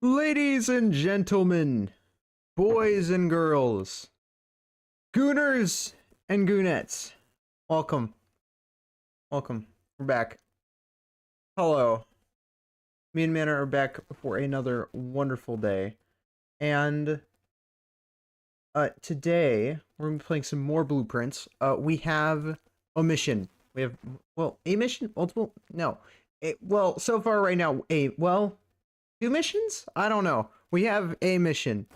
Ladies and gentlemen, boys and girls, gooners and goonettes, welcome. Welcome. We're back. Hello. Me and Manor are back for another wonderful day. And today we're gonna be playing some more BluePrince. We have a mission. We have, well, a mission? Multiple? No. Well, so far right now, two missions? I don't know. We have a mission.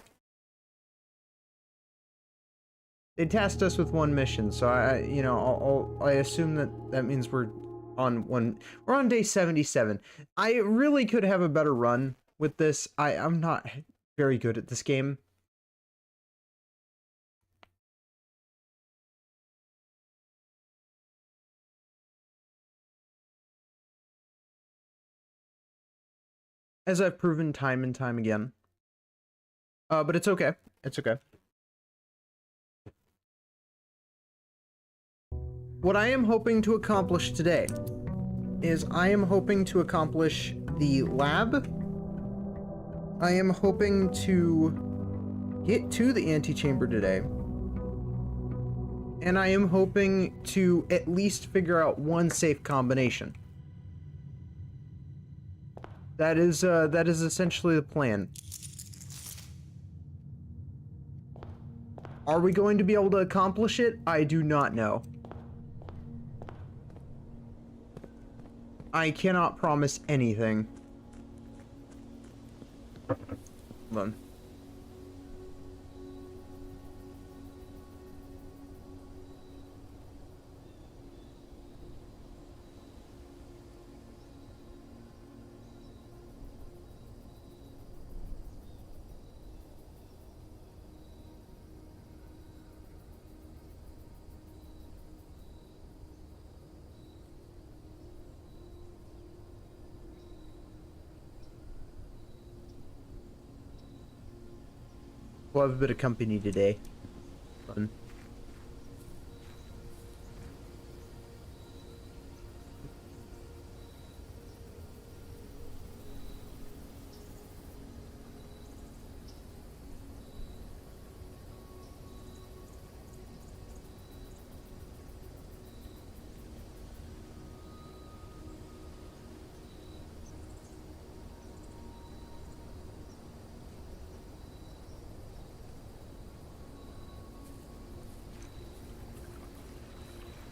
They tasked us with one mission, so I assume that means we're on day 77. I really could have a better run with this. I'm not very good at this game. As I've proven time and time again. But it's okay. It's okay. What I am hoping to accomplish today is I am hoping to accomplish the lab. I am hoping to get to the antechamber today. And I am hoping to at least figure out one safe combination. That is essentially the plan. Are we going to be able to accomplish it? I do not know. I cannot promise anything. Hold on. We'll have a bit of company today. Fun.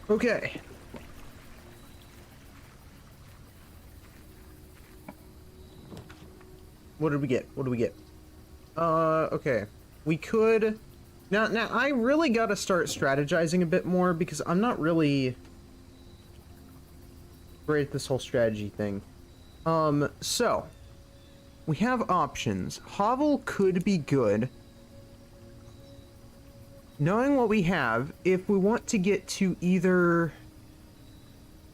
Okay. What did we get? What do we get? Okay. We could... Now, I really gotta start strategizing a bit more because I'm not really great at this whole strategy thing. So... We have options. Hovel could be good. Knowing what we have, if we want to get to either...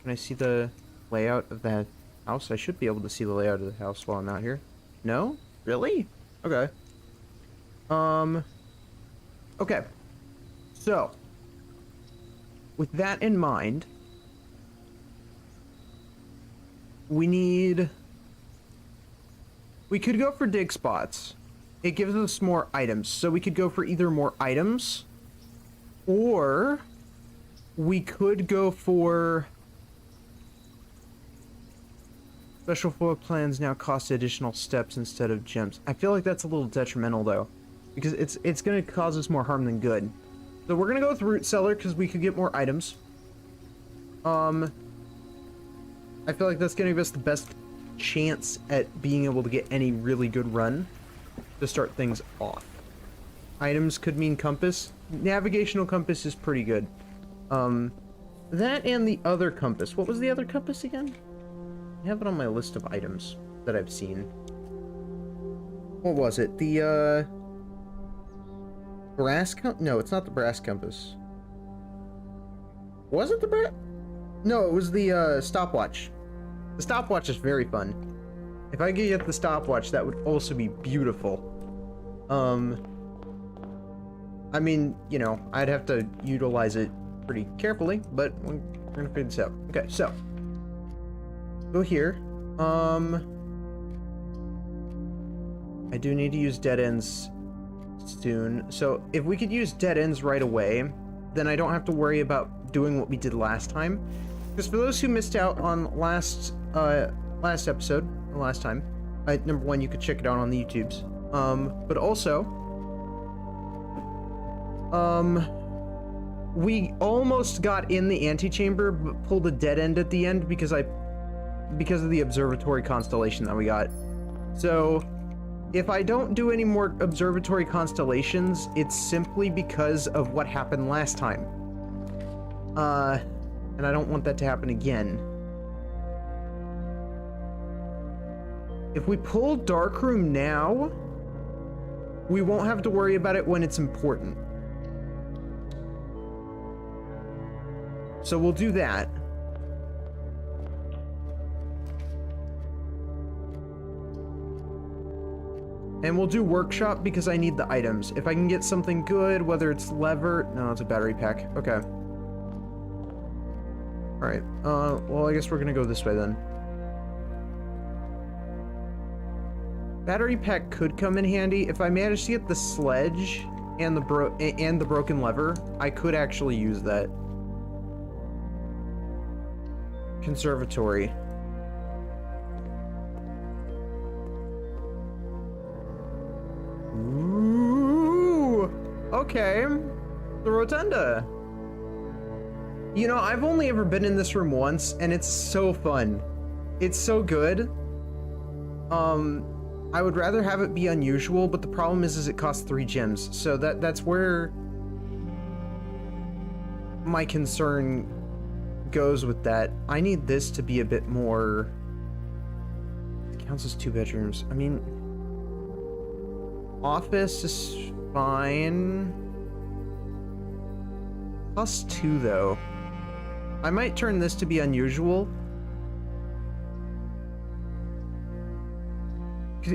Can I see the layout of that house? I should be able to see the layout of the house while I'm out here. No? Really? Okay. Okay. So, with that in mind, we could go for dig spots. It gives us more items, so we could go for either more items, or we could go for special floor plans now cost additional steps instead of gems. I feel like that's a little detrimental though, because it's going to cause us more harm than good. So we're going to go with root cellar because we could get more items. I feel like that's going to give us the best chance at being able to get any really good run to start things off. Items could mean compass. Navigational compass is pretty good. That and the other compass. What was the other compass again? I have it on my list of items that I've seen. What was it? The brass compass? No, it's not the brass compass. Was it the brass? No, it was the stopwatch. The stopwatch is very fun. If I could get the stopwatch, that would also be beautiful. I mean, you know, I'd have to utilize it pretty carefully, but we're gonna figure this out. Okay, so go here. I do need to use dead ends soon. So if we could use dead ends right away, then I don't have to worry about doing what we did last time. Because for those who missed out on last episode, last time, number one, you could check it out on the YouTubes. But also, we almost got in the antechamber, but pulled a dead end at the end because of the observatory constellation that we got. So if I don't do any more observatory constellations, it's simply because of what happened last time. And I don't want that to happen again. If we pull Darkroom now, we won't have to worry about it when it's important. So we'll do that. And we'll do workshop because I need the items. If I can get something good, whether it's lever... No, it's a battery pack. Okay. Alright. Well, I guess we're gonna go this way then. Battery pack could come in handy. If I manage to get the sledge and the broken lever, I could actually use that. Conservatory. Ooh, okay. The rotunda. You know, I've only ever been in this room once, and it's so fun. It's so good. I would rather have it be unusual, but the problem is it costs 3 gems. So that's where my concern goes with that. I need this to be a bit more... It counts as 2 bedrooms. I mean... Office is fine. +2 though. I might turn this to be unusual.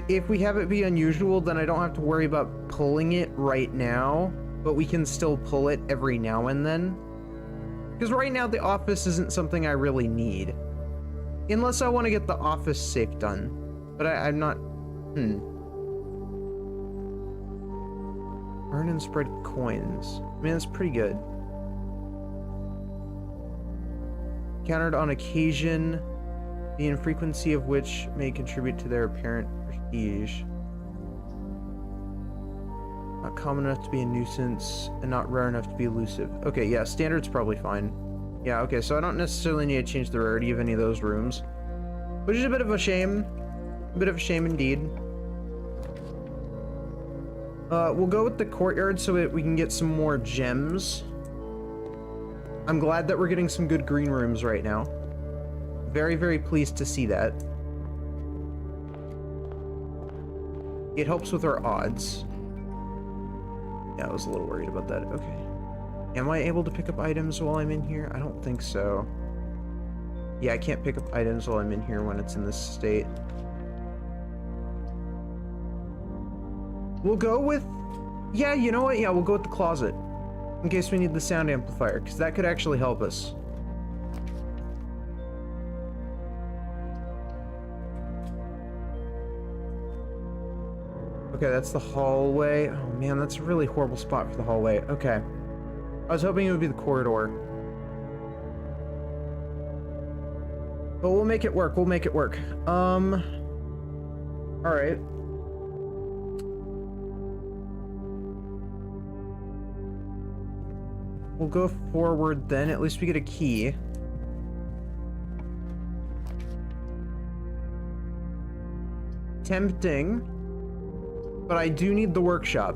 If we have it be unusual, then I don't have to worry about pulling it right now, but we can still pull it every now and then. Because right now the office isn't something I really need. Unless I want to get the office safe done. But I'm not... Earn and spread coins. I mean, that's pretty good. Countered on occasion, the infrequency of which may contribute to their apparent prestige. Not common enough to be a nuisance, and not rare enough to be elusive. Okay, yeah, standard's probably fine. Yeah, okay, so I don't necessarily need to change the rarity of any of those rooms. Which is a bit of a shame. A bit of a shame indeed. We'll go with the courtyard so that we can get some more gems. I'm glad that we're getting some good green rooms right now. Very, very pleased to see that. It helps with our odds. Yeah, I was a little worried about that. Okay. Am I able to pick up items while I'm in here? I don't think so. Yeah, I can't pick up items while I'm in here when it's in this state. We'll go with... Yeah, you know what? Yeah, we'll go with the closet. In case we need the sound amplifier, because that could actually help us. Okay, that's the hallway. Oh man, that's a really horrible spot for the hallway. Okay. I was hoping it would be the corridor. But we'll make it work. We'll make it work. Alright. We'll go forward then. At least we get a key. Tempting. But I do need the workshop.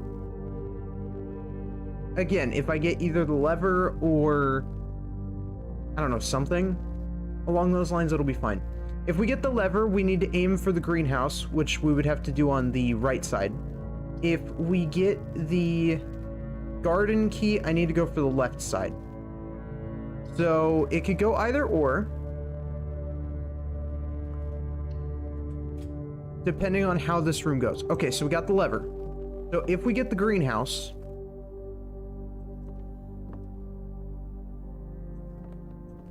Again, if I get either the lever or... I don't know, something along those lines, it'll be fine. If we get the lever, we need to aim for the greenhouse, which we would have to do on the right side. If we get the garden key, I need to go for the left side. So it could go either or, depending on how this room goes. Okay, so we got the lever. So if we get the greenhouse,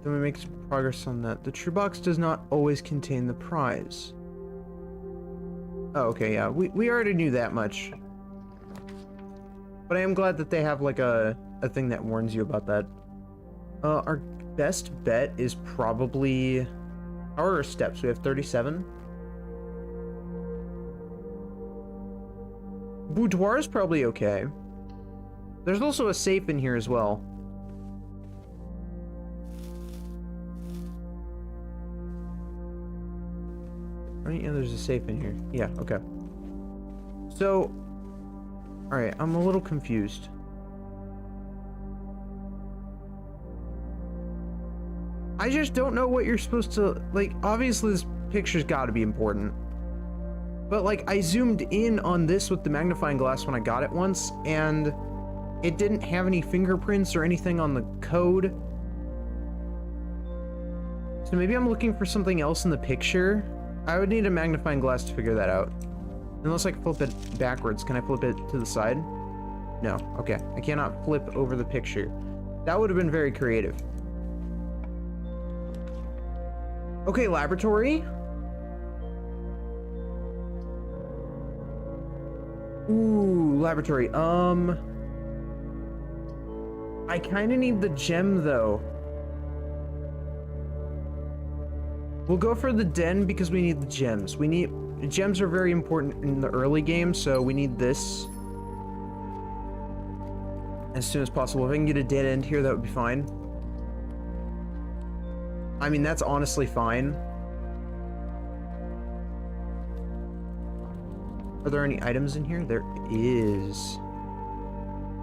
then we make some progress on that. The true box does not always contain the prize. Oh, okay, yeah. We already knew that much. But I am glad that they have like a thing that warns you about that. Our best bet is probably... How are our steps? We have 37. Boudoir is probably okay. There's also a safe in here as well. Right, yeah, there's a safe in here. Yeah, okay. So, alright, I'm a little confused. I just don't know what you're supposed to, like, obviously this picture's gotta be important. But, like, I zoomed in on this with the magnifying glass when I got it once, and it didn't have any fingerprints or anything on the code. So maybe I'm looking for something else in the picture. I would need a magnifying glass to figure that out. Unless I can flip it backwards. Can I flip it to the side? No. Okay. I cannot flip over the picture. That would have been very creative. Okay, laboratory. Ooh, laboratory. I kind of need the gem, though. We'll go for the den because we need the gems. Gems are very important in the early game, so we need this as soon as possible. If I can get a dead end here, that would be fine. I mean, that's honestly fine. Are there any items in here? There is.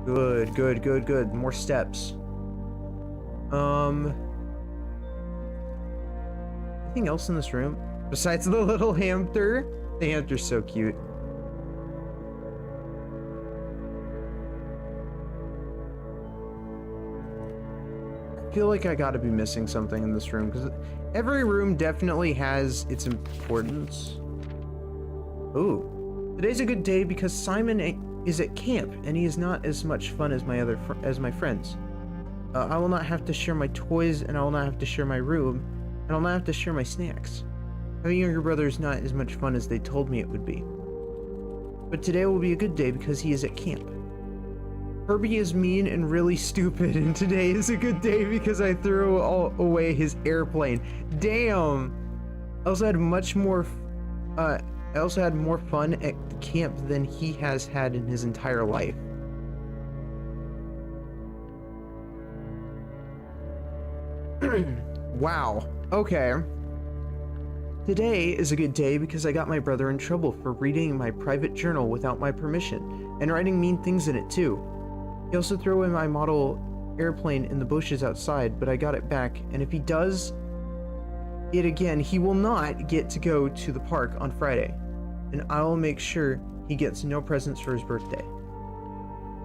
Good, good, good, good. More steps. Anything else in this room? Besides the little hamster? The hamster's so cute. I feel like I gotta be missing something in this room, because every room definitely has its importance. Ooh. Today's a good day because Simon is at camp, and he is not as much fun as my friends. I will not have to share my toys, and I will not have to share my room, and I'll not have to share my snacks. Having a younger brother is not as much fun as they told me it would be. But today will be a good day because he is at camp. Herbie is mean and really stupid, and today is a good day because I threw away his airplane. Damn! I also had more fun at the camp than he has had in his entire life. Wow. Okay. Today is a good day because I got my brother in trouble for reading my private journal without my permission and writing mean things in it too. He also threw away my model airplane in the bushes outside, but I got it back, and if he does it again, he will not get to go to the park on Friday, and I will make sure he gets no presents for his birthday.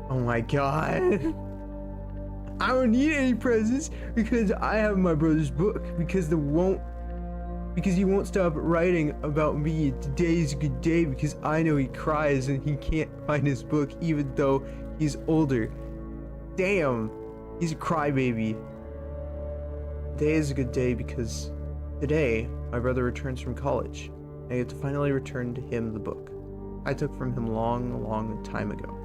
Oh my god. I don't need any presents because I have my brother's book because he won't stop writing about me. Today's a good day because I know he cries and he can't find his book even though he's older. Damn, he's a crybaby. Today is a good day because today my brother returns from college. I get to finally return to him the book I took from him long time ago.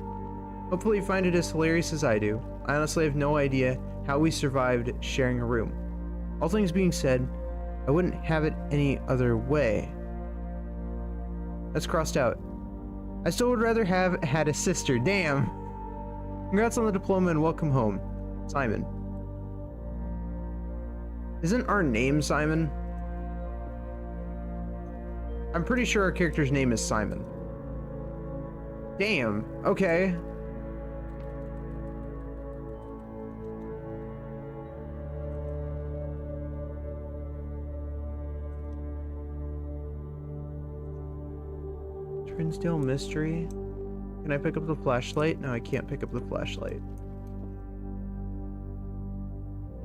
Hopefully you find it as hilarious as I do. I honestly have no idea how we survived sharing a room. All things being said, I wouldn't have it any other way. That's crossed out. I still would rather have had a sister. Damn. Congrats on the diploma and welcome home, Simon. Isn't our name Simon? I'm pretty sure our character's name is Simon. Damn. Okay. Trinsdale mystery. Can I pick up the flashlight? No, I can't pick up the flashlight.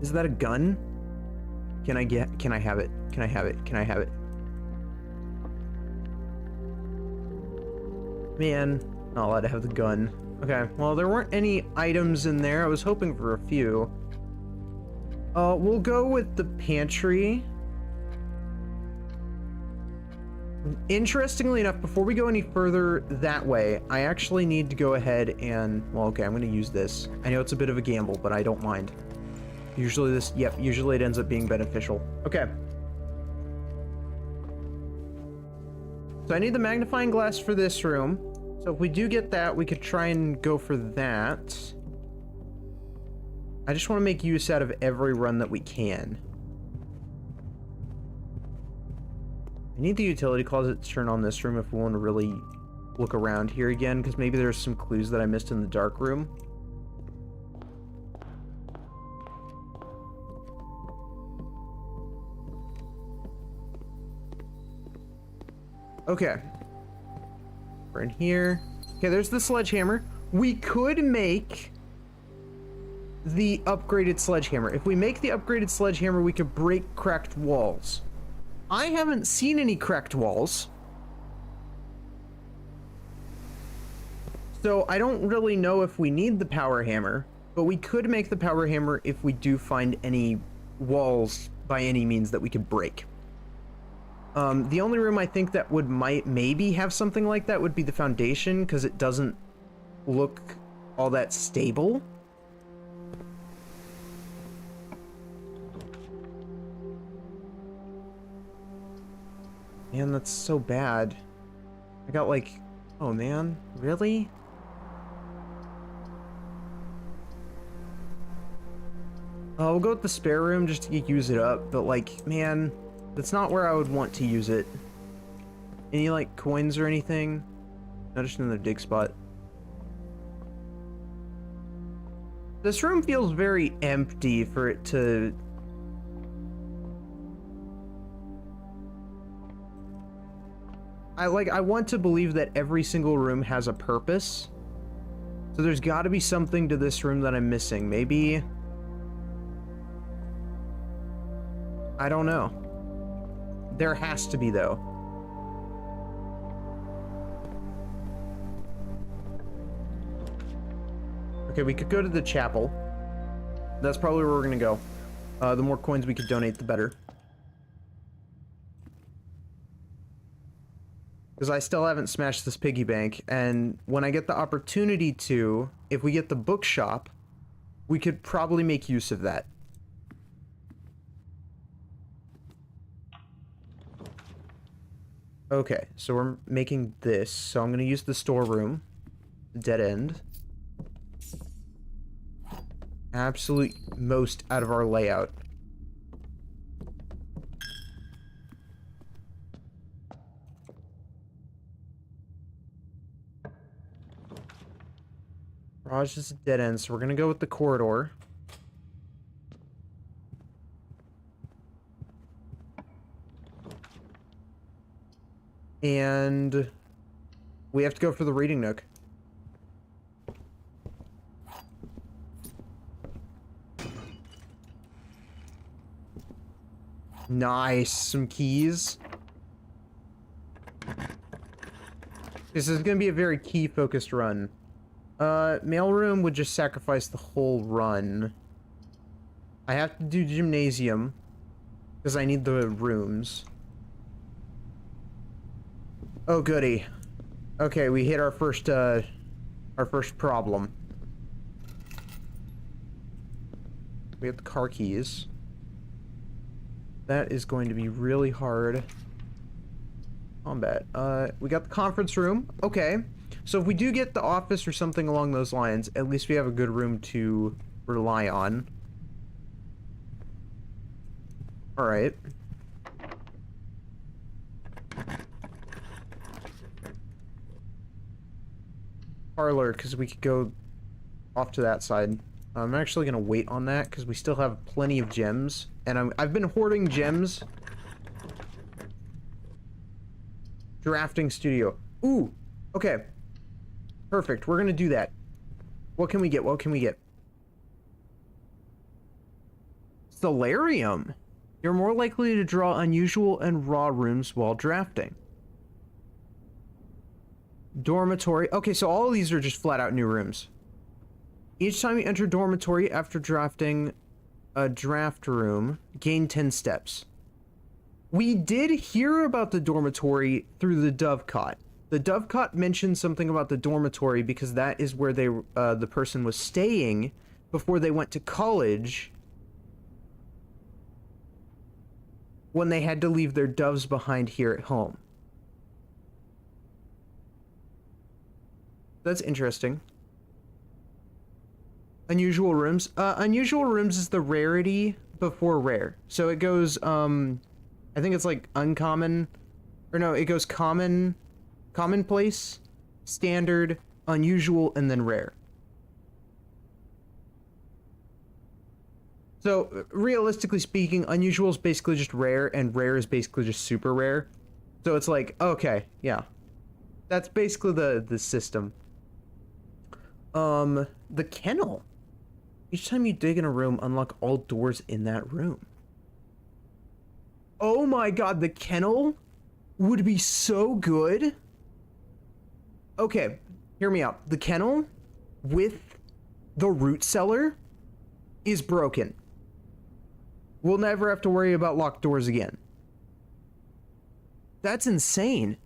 Is that a gun? Can I have it? Can I have it? Can I have it? Man, not allowed to have the gun. Okay, well, there weren't any items in there. I was hoping for a few. We'll go with the pantry. Interestingly enough, before we go any further that way, I actually need to go ahead and, well, okay, I'm going to use this. I know it's a bit of a gamble, but I don't mind. Usually this, yep, usually it ends up being beneficial. Okay. So I need the magnifying glass for this room. So if we do get that, we could try and go for that. I just want to make use out of every run that we can. I need the utility closet to turn on this room if we want to really look around here again, because maybe there's some clues that I missed in the dark room. Okay. We're in here. Okay, there's the sledgehammer. We could make the upgraded sledgehammer. If we make the upgraded sledgehammer, we could break cracked walls. I haven't seen any cracked walls. So I don't really know if we need the power hammer, but we could make the power hammer if we do find any walls by any means that we could break. The only room I think that would maybe have something like that would be the foundation, because it doesn't look all that stable. Man, that's so bad. I got like, oh man, really? We'll go with the spare room just to use it up, but like, man, that's not where I would want to use it. Any like coins or anything? No, just another dig spot. This room feels very empty for it to... I want to believe that every single room has a purpose. So there's got to be something to this room that I'm missing. Maybe... I don't know. There has to be, though. Okay, we could go to the chapel. That's probably where we're gonna go. The more coins we could donate, the better. Because I still haven't smashed this piggy bank, and when I get the opportunity to, if we get the bookshop, we could probably make use of that. Okay, so we're making this, so I'm gonna use the storeroom, the dead end. Absolute most out of our layout. Garage is a dead end, so we're gonna go with the corridor. And we have to go for the reading nook. Nice, some keys. This is gonna be a very key focused run. Mailroom would just sacrifice the whole run. I have to do gymnasium because I need the rooms. Oh goody. Okay, we hit our first problem. We have the car keys. That is going to be really hard. Combat. We got the conference room. Okay. So if we do get the office or something along those lines, at least we have a good room to rely on. Alright. Parlor, because we could go off to that side. I'm actually going to wait on that, because we still have plenty of gems. And I've been hoarding gems. Drafting studio. Ooh! Okay. Perfect. We're going to do that. What can we get? What can we get? Solarium. You're more likely to draw unusual and raw rooms while drafting. Dormitory. Okay, so all of these are just flat out new rooms. Each time you enter dormitory after drafting a draft room, gain 10 steps. We did hear about the dormitory through the dovecot. The dovecot mentioned something about the dormitory because that is where they, the person was staying before they went to college, when they had to leave their doves behind here at home. That's interesting. Unusual rooms. Unusual rooms is the rarity before rare. So it goes, I think it's like uncommon, or no, it goes common, commonplace, standard, unusual, and then rare. So, realistically speaking, unusual is basically just rare, and rare is basically just super rare. So it's like, okay, yeah. That's basically the system. The kennel. Each time you dig in a room, unlock all doors in that room. Oh my god, the kennel would be so good. Okay, hear me out. The kennel with the root cellar is broken. We'll never have to worry about locked doors again. That's insane.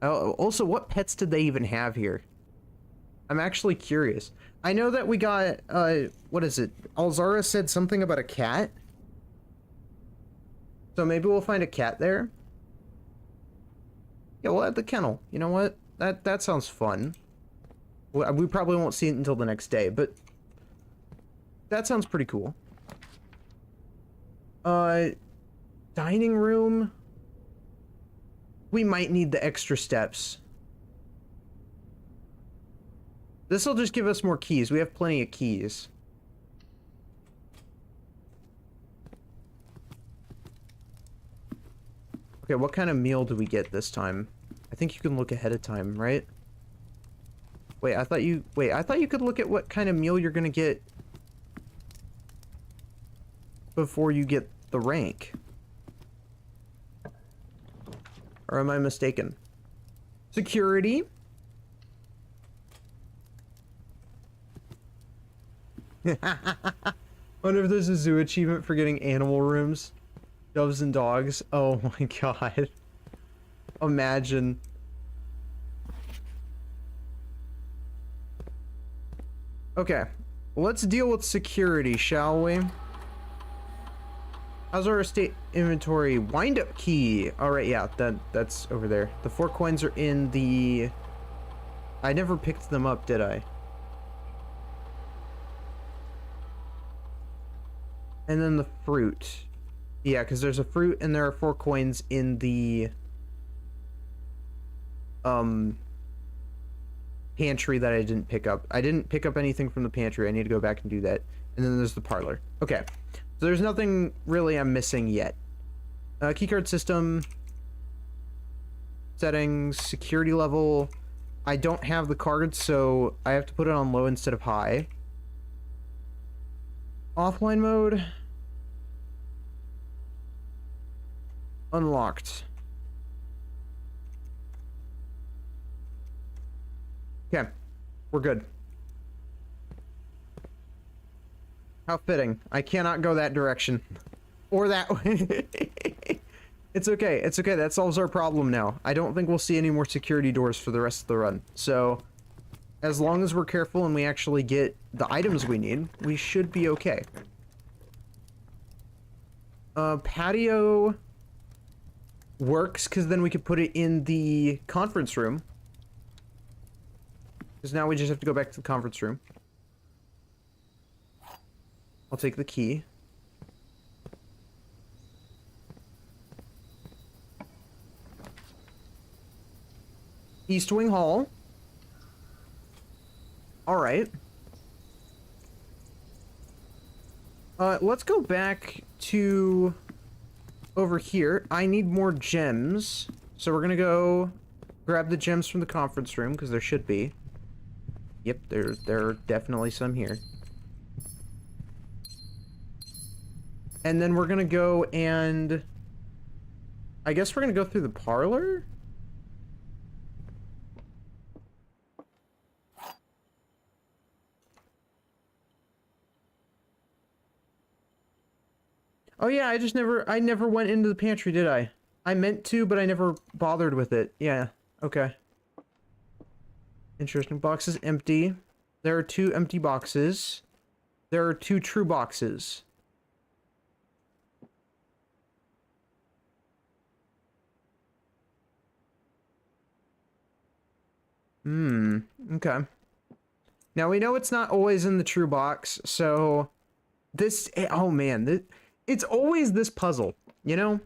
Also, what pets did they even have here? I'm actually curious. I know that we got, what is it? Alzara said something about a cat. So maybe we'll find a cat there. Yeah, we'll add the kennel. You know what? That sounds fun. We probably won't see it until the next day, but that sounds pretty cool. Dining room. We might need the extra steps. This'll just give us more keys. We have plenty of keys. Okay, what kind of meal do we get this time? I think you can look ahead of time, right? Wait, I thought you could look at what kind of meal you're gonna get before you get the rank. Or am I mistaken? Security. Wonder if there's a zoo achievement for getting animal rooms. Doves and dogs. Oh my god. Imagine. Okay. Let's deal with security, shall we? How's our estate inventory? Wind-up key. Alright, yeah, that's over there. The 4 coins are in the... I never picked them up, did I? And then the fruit. Yeah, because there's a fruit and there are 4 coins in the... pantry that I didn't pick up. I didn't pick up anything from the pantry. I need to go back and do that. And then there's the parlor. Okay. So there's nothing really I'm missing yet. Keycard system. Settings. Security level. I don't have the cards, so I have to put it on low instead of high. Offline mode. Unlocked. Okay. We're good. How fitting. I cannot go that direction. Or that way. It's okay. It's okay. That solves our problem now. I don't think we'll see any more security doors for the rest of the run. So, as long as we're careful and we actually get the items we need, we should be okay. Patio works, because then we could put it in the conference room. Because now we just have to go back to the conference room. I'll take the key. East Wing Hall. Alright. Let's go back to over here. I need more gems. So we're gonna go grab the gems from the conference room, because there should be. Yep, there are definitely some here. And then we're gonna go and... I guess we're gonna go through the parlor? Oh yeah, I never went into the pantry, did I? I meant to, but I never bothered with it. Yeah, okay. Interesting. Box is empty. There are 2 empty boxes. There are 2 true boxes. Okay. Now we know it's not always in the true box, so this, oh man, it's always this puzzle, you know?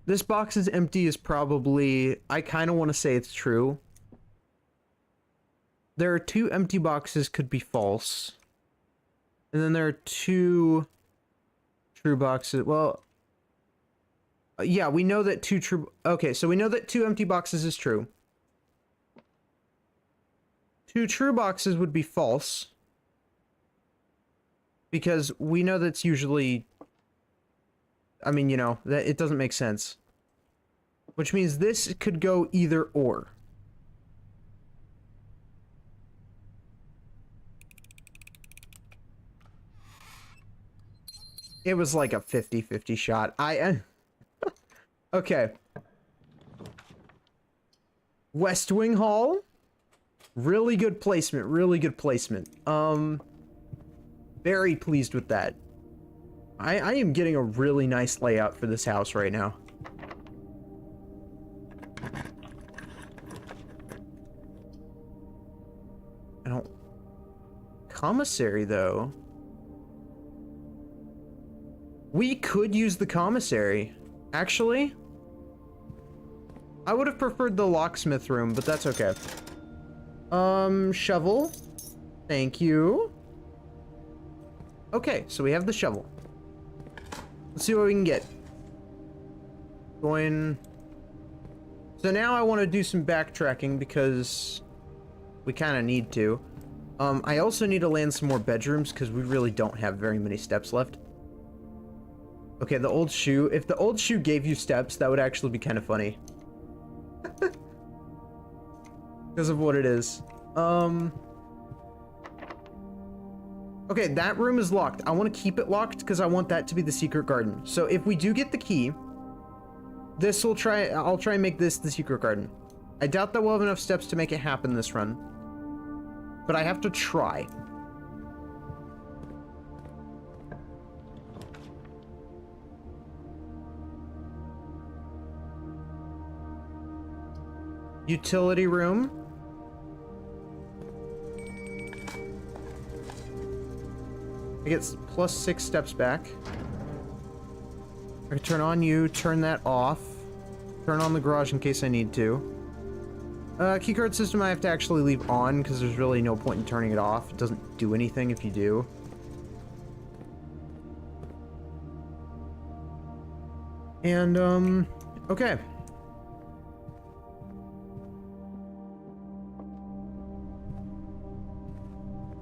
This box is empty is probably, I kind of want to say it's true. There are 2 empty boxes could be false. And then there are 2 true boxes. Well, yeah, we know that 2 true, okay, so we know that 2 empty boxes is true. 2 true boxes would be false. Because we know that's usually, I mean, you know, that it doesn't make sense. Which means this could go either or. It was like a 50-50 shot. Okay. West Wing Hall. Really good placement, really good placement. Very pleased with that. I am getting a really nice layout for this house right now. I don't... Commissary, though. We could use the commissary. Actually, I would have preferred the locksmith room, but that's okay. Shovel. Thank you. Okay, so we have the shovel. Let's see what we can get. Going... So now I want to do some backtracking because we kind of need to. I also need to land some more bedrooms because we really don't have very many steps left. Okay, the old shoe. If the old shoe gave you steps, that would actually be kind of funny. Because of what it is. Okay, that room is locked. I want to keep it locked because I want that to be the secret garden. So if we do get the key, I'll try and make this the secret garden. I doubt that we'll have enough steps to make it happen this run. But I have to try. Utility room. I get +6 steps back. I can turn on you, turn that off. Turn on the garage in case I need to. Keycard system I have to actually leave on because there's really no point in turning it off. It doesn't do anything if you do. And, okay.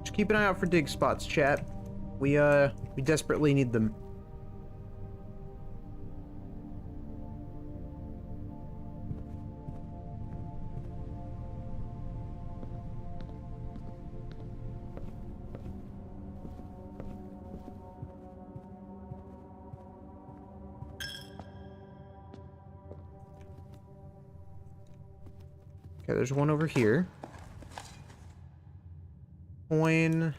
Just keep an eye out for dig spots, chat. We desperately need them. Okay, there's one over here. Coin.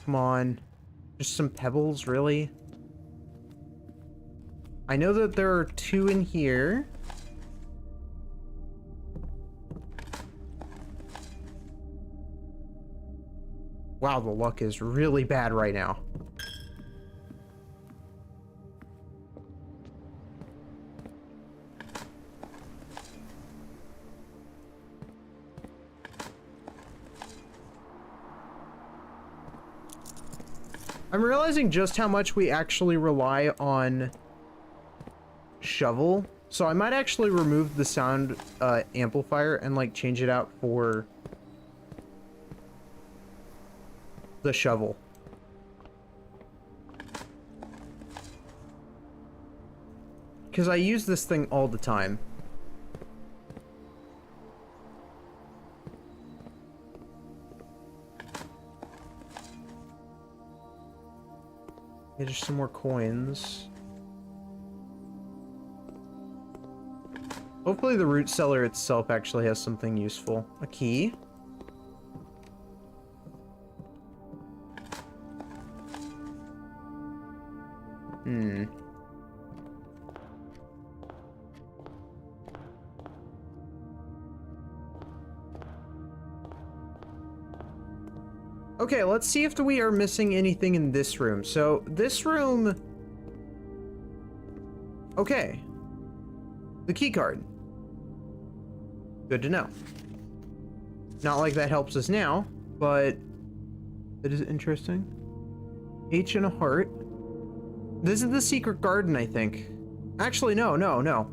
Come on. Just some pebbles, really? I know that there are 2 in here. Wow, the luck is really bad right now. I'm realizing just how much we actually rely on shovel. So I might actually remove the sound amplifier and like change it out for the shovel. Because I use this thing all the time. Okay, just some more coins. Hopefully the root cellar itself actually has something useful. A key. Okay, let's see if we are missing anything in this room. So, this room... Okay. The key card. Good to know. Not like that helps us now, but it is interesting. H and a heart. This is the secret garden, I think. Actually, no.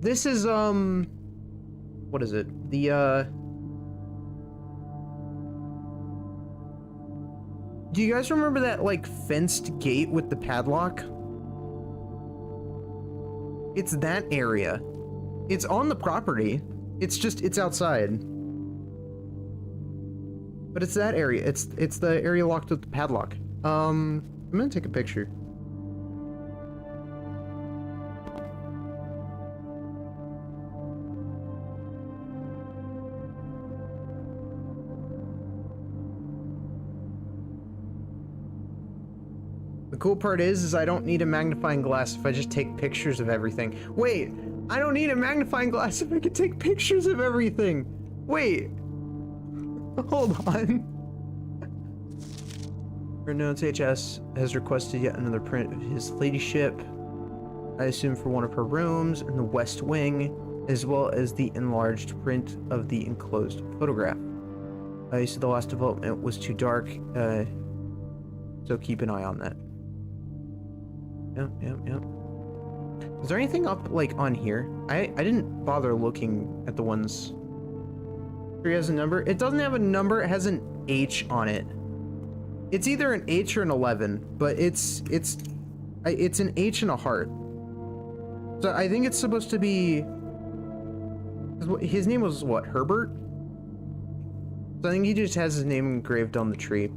This is, what is it? Do you guys remember that, like, fenced gate with the padlock? It's that area. It's on the property. It's outside. But it's that area. It's the area locked with the padlock. I'm gonna take a picture. The cool part is I don't need a magnifying glass if I just take pictures of everything. Wait, I don't need a magnifying glass if I can take pictures of everything. Wait. Hold on. Notes HS has requested yet another print of his ladyship. I assume for one of her rooms in the West Wing, as well as the enlarged print of the enclosed photograph. You said the last development was too dark, so keep an eye on that. Yep. Is there anything up, like, on here? I didn't bother looking at the ones. Here has a number. It doesn't have a number, it has an H on it. It's either an H or an 11, but it's an H and a heart. So I think it's supposed to be... His name was what, Herbert? So I think he just has his name engraved on the tree.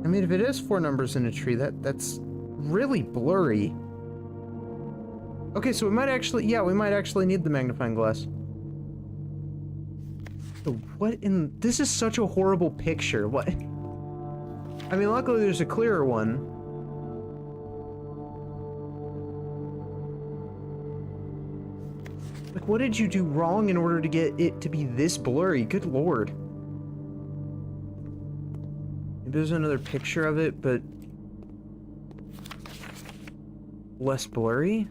I mean, if it is 4 numbers in a tree, that's really blurry. Okay, so we might actually need the magnifying glass. So what in... This is such a horrible picture. What? I mean, luckily there's a clearer one. Like, what did you do wrong in order to get it to be this blurry? Good lord. There's another picture of it, but less blurry.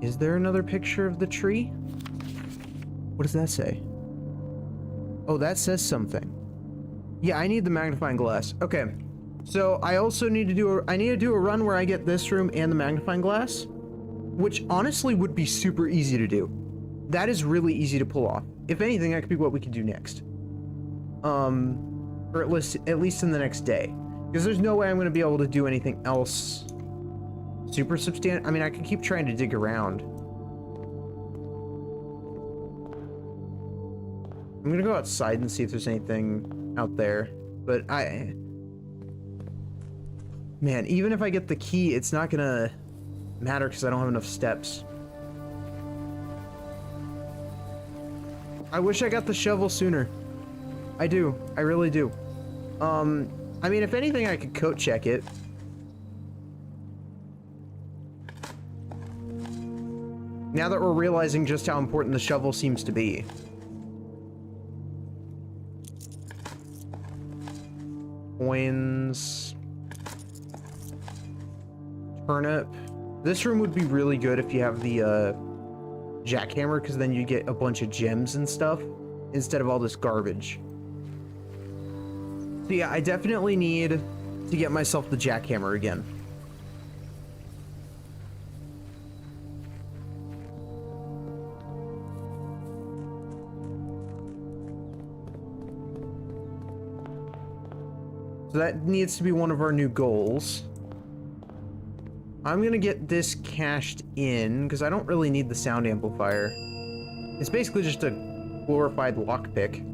Is there another picture of the tree? What does that say? Oh, that says something. Yeah, I need the magnifying glass. Okay. So I also need to do a run where I get this room and the magnifying glass, which honestly would be super easy to do. That is really easy to pull off. If anything, that could be what we could do next. Or at least in the next day. Because there's no way I'm going to be able to do anything else super substantial. I mean, I can keep trying to dig around. I'm going to go outside and see if there's anything out there. But man, even if I get the key, it's not going to matter because I don't have enough steps. I wish I got the shovel sooner. I do. I really do. I mean, if anything, I could coat check it. Now that we're realizing just how important the shovel seems to be. Coins. Turnip. This room would be really good if you have the, jackhammer, because then you get a bunch of gems and stuff instead of all this garbage. So yeah, I definitely need to get myself the jackhammer again. So that needs to be one of our new goals. I'm gonna get this cashed in, because I don't really need the sound amplifier. It's basically just a glorified lockpick.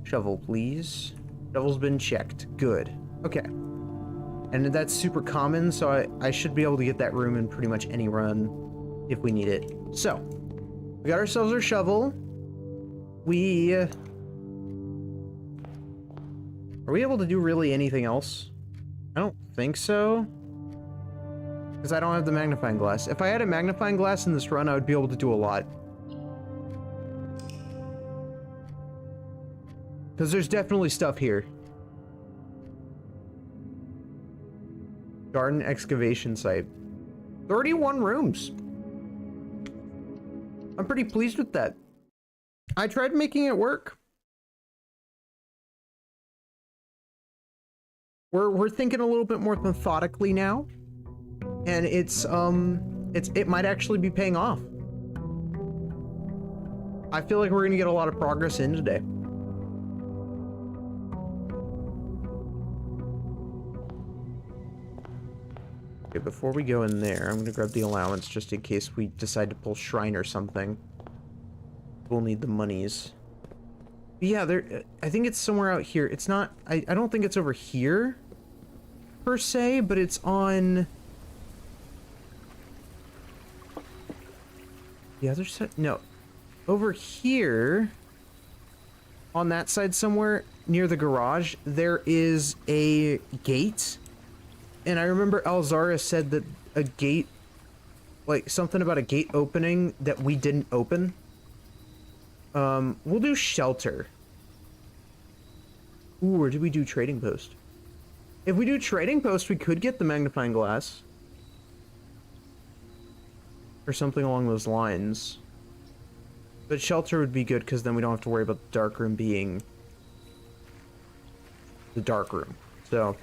Shovel, please. Shovel's been checked. Good. Okay. And that's super common, so I should be able to get that room in pretty much any run if we need it. So, we got ourselves our shovel. Are we able to do really anything else? I don't think so. Because I don't have the magnifying glass. If I had a magnifying glass in this run, I would be able to do a lot. Because there's definitely stuff here. Garden excavation site. 31 rooms. I'm pretty pleased with that. I tried making it work. We're thinking a little bit more methodically now, and it might actually be paying off. I feel like we're gonna get a lot of progress in today. Okay, before we go in there, I'm gonna grab the allowance just in case we decide to pull shrine or something. We'll need the monies. Yeah, I think it's somewhere out here. It's not, I don't think it's over here, per se, but it's on the other side. No, over here, on that side somewhere, near the garage, there is a gate. And I remember Alzara said that a gate, like something about a gate opening that we didn't open. We'll do shelter. Ooh, or did we do trading post? If we do trading post, we could get the magnifying glass. Or something along those lines. But shelter would be good, because then we don't have to worry about the dark room being the dark room. So,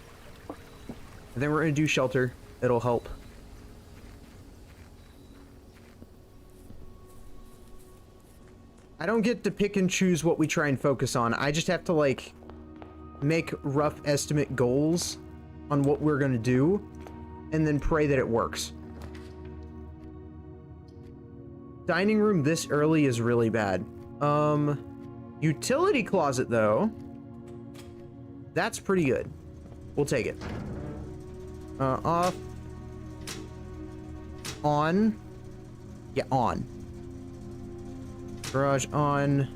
I think we're going to do shelter. It'll help. I don't get to pick and choose what we try and focus on. I just have to, like, make rough estimate goals on what we're going to do, and then pray that it works. Dining room this early is really bad. Utility closet, though. That's pretty good. We'll take it. Off. On. Yeah, on. Garage on.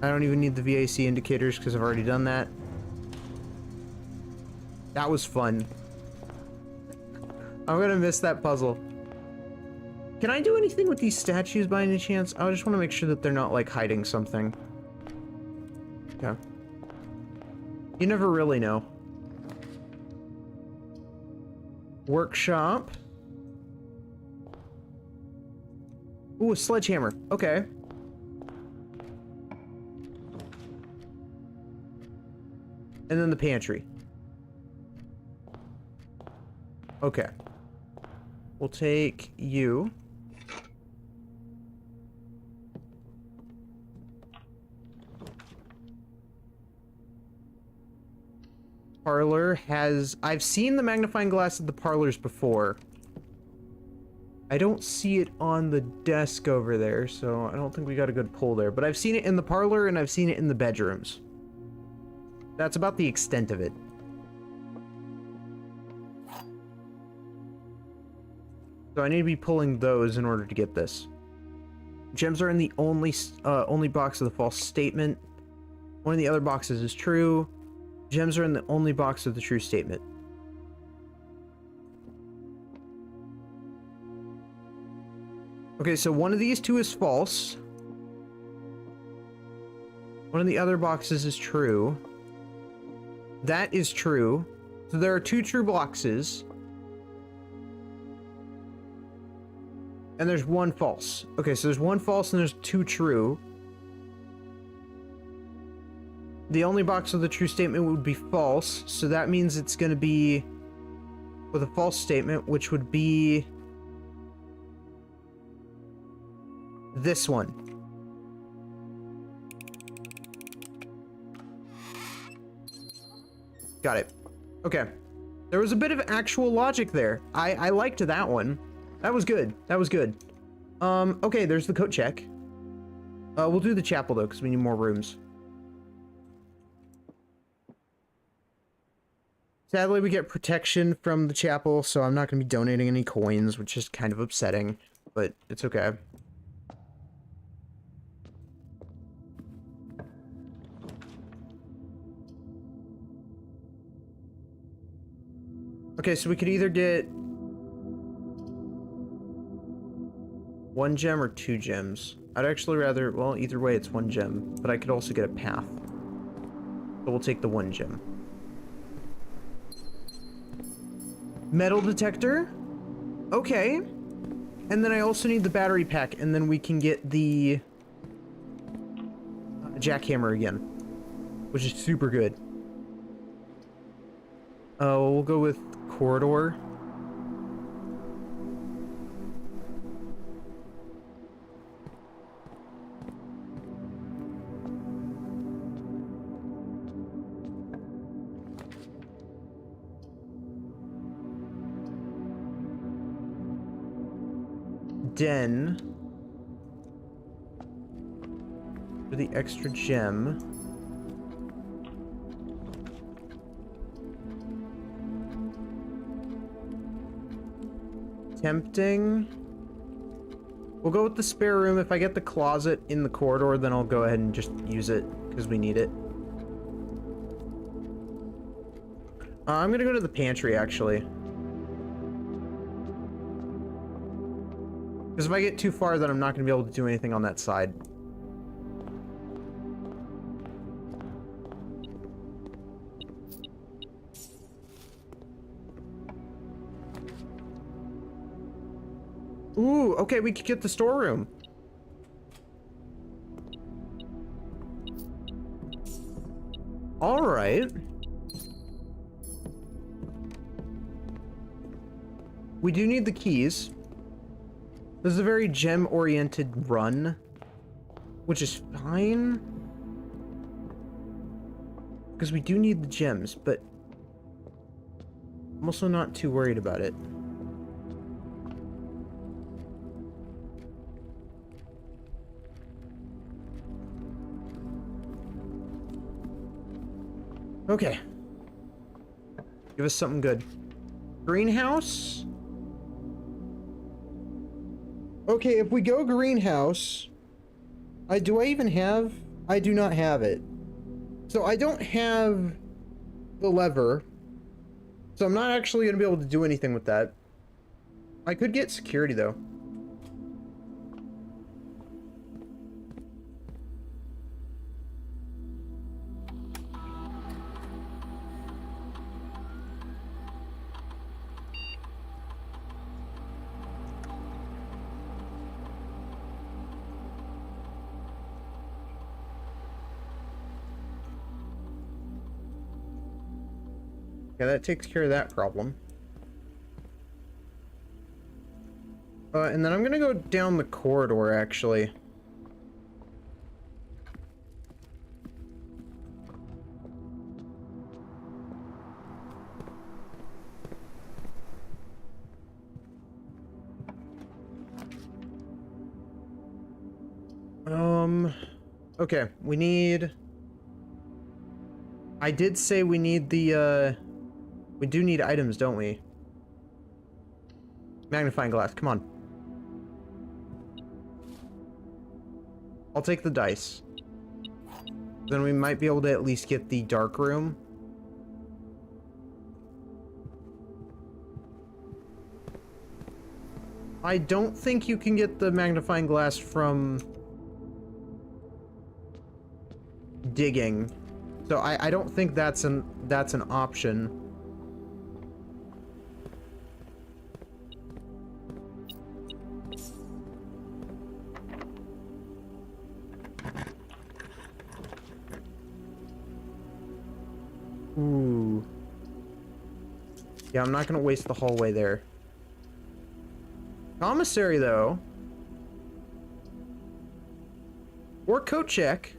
I don't even need the VAC indicators because I've already done that. That was fun. I'm gonna miss that puzzle. Can I do anything with these statues by any chance? I just want to make sure that they're not, like, hiding something. Okay. You never really know. Workshop. Ooh, a sledgehammer. Okay. And then the pantry. Okay. We'll take you. Parlor has... I've seen the magnifying glass at the parlors before. I don't see it on the desk over there, so I don't think we got a good pull there. But I've seen it in the parlor, and I've seen it in the bedrooms. That's about the extent of it. So I need to be pulling those in order to get this. Gems are in the only box of the false statement. One of the other boxes is true. Gems are in the only box of the true statement. Okay, so one of these two is false. One of the other boxes is true. That is true. So there are two true boxes. And there's one false. Okay, so there's one false and there's two true. the only box with a true statement would be false, so that means it's going to be with a false statement, which would be this one. Got it. Okay. There was a bit of actual logic there. I liked that one. That was good. That was good. Okay, there's the coat check. We'll do the chapel, though, because we need more rooms. Sadly, we get protection from the chapel, so I'm not going to be donating any coins, which is kind of upsetting, but it's okay. Okay, so we could either get 1 gem or 2 gems. I'd actually rather, well, either way it's 1 gem, but I could also get a path. So we'll take the 1 gem. Metal detector? Okay. And then I also need the battery pack, and then we can get the jackhammer again, which is super good. We'll go with corridor. Den for the extra gem. Tempting. We'll go with the spare room. If I get the closet in the corridor, then I'll go ahead and just use it because we need it. I'm gonna go to the pantry actually. Because if I get too far, then I'm not going to be able to do anything on that side. Ooh, okay, we could get the storeroom. All right. We do need the keys. This is a very gem-oriented run, which is fine. Because we do need the gems, but I'm also not too worried about it. Okay. Give us something good. Greenhouse? Okay, if we go greenhouse, do I even have? I do not have it. So I don't have the lever. So I'm not actually going to be able to do anything with that. I could get security though. Yeah, that takes care of that problem. And then I'm gonna go down the corridor, actually. Okay, we need... I did say we need the, we do need items, don't we? Magnifying glass, come on. I'll take the dice. Then we might be able to at least get the dark room. I don't think you can get the magnifying glass from digging. So I don't think that's an option. Yeah, I'm not gonna waste the hallway there. Commissary, though. Or coat check.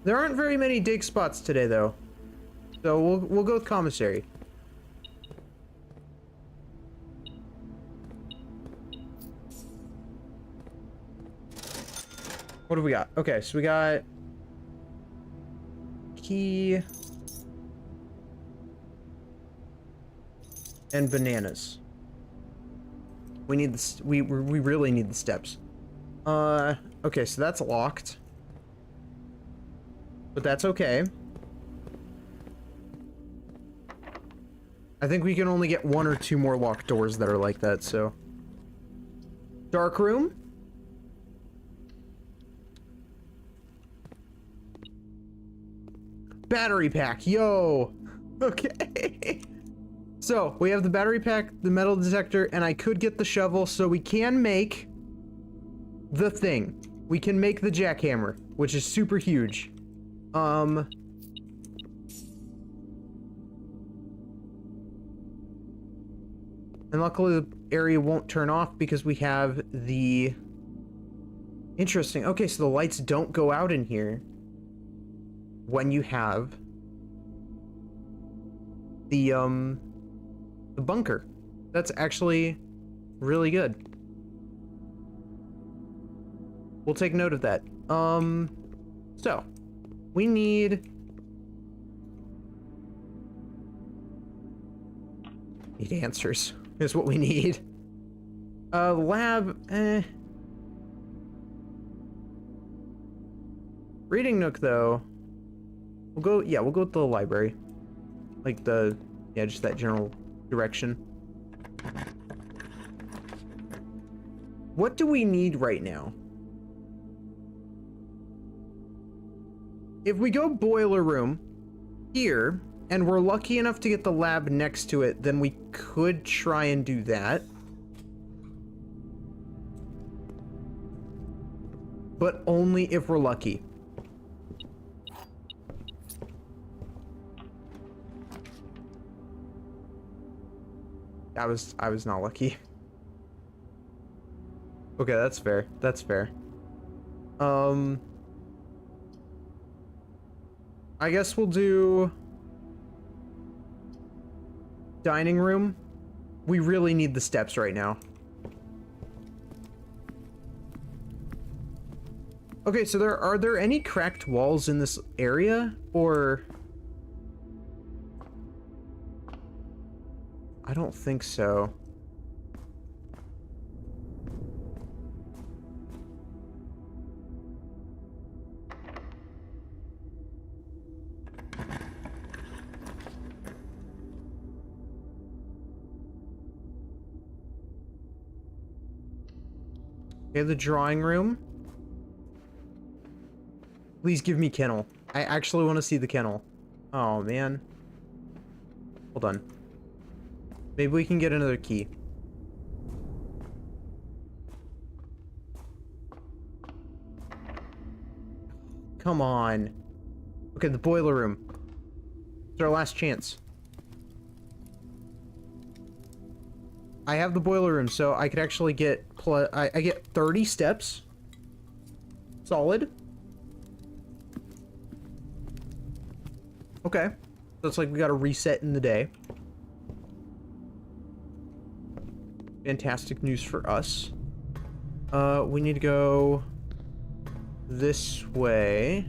There aren't very many dig spots today, though. So we'll go with commissary. What do we got? Okay, so we got key and bananas. We need this. We really need the steps. Okay, so that's locked. But that's okay. I think we can only get 1 or 2 more locked doors that are like that, so. Dark room. Battery pack, yo! Okay. So, we have the battery pack, the metal detector, and I could get the shovel, so we can make the thing. We can make the jackhammer, which is super huge. And luckily the area won't turn off because we have the... Interesting. Okay, so the lights don't go out in here when you have the bunker. That's actually really good. We'll take note of that. So we need answers is what we need. Lab, Reading nook, though. We'll go with the library. Like just that general direction. What do we need right now? If we go boiler room here, and we're lucky enough to get the lab next to it, then we could try and do that. But only if we're lucky. I was not lucky. Okay, that's fair. That's fair. I guess we'll do dining room. We really need the steps right now. Okay, so are there any cracked walls in this area, or? I don't think so. Okay, the drawing room. Please give me kennel. I actually want to see the kennel. Oh, man. Hold on. Maybe we can get another key. Come on. Okay, the boiler room. It's our last chance. I have the boiler room, so I could actually get I get 30 steps. Solid. Okay. So it's like we got a reset in the day. Fantastic news for us. We need to go this way.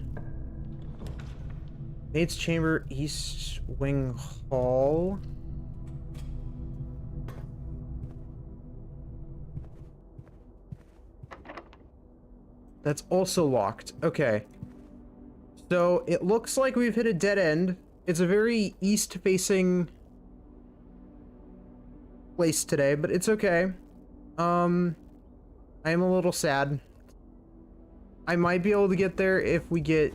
Maid's chamber, East Wing Hall. That's also locked. Okay. So it looks like we've hit a dead end. It's a very east-facing place today, but it's okay. I am a little sad. I might be able to get there if we get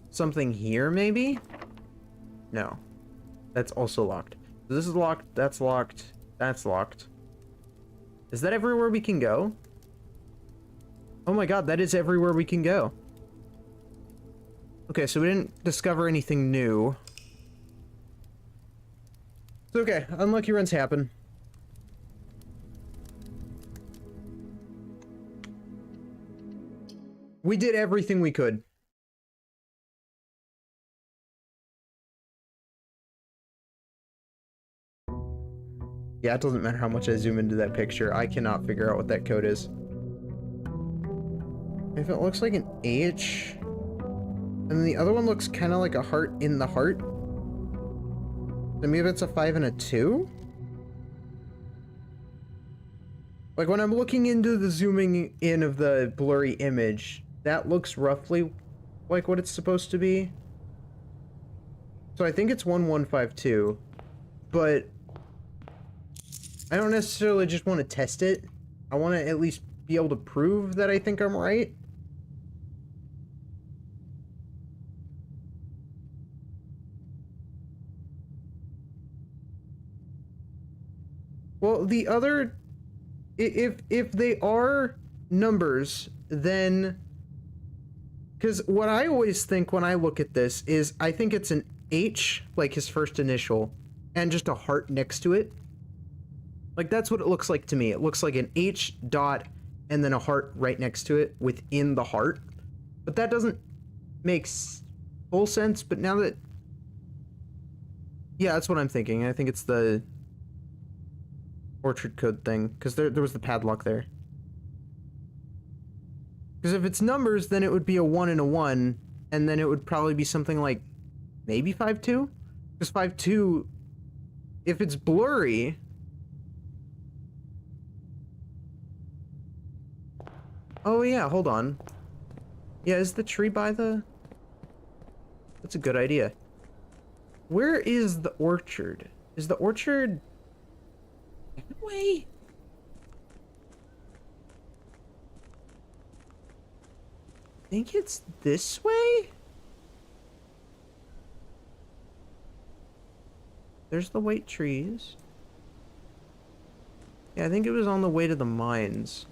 something here, maybe? No. That's also locked. This is locked, that's locked, that's locked. Is that everywhere we can go? Oh my god, that is everywhere we can go. Okay, so we didn't discover anything new. It's okay. Unlucky runs happen. We did everything we could. Yeah, it doesn't matter how much I zoom into that picture. I cannot figure out what that code is. If it looks like an H, and the other one looks kind of like a heart in the heart, then maybe it's a 5 and a 2? Like when I'm looking into the zooming in of the blurry image, that looks roughly like what it's supposed to be. So I think it's 1152, but I don't necessarily just want to test it. I want to at least be able to prove that I think I'm right. Well, the other, if they are numbers, then, because what I always think when I look at this is I think it's an H, like his first initial, and just a heart next to it. Like, that's what it looks like to me. It looks like an H dot and then a heart right next to it within the heart. But that doesn't make full sense, but now that... Yeah, that's what I'm thinking. I think it's the orchard code thing, because there was the padlock there. Because if it's numbers, then it would be a 1 and a 1, and then it would probably be something like maybe 5-2? Because 5-2, if it's blurry... Oh yeah, hold on. Yeah, is the tree by the... That's a good idea. Where is the orchard? Is the orchard... that way? I think it's this way? There's the white trees. Yeah, I think it was on the way to the mines.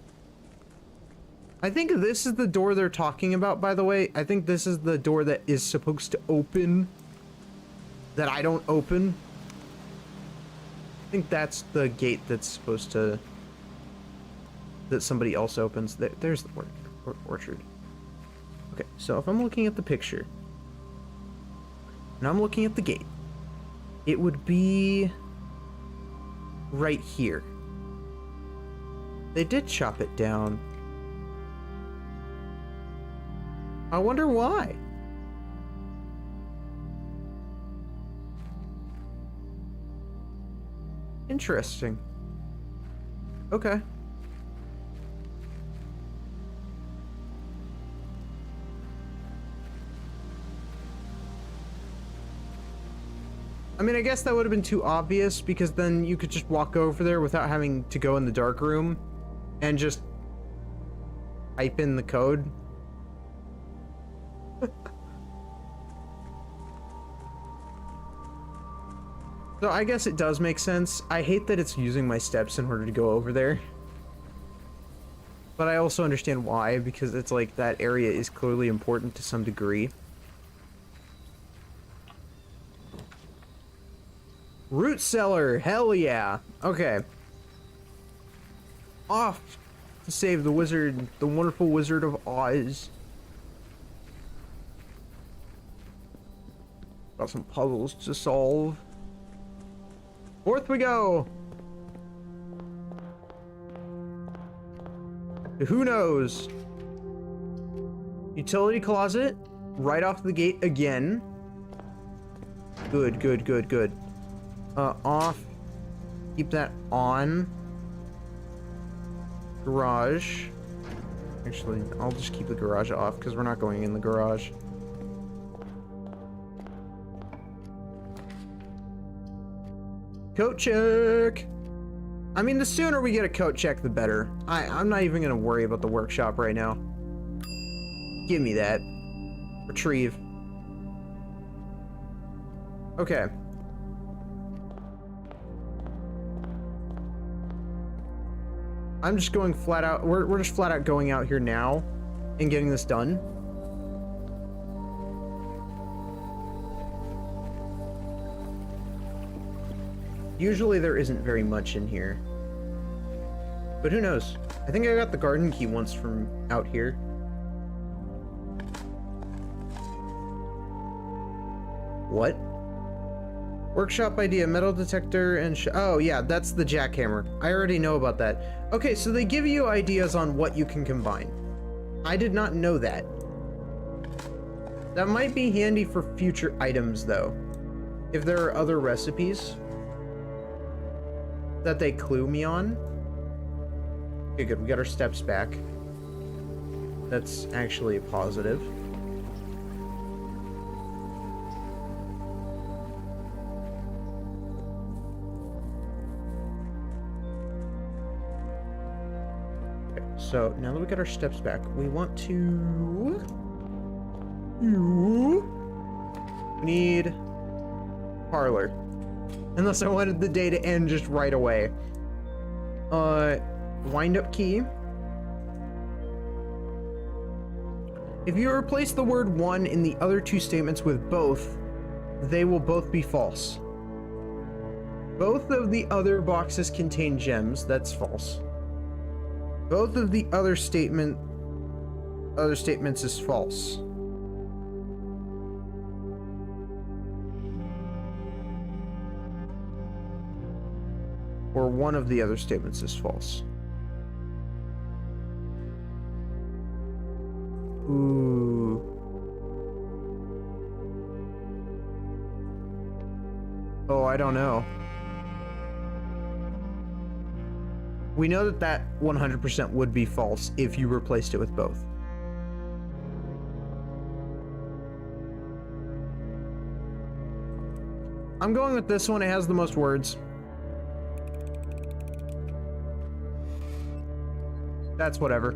I think this is the door they're talking about, by the way. I think this is the door that is supposed to open. That I don't open. I think that's the gate that's supposed to... that somebody else opens. There's the orchard. Okay, so if I'm looking at the picture... and I'm looking at the gate... it would be... right here. They did chop it down. I wonder why. Interesting. Okay. I mean, I guess that would have been too obvious, because then you could just walk over there without having to go in the dark room and just type in the code. So I guess it does make sense. I hate that it's using my steps in order to go over there. But I also understand why, because it's like that area is clearly important to some degree. Root cellar, hell yeah. Okay. Off to save the wizard, the wonderful Wizard of Oz. Got some puzzles to solve. Forth we go! Who knows? Utility closet, right off the gate again. Good, good, good, good. Off. Keep that on. Garage. Actually, I'll just keep the garage off, because we're not going in the garage. Coat check! I mean, the sooner we get a coat check, the better. I'm not even gonna worry about the workshop right now. Give me that. Retrieve. Okay. I'm just going flat out. We're just flat out going out here now and getting this done. Usually there isn't very much in here. But who knows? I think I got the garden key once from out here. What? Workshop idea, metal detector, and oh yeah, that's the jackhammer. I already know about that. Okay, so they give you ideas on what you can combine. I did not know that. That might be handy for future items, though. If there are other recipes that they clue me on. Okay, good. We got our steps back. That's actually a positive. Okay, so now that we got our steps back, we want to... We need parlor. Unless I wanted the day to end just right away. Wind up key. If you replace the word one in the other two statements with both, they will both be false. Both of the other boxes contain gems. That's false. Both of the other statements is false. Or one of the other statements is false. Ooh. Oh, I don't know. We know that that 100% would be false if you replaced it with both. I'm going with this one. It has the most words. That's whatever.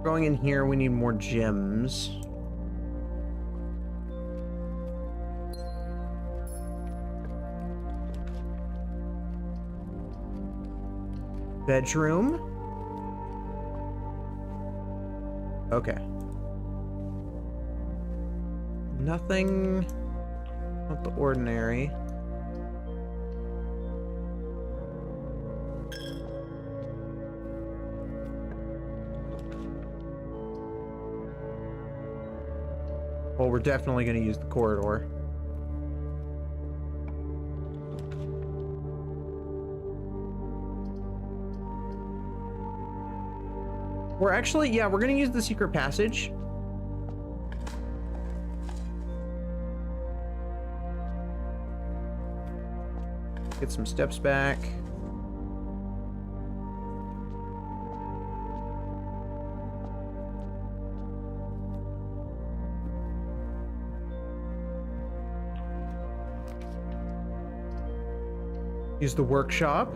Going in here, we need more gems. Bedroom. Okay. Nothing. Not the ordinary. Well, we're definitely going to use the corridor. We're actually, yeah, we're going to use the secret passage. Get some steps back. Use the workshop.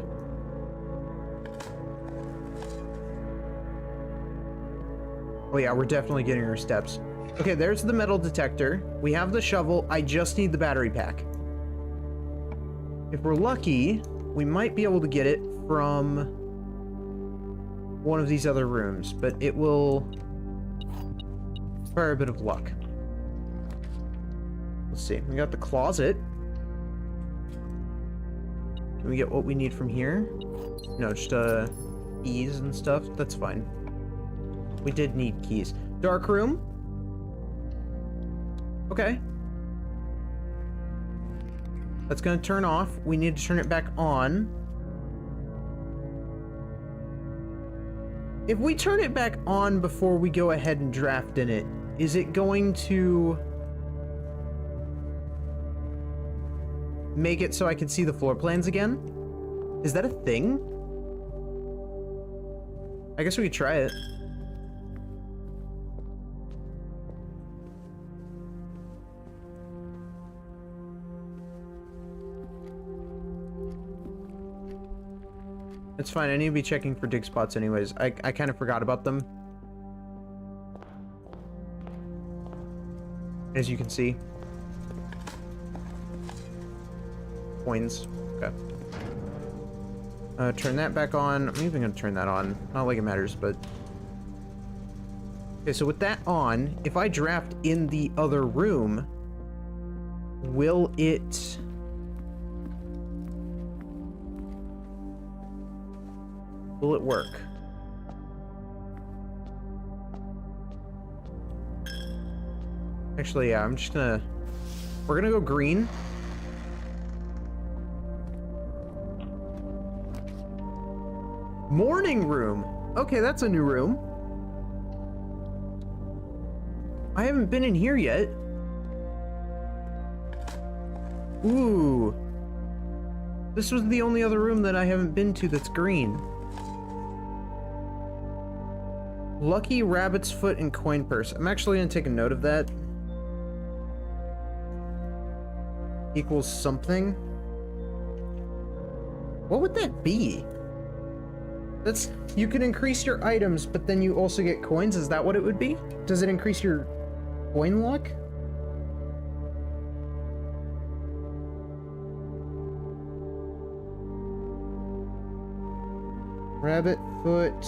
Oh yeah, we're definitely getting our steps. Okay, there's the metal detector. We have the shovel. I just need the battery pack. If we're lucky, we might be able to get it from one of these other rooms, but it will require a bit of luck. Let's see. We got the closet. Can we get what we need from here? No, just keys and stuff. That's fine. We did need keys. Dark room. Okay. That's gonna turn off. We need to turn it back on. If we turn it back on before we go ahead and draft in it, is it going to make it so I can see the floor plans again? Is that a thing? I guess we could try it. It's fine, I need to be checking for dig spots anyways. I kind of forgot about them. As you can see. Coins. Okay. Turn that back on. I'm even gonna turn that on. Not like it matters, but... Okay, so with that on, if I draft in the other room, will it... Will it work? Actually, yeah, I'm just gonna... We're gonna go green. Morning room! Okay, that's a new room. I haven't been in here yet. Ooh. This was the only other room that I haven't been to that's green. Lucky rabbit's foot and coin purse. I'm actually gonna take a note of that. Equals something. What would that be? That's, you can increase your items, but then you also get coins. Is that what it would be? Does it increase your coin luck? Rabbit foot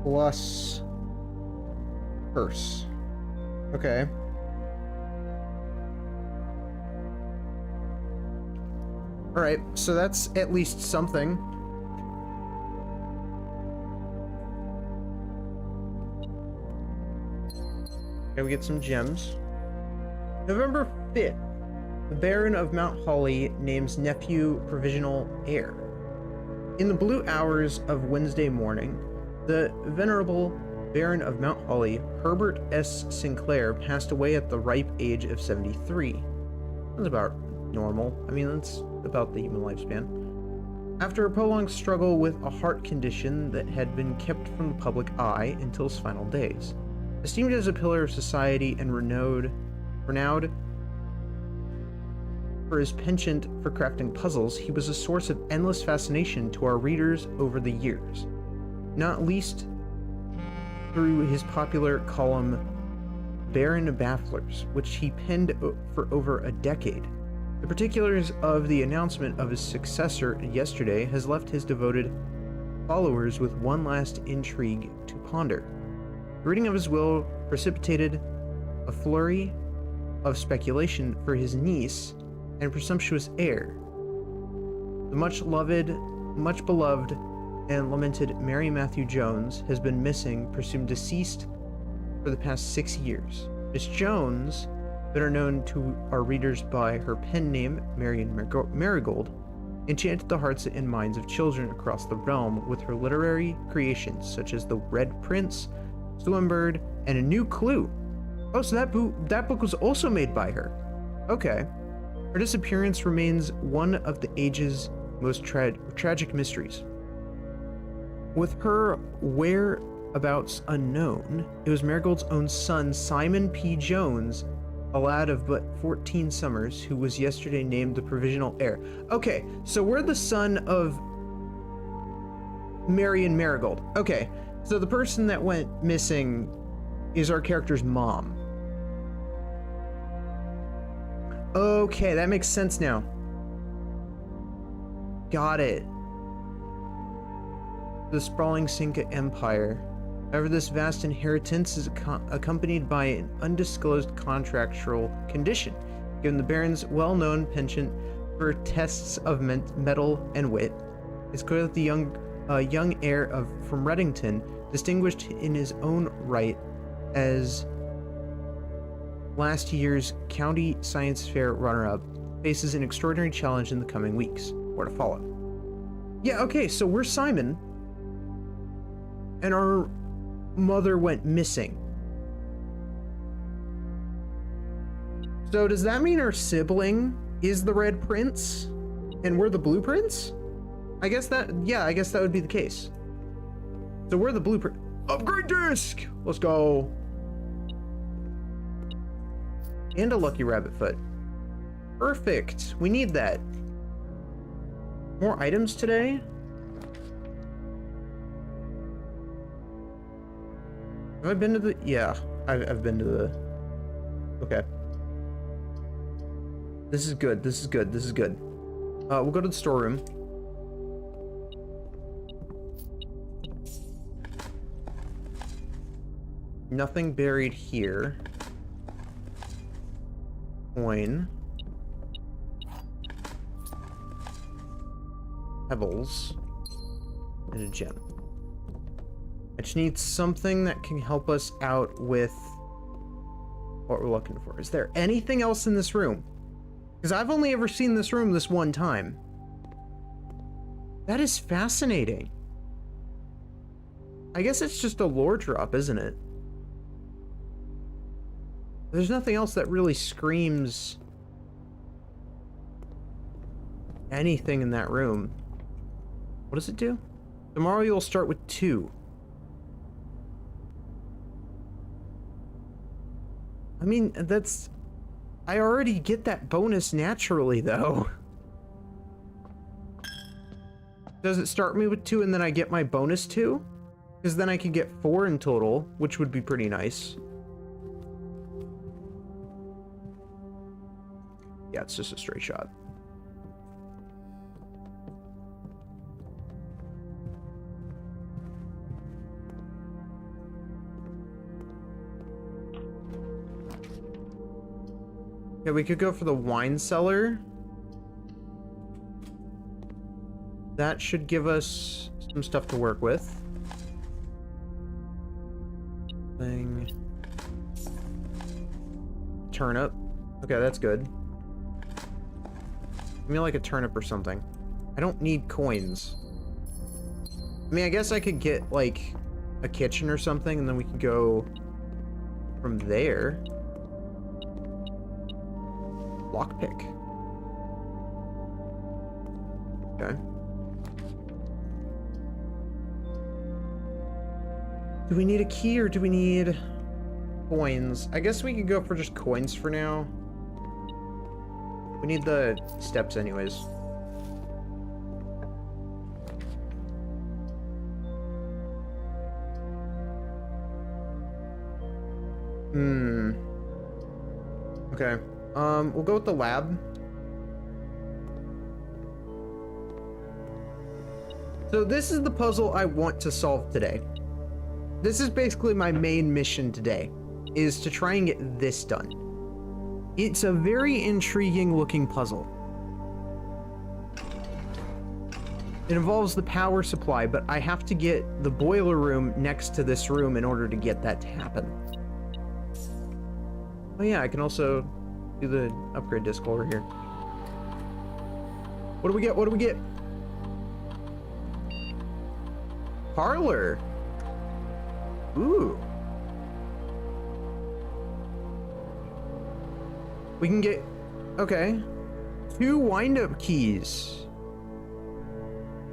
plus purse. Okay. All right, so that's at least something. Okay, we get some gems. November 5th, the Baron of Mount Holly names nephew provisional heir. In the blue hours of Wednesday morning, the venerable Baron of Mount Holly, Herbert S. Sinclair, passed away at the ripe age of 73. That's about normal. I mean, that's about the human lifespan. After a prolonged struggle with a heart condition that had been kept from the public eye until his final days. Esteemed as a pillar of society and renowned for his penchant for crafting puzzles, he was a source of endless fascination to our readers over the years, not least through his popular column Baron Bafflers, which he penned for over a decade. The particulars of the announcement of his successor yesterday has left his devoted followers with one last intrigue to ponder. The reading of his will precipitated a flurry of speculation for his niece and presumptuous heir. The much beloved, and lamented Mary Matthew Jones has been missing, presumed deceased, for the past 6 years. Miss Jones, better known to our readers by her pen name, Marion Marigold, enchanted the hearts and minds of children across the realm with her literary creations, such as The Red Prince, Swinburne, and A New Clue. Oh, so that book was also made by her. Okay. Her disappearance remains one of the age's most tragic mysteries. With her whereabouts unknown, it was Marigold's own son, Simon P. Jones, a lad of but 14 summers, who was yesterday named the provisional heir. Okay, so we're the son of Marion Marigold. Okay, so the person that went missing is our character's mom. Okay, that makes sense now. Got it. The sprawling Cinca Empire. However, this vast inheritance is accompanied by an undisclosed contractual condition, given the Baron's well-known penchant for tests of mettle and wit. It's clear that the young heir from Reddington, distinguished in his own right as last year's County Science Fair runner-up, faces an extraordinary challenge in the coming weeks. More to follow. Yeah, okay, so we're Simon, and our mother went missing. So does that mean our sibling is the Red Prince, and we're the BluePrince? I guess that would be the case. So we're the BluePrince. Upgrade disc! Let's go. And a lucky rabbit foot. Perfect. We need that. More items today? Have I been to the... Yeah, I've been to the... Okay. This is good. This is good. This is good. We'll go to the storeroom. Nothing buried here. Coin. Pebbles. And a gem. I just need something that can help us out with what we're looking for. Is there anything else in this room? Because I've only ever seen this room this one time. That is fascinating. I guess it's just a lore drop, isn't it? There's nothing else that really screams anything in that room. What does it do? Tomorrow you'll start with 2. I mean, that's... I already get that bonus naturally, though. Does it start me with 2 and then I get my bonus 2? Because then I can get 4 in total, which would be pretty nice. Yeah, it's just a straight shot. Okay, we could go for the wine cellar. That should give us some stuff to work with. Thing. Turnip. Okay, that's good. Give me like a turnip or something. I don't need coins. I mean, I guess I could get like a kitchen or something and then we could go from there. Lockpick. Okay. Do we need a key or do we need coins? I guess we could go for just coins for now. We need the steps anyways. Okay. We'll go with the lab. So this is the puzzle I want to solve today. This is basically my main mission today, is to try and get this done. It's a very intriguing looking puzzle. It involves the power supply, but I have to get the boiler room next to this room in order to get that to happen. Oh yeah, I can also do the upgrade disc over here. What do we get? What do we get? Parlor. Ooh. We can get... Okay. 2 wind-up keys.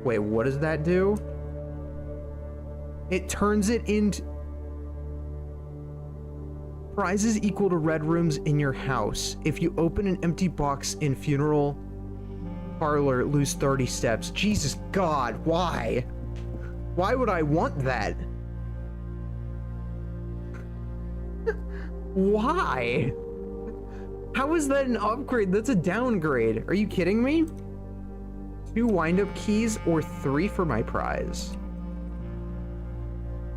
Wait, what does that do? It turns it into... Prizes equal to red rooms in your house. If you open an empty box in funeral parlor, lose 30 steps. Jesus God, why? Why would I want that? Why? How is that an upgrade? That's a downgrade. Are you kidding me? 2 wind-up keys or 3 for my prize?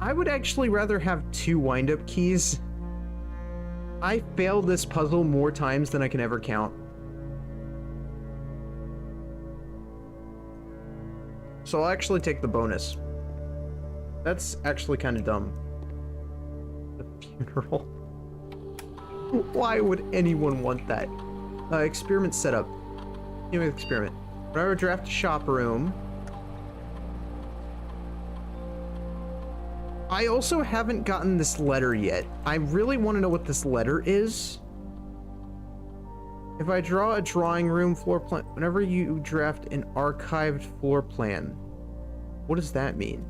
I would actually rather have 2 wind-up keys. I failed this puzzle more times than I can ever count. So I'll actually take the bonus. That's actually kind of dumb. The funeral. Why would anyone want that? Experiment setup. Give me the experiment. Whenever I draft a shop room. I also haven't gotten this letter yet. I really want to know what this letter is. If I draw a drawing room floor plan, whenever you draft an archived floor plan, what does that mean?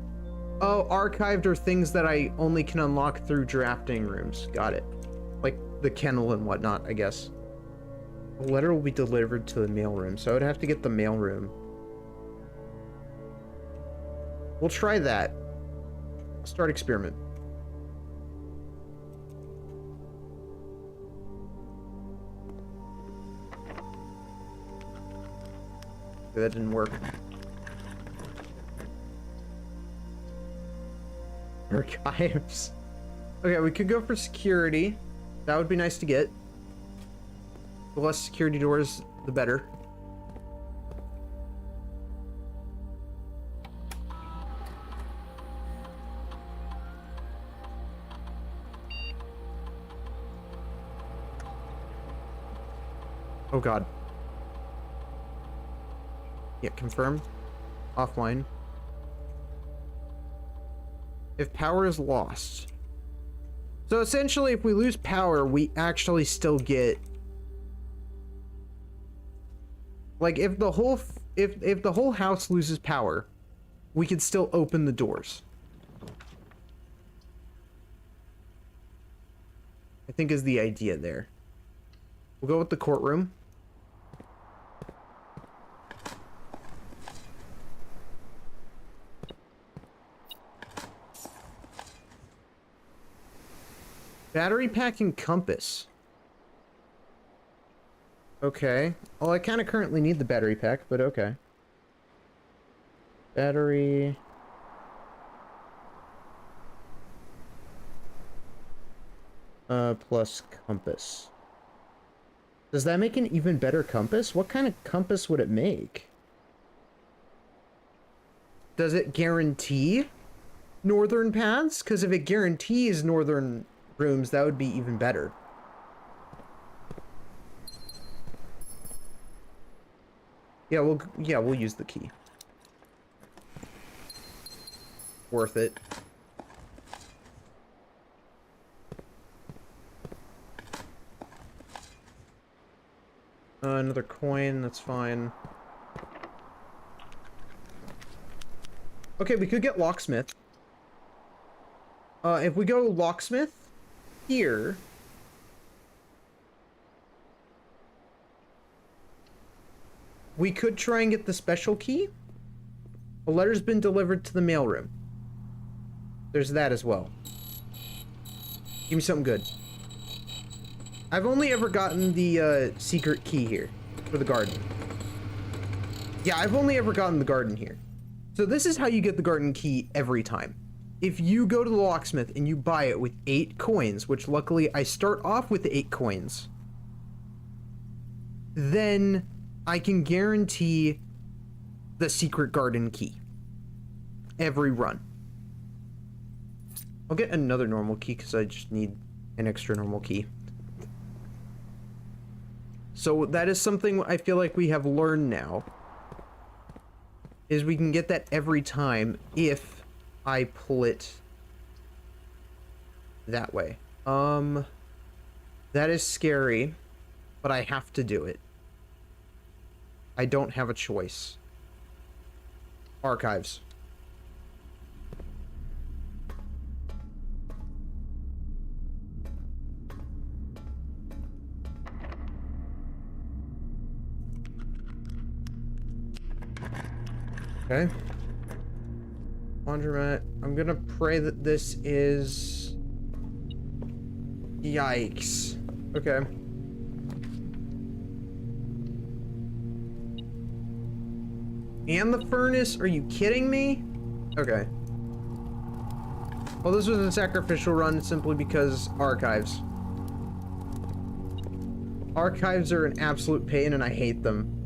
Oh, archived are things that I only can unlock through drafting rooms. Got it. Like the kennel and whatnot, I guess. The letter will be delivered to the mailroom, so I would have to get the mailroom. We'll try that. Start experiment. Okay, that didn't work. Archives. Okay, we could go for security. That would be nice to get. The less security doors, the better. Oh god. Yeah, confirm. Offline. If power is lost. So essentially, if we lose power, we actually still get... Like, if the whole house loses power, we could still open the doors. I think is the idea there. We'll go with the courtroom. Battery pack and compass. Okay. Well, I kind of currently need the battery pack, but okay. Battery... plus compass. Does that make an even better compass? What kind of compass would it make? Does it guarantee northern paths? Because if it guarantees northern rooms, that would be even better. Yeah, we'll use the key. Worth it. Another coin, that's fine. Okay, we could get locksmith. If we go locksmith here, we could try and get the special key. A letter's been delivered to the mailroom. There's that as well. Give me something good. I've only ever gotten the secret key here for the garden. Yeah, I've only ever gotten the garden here. So this is how you get the garden key every time. If you go to the locksmith and you buy it with 8 coins, which luckily I start off with 8 coins, then I can guarantee the secret garden key every run. I'll get another normal key because I just need an extra normal key. So that is something I feel like we have learned now, is we can get that every time if I pull it that way. That is scary, but I have to do it. I don't have a choice. Archives. Okay. Laundromat. I'm gonna pray that this is... Yikes. Okay. And the furnace? Are you kidding me? Okay. Well, this was a sacrificial run simply because archives. Archives are an absolute pain and I hate them.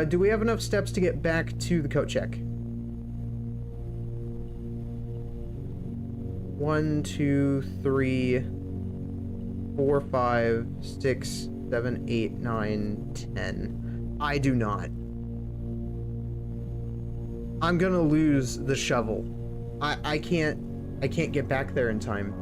Do we have enough steps to get back to the coat check? 1, 2, 3, 4, 5, 6, 7, 8, 9, 10. I do not. I'm gonna lose the shovel. I can't get back there in time.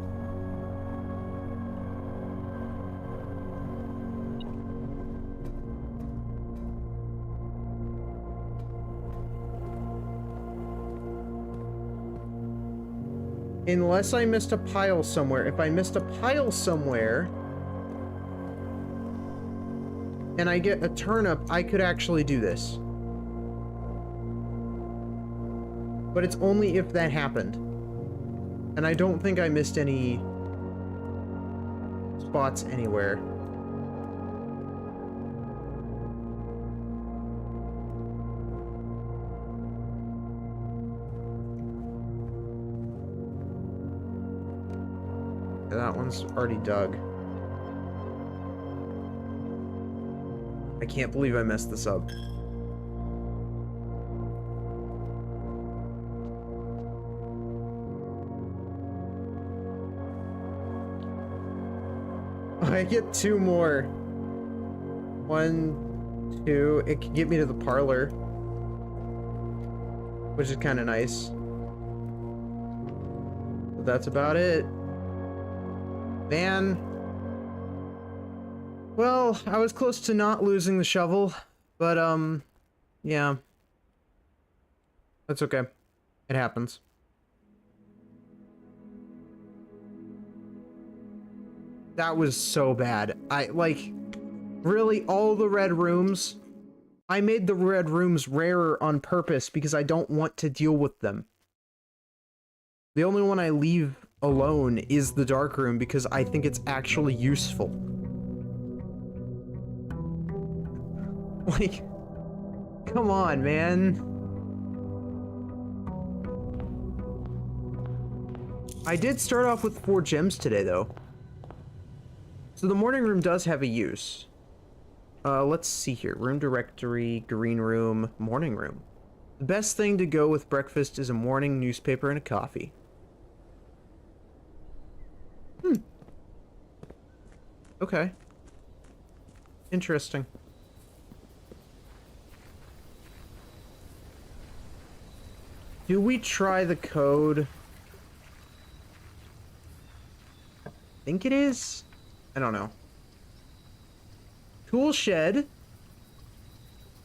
Unless I missed a pile somewhere. If I missed a pile somewhere and I get a turnip, I could actually do this. But it's only if that happened. And I don't think I missed any spots anywhere. That one's already dug. I can't believe I messed this up. I get 2 more. 1, 2. It can get me to the parlor, which is kind of nice. But that's about it. Man. Well, I was close to not losing the shovel, but, yeah. That's okay. It happens. That was so bad. Really, all the red rooms, I made the red rooms rarer on purpose because I don't want to deal with them. The only one I leave alone is the dark room because I think it's actually useful. Like, come on, man. I did start off with 4 gems today, though. So the morning room does have a use. Let's see here. Room directory, green room, morning room. The best thing to go with breakfast is a morning newspaper and a coffee. Okay. Interesting. Do we try the code? I think it is. I don't know. Tool shed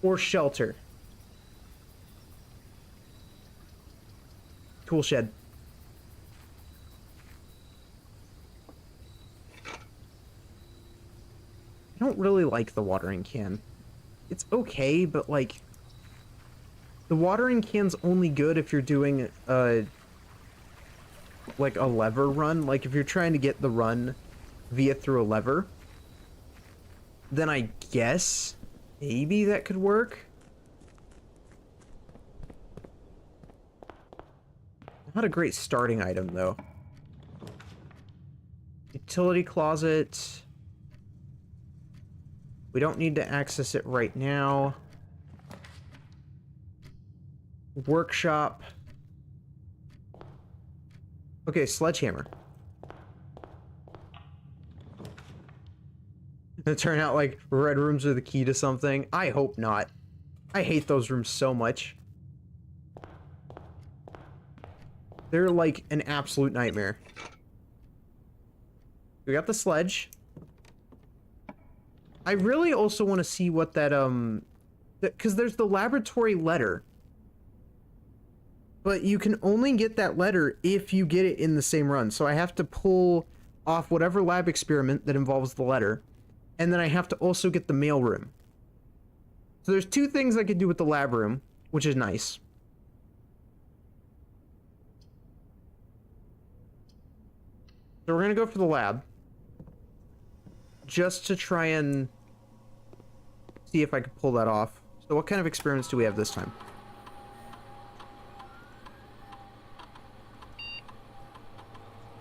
or shelter? Tool shed. I don't really like the watering can. It's okay, but like, the watering can's only good if you're doing like a lever run. Like if you're trying to get the run through a lever, then I guess maybe that could work. Not a great starting item though. Utility closet. We don't need to access it right now. Workshop. Okay, sledgehammer. It turn out like red rooms are the key to something. I hope not. I hate those rooms so much. They're like an absolute nightmare. We got the sledge. I really also want to see what that, because there's the laboratory letter. But you can only get that letter if you get it in the same run. So I have to pull off whatever lab experiment that involves the letter. And then I have to also get the mail room. So there's 2 things I could do with the lab room, which is nice. So we're going to go for the lab. Just to try and see if I can pull that off. So what kind of experiments do we have this time?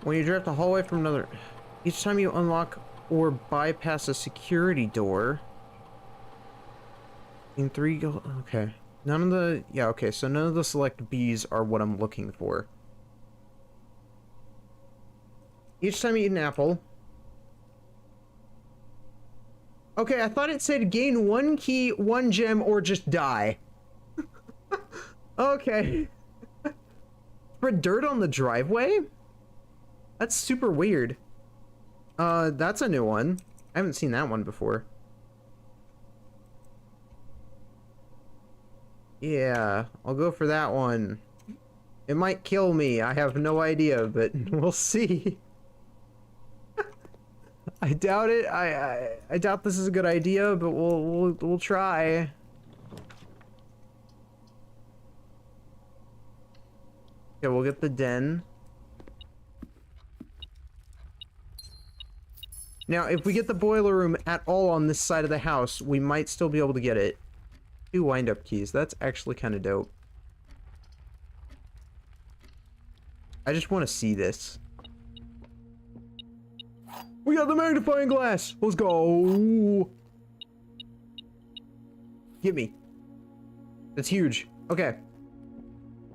When you drift a hallway from another... Each time you unlock or bypass a security door... In 3 go... Okay. None of the... Yeah, okay. So none of the select Bs are what I'm looking for. Each time you eat an apple... Okay, I thought it said gain 1 key, 1 gem, or just die. Okay. Spread dirt on the driveway? That's super weird. That's a new one. I haven't seen that one before. Yeah, I'll go for that one. It might kill me, I have no idea, but we'll see. I doubt it. I doubt this is a good idea, but we'll try. Okay, we'll get the den. Now, if we get the boiler room at all on this side of the house, we might still be able to get it. 2 wind-up keys. That's actually kind of dope. I just want to see this. We got the magnifying glass. Let's go. Get me. That's huge. Okay.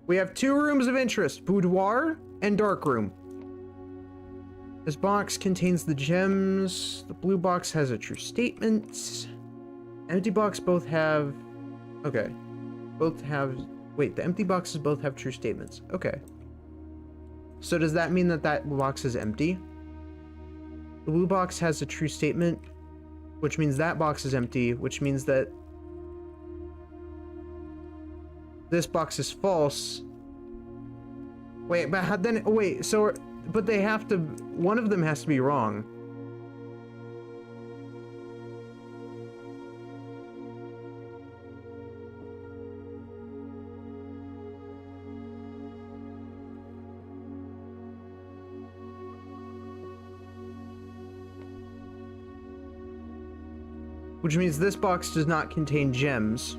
We have 2 rooms of interest, boudoir and dark room. This box contains the gems. The blue box has a true statement. Empty box both have... Okay. Both have... Wait, the empty boxes both have true statements. Okay. So does that mean that that box is empty? The blue box has a true statement, which means that box is empty, which means that this box is false. Wait, but how then... Wait, so... But they have to... One of them has to be wrong. Which means this box does not contain gems.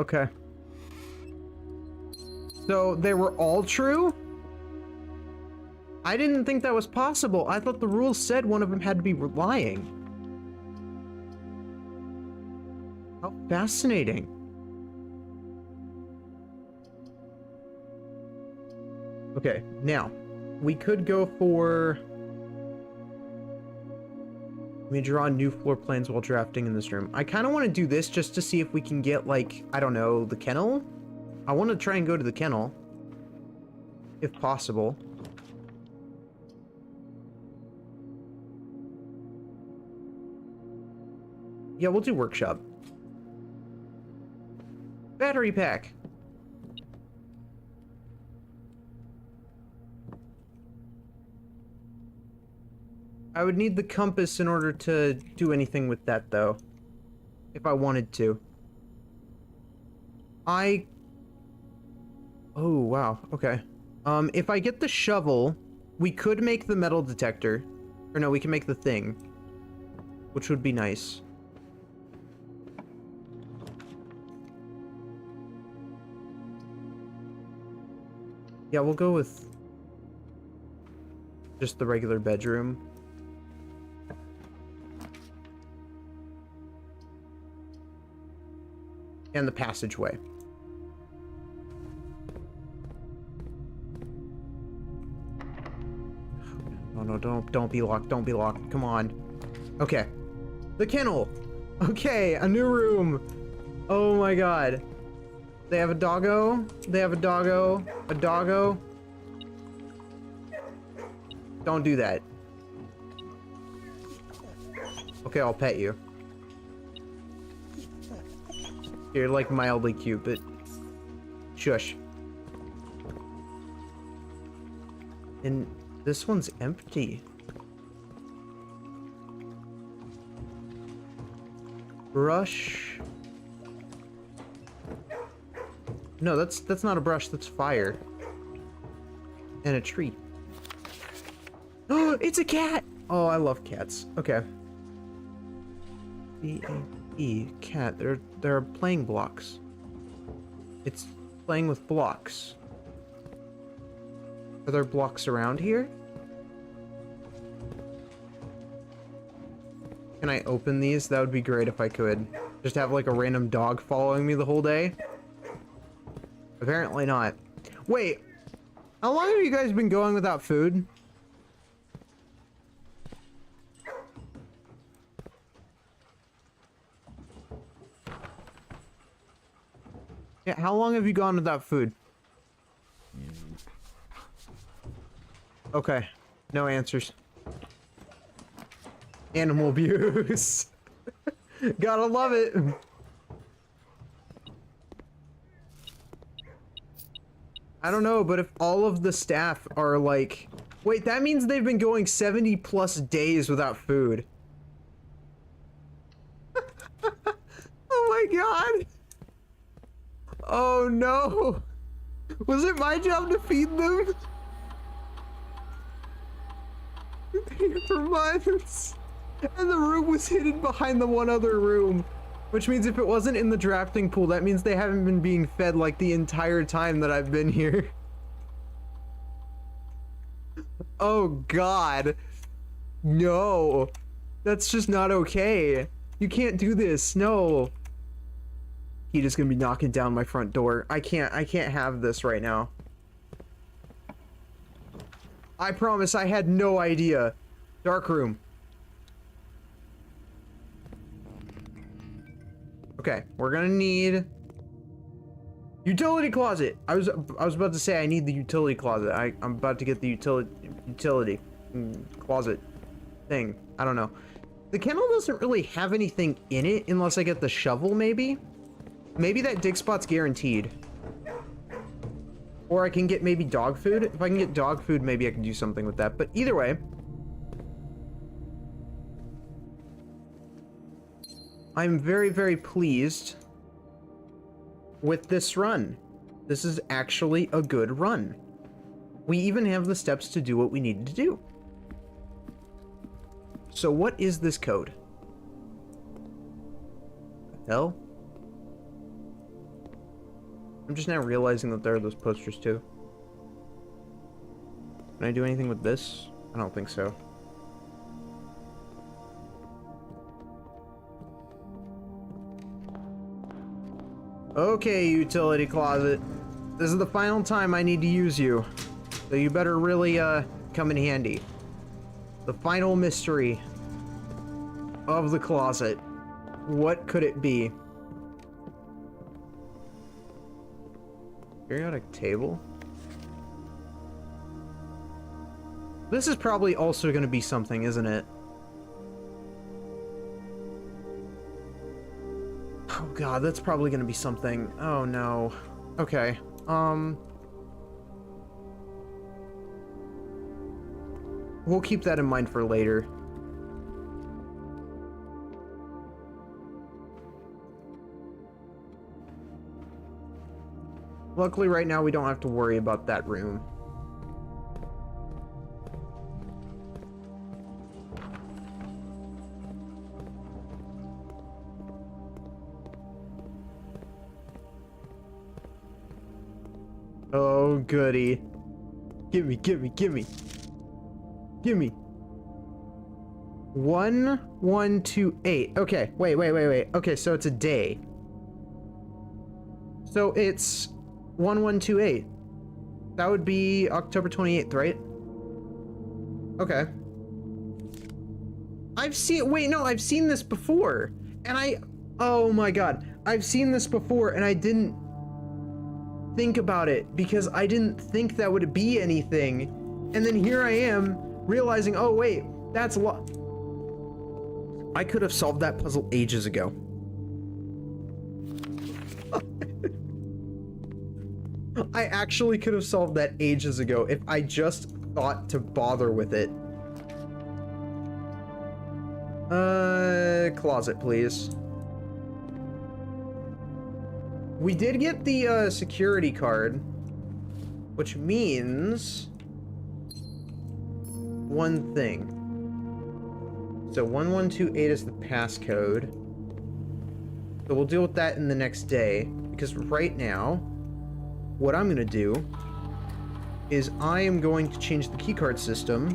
Okay. So they were all true? I didn't think that was possible. I thought the rules said one of them had to be lying. How fascinating. Okay, now, we could go for... Let me draw new floor plans while drafting in this room. I kind of want to do this just to see if we can get, like, I don't know, the kennel? I want to try and go to the kennel. If possible. Yeah, we'll do workshop. Battery pack. I would need the compass in order to do anything with that, though. If I wanted to. Oh, wow. Okay. If I get the shovel, we could make the metal detector. Or no, we can make the thing. Which would be nice. Yeah, we'll go with just the regular bedroom. And the passageway. Oh no, don't be locked, don't be locked. Come on. Okay. The kennel. Okay, a new room. Oh my god. They have a doggo. They have a doggo. A doggo. Don't do that. Okay, I'll pet you. You're like mildly cute, but shush. And this one's empty. Brush. No, that's not a brush, that's fire. And a tree. Oh, it's a cat! Oh, I love cats. Okay. B-A-E, cat. They're playing blocks. It's playing with blocks. Are there blocks around here? Can I open these? That would be great if I could. Just have like a random dog following me the whole day. Apparently not. Wait, how long have you guys been going without food? Yeah, how long have you gone without food? Okay, no answers. Animal abuse. Gotta love it. I don't know, but if all of the staff are like... Wait, that means they've been going 70 plus days without food. Oh my god. Oh no. Was it my job to feed them? For months. And the room was hidden behind the one other room. Which means if it wasn't in the drafting pool, that means they haven't been being fed like the entire time that I've been here. Oh God. No. That's just not okay. You can't do this. No. He's just gonna be knocking down my front door. I can't have this right now. I promise I had no idea. Dark room. Okay, we're gonna need utility closet. I was about to say I need the utility closet. I'm about to get the utility closet thing. I don't know. The kennel doesn't really have anything in it unless I get the shovel, maybe. Maybe that dig spot's guaranteed. Or I can get maybe dog food. If I can get dog food, maybe I can do something with that. But either way, I'm very, very pleased with this run. This is actually a good run. We even have the steps to do what we need to do. So what is this code? The hell? I'm just now realizing that there are those posters too. Can I do anything with this? I don't think so. Okay, utility closet. This is the final time I need to use you. So you better really, come in handy. The final mystery of the closet. What could it be? Periodic table? This is probably also gonna be something, isn't it? Oh god, that's probably gonna be something. Oh no. Okay. We'll keep that in mind for later. Luckily right now we don't have to worry about that room. Oh, goody. Gimme, gimme, gimme. Gimme. 1128. Okay, wait. Okay, so it's a day. So it's 1128. That would be October 28th, right? Okay. I've seen this before. And oh my god. I've seen this before and I didn't think about it because I didn't think that would be anything. And then here I am realizing, oh wait, that's a lot. I could have solved that puzzle ages ago. I actually could have solved that ages ago if I just thought to bother with it. Closet, please. We did get the security card, which means one thing. So 1128 is the passcode. So we'll deal with that in the next day, because right now, what I'm gonna do is I am going to change the keycard system.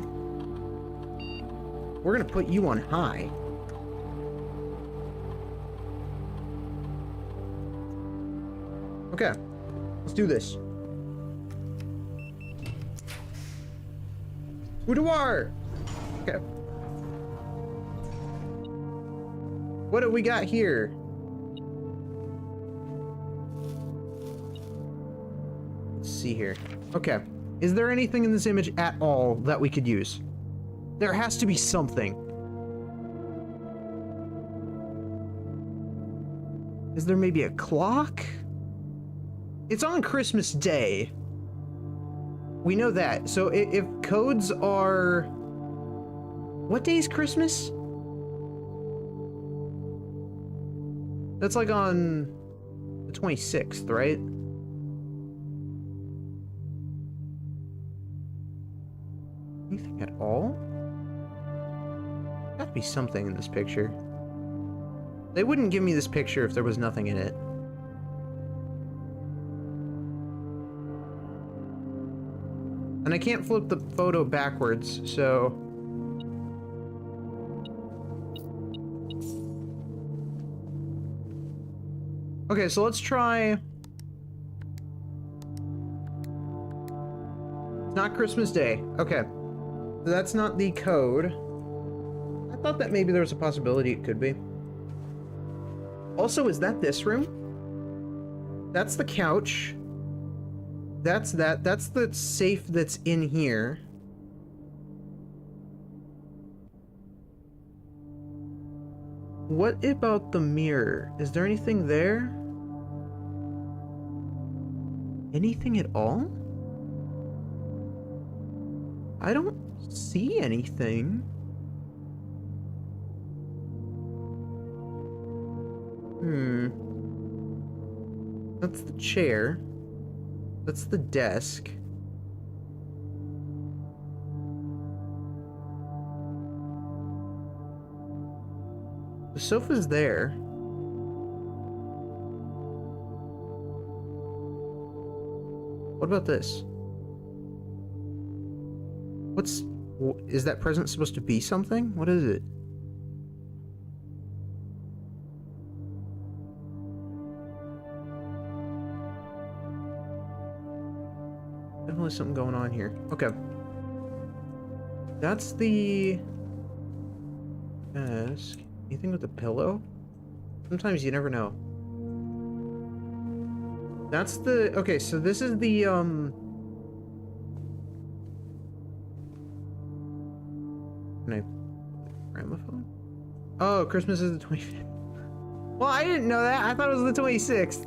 We're gonna put you on high. Okay, let's do this. Boudoir! Okay. What do we got here? Let's see here. Okay. Is there anything in this image at all that we could use? There has to be something. Is there maybe a clock? It's on Christmas Day. We know that. So if codes are... What day is Christmas? That's like on the 26th, right? Anything at all? Gotta be something in this picture. They wouldn't give me this picture if there was nothing in it. And I can't flip the photo backwards, so... Okay, so let's try... It's not Christmas Day. Okay. So that's not the code. I thought that maybe there was a possibility it could be. Also, is that this room? That's the couch. That's that. That's the safe that's in here. What about the mirror? Is there anything there? Anything at all? I don't see anything. That's the chair. That's the desk. The sofa's there. What about this? Is that present supposed to be something? What is it? Definitely something going on here. Okay. That's the desk. Anything with a pillow? Sometimes you never know. That's the... Okay, so this is the, Can I... Gramophone? Oh, Christmas is the 25th. Well, I didn't know that. I thought it was the 26th.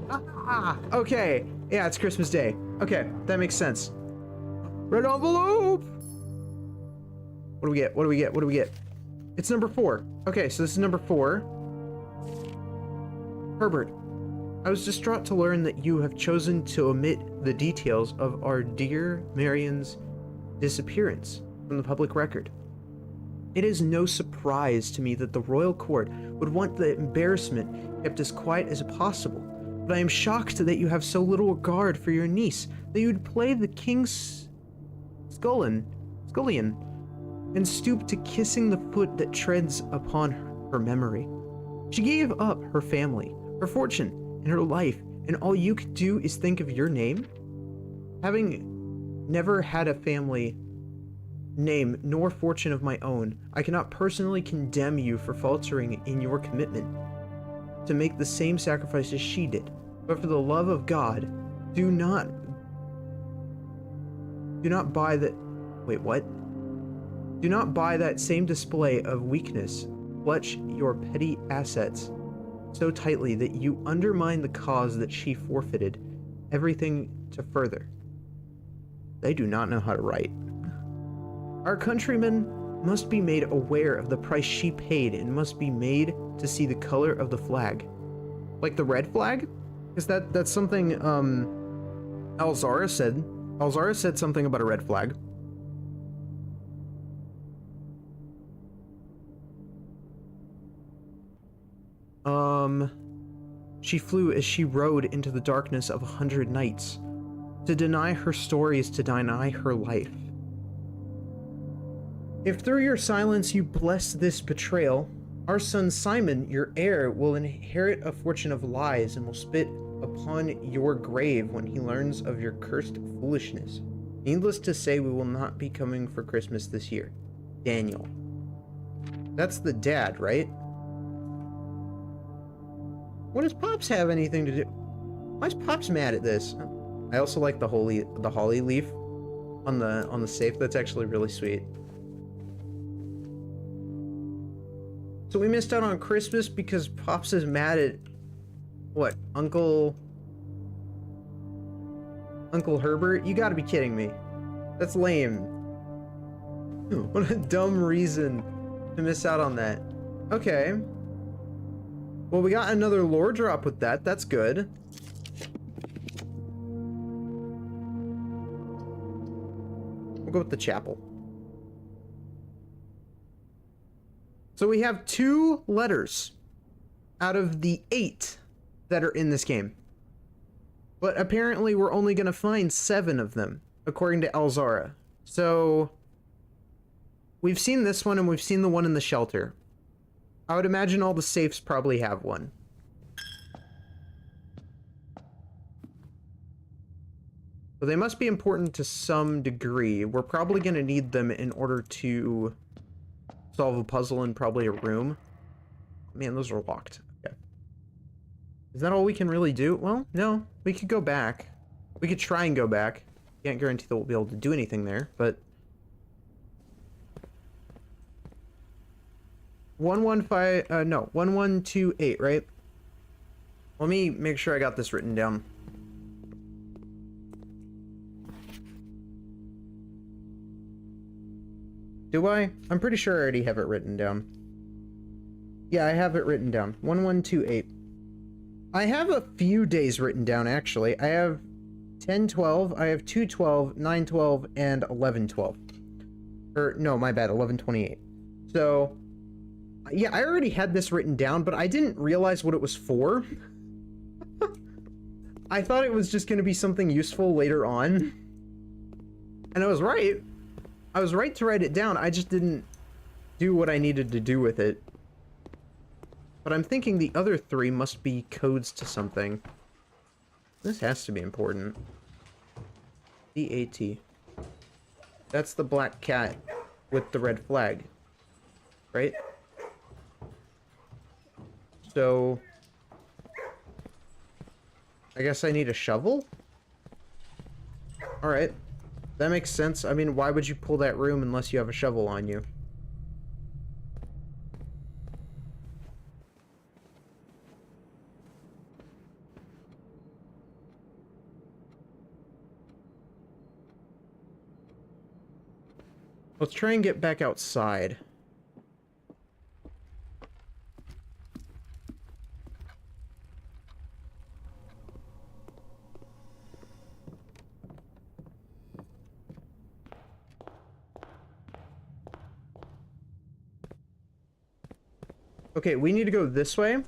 Ah, okay. Yeah, it's Christmas Day. Okay, that makes sense. Red envelope! What do we get? What do we get? What do we get? It's number 4. Okay, so this is number 4. Herbert, I was distraught to learn that you have chosen to omit the details of our dear Marion's disappearance from the public record. It is no surprise to me that the royal court would want the embarrassment kept as quiet as possible, but I am shocked that you have so little regard for your niece that you would play the king's scullion and stoop to kissing the foot that treads upon her memory. She gave up her family, her fortune, and her life, and all you could do is think of your name? Having never had a family name nor fortune of my own, I cannot personally condemn you for faltering in your commitment to make the same sacrifice as she did. But for the love of God, do not buy that... Wait, what? Do not buy that same display of weakness. Clutch your petty assets so tightly that you undermine the cause that she forfeited everything to further. They do not know how to write. Our countrymen must be made aware of the price she paid and must be made to see the color of the flag. Like the red flag? Because that's something Alzara said. Alzara said something about a red flag. She flew as she rode into the darkness of 100 nights. To deny her story is to deny her life. If through your silence you bless this betrayal, our son Simon, your heir, will inherit a fortune of lies and will spit upon your grave when he learns of your cursed foolishness. Needless to say, we will not be coming for Christmas this year. Daniel. That's the dad, right? What does Pops have anything to do? Why is Pops mad at this? I also like the holly leaf on the safe. That's actually really sweet. So we missed out on Christmas because Pops is mad at what? Uncle Herbert? You gotta be kidding me. That's lame. What a dumb reason to miss out on that. Okay. Well, we got another lore drop with that. That's good. We'll go with the chapel. So we have 2 letters out of the 8 that are in this game. But apparently we're only going to find 7 of them, according to Alzara. So we've seen this one and we've seen the one in the shelter. I would imagine all the safes probably have one. So they must be important to some degree. We're probably going to need them in order to solve a puzzle in probably a room. Man, those are locked. Okay. Is that all we can really do? Well, no. We could go back. We could try and go back. Can't guarantee that we'll be able to do anything there, but... 1128, right? Let me make sure I got this written down. Do I? I'm pretty sure I already have it written down. Yeah, I have it written down. 1128. I have a few days written down, actually. I have 1012, I have 212, 912, and 1112. Or, no, my bad, 1128. So, yeah, I already had this written down, but I didn't realize what it was for. I thought it was just going to be something useful later on. And I was right. I was right to write it down, I just didn't do what I needed to do with it. But I'm thinking the other 3 must be codes to something. This has to be important. DAT. That's the black cat with the red flag. Right? So... I guess I need a shovel? Alright. That makes sense. I mean, why would you pull that room unless you have a shovel on you? Let's try and get back outside. Okay, we need to go this way. I'm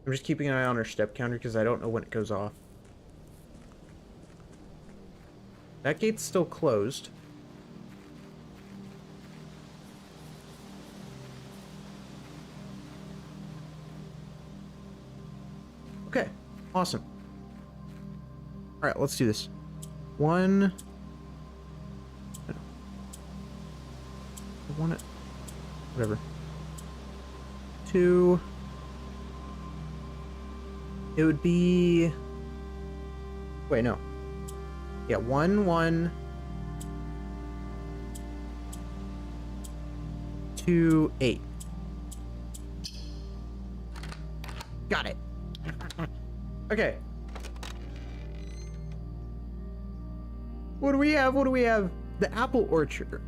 just keeping an eye on our step counter because I don't know when it goes off. That gate's still closed. Okay, awesome. Alright, let's do this. 1... I want it... Whatever. 2... It would be... Wait, no. Yeah, 1, 1... 2, 8. Got it. Okay. What do we have? What do we have? The apple orchard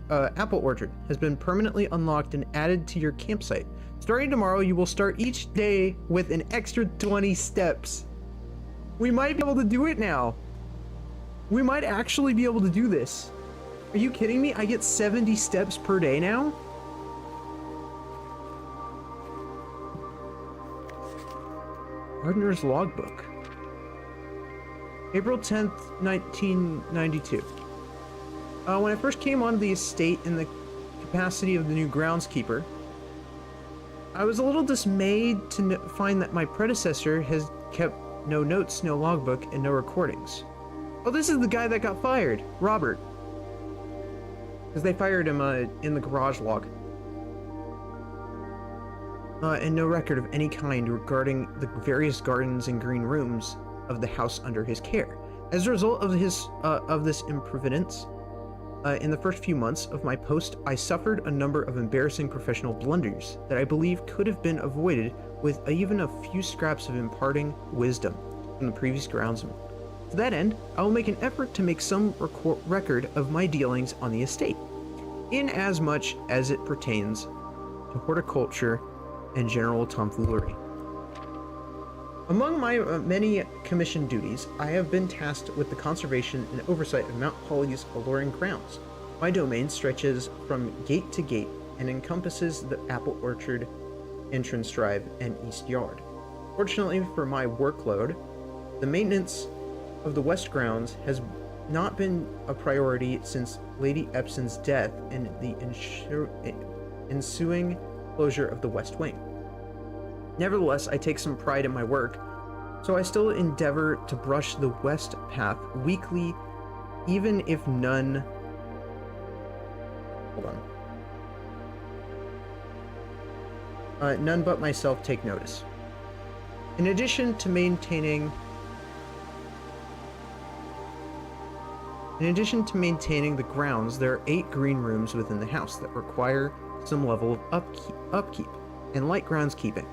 has been permanently unlocked and added to your campsite. Starting tomorrow, you will start each day with an extra 20 steps. We might be able to do it now. We might actually be able to do this. Are you kidding me? I get 70 steps per day now? Gardener's logbook. April 10th, 1992. When I first came onto the estate in the capacity of the new groundskeeper, I was a little dismayed to find that my predecessor has kept no notes, no logbook, and no recordings. Oh, this is the guy that got fired, Robert. Because they fired him in the garage log. And no record of any kind regarding the various gardens and green rooms of the house under his care. As a result of this improvidence, in the first few months of my post, I suffered a number of embarrassing professional blunders that I believe could have been avoided with even a few scraps of imparting wisdom from the previous groundsman. To that end, I will make an effort to make some record of my dealings on the estate, in as much as it pertains to horticulture and general tomfoolery. Among my many commissioned duties, I have been tasked with the conservation and oversight of Mount Holly's alluring grounds. My domain stretches from gate to gate and encompasses the apple orchard, entrance drive, and east yard. Fortunately for my workload, the maintenance of the west grounds has not been a priority since Lady Epson's death and the ensuing closure of the west wing. Nevertheless, I take some pride in my work, so I still endeavor to brush the west path weekly, even if none... Hold on. None but myself take notice. In addition to maintaining the grounds, there are 8 green rooms within the house that require some level of upkeep and light groundskeeping.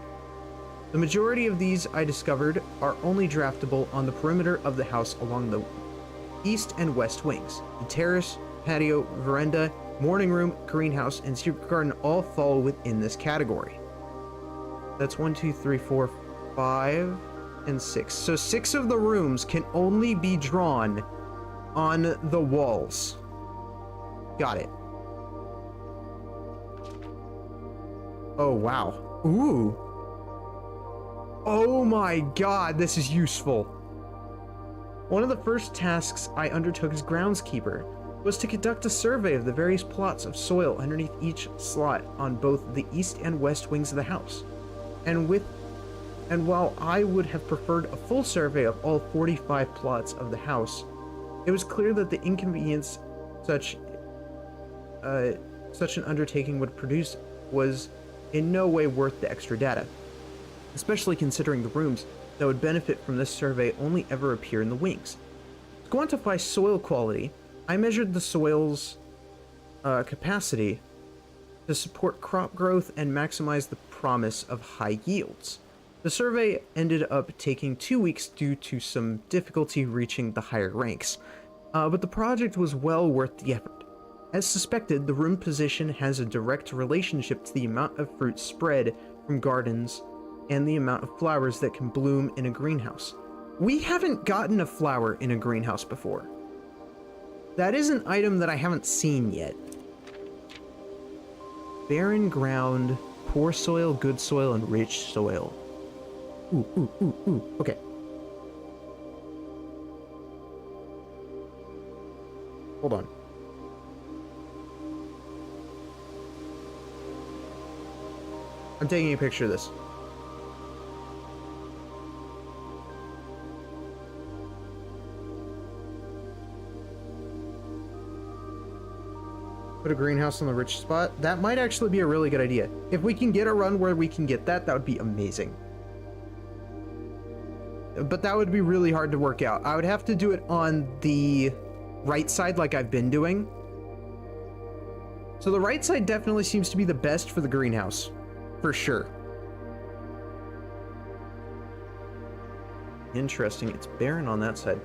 The majority of these, I discovered, are only draftable on the perimeter of the house along the east and west wings. The terrace, patio, veranda, morning room, greenhouse, and secret garden all fall within this category. That's 1, 2, 3, 4, 5, and 6. So 6 of the rooms can only be drawn on the walls. Got it. Oh, wow. Ooh. Oh my god, this is useful. One of the first tasks I undertook as groundskeeper was to conduct a survey of the various plots of soil underneath each slot on both the east and west wings of the house. And while I would have preferred a full survey of all 45 plots of the house, it was clear that the inconvenience such an undertaking would produce was in no way worth the extra data, especially considering the rooms that would benefit from this survey only ever appear in the wings. To quantify soil quality, I measured the soil's capacity to support crop growth and maximize the promise of high yields. The survey ended up taking 2 weeks due to some difficulty reaching the higher ranks, but the project was well worth the effort. As suspected, the room position has a direct relationship to the amount of fruit spread from gardens and the amount of flowers that can bloom in a greenhouse. We haven't gotten a flower in a greenhouse before. That is an item that I haven't seen yet. Barren ground, poor soil, good soil, and rich soil. Ooh. Okay. Hold on. I'm taking a picture of this. Put a greenhouse on the rich spot. That might actually be a really good idea. If we can get a run where we can get that, that would be amazing. But that would be really hard to work out. I would have to do it on the right side like I've been doing. So the right side definitely seems to be the best for the greenhouse. For sure. Interesting. It's barren on that side.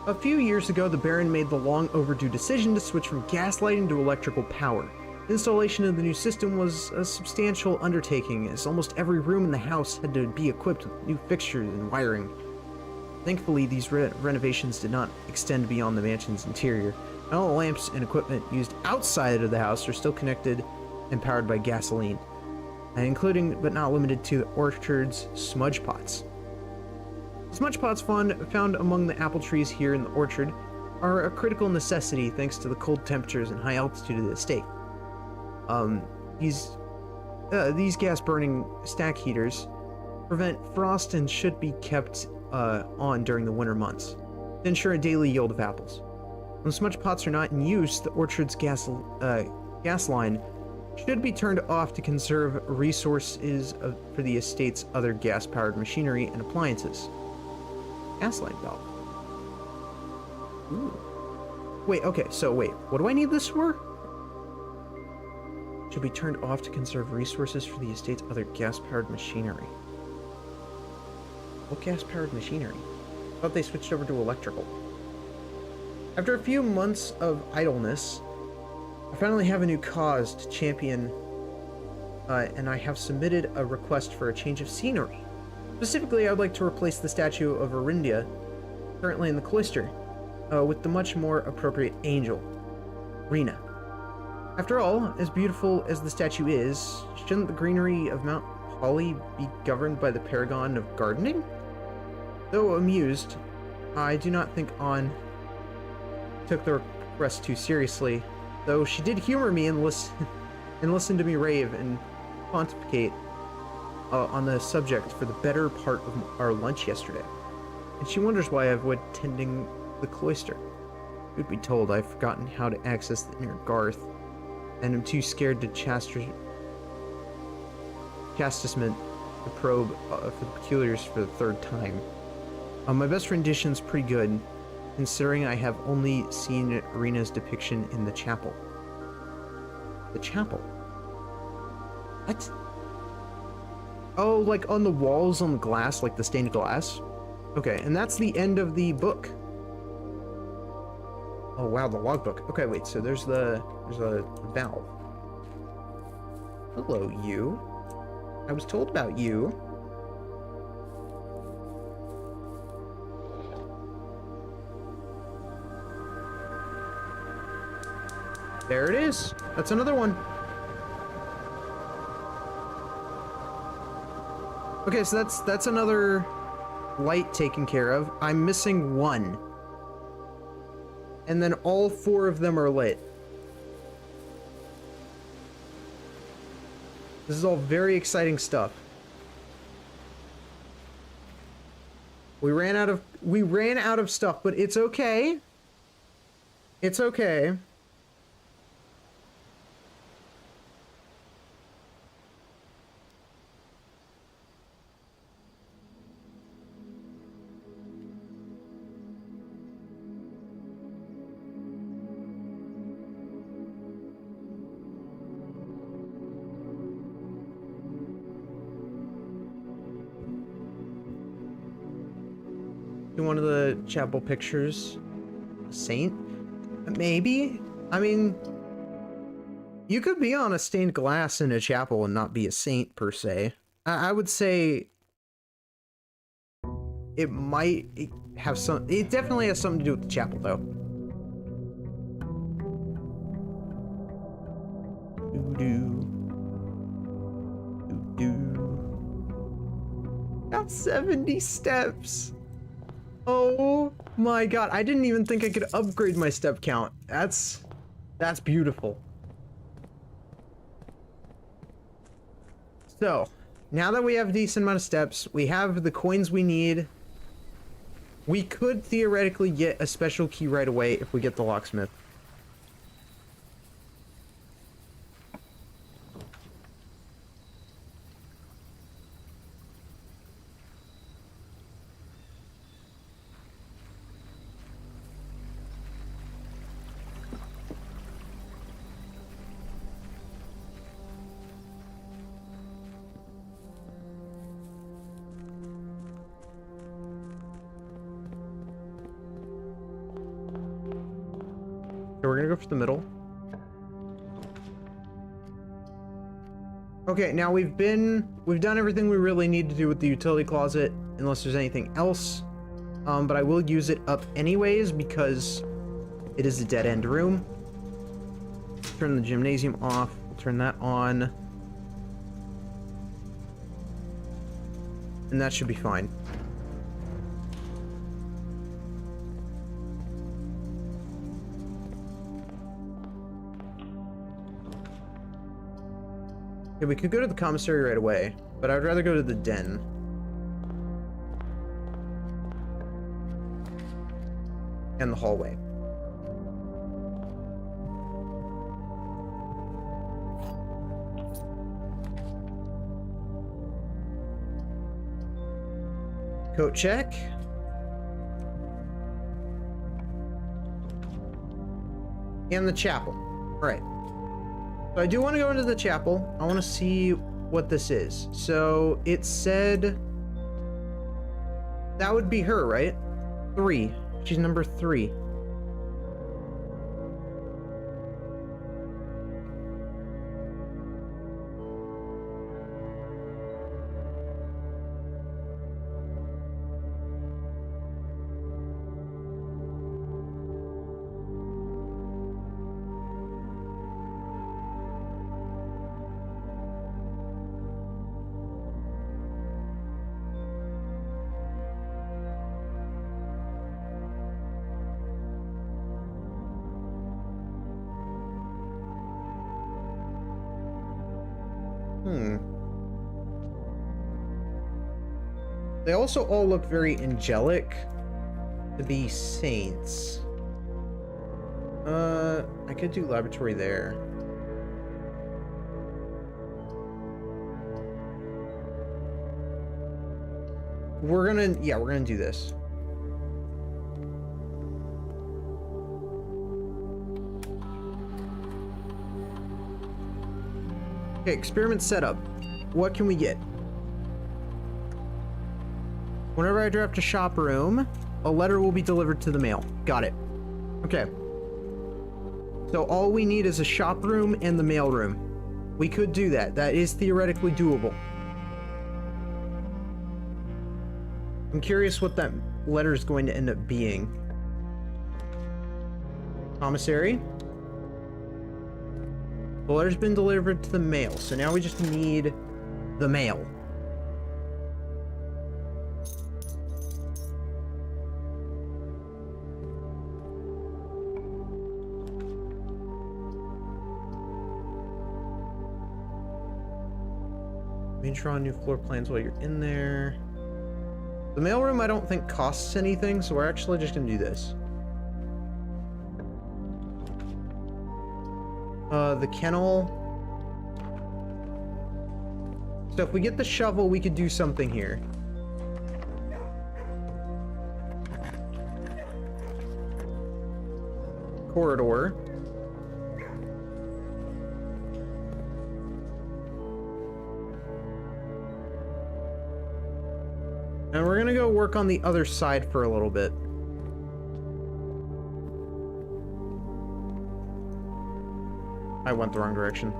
A few years ago, the Baron made the long overdue decision to switch from gas lighting to electrical power. The installation of the new system was a substantial undertaking, as almost every room in the house had to be equipped with new fixtures and wiring. Thankfully, these renovations did not extend beyond the mansion's interior, and all the lamps and equipment used outside of the house are still connected and powered by gasoline, including but not limited to the orchard's smudge pots. Smudge pots found among the apple trees here in the orchard are a critical necessity thanks to the cold temperatures and high altitude of the estate. These gas-burning stack heaters prevent frost and should be kept on during the winter months to ensure a daily yield of apples. When smudge pots are not in use, the orchard's gas line should be turned off to conserve resources for the estate's other gas-powered machinery and appliances. Gas line valve. Ooh. Wait, okay, so wait, what do I need this for? Should be turned off to conserve resources for the estate's other gas-powered machinery. What gas-powered machinery? I thought they switched over to electrical. After a few months of idleness, I finally have a new cause to champion and I have submitted a request for a change of scenery. Specifically, I would like to replace the statue of Arindia, currently in the cloister, with the much more appropriate angel, Rena. After all, as beautiful as the statue is, shouldn't the greenery of Mount Holly be governed by the paragon of gardening? Though amused, I do not think Anne took the request too seriously, though she did humor me and listen to me rave and pontificate on the subject for the better part of our lunch yesterday. And she wonders why I avoid tending the cloister. Truth be told, I've forgotten how to access the inner Garth, and am too scared to chastisement the probe for the peculiars for the third time. My best rendition's pretty good, considering I have only seen Rena's depiction in the chapel. The chapel? What? Oh, like on the walls on the glass, like the stained glass? Okay, and that's the end of the book. Oh wow, the logbook. Okay, wait, so there's a valve. Hello, you. I was told about you. There it is. That's another one. Okay, so that's another light taken care of. I'm missing one. And then all four of them are lit. This is all very exciting stuff. We ran out of stuff, but it's okay. It's okay. One of the chapel pictures. A saint? Maybe? I mean, you could be on a stained glass in a chapel and not be a saint, per se. I would say it might have some... It definitely has something to do with the chapel, though. Got 70 steps! Oh my god, I didn't even think I could upgrade my step count. That's beautiful. So, now that we have a decent amount of steps, we have the coins we need. We could theoretically get a special key right away if we get the locksmith. We're gonna go for the middle. Okay, now we've done everything we really need to do with the utility closet, unless there's anything else. But I will use it up anyways because it is a dead-end room. Turn the gymnasium off. We'll turn that on. And that should be fine. Okay, we could go to the commissary right away, but I'd rather go to the den. And the hallway. Coat check. And the chapel. All right. So I do want to go into the chapel. I want to see what this is. So it said that would be her, right? 3. She's number 3. They also all look very angelic to be saints. I could do laboratory there. We're gonna do this. Okay, experiment setup. What can we get? Whenever I draft a shop room, a letter will be delivered to the mail. Got it. Okay. So all we need is a shop room and the mail room. We could do that. That is theoretically doable. I'm curious what that letter is going to end up being. Commissary. The letter's been delivered to the mail, so now we just need the mail. Maybe draw new floor plans while you're in there. The mailroom I don't think costs anything, so we're actually just gonna do this. The kennel. So if we get the shovel, we could do something here. Corridor. And we're gonna go work on the other side for a little bit. I went the wrong direction.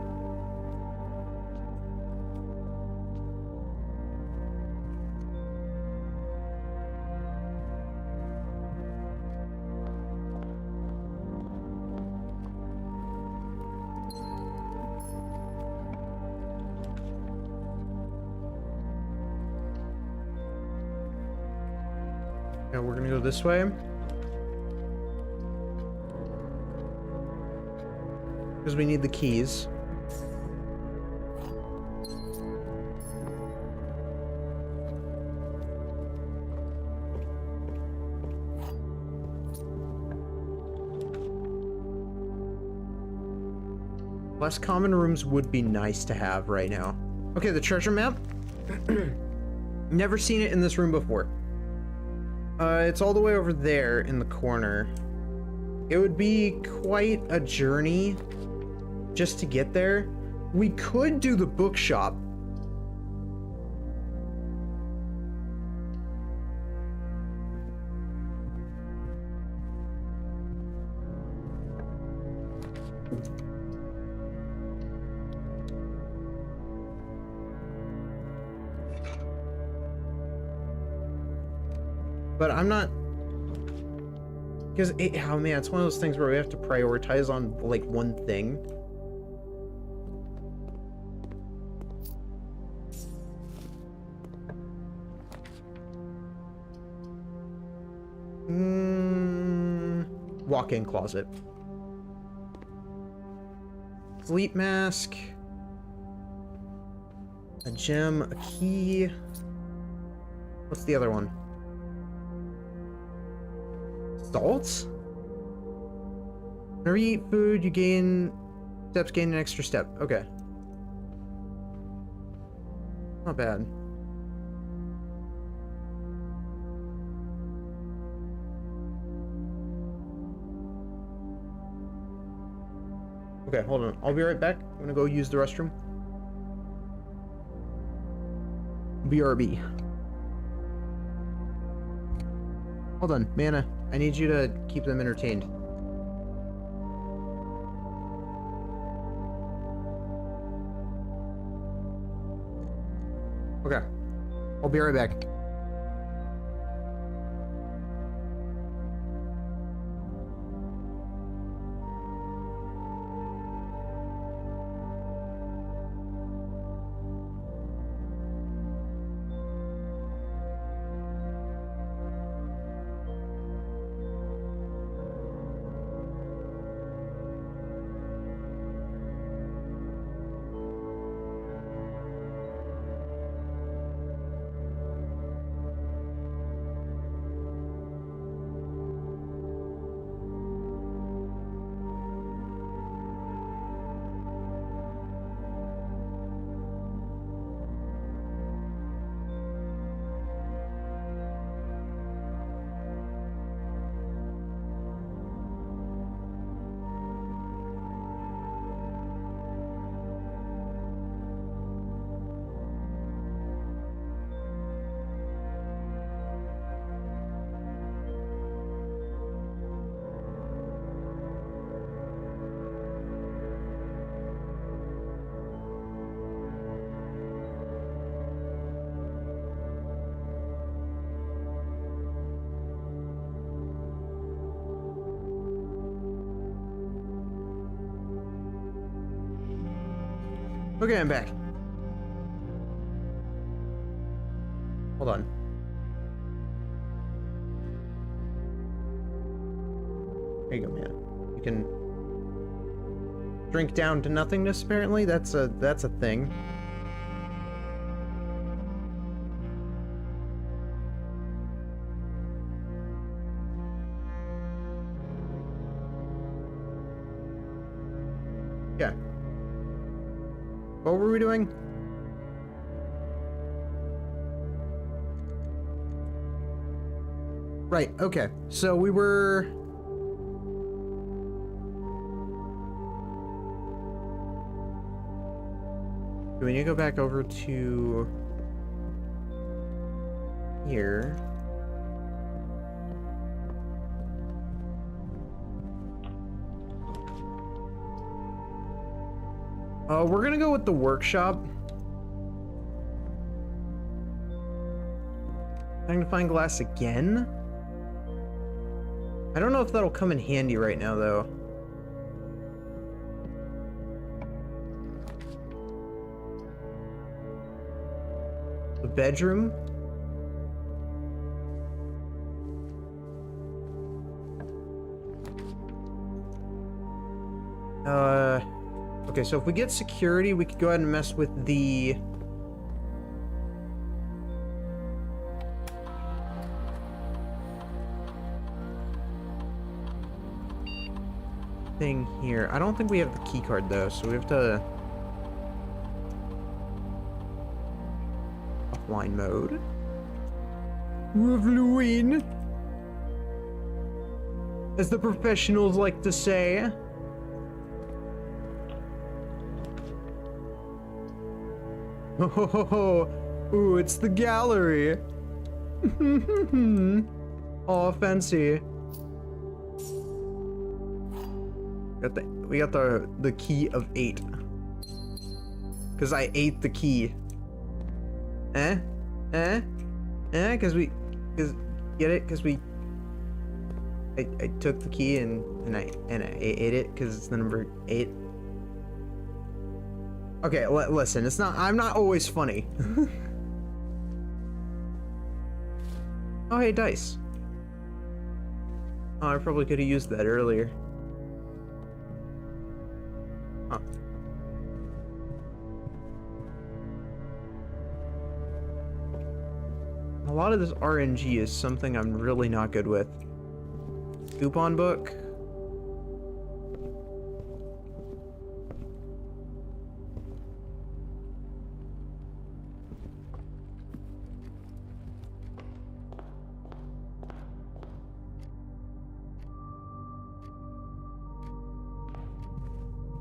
Yeah, we're gonna go this way. Because we need the keys. Less common rooms would be nice to have right now. Okay, the treasure map. Never seen it in this room before. It's all the way over there in the corner. It would be quite a journey just to get there. We could do the bookshop. But I'm not... Because, oh man, it's one of those things where we have to prioritize on, like, one thing. Walk-in closet. Sleep mask. A gem, a key. What's the other one? Salts? Whenever you eat food, you gain steps, gain an extra step. Okay. Not bad. Okay, hold on. I'll be right back. I'm gonna go use the restroom. BRB. Hold on, Mana. I need you to keep them entertained. Okay. I'll be right back. Okay, I'm back. Hold on. There you go, man. You can drink down to nothingness, apparently. That's a thing. Yeah. What were we doing? Right, okay. So we were... Do we need to go back over to... here? We're gonna go with the workshop. Magnifying glass again? I don't know if that'll come in handy right now, though. The bedroom? Okay, so if we get security, we could go ahead and mess with the... thing here. I don't think we have the key card though, so we have to... offline mode. Offline, as the professionals like to say. Oh, ho, ho, ho. Ooh, it's the gallery. Oh, fancy. We got the key of 8. Cause I ate the key. Cause get it? Cause I took the key and I ate it cause it's the number 8. Okay, listen, it's not, I'm not always funny. Oh, hey, dice. Oh, I probably could have used that earlier. Huh. A lot of this RNG is something I'm really not good with. Coupon book.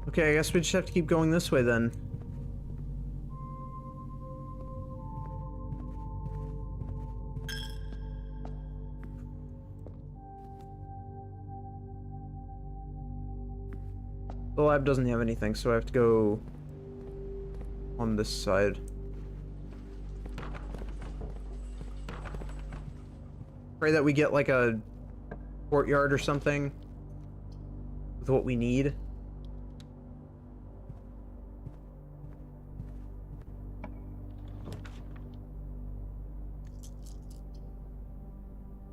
Okay, I guess we just have to keep going this way then. The lab doesn't have anything, so I have to go on this side. Pray that we get like a courtyard or something with what we need.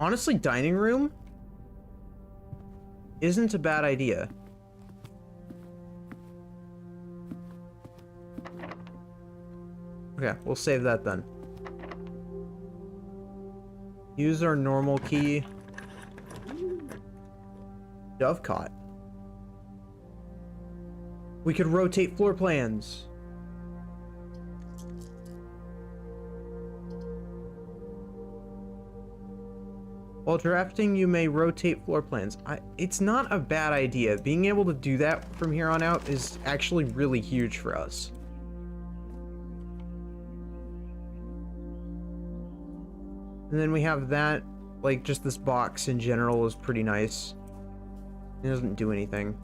Honestly, dining room isn't a bad idea. Okay, we'll save that then. Use our normal key. Dovecot. We could rotate floor plans. While drafting, you may rotate floor plans. It's not a bad idea. Being able to do that from here on out is actually really huge for us. And then we have that, like, just this box in general is pretty nice. It doesn't do anything.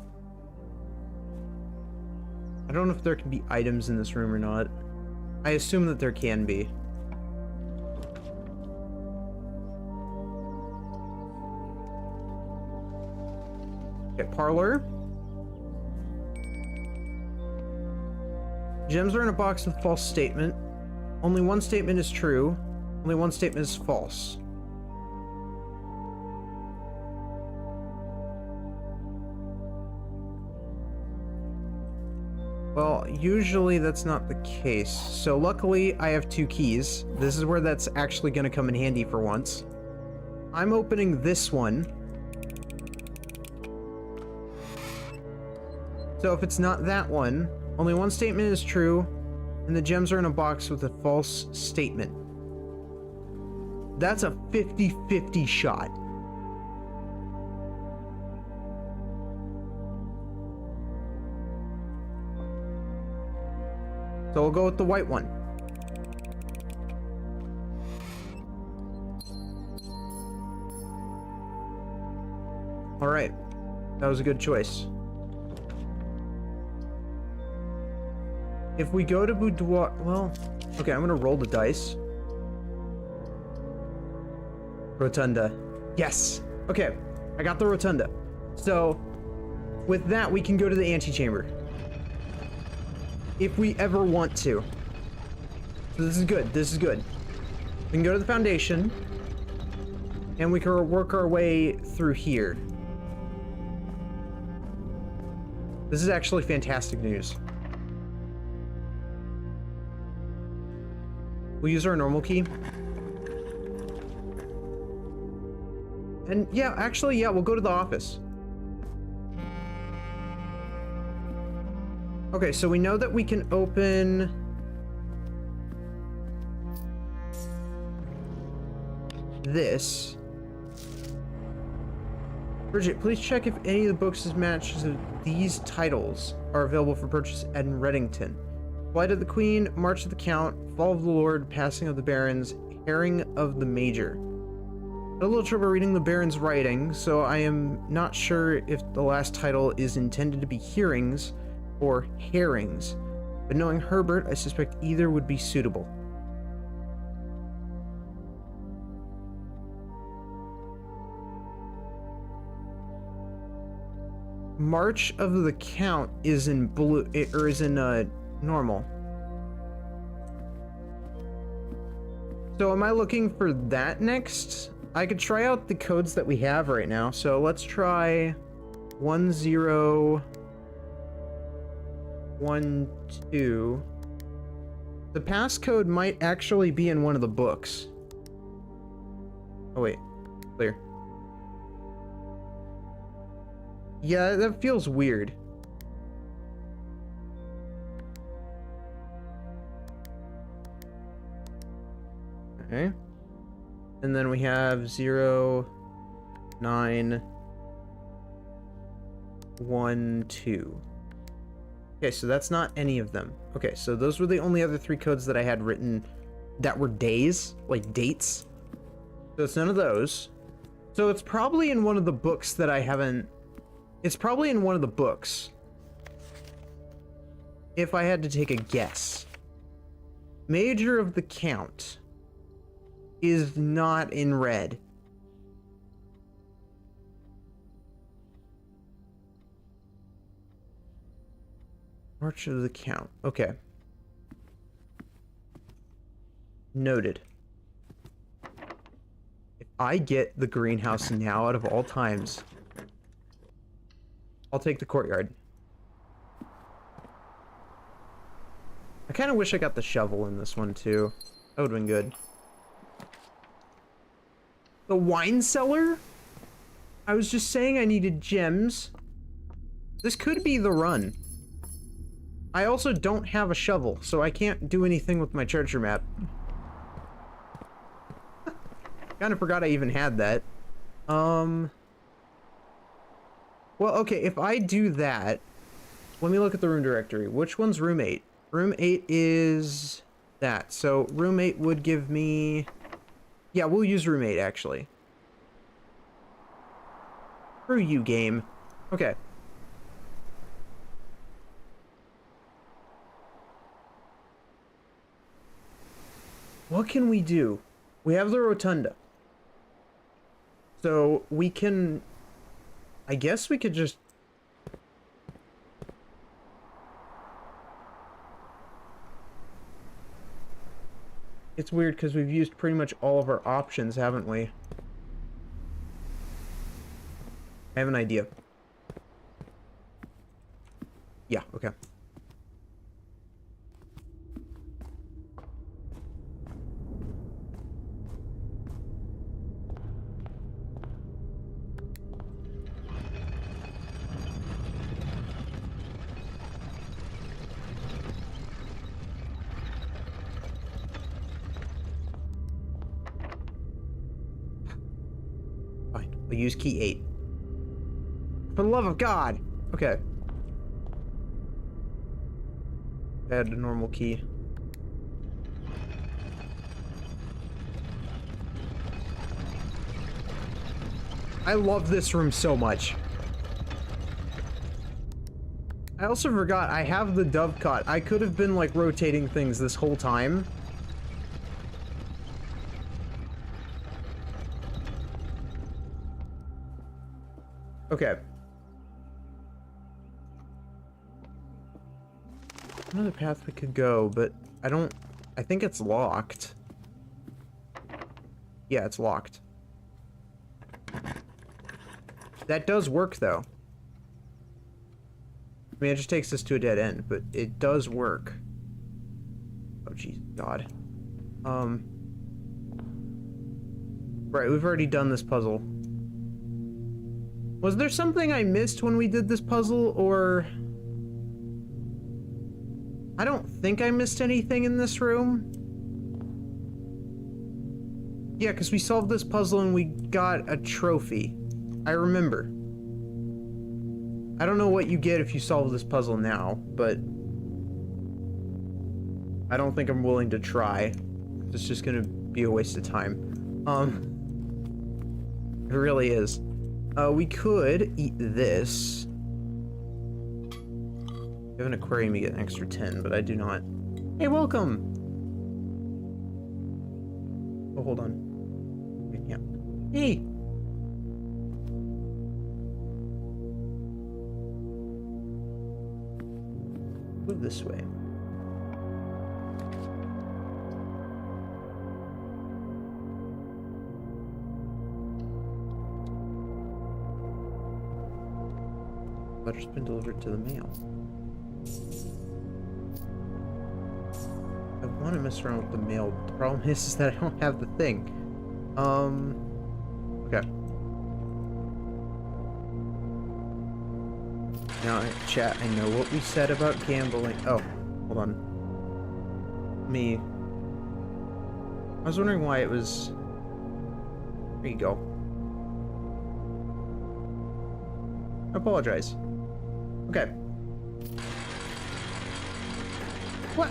I don't know if there can be items in this room or not. I assume that there can be. Parlor. Gems are in a box with false statement. Only one statement is true. Only one statement is false. Well, usually that's not the case. So luckily, I have 2 keys. This is where that's actually going to come in handy for once. I'm opening this one. So if it's not that one, only one statement is true, and the gems are in a box with a false statement. That's a 50-50 shot. So we'll go with the white one. All right, that was a good choice. If we go to boudoir, well, okay, I'm gonna roll the dice. Rotunda. Yes. Okay, I got the rotunda. So with that, we can go to the antechamber. If we ever want to. So this is good. This is good. We can go to the foundation. And we can work our way through here. This is actually fantastic news. We'll use our normal key. And yeah, actually, yeah, we'll go to the office. Okay, so we know that we can open this. Bridget, please check if any of the books' matches of these titles are available for purchase at Reddington. Flight of the Queen, March of the Count, Fall of the Lord, Passing of the Barons, Herring of the Major. I had a little trouble reading the Baron's writing, so I am not sure if the last title is intended to be hearings or herrings, but knowing Herbert, I suspect either would be suitable. March of the Count is in blue, or is in normal. So am I looking for that next? I could try out the codes that we have right now. So let's try 1012. The passcode might actually be in one of the books. Oh wait, clear. Yeah, that feels weird. Okay. And then we have 0, 9, 1, 2. Okay, so that's not any of them. Okay, so those were the only other 3 codes that I had written that were days, like dates. So it's none of those. So it's probably in one of the books that I haven't... It's probably in one of the books. If I had to take a guess. Major of the Count is not in red. March of the Count. Okay. Noted. If I get the greenhouse now out of all times, I'll take the courtyard. I kind of wish I got the shovel in this one too. That would have been good. The wine cellar? I was just saying I needed gems. This could be the run. I also don't have a shovel, so I can't do anything with my treasure map. Kind of forgot I even had that. Well, okay, if I do that, let me look at the room directory. Which one's room 8? Room 8 is that. So room 8 would give me... Yeah, we'll use room 8, actually. Screw you, game. Okay. What can we do? We have the rotunda. So we can... I guess we could just... It's weird because we've used pretty much all of our options, haven't we? I have an idea. Yeah, okay. Fine. We'll use key 8. For the love of God! Okay. Add a normal key. I love this room so much. I also forgot I have the dovecot. I could have been like rotating things this whole time. Okay. Another path we could go, but I think it's locked. Yeah, it's locked. That does work, though. I mean, it just takes us to a dead end, but it does work. Oh, jeez, God. Right, we've already done this puzzle. Was there something I missed when we did this puzzle, or... I don't think I missed anything in this room. Yeah, because we solved this puzzle and we got a trophy. I remember. I don't know what you get if you solve this puzzle now, but... I don't think I'm willing to try. It's just gonna be a waste of time. It really is. We could eat this. If you have an aquarium, you get an extra 10, but I do not. Hey, welcome! Oh, hold on. Yeah. Hey! Move this way. Letter's been delivered to the mail. I want to mess around with the mail. The problem is that I don't have the thing. Okay. Now, chat, I know what we said about gambling. Oh, hold on. I was wondering why it was... There you go. I apologize. Okay. What?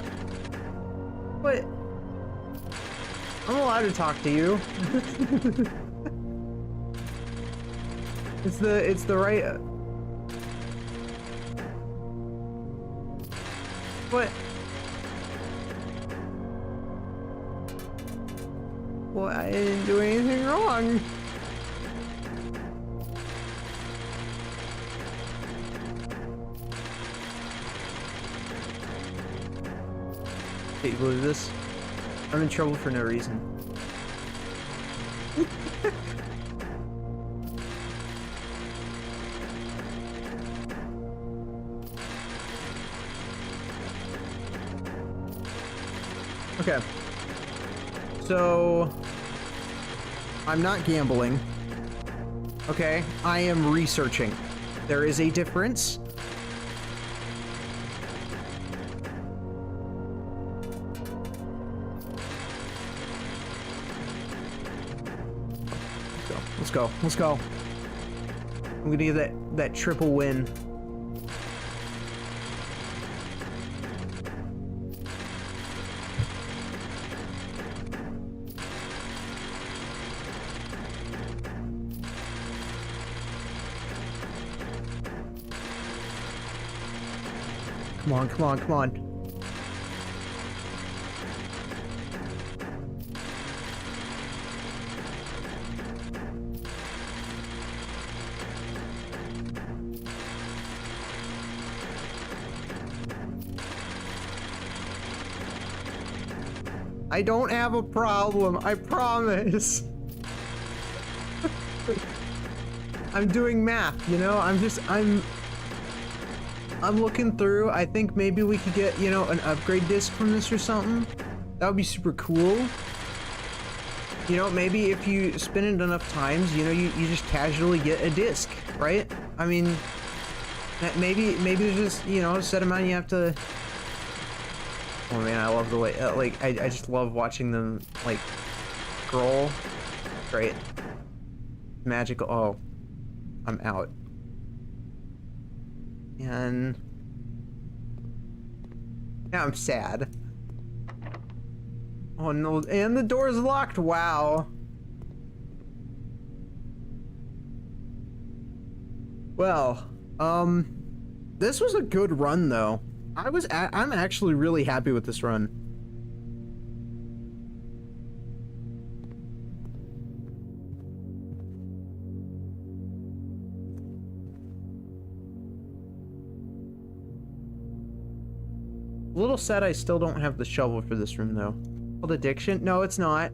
What? I'm allowed to talk to you. It's the right... What? Well, I didn't do anything wrong. Hey, you believe this? I'm in trouble for no reason. Okay. So... I'm not gambling. Okay? I am researching. There is a difference. Let's go. Let's go. I'm gonna get that triple win. Come on, come on, come on. I don't have a problem, I promise. I'm doing math, you know? I'm looking through. I think maybe we could get, you know, an upgrade disc from this or something. That would be super cool. You know, maybe if you spin it enough times, you know, you just casually get a disc, right? I mean, maybe there's just, you know, a set amount you have to... Oh man, I love the way, like, I just love watching them, like, scroll. Great. Magical. Oh. I'm out. And... now I'm sad. Oh no, and the door's locked, wow. Well, this was a good run though. I'm actually really happy with this run. A little sad I still don't have the shovel for this room though. Called addiction? No, it's not.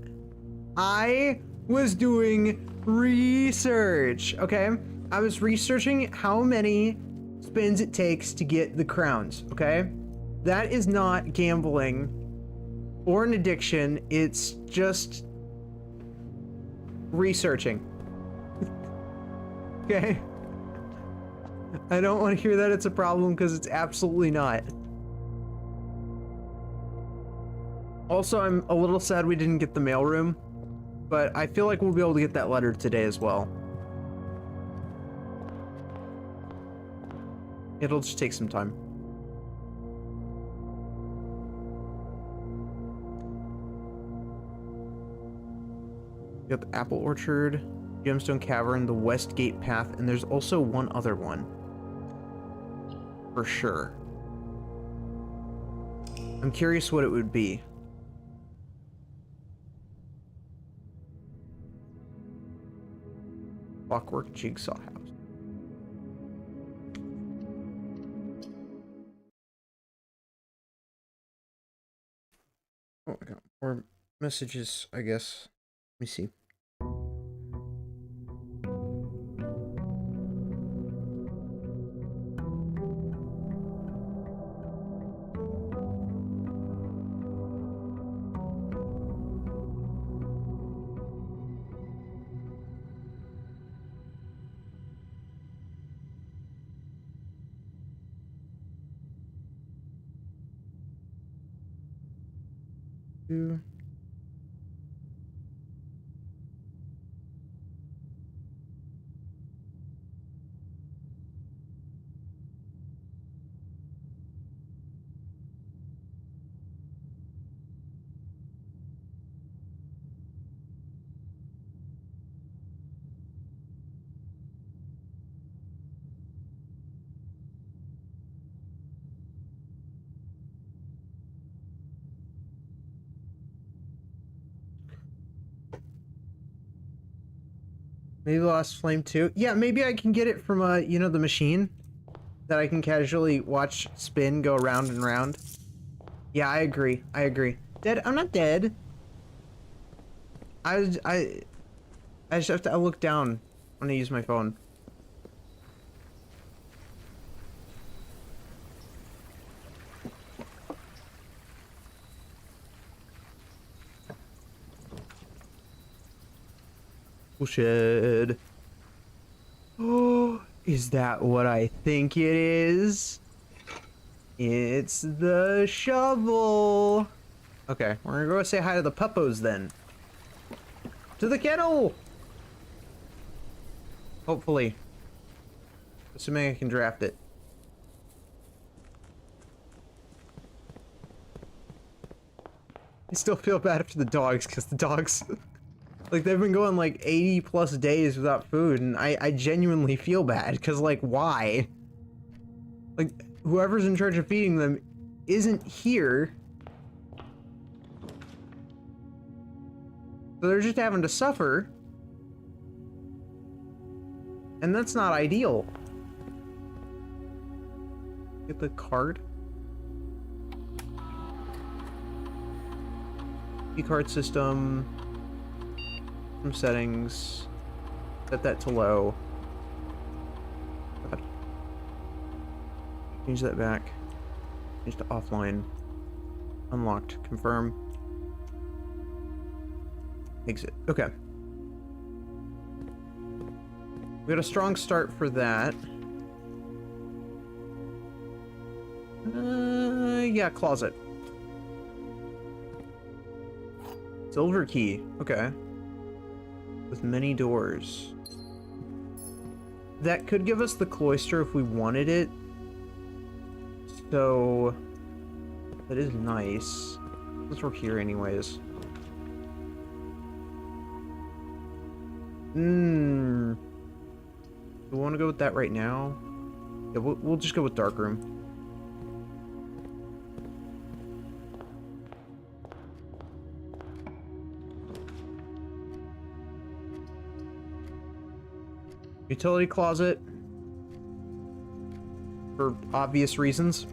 I was doing research, okay? I was researching how many spins it takes to get the crowns, okay? That is not gambling or an addiction. It's just researching. Okay? I don't want to hear that it's a problem because it's absolutely not. Also, I'm a little sad we didn't get the mailroom, but I feel like we'll be able to get that letter today as well. It'll just take some time. We got the Apple Orchard, Gemstone Cavern, the West Gate Path, and there's also one other one. For sure. I'm curious what it would be. Clockwork Jigsaw House. Oh, I got more messages, I guess. Let me see. Maybe Lost Flame 2. Yeah, maybe I can get it from, you know, the machine that I can casually watch spin go round and round. Yeah, I agree. I agree. Dead? I'm not dead. I just have to look down when I use my phone. Bullshit. Oh, is that what I think it is? It's the shovel. Okay, we're gonna go say hi to the puppos then. To the kennel! Hopefully. Assuming I can draft it. I still feel bad for the dogs, because the dogs... like, they've been going, like, 80 plus days without food, and I genuinely feel bad, because, like, why? Like, whoever's in charge of feeding them isn't here. So they're just having to suffer. And that's not ideal. Get the card. Keycard system. Some settings. Set that to low. God. Change that back. Change to offline. Unlocked. Confirm. Exit. Okay. We got a strong start for that. Yeah, closet. Silver key. Okay. With many doors. That could give us the cloister if we wanted it. So that is nice. Let's work here anyways. Do we want to go with that right now? Yeah, we'll just go with dark room. Utility closet. For obvious reasons.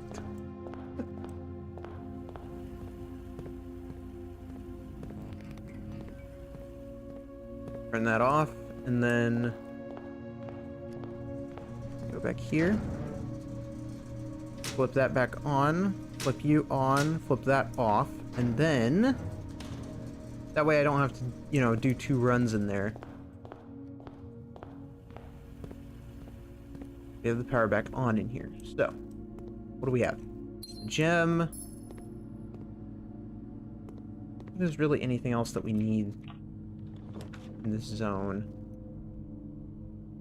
Turn that off, and then go back here. Flip that back on. Flip you on. Flip that off. And then that way I don't have to, you know, do 2 runs in there. We have the power back on in here. So, what do we have? Gem. If there's really anything else that we need in this zone.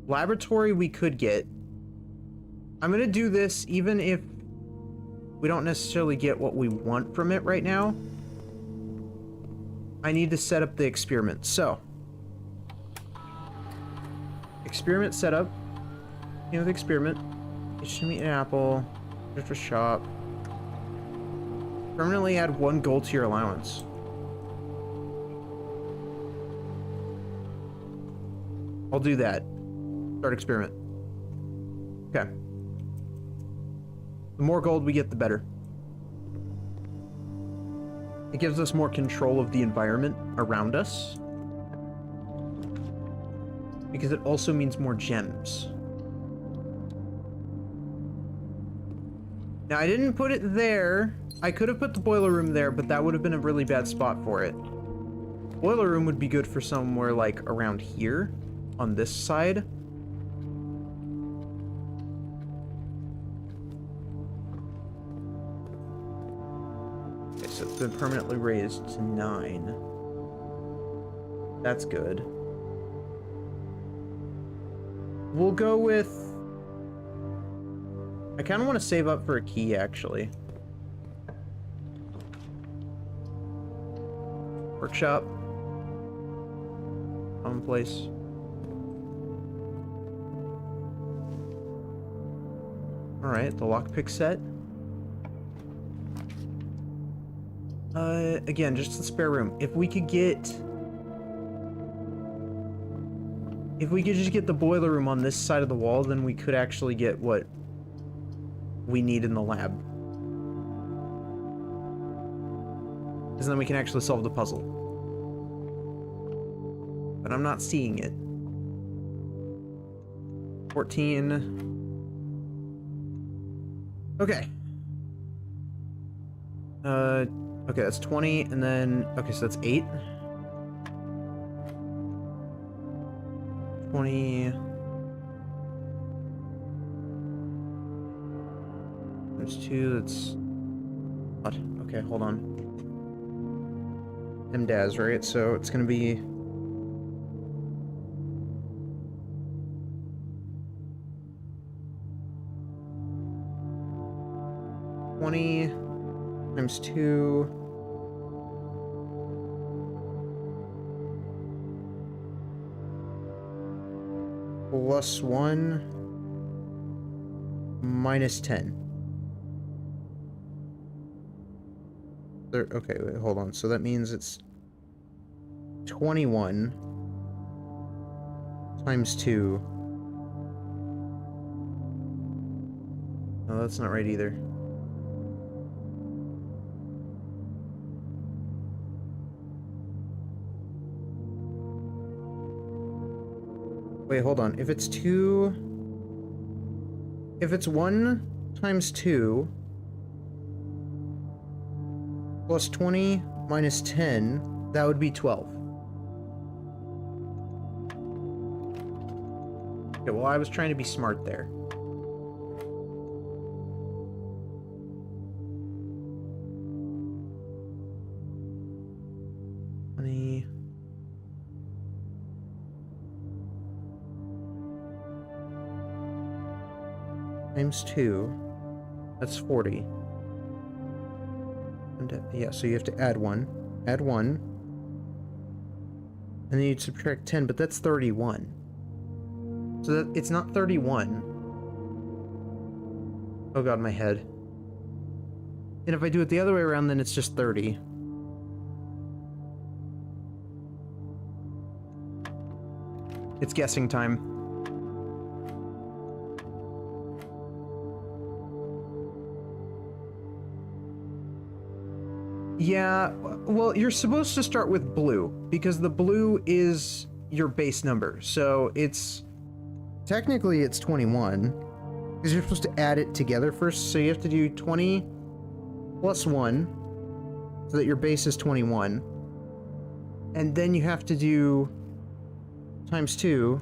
Laboratory we could get. I'm gonna do this even if we don't necessarily get what we want from it right now. I need to set up the experiment. So, experiment setup. With experiment, HTML and Apple, for shop. Permanently add 1 gold to your allowance. I'll do that. Start experiment. Okay. The more gold we get, the better. It gives us more control of the environment around us. Because it also means more gems. Now, I didn't put it there. I could have put the boiler room there, but that would have been a really bad spot for it. Boiler room would be good for somewhere like around here, on this side. Okay, so it's been permanently raised to 9. That's good. We'll go with... I kind of want to save up for a key, actually. Workshop. Common place. Alright, the lockpick set. Again, just the spare room. If we could get... If we could just get the boiler room on this side of the wall, then we could actually get what we need in the lab. Because then we can actually solve the puzzle. But I'm not seeing it. 14. Okay. Okay, that's 20, and then... Okay, so that's 8. 20... There's 2, that's... What? Okay, hold on. MDAS, right? So it's gonna be... times 2 plus 1 minus 10. Okay, wait, hold on. So that means it's 21 times 2. No, that's not right either. Wait, hold on. If it's 1 times 2 plus 20 minus 10, that would be 12. Okay, well, I was trying to be smart there. Times 2, that's 40. And, yeah, so you have to add 1, and then you'd subtract 10, but that's 31. So that it's not 31. Oh god, my head. And if I do it the other way around, then it's just 30. It's guessing time. Yeah, well, you're supposed to start with blue, because the blue is your base number. So it's... technically it's 21, because you're supposed to add it together first. So you have to do 20 plus 1, so that your base is 21. And then you have to do times 2,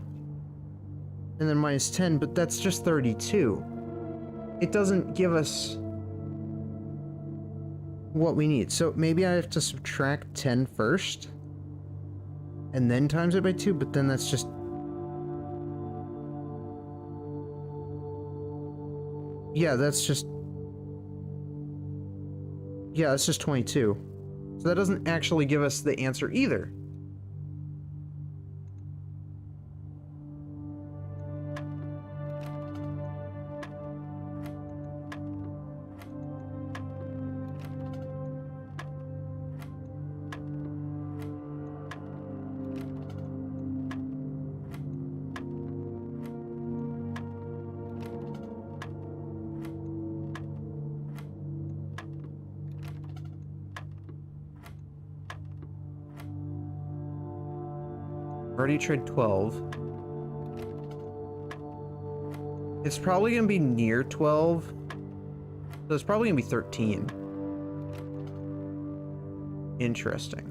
and then minus 10, but that's just 32. It doesn't give us what we need. So maybe I have to subtract 10 first, and then times it by 2, but then that's just... yeah, that's just... yeah, that's just 22. So that doesn't actually give us the answer either. Already tried 12. It's probably gonna be near 12. So it's probably gonna be 13. Interesting.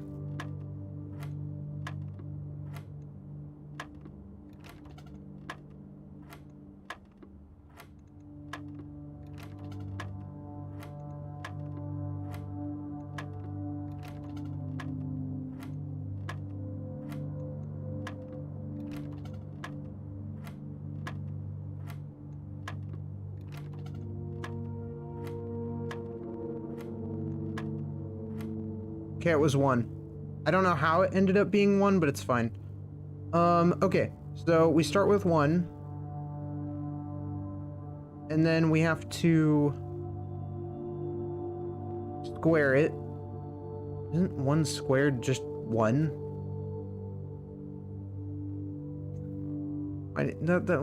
Okay, it was 1. I don't know how it ended up being 1, but it's fine. Okay. So we start with 1. And then we have to square it. Isn't 1 squared just 1?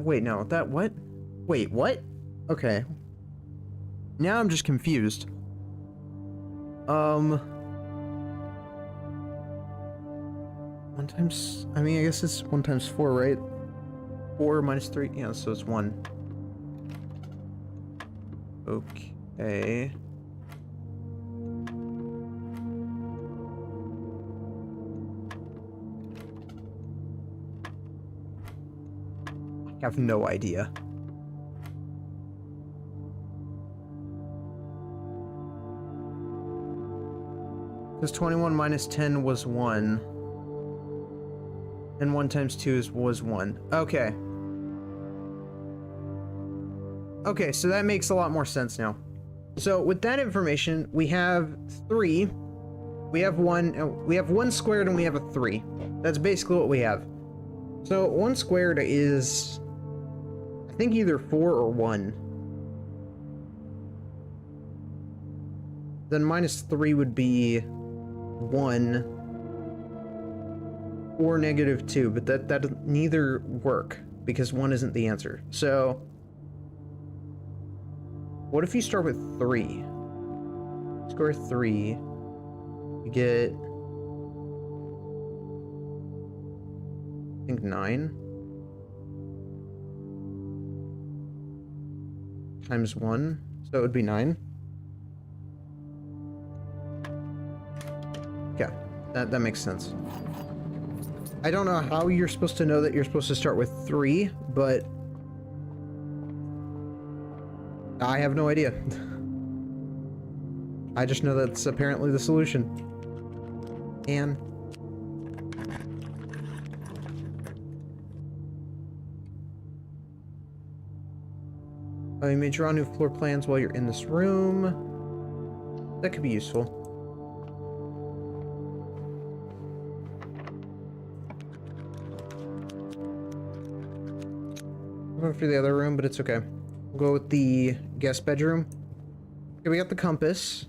Wait, no. That what? Wait, what? Okay. Now I'm just confused. 1 times... I mean, I guess it's 1 times 4, right? 4 minus 3... yeah, so it's 1. Okay... I have no idea. Because 21 minus 10 was 1. And 1 times 2 was 1. Okay. Okay, so that makes a lot more sense now. So with that information, we have 3. We have 1. We have 1 squared and we have a 3. That's basically what we have. So 1 squared is, I think, either 4 or 1. Then minus 3 would be 1. Or negative 2, but that doesn't neither work because 1 isn't the answer. So what if you start with 3? Square 3, you get, I think, 9. times 1, so it would be 9. Yeah, that makes sense. I don't know how you're supposed to know that you're supposed to start with 3, but I have no idea. I just know that's apparently the solution. And you may draw new floor plans while you're in this room. That could be useful. I'm going for the other room, but it's okay. We'll go with the guest bedroom. Okay, we got the compass.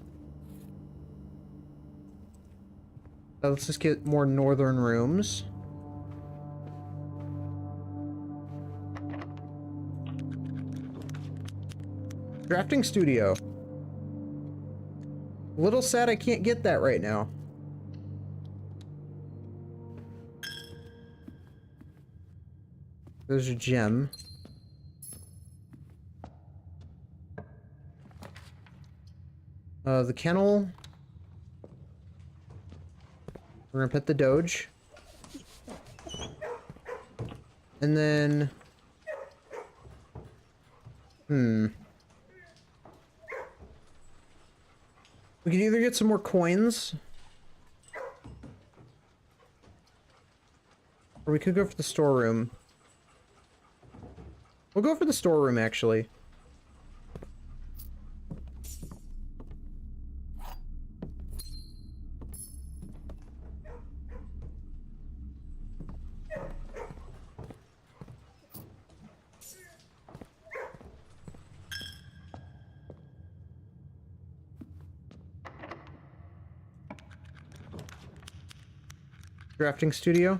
Let's just get more northern rooms. Drafting studio. A little sad I can't get that right now. There's a gem. The kennel. We're gonna pet the Doge. And then... We could either get some more coins, or we could go for the storeroom. We'll go for the storeroom, actually. Drafting studio.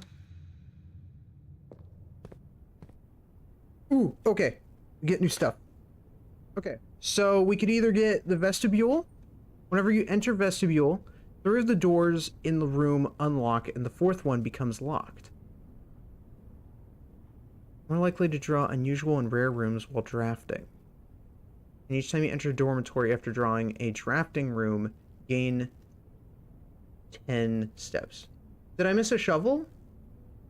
Ooh, okay. Get new stuff. Okay, so we could either get the vestibule. Whenever you enter vestibule, 3 of the doors in the room unlock and the 4th one becomes locked. More likely to draw unusual and rare rooms while drafting. And each time you enter a dormitory after drawing a drafting room, gain 10 steps. Did I miss a shovel?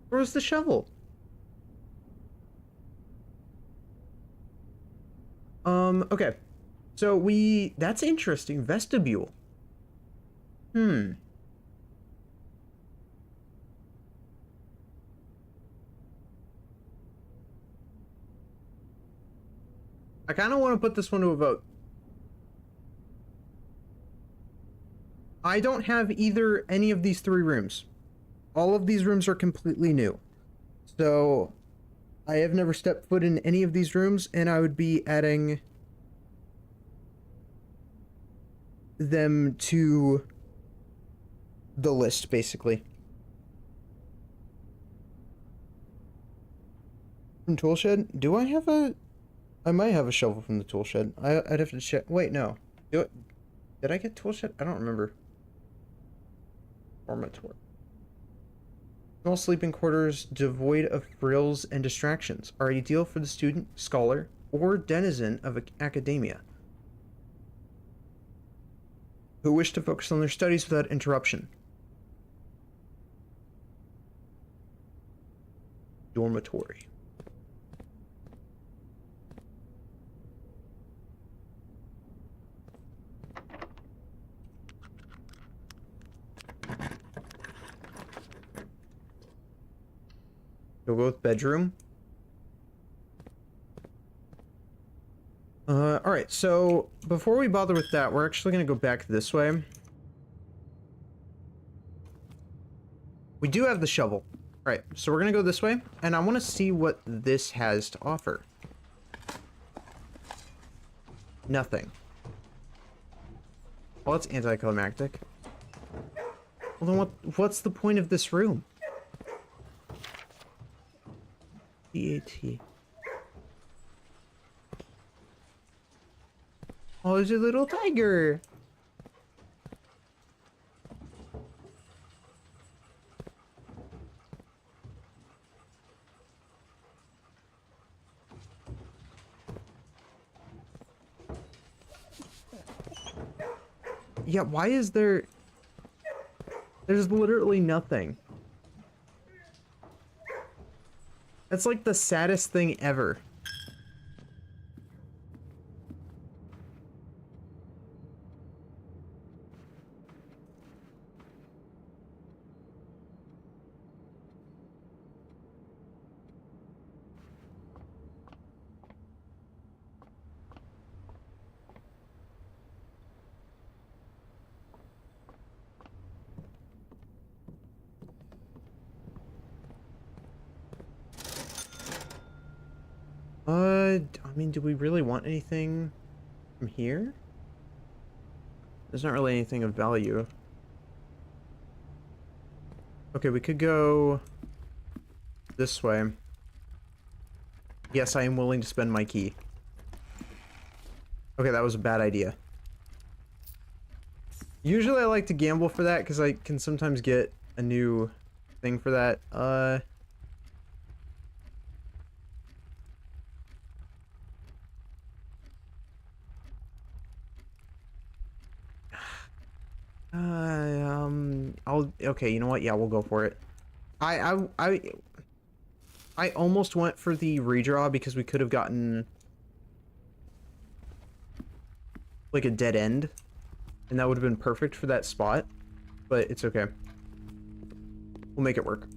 Where was the shovel? Okay. So that's interesting. Vestibule. I kind of want to put this one to a vote. I don't have any of these 3 rooms. All of these rooms are completely new. So I have never stepped foot in any of these rooms, and I would be adding them to the list, basically. From tool shed? Do I have I might have a shovel from the tool shed. I'd have to check. Wait, no. Did I get tool shed? I don't remember. Dormitory. Small sleeping quarters devoid of frills and distractions are ideal for the student, scholar, or denizen of academia who wish to focus on their studies without interruption. Dormitory. We'll go with bedroom. Alright, so before we bother with that, we're actually going to go back this way. We do have the shovel. Alright, so we're going to go this way, and I want to see what this has to offer. Nothing. Well, it's anticlimactic. Well, then what's the point of this room? DAT. Oh, there's a little tiger. Yeah, why is there... There's literally nothing. That's like the saddest thing ever. I mean, do we really want anything from here? There's not really anything of value. Okay, we could go this way. Yes, I am willing to spend my key. Okay, that was a bad idea. Usually I like to gamble for that because I can sometimes get a new thing for that. Okay, you know what? Yeah, we'll go for it. I almost went for the redraw because we could have gotten like a dead end, and that would have been perfect for that spot, but it's okay. We'll make it work.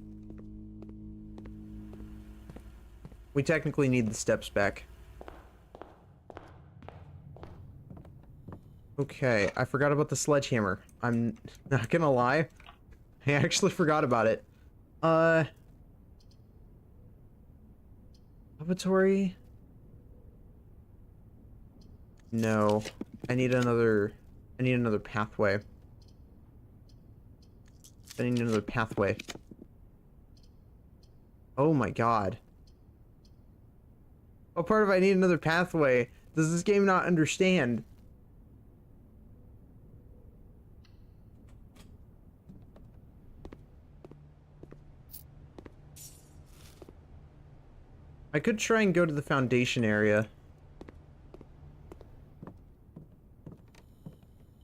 We technically need the steps back. Okay, I forgot about the sledgehammer. I'm not gonna lie. I actually forgot about it. Laboratory? No. I need another pathway. I need another pathway. Oh my god. What part of I need another pathway does this game not understand? I could try and go to the foundation area.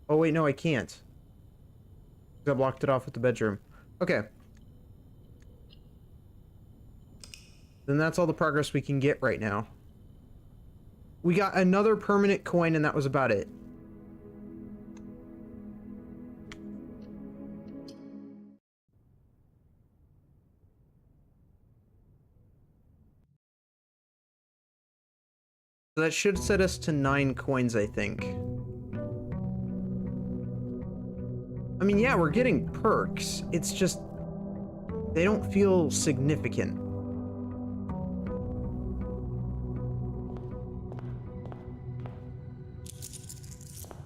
Oh wait, no I can't. I blocked it off with the bedroom. Okay. Then that's all the progress we can get right now. We got another permanent coin and that was about it. So that should set us to 9 coins, I think. I mean, yeah, we're getting perks. It's just... they don't feel significant.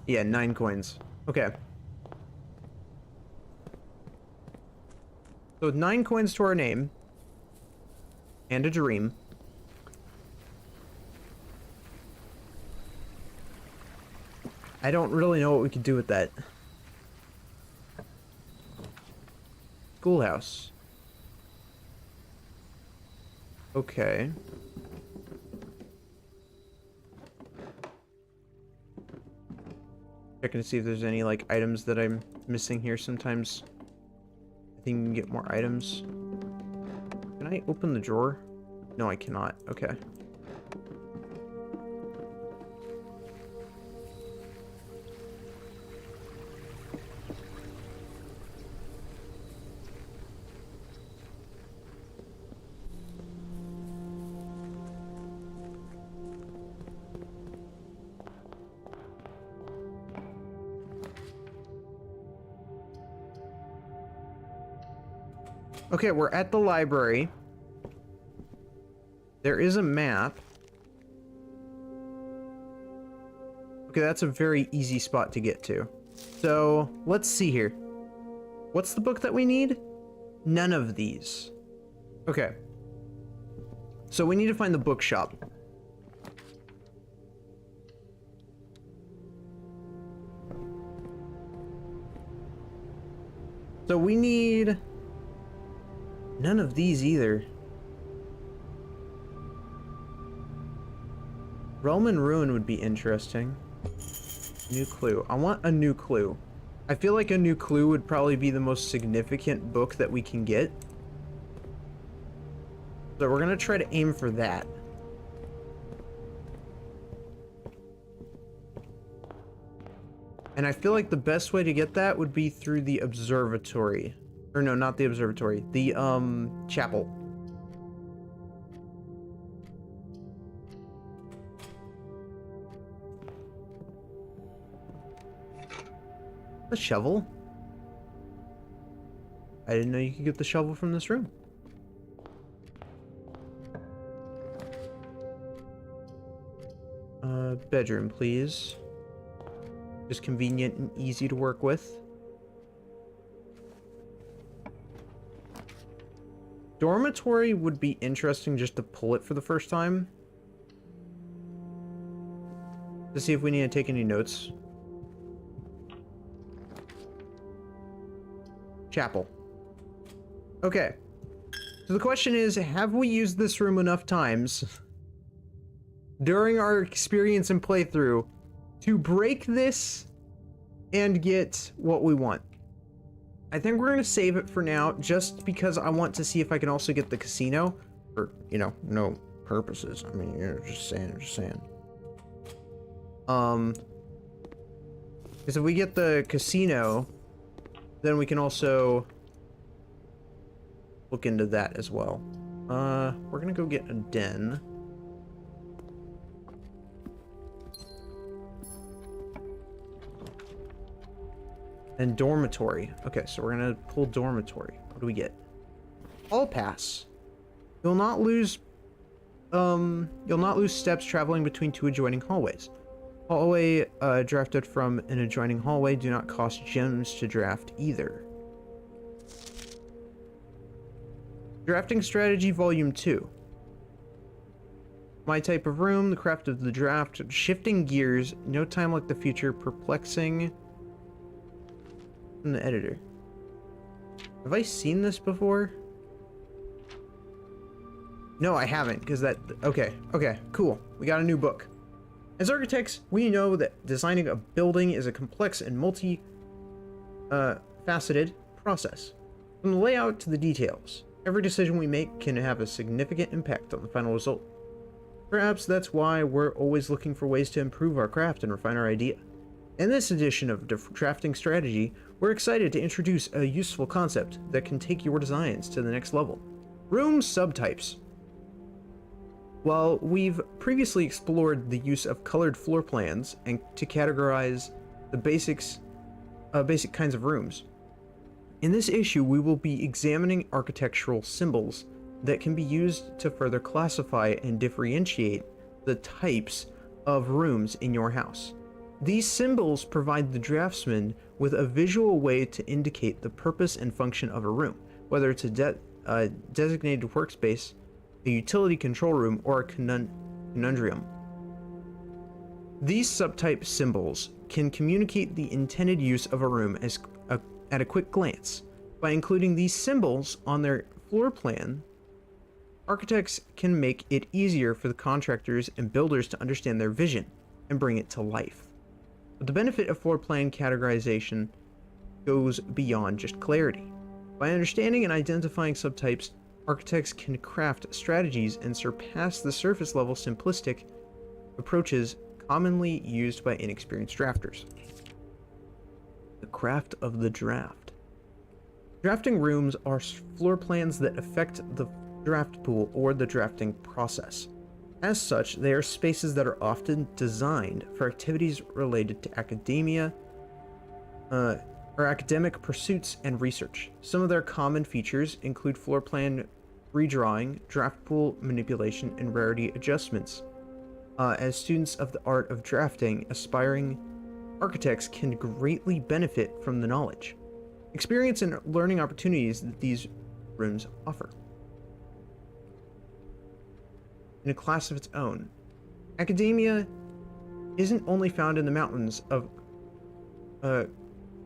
Yeah, 9 coins. Okay. So 9 coins to our name. And a dream. I don't really know what we could do with that. Schoolhouse. Okay. Checking to see if there's any, like, items that I'm missing here sometimes. I think you can get more items. Can I open the drawer? No, I cannot. Okay. Okay, we're at the library. There is a map. Okay, that's a very easy spot to get to. So, let's see here. What's the book that we need? None of these. Okay. So we need to find the bookshop. So we need... none of these either. Realm and Ruin would be interesting. New clue. I want a new clue. I feel like a new clue would probably be the most significant book that we can get. So we're gonna try to aim for that. And I feel like the best way to get that would be through the observatory. Or no, not the observatory. The, chapel. The shovel? I didn't know you could get the shovel from this room. Bedroom, please. Just convenient and easy to work with. Dormitory would be interesting just to pull it for the first time. To see if we need to take any notes. Chapel. Okay. So the question is, have we used this room enough times during our experience and playthrough to break this and get what we want? I think we're gonna save it for now, just because I want to see if I can also get the casino. For, you know, no purposes. I mean, you're just saying, because if we get the casino, then we can also look into that as well. We're gonna go get a den. And dormitory. Okay, so we're gonna pull dormitory. What do we get? Hall pass. You'll not lose steps traveling between two adjoining hallways. Hallway drafted from an adjoining hallway do not cost gems to draft either. Drafting strategy volume 2. My type of room, the craft of the draft, shifting gears, no time like the future, perplexing. From the editor. Have I seen this before? No, I haven't, because that... Okay, cool. We got a new book. As architects, we know that designing a building is a complex and faceted process. From the layout to the details, every decision we make can have a significant impact on the final result. Perhaps that's why we're always looking for ways to improve our craft and refine our idea. In this edition of Drafting Strategy, we're excited to introduce a useful concept that can take your designs to the next level. Room subtypes. While we've previously explored the use of colored floor plans and to categorize the basic kinds of rooms, in this issue we will be examining architectural symbols that can be used to further classify and differentiate the types of rooms in your house. These symbols provide the draftsman with a visual way to indicate the purpose and function of a room, whether it's a designated workspace, a utility control room, or a conundrum. These subtype symbols can communicate the intended use of a room at a quick glance. By including these symbols on their floor plan, architects can make it easier for the contractors and builders to understand their vision and bring it to life. But the benefit of floor plan categorization goes beyond just clarity. By understanding and identifying subtypes, architects can craft strategies and surpass the surface level simplistic approaches commonly used by inexperienced drafters. The craft of the draft. Drafting rooms are floor plans that affect the draft pool or the drafting process. As such, they are spaces that are often designed for activities related to academia or academic pursuits and research. Some of their common features include floor plan redrawing, draft pool manipulation, and rarity adjustments. As students of the art of drafting, aspiring architects can greatly benefit from the knowledge, experience, and learning opportunities that these rooms offer. In a class of its own, academia isn't only found in the mountains of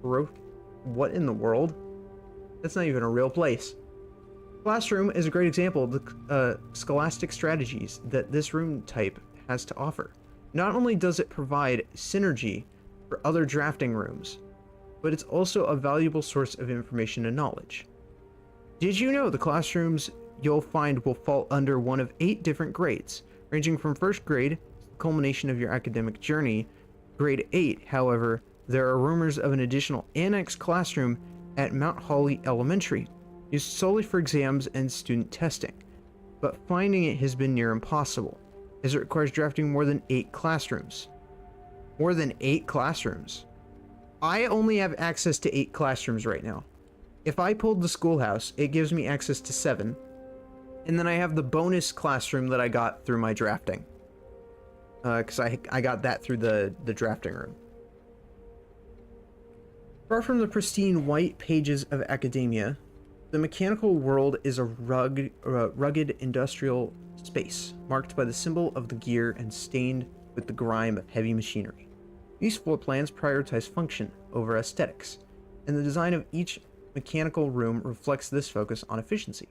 what in the world? That's not even a real place. Classroom is a great example of the scholastic strategies that this room type has to offer. Not only does it provide synergy for other drafting rooms, but it's also a valuable source of information and knowledge. Did you know the classrooms you'll find will fall under one of 8 different grades, ranging from first grade, the culmination of your academic journey. Grade 8, however, there are rumors of an additional annex classroom at Mount Holly Elementary, used solely for exams and student testing, but finding it has been near impossible, as it requires drafting more than 8 classrooms. More than 8 classrooms? I only have access to 8 classrooms right now. If I pulled the schoolhouse, it gives me access to 7, and then I have the bonus classroom that I got through my drafting. Because I got that through the drafting room. Far from the pristine white pages of academia, the mechanical world is a rugged industrial space, marked by the symbol of the gear and stained with the grime of heavy machinery. These floor plans prioritize function over aesthetics, and the design of each mechanical room reflects this focus on efficiency.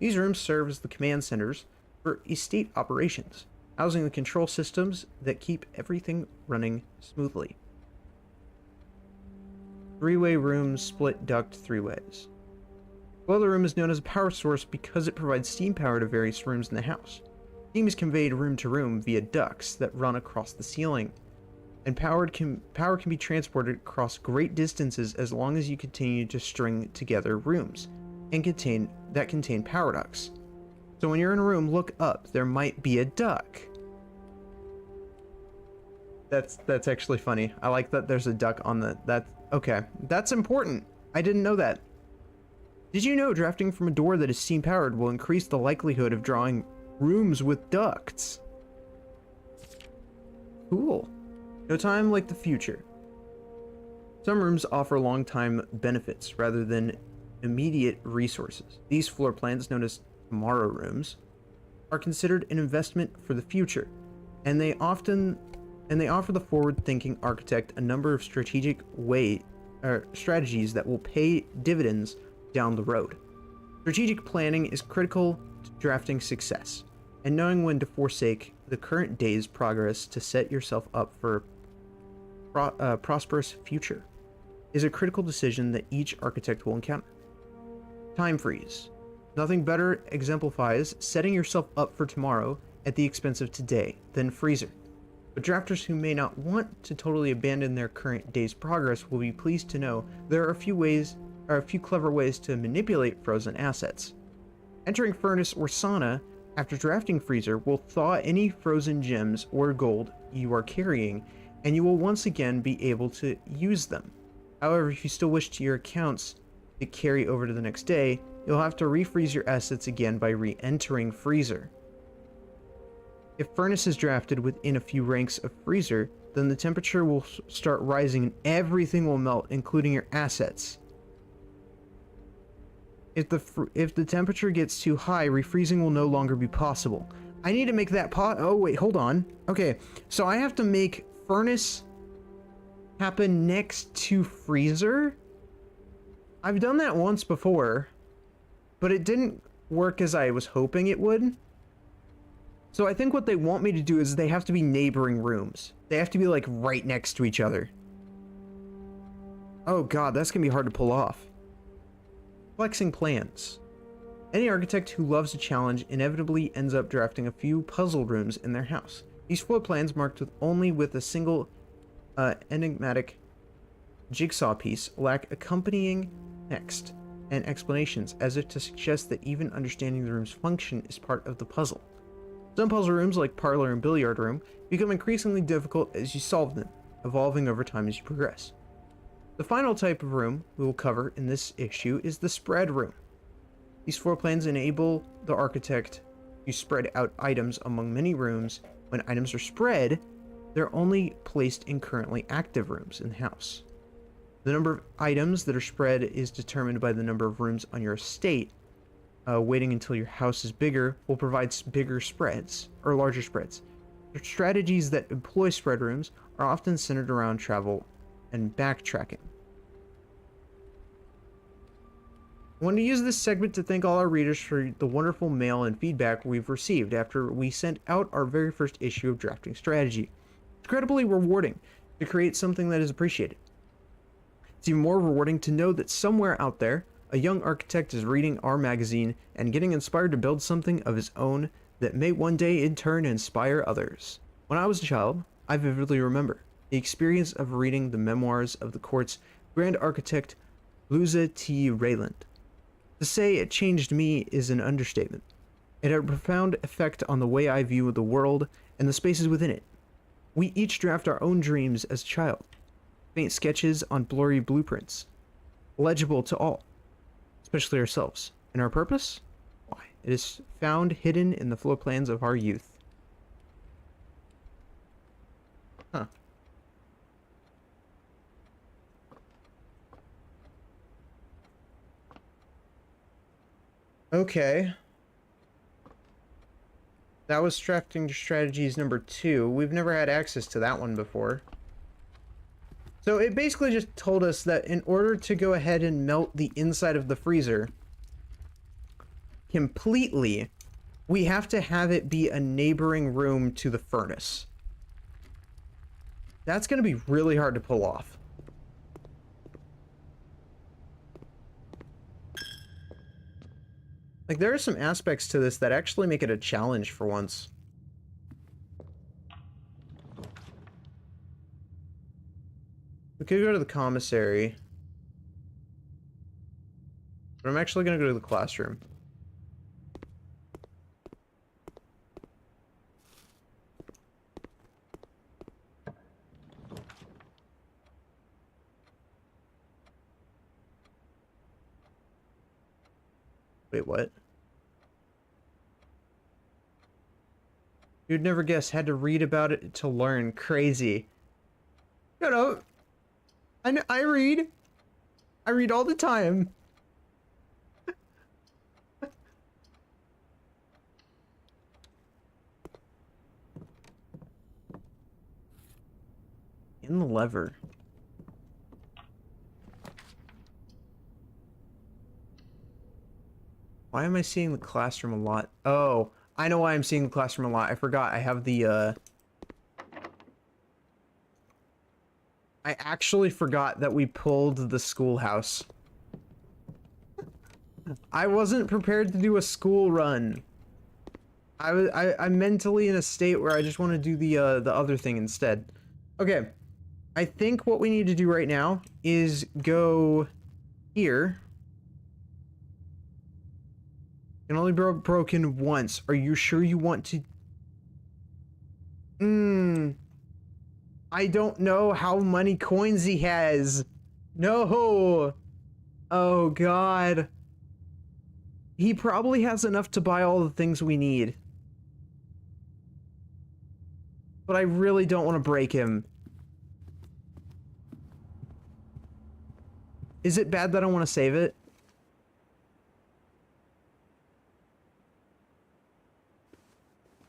These rooms serve as the command centers for estate operations, housing the control systems that keep everything running smoothly. 3-way rooms split duct 3 ways. The boiler room is known as a power source because it provides steam power to various rooms in the house. Steam is conveyed room to room via ducts that run across the ceiling, and power can be transported across great distances as long as you continue to string together rooms that contain power ducts. So when you're in a room, look up. There might be a duck. That's actually funny. I like that there's a duck on okay. That's important. I didn't know that. Did you know drafting from a door that is steam powered will increase the likelihood of drawing rooms with ducts? Cool. No time like the future. Some rooms offer long-time benefits rather than immediate resources. These floor plans, known as tomorrow rooms, are considered an investment for the future, and they offer the forward-thinking architect a number of strategies that will pay dividends down the road. Strategic planning is critical to drafting success, and knowing when to forsake the current day's progress to set yourself up for a prosperous future is a critical decision that each architect will encounter. Time freeze. Nothing better exemplifies setting yourself up for tomorrow at the expense of today than freezer. But drafters who may not want to totally abandon their current day's progress will be pleased to know there are a few clever ways to manipulate frozen assets. Entering furnace or sauna after drafting freezer will thaw any frozen gems or gold you are carrying, and you will once again be able to use them. However, if you still wish your accounts to carry over to the next day, you'll have to refreeze your assets again by re-entering freezer. If furnace is drafted within a few ranks of freezer, then the temperature will start rising and everything will melt, including your assets. If the temperature gets too high, refreezing will no longer be possible. I need to make that oh wait, hold on. Okay, so I have to make furnace happen next to freezer? I've done that once before, but it didn't work as I was hoping it would. So I think what they want me to do is they have to be neighboring rooms. They have to be like right next to each other. Oh god, that's gonna be hard to pull off. Flexing plans. Any architect who loves a challenge inevitably ends up drafting a few puzzle rooms in their house. These floor plans marked only with a single enigmatic jigsaw piece lack accompanying text and explanations, as if to suggest that even understanding the room's function is part of the puzzle. Some puzzle rooms, like parlor and billiard room, become increasingly difficult as you solve them, evolving over time as you progress. The final type of room we will cover in this issue is the spread room. These floor plans enable the architect to spread out items among many rooms. When items are spread, they're only placed in currently active rooms in the house. The number of items that are spread is determined by the number of rooms on your estate. Waiting until your house is bigger will provide bigger spreads, or larger spreads. The strategies that employ spread rooms are often centered around travel and backtracking. I want to use this segment to thank all our readers for the wonderful mail and feedback we've received after we sent out our very first issue of Drafting Strategy. It's incredibly rewarding to create something that is appreciated. It's even more rewarding to know that somewhere out there, a young architect is reading our magazine and getting inspired to build something of his own that may one day in turn inspire others. When I was a child, I vividly remember the experience of reading the memoirs of the court's grand architect Bluza T. Rayland. To say it changed me is an understatement. It had a profound effect on the way I view the world and the spaces within it. We each draft our own dreams as a child, faint sketches on blurry blueprints, legible to all, especially ourselves. And our purpose? Why, it is found hidden in the floor plans of our youth. Huh. Okay. That was drafting strategies number 2. We've never had access to that one before. So it basically just told us that in order to go ahead and melt the inside of the freezer completely, we have to have it be a neighboring room to the furnace. That's going to be really hard to pull off. Like, there are some aspects to this that actually make it a challenge for once. We could go to the commissary. But I'm actually going to go to the classroom. Wait, what? You'd never guess. Had to read about it to learn. Crazy. Shut up. I read. I read all the time. In the lever. Why am I seeing the classroom a lot? Oh, I know why I'm seeing the classroom a lot. I forgot. I have the, I actually forgot that we pulled the schoolhouse. I wasn't prepared to do a school run. I'm mentally in a state where I just want to do the other thing instead. Okay. I think what we need to do right now is go here. Can only be broken once. Are you sure you want to? I don't know how many coins he has. No. Oh, God. He probably has enough to buy all the things we need. But I really don't want to break him. Is it bad that I want to save it?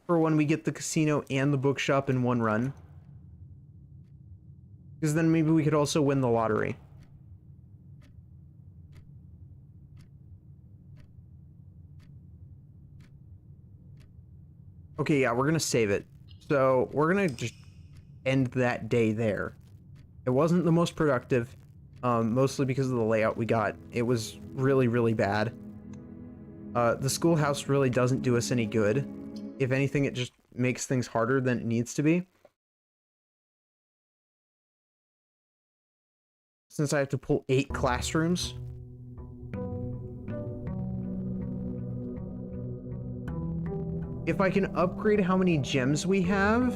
For when we get the casino and the bookshop in one run. Because then maybe we could also win the lottery. Okay, yeah, we're gonna save it. So, we're gonna just end that day there. It wasn't the most productive, mostly because of the layout we got. It was really, really bad. The schoolhouse really doesn't do us any good. If anything, it just makes things harder than it needs to be. Since I have to pull 8 classrooms. If I can upgrade how many gems we have,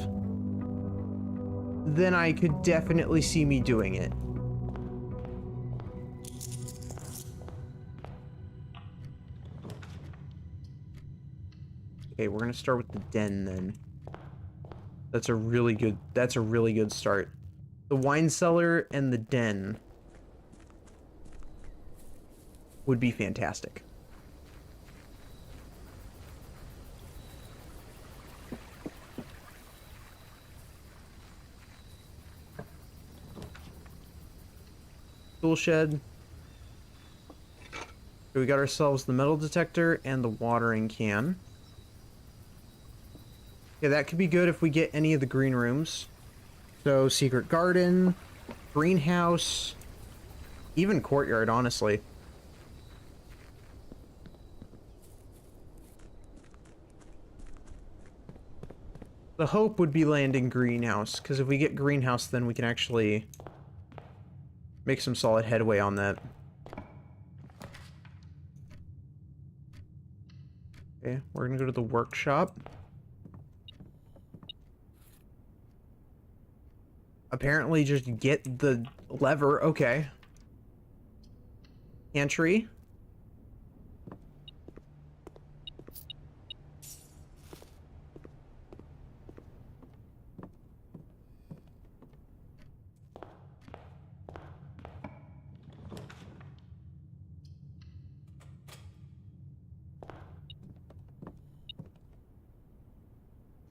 then I could definitely see me doing it. Okay, we're gonna start with the den then. That's a really good start. The wine cellar and the den would be fantastic. Tool shed. So we got ourselves the metal detector and the watering can. Yeah, that could be good if we get any of the green rooms. So, secret garden, greenhouse, Even courtyard, honestly. The hope would be landing greenhouse, because if we get greenhouse, then we can actually make some solid headway on that. Okay, we're gonna go to the workshop. Apparently just get the lever, okay. Pantry.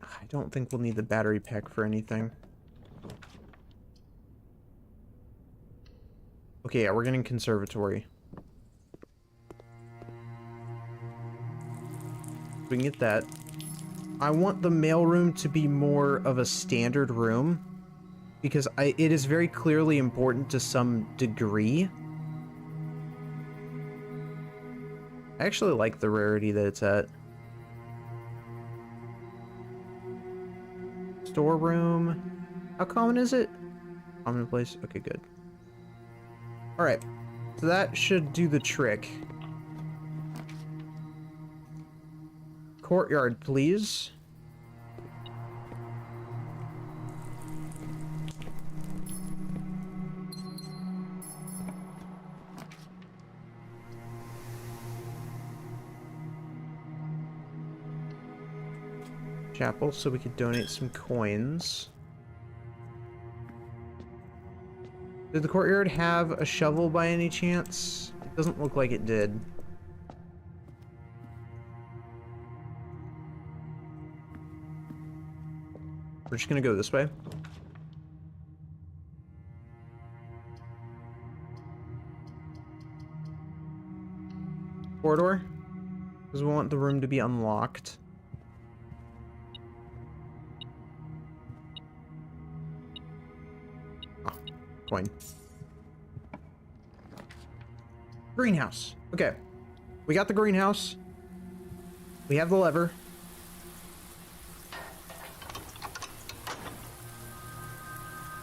I don't think we'll need the battery pack for anything. Okay, yeah, we're getting conservatory. We can get that. I want the mailroom to be more of a standard room, because it is very clearly important to some degree. I actually like the rarity that it's at. Storeroom. How common is it? Commonplace. Okay, good. Alright. So that should do the trick. Courtyard, please. Chapel, so we could donate some coins. Did the courtyard have a shovel by any chance? It doesn't look like it did. We're just gonna go this way. Corridor? Because we want the room to be unlocked. Oh, coin. Greenhouse. Okay. We got the greenhouse. We have the lever.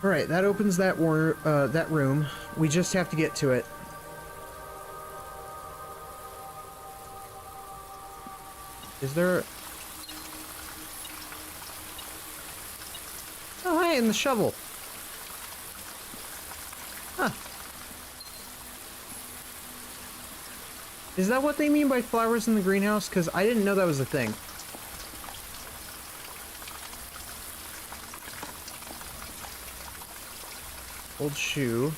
Alright, that opens that room. We just have to get to it. Is there... Oh, hey, and the shovel. Huh. Is that what they mean by flowers in the greenhouse? Because I didn't know that was a thing. Old shoe.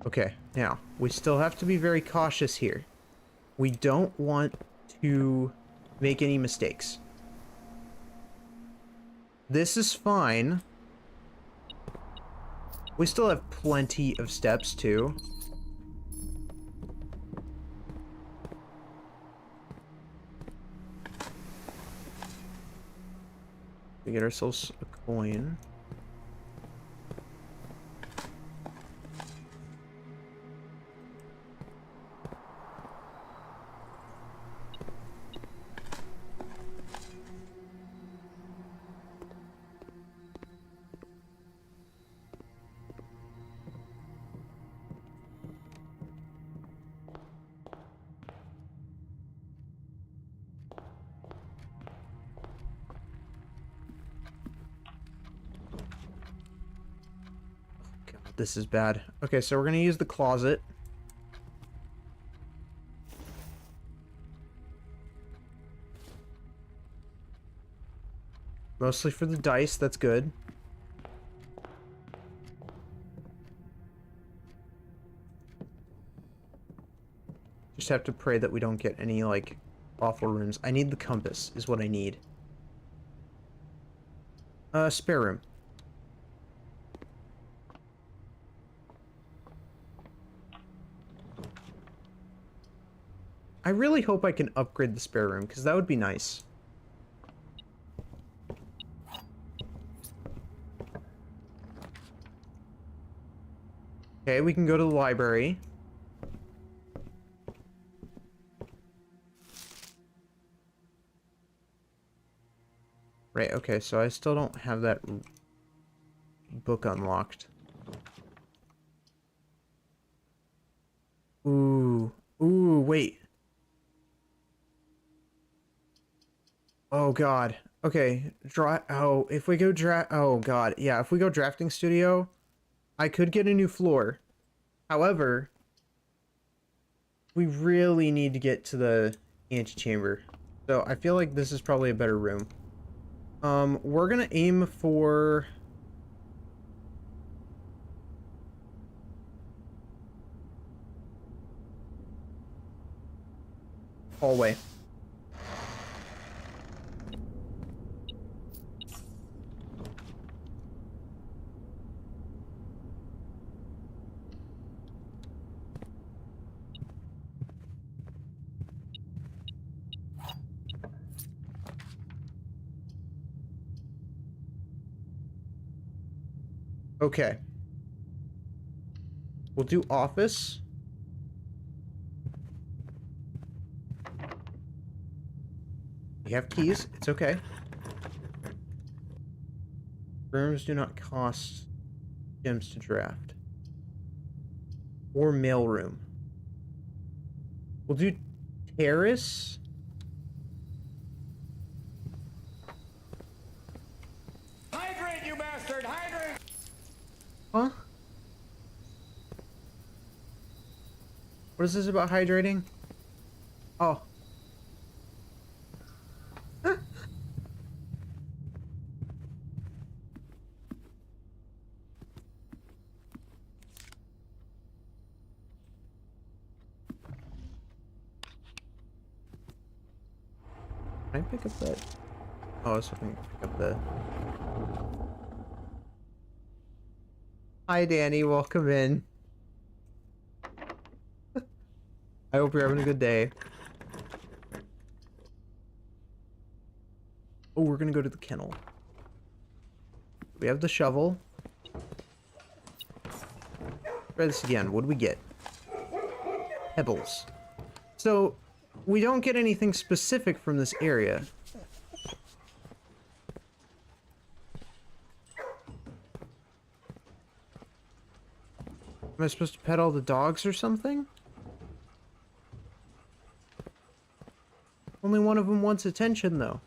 Okay, now, we still have to be very cautious here. We don't want to make any mistakes. This is fine. We still have plenty of steps, too. We get ourselves a coin. This is bad. Okay, so we're gonna use the closet. Mostly for the dice, that's good. Just have to pray that we don't get any, like, awful rooms. I need the compass, is what I need. Spare room. I really hope I can upgrade the spare room, because that would be nice. Okay, we can go to the library. Right, okay, so I still don't have that book unlocked. Ooh. Ooh, wait. Oh, God. Okay, oh, if we go oh, God. Yeah, if we go drafting studio, I could get a new floor. However, we really need to get to the antechamber. So I feel like this is probably a better room. We're gonna aim for... hallway. Okay. We'll do office. We have keys. It's okay. Rooms do not cost gems to draft. Or mailroom. We'll do terrace. Hydrate, you bastard! Hydrate! Huh? What is this about hydrating? Oh. Can I pick up that? Oh, I was hoping to pick up the... Hi, Danny. Welcome in. I hope you're having a good day. Oh, we're gonna go to the kennel. We have the shovel. Try this again. What do we get? Pebbles. So, we don't get anything specific from this area. Am I supposed to pet all the dogs or something? Only one of them wants attention, though.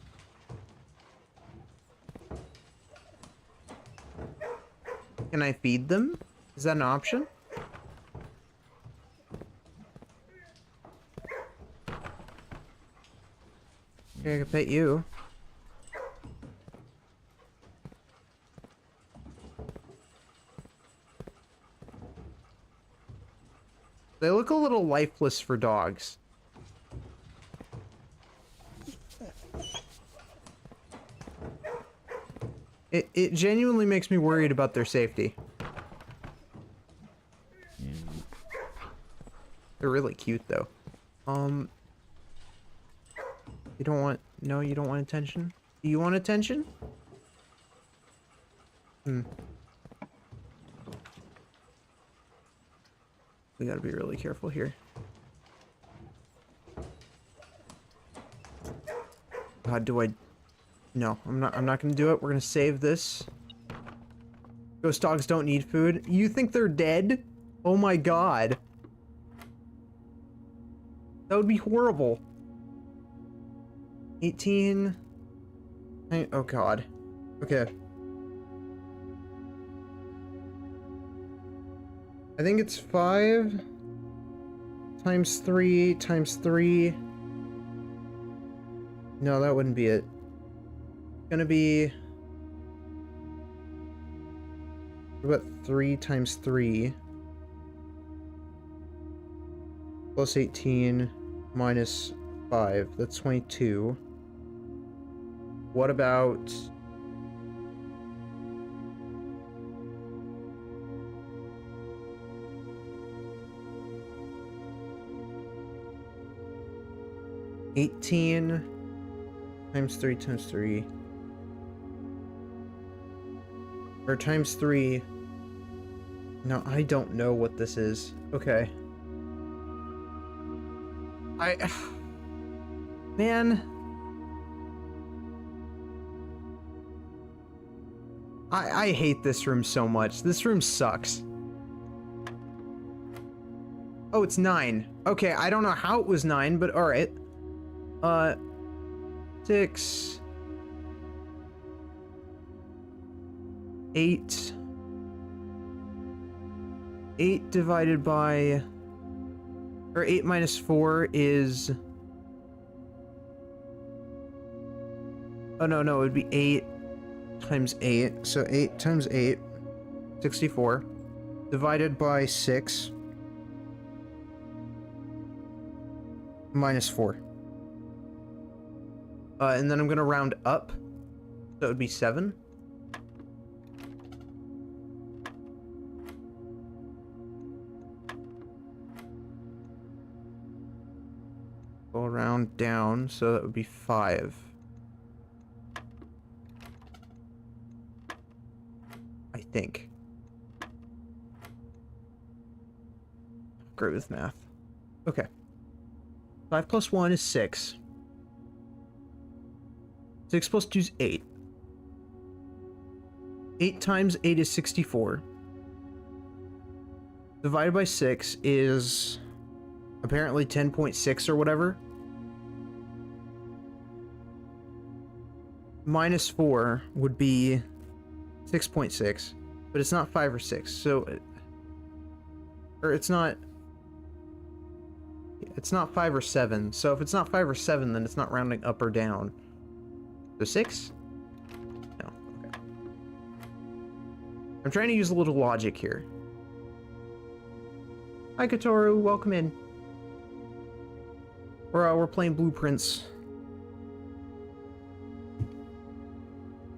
Can I feed them? Is that an option? Okay, I can pet you. They look a little lifeless for dogs. It genuinely makes me worried about their safety. They're really cute, though. You don't want... No, you don't want attention? Do you want attention? Hmm. We gotta be really careful here. God, do I... No, I'm not gonna do it. We're gonna save this. Ghost dogs don't need food. You think they're dead? Oh my god. That would be horrible. 18... Oh god. Okay. I think it's 5 times 3 times 3. No, that wouldn't be it. It's gonna be... What about 3 times 3? Plus 18 minus 5. That's 22. What about... 18 times 3 times 3. Or times 3. No, I don't know what this is. Okay. Man. I hate this room so much. This room sucks. Oh, it's 9. Okay, I don't know how it was 9, but alright. 6. 8. 8 divided by... Or 8 minus 4 is... Oh, no, it would be 8 times 8. So 8 times 8, 64. Divided by 6. Minus 4. And then I'm gonna round up. So it would be 7. Go around down, so that would be 5. I think. Great with math. Okay. 5 plus 1 is 6. 6 plus 2 is 8. 8 times 8 is 64. Divided by 6 is apparently 10.6 or whatever. Minus 4 would be 6.6, but it's not 5 or 6, so... Or it's not 5 or 7, so if it's not 5 or 7, then it's not rounding up or down. So 6? No, okay. I'm trying to use a little logic here. Hi, Katoru, welcome in. We're playing BluePrince.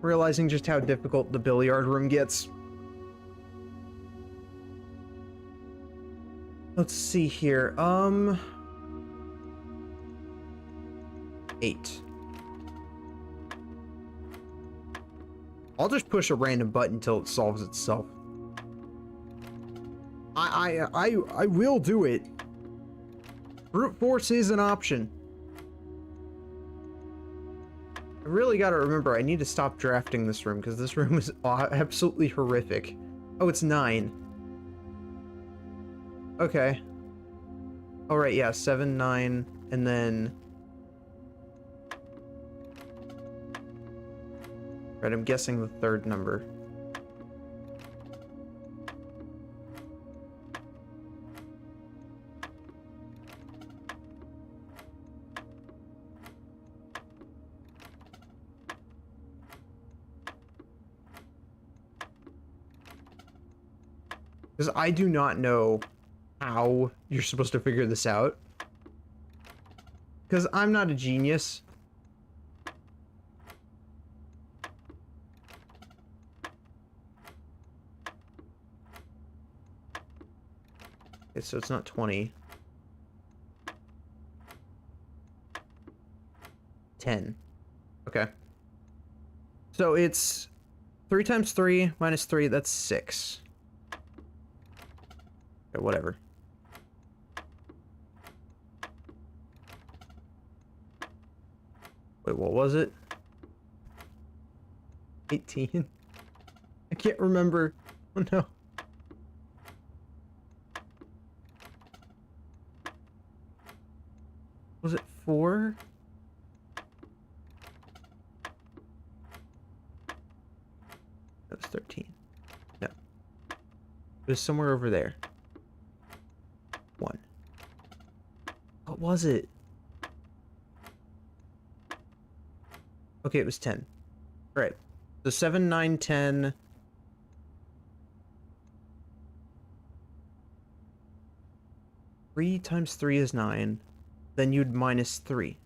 Realizing just how difficult the billiard room gets. Let's see here. 8. I'll just push a random button until it solves itself. I will do it. Brute force is an option. I really gotta remember, I need to stop drafting this room, because this room is absolutely horrific. Oh, it's 9. Okay. Alright, yeah, 7, 9, and then... Right, I'm guessing the third number. Because I do not know how you're supposed to figure this out. Because I'm not a genius. Okay, so it's not 20. 10. Okay. So it's 3 times 3 minus 3, that's 6. Okay, whatever. Wait, what was it? 18? I can't remember. Oh no. Was it 4? That was 13. No. It was somewhere over there. 1. What was it? Okay, it was 10. Alright. So 7, 9, 10. Three times 3 is 9. Then you'd minus 3.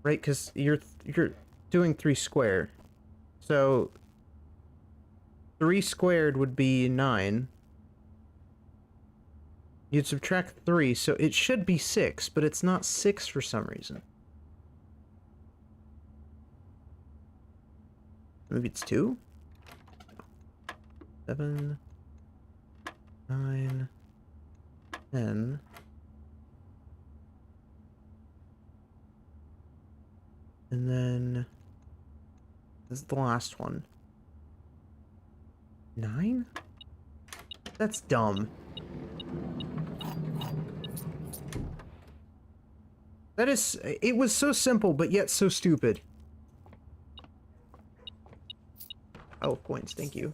right? Because you're doing 3 squared. So 3 squared would be 9. You'd subtract 3, so it should be 6, but it's not 6 for some reason. Maybe it's 2? 7, 9, 10. And then this is the last one. 9? That's dumb. That is, it was so simple, but yet so stupid. Oh, coins, thank you.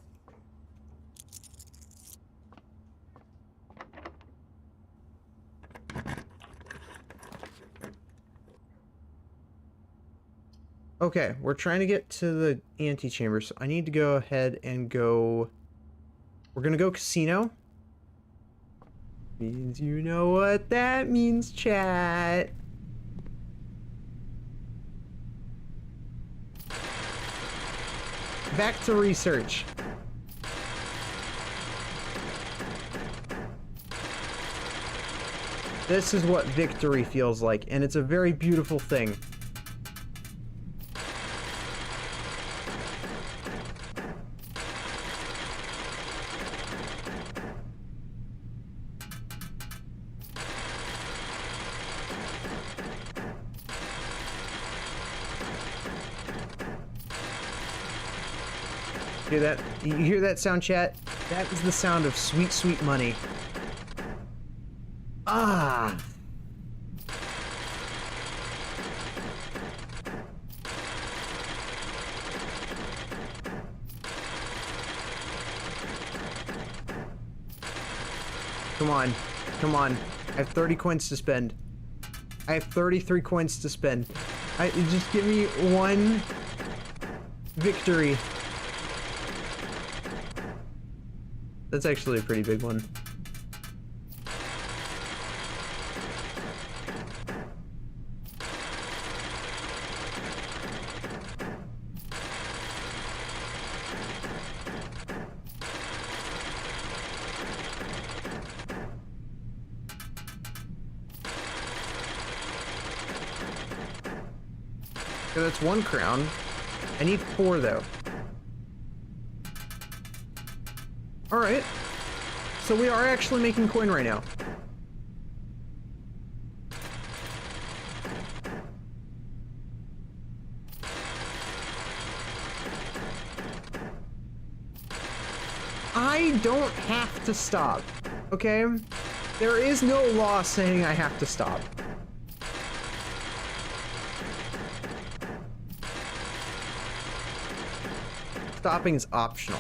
Okay, we're trying to get to the antechamber, so I need to go ahead and go... We're gonna go casino. Means you know what that means, chat. Back to research. This is what victory feels like, and it's a very beautiful thing. Hear that? You hear that sound, chat? That is the sound of sweet, sweet money. Ah! Come on. Come on. I have 30 coins to spend. I have 33 coins to spend. Just give me one victory. That's actually a pretty big one. So that's 1 crown. I need 4 though. Alright. So we are actually making coin right now. I don't have to stop, okay? There is no law saying I have to stop. Stopping is optional.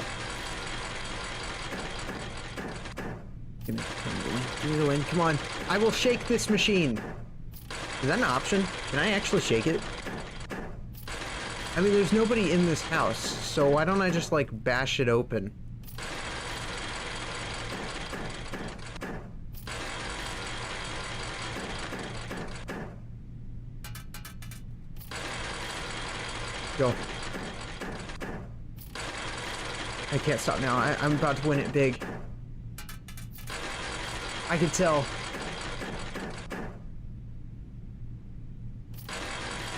Give me the win. Give me the win. Come on. I will shake this machine. Is that an option? Can I actually shake it? I mean, there's nobody in this house, so why don't I just, like, bash it open? Go. I can't stop now. I'm about to win it big. I can tell.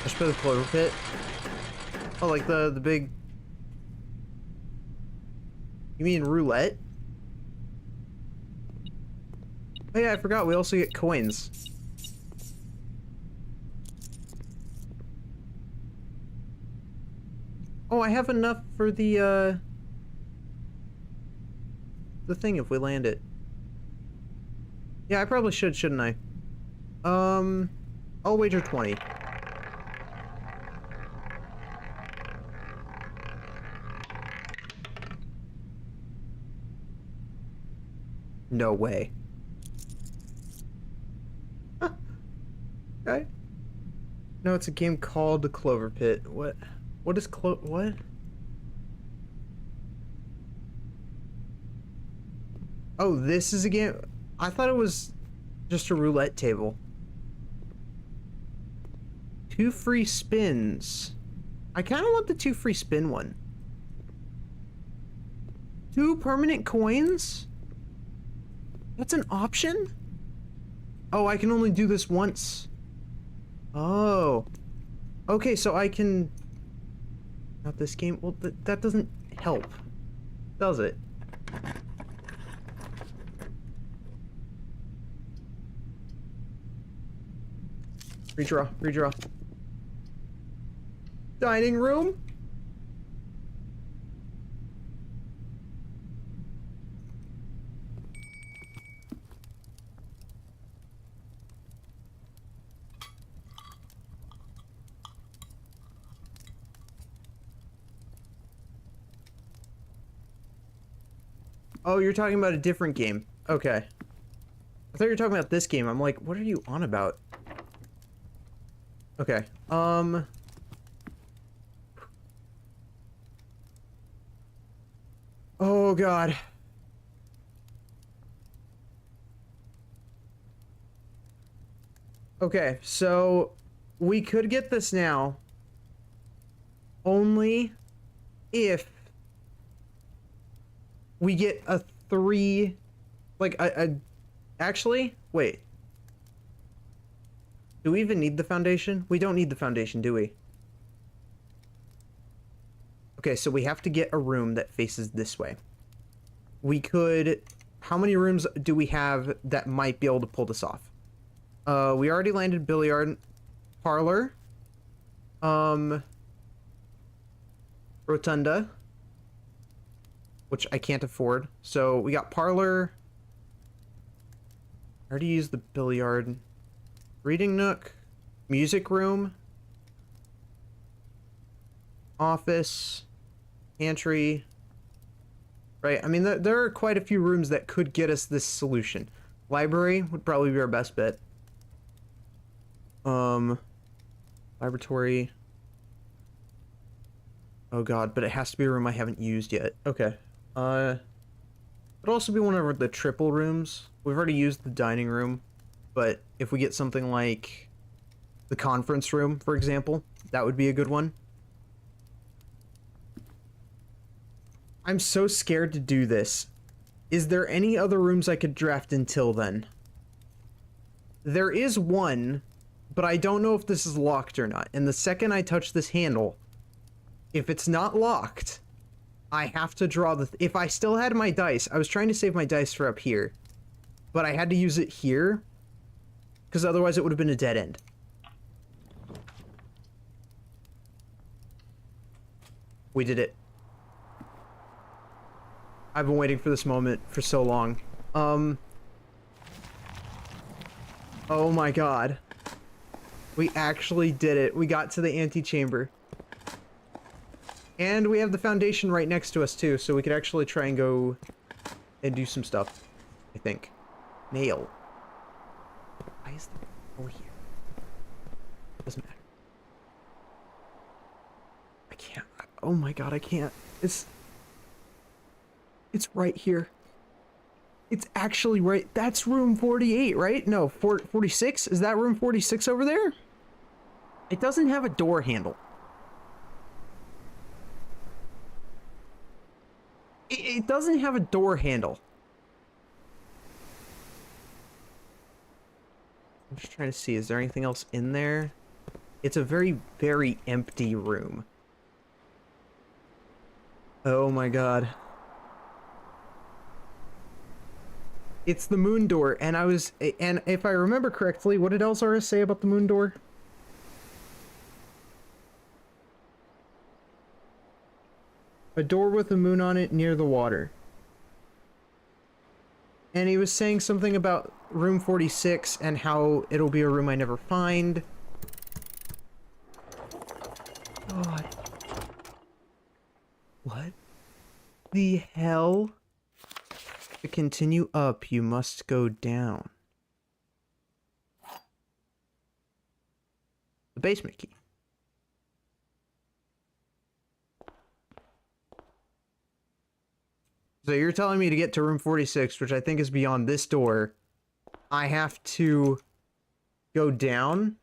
I should put the clover pit. Oh, like the big... You mean roulette? Oh yeah, I forgot. We also get coins. Oh, I have enough for the thing if we land it. Yeah, I probably should, shouldn't I? I'll wager 20. No way. Okay. No, it's a game called the Clover Pit. What is what? Oh, this is a game? I thought it was just a roulette table. 2 free spins. I kind of want the 2 free spin one. 2 permanent coins? That's an option? Oh, I can only do this once. Oh. Okay, so I can... Not this game. Well, that doesn't help, does it? Redraw, redraw. Dining room? Oh, you're talking about a different game. Okay. I thought you were talking about this game. I'm like, what are you on about? Okay. Oh, God. Okay, so we could get this now. Only if we get a 3, like actually, wait. Do we even need the foundation? We don't need the foundation, do we? Okay, so we have to get a room that faces this way. We could... How many rooms do we have that might be able to pull this off? We already landed billiard. Parlor. Rotunda. Which I can't afford. So we got parlor. I already used the billiard. Reading nook. Music room. Office. Pantry. Right, I mean, there are quite a few rooms that could get us this solution. Library would probably be our best bet. Laboratory. Oh god, but it has to be a room I haven't used yet. Okay. It'd also be one of the triple rooms. We've already used the dining room, but if we get something like the conference room, for example, that would be a good one. I'm so scared to do this. Is there any other rooms I could draft until then? There is one, but I don't know if this is locked or not. And the second I touch this handle, if it's not locked, I have to draw the... If I still had my dice, I was trying to save my dice for up here, but I had to use it here, because otherwise it would have been a dead end. We did it. I've been waiting for this moment for so long. Oh my god. We actually did it. We got to the antechamber. And we have the foundation right next to us too, so we could actually try and go and do some stuff, I think. Nail. Why is the over here? Doesn't matter. I can't. Oh my god, I can't. It's right here. It's actually right. That's room 48, right? No, 46? Is that room 46 over there? It doesn't have a door handle. It doesn't have a door handle. I'm just trying to see. Is there anything else in there? It's a very, very empty room. Oh my god. It's the moon door, and and if I remember correctly, what did Elzara say about the moon door? A door with a moon on it near the water. And he was saying something about room 46 and how it'll be a room I never find. God. What the hell? To continue up, you must go down. The basement key. So you're telling me to get to room 46, which I think is beyond this door, I have to go down?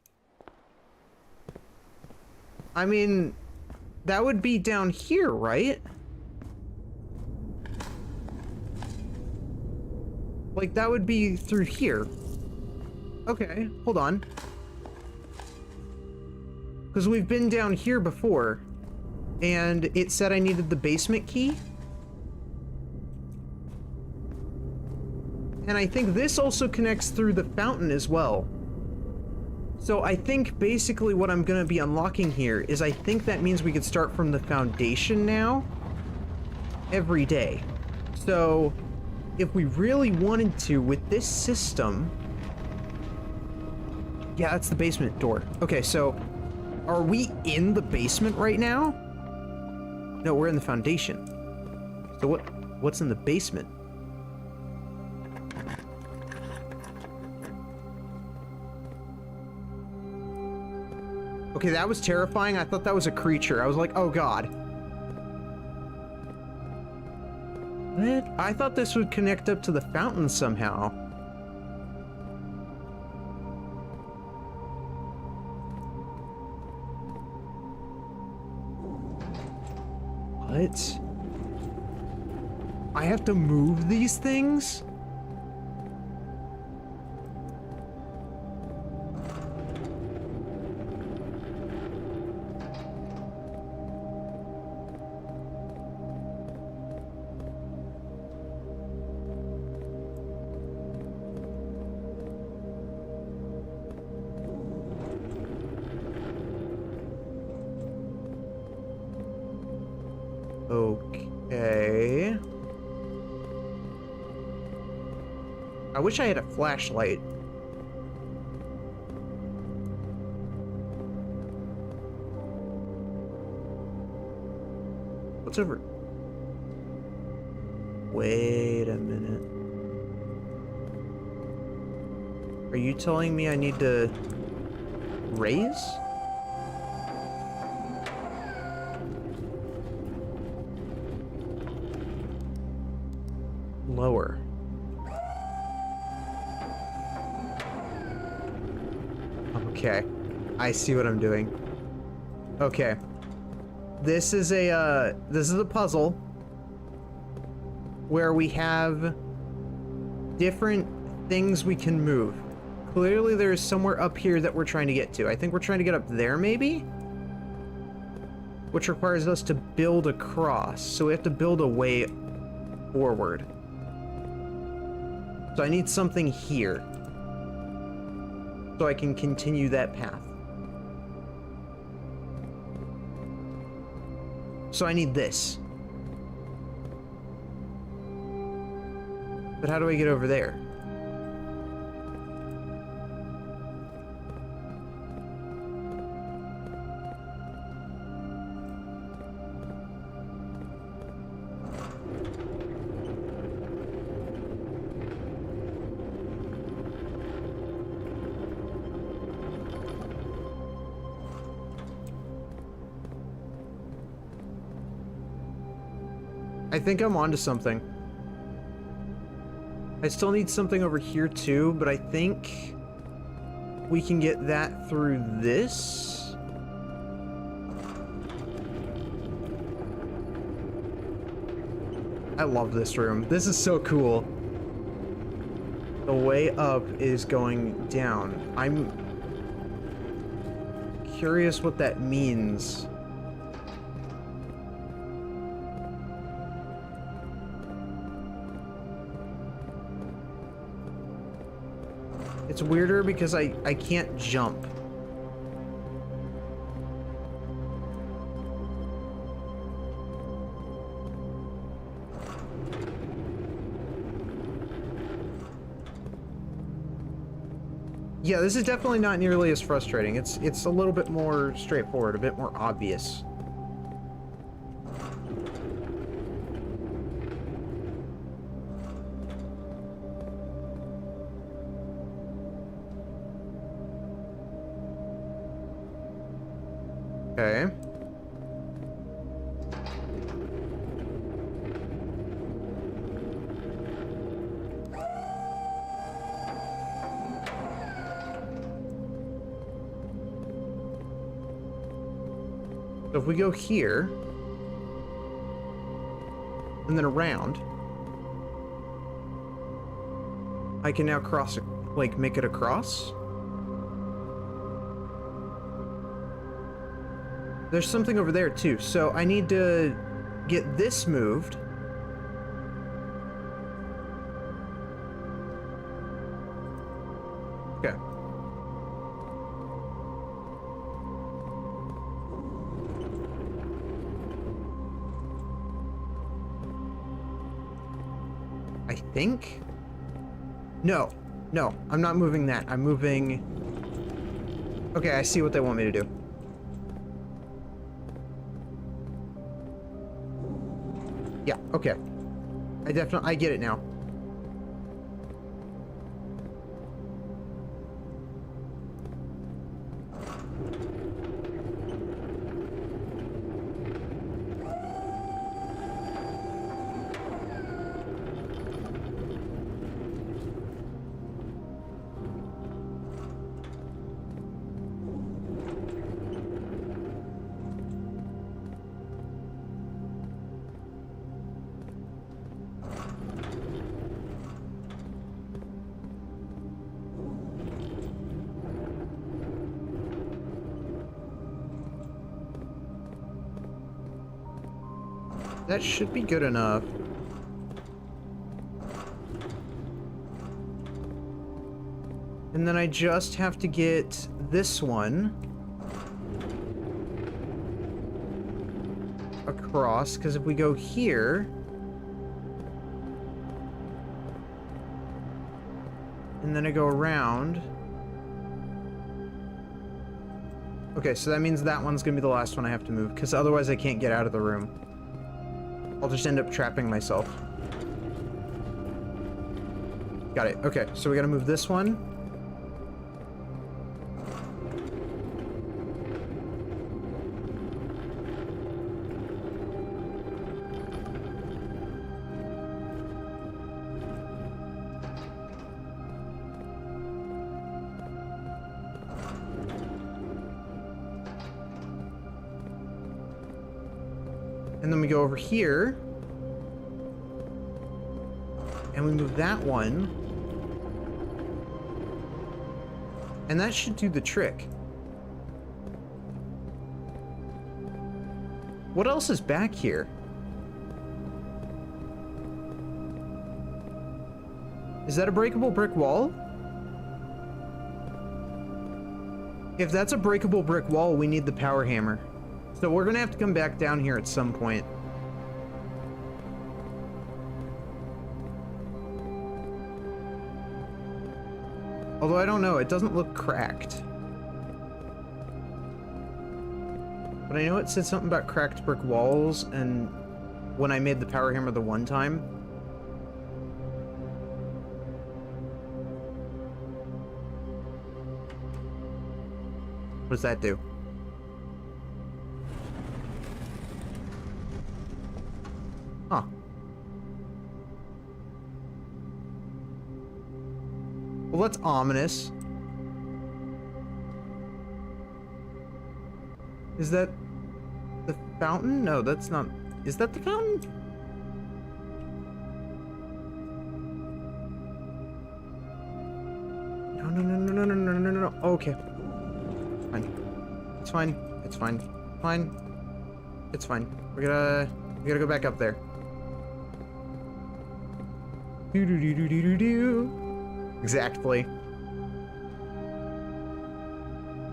I mean, that would be down here, right? Like, that would be through here. Okay, hold on. Because we've been down here before, and it said I needed the basement key. And I think this also connects through the fountain as well. So I think basically what I'm gonna be unlocking here is I think that means we could start from the foundation now every day. So if we really wanted to with this system, yeah, that's the basement door. Okay, so are we in the basement right now? No, we're in the foundation. So what's in the basement? Okay, that was terrifying. I thought that was a creature. I was like, oh god. What? I thought this would connect up to the fountain somehow. What? I have to move these things? Okay. I wish I had a flashlight. What's over? Wait a minute. Are you telling me I need to raise? Lower. Okay. I see what I'm doing. Okay. This is a puzzle where we have different things we can move. Clearly there's somewhere up here that we're trying to get to. I think we're trying to get up there maybe? Which requires us to build across. So we have to build a way forward. So I need something here. So I can continue that path. So I need this. But how do I get over there? I think I'm onto something. I still need something over here too, but I think we can get that through this. I love this room. This is so cool. The way up is going down. I'm curious what that means. It's weirder because I can't jump. Yeah, this is definitely not nearly as frustrating. It's a little bit more straightforward, a bit more obvious. Okay. So if we go here, and then around, I can now cross, like, make it across. There's something over there too, so I need to get this moved. Okay. I think? No, I'm not moving that. I'm moving... Okay, I see what they want me to do. Yeah, okay. I get it now. That should be good enough. And then I just have to get this one across, because if we go here, and then I go around. Okay, so that means that one's gonna be the last one I have to move, because otherwise I can't get out of the room. I'll just end up trapping myself. Got it. Okay, so we gotta move this one. And then we go over here. And we move that one. And that should do the trick. What else is back here? Is that a breakable brick wall? If that's a breakable brick wall, we need the power hammer. So we're gonna have to come back down here at some point. Although I don't know, it doesn't look cracked. But I know it said something about cracked brick walls, and when I made the power hammer the one time. What does that do? Huh. Well, that's ominous. Is that the fountain? No, that's not. Is that the fountain? No. Okay. Fine. It's fine. It's fine. Fine. It's fine. We gotta go back up there. Exactly.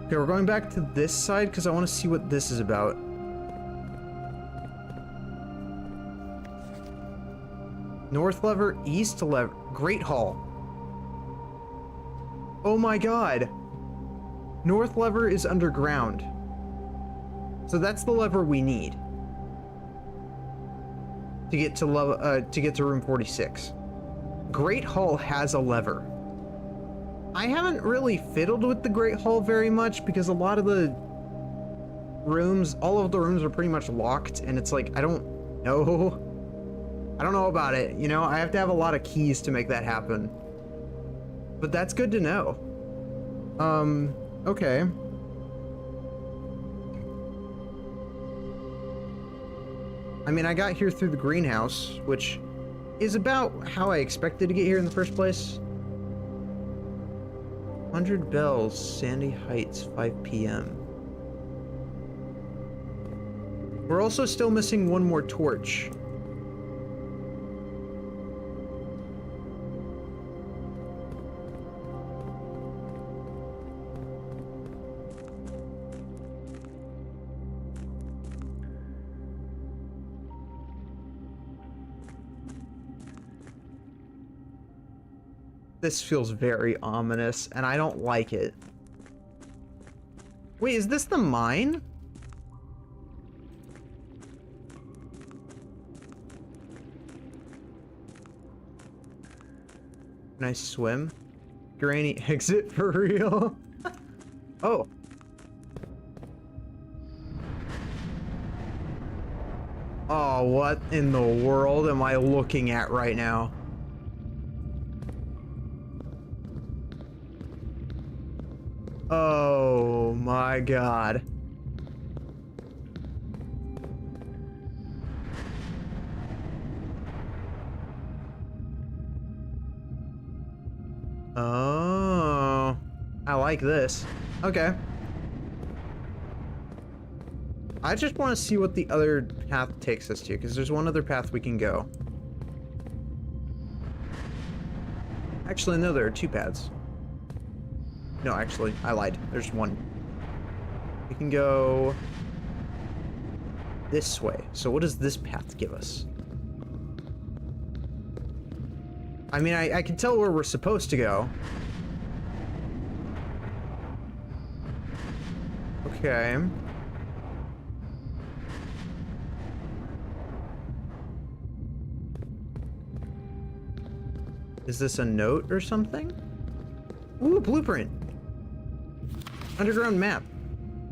Okay, we're going back to this side because I want to see what this is about. North lever, east lever, Great Hall. Oh my god. North lever is underground. So that's the lever we need to get to room 46. Great Hall has a lever. I haven't really fiddled with the Great Hall very much because a lot of the rooms, all of the rooms are pretty much locked, and it's like, I don't know about it, you know? I have to have a lot of keys to make that happen. But that's good to know. Okay. I mean, I got here through the greenhouse, which is about how I expected to get here in the first place. 100 bells, Sandy Heights, 5 p.m. We're also still missing one more torch. This feels very ominous, and I don't like it. Wait, is this the mine? Can I swim? Granny exit for real? Oh. Oh, what in the world am I looking at right now? Oh my god. Oh, I like this. Okay. I just want to see what the other path takes us to, because there's one other path we can go. Actually, no, there are two paths. No, actually, I lied. There's one. We can go this way. So what does this path give us? I mean, I can tell where we're supposed to go. Okay. Is this a note or something? Ooh, blueprint. Underground map.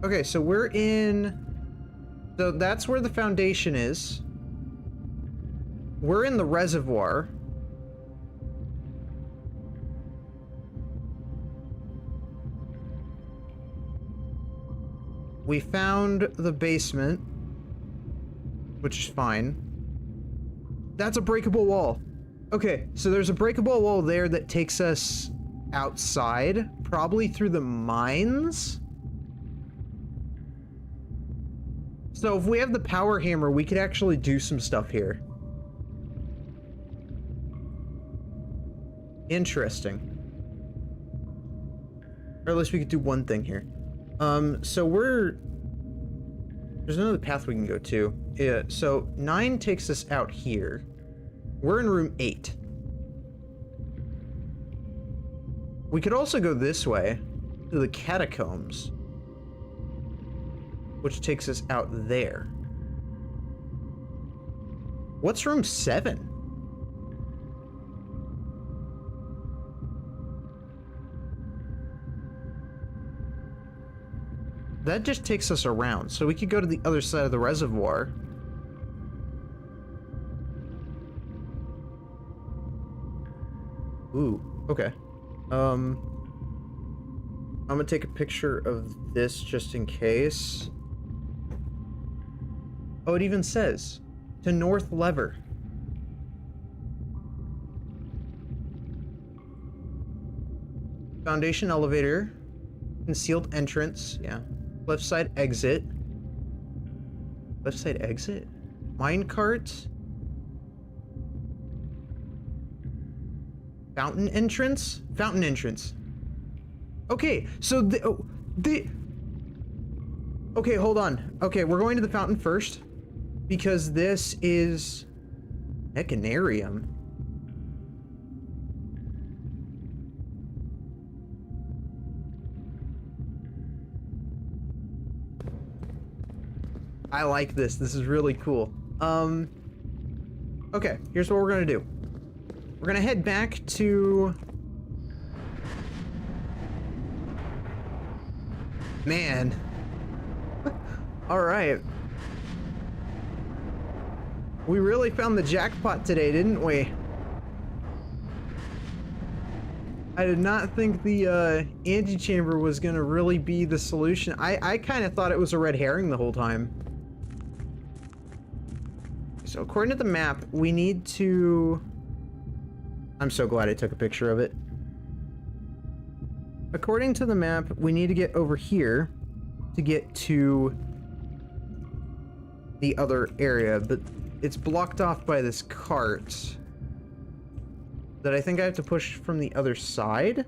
Okay, so we're in... So that's where the foundation is. We're in the reservoir. We found the basement, which is fine. That's a breakable wall. Okay, so there's a breakable wall there that takes us outside, probably through the mines. So if we have the power hammer, we could actually do some stuff here. Interesting. Or at least we could do one thing here. So there's another path we can go to. Yeah, so 9 takes us out here. We're in room 8. We could also go this way to the catacombs, which takes us out there. What's room 7? That just takes us around, so we could go to the other side of the reservoir. Ooh, okay. I'm gonna take a picture of this just in case. Oh, it even says, to north lever. Foundation elevator. Concealed entrance, yeah. Left side exit. Left side exit? Minecart? Fountain entrance? Fountain entrance. Okay, so okay, hold on. Okay, we're going to the fountain first. Because this is... Mechanarium. I like this. This is really cool. Okay, here's what we're gonna do. We're gonna head back to... Man. Alright. We really found the jackpot today, didn't we? I did not think the antechamber was gonna really be the solution. I kind of thought it was a red herring the whole time. So according to the map, we need to... I'm so glad I took a picture of it. According to the map, we need to get over here to get to the other area, but it's blocked off by this cart that I think I have to push from the other side.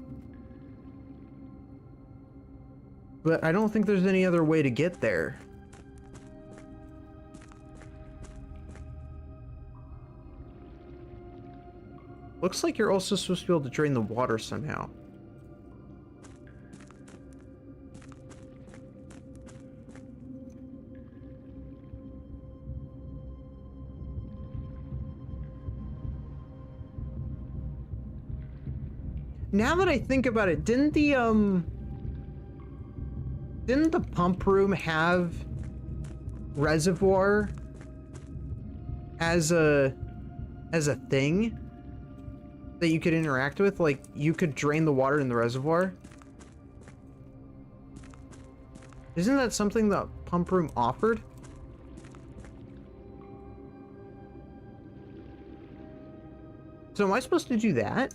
But I don't think there's any other way to get there. Looks like you're also supposed to be able to drain the water somehow. Now that I think about it, didn't the pump room have reservoir as a thing that you could interact with? Like, you could drain the water in the reservoir? Isn't that something the pump room offered? So am I supposed to do that?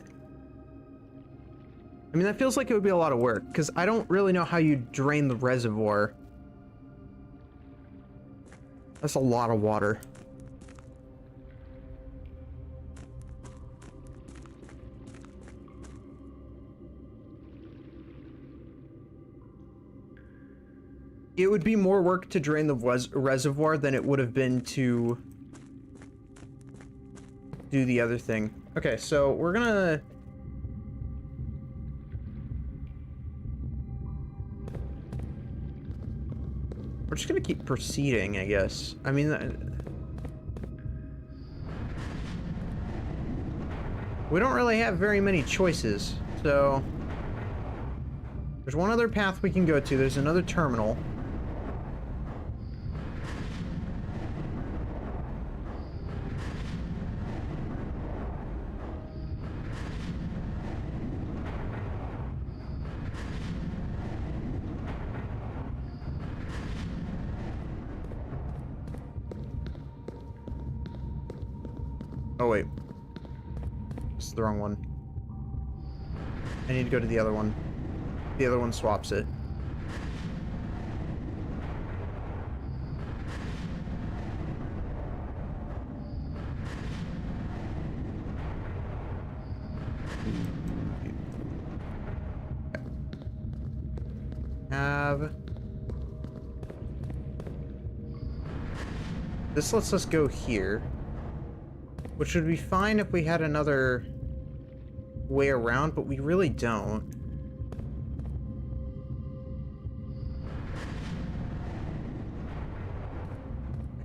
I mean, that feels like it would be a lot of work, because I don't really know how you drain the reservoir. That's a lot of water. It would be more work to drain the reservoir than it would have been to do the other thing. Okay, so we're gonna... We're just gonna keep proceeding, I guess. I mean, we don't really have very many choices, so... There's one other path we can go to. There's another terminal. Oh wait, this is the wrong one. I need to go to the other one. The other one swaps it. This lets us go here. Which would be fine if we had another way around, but we really don't.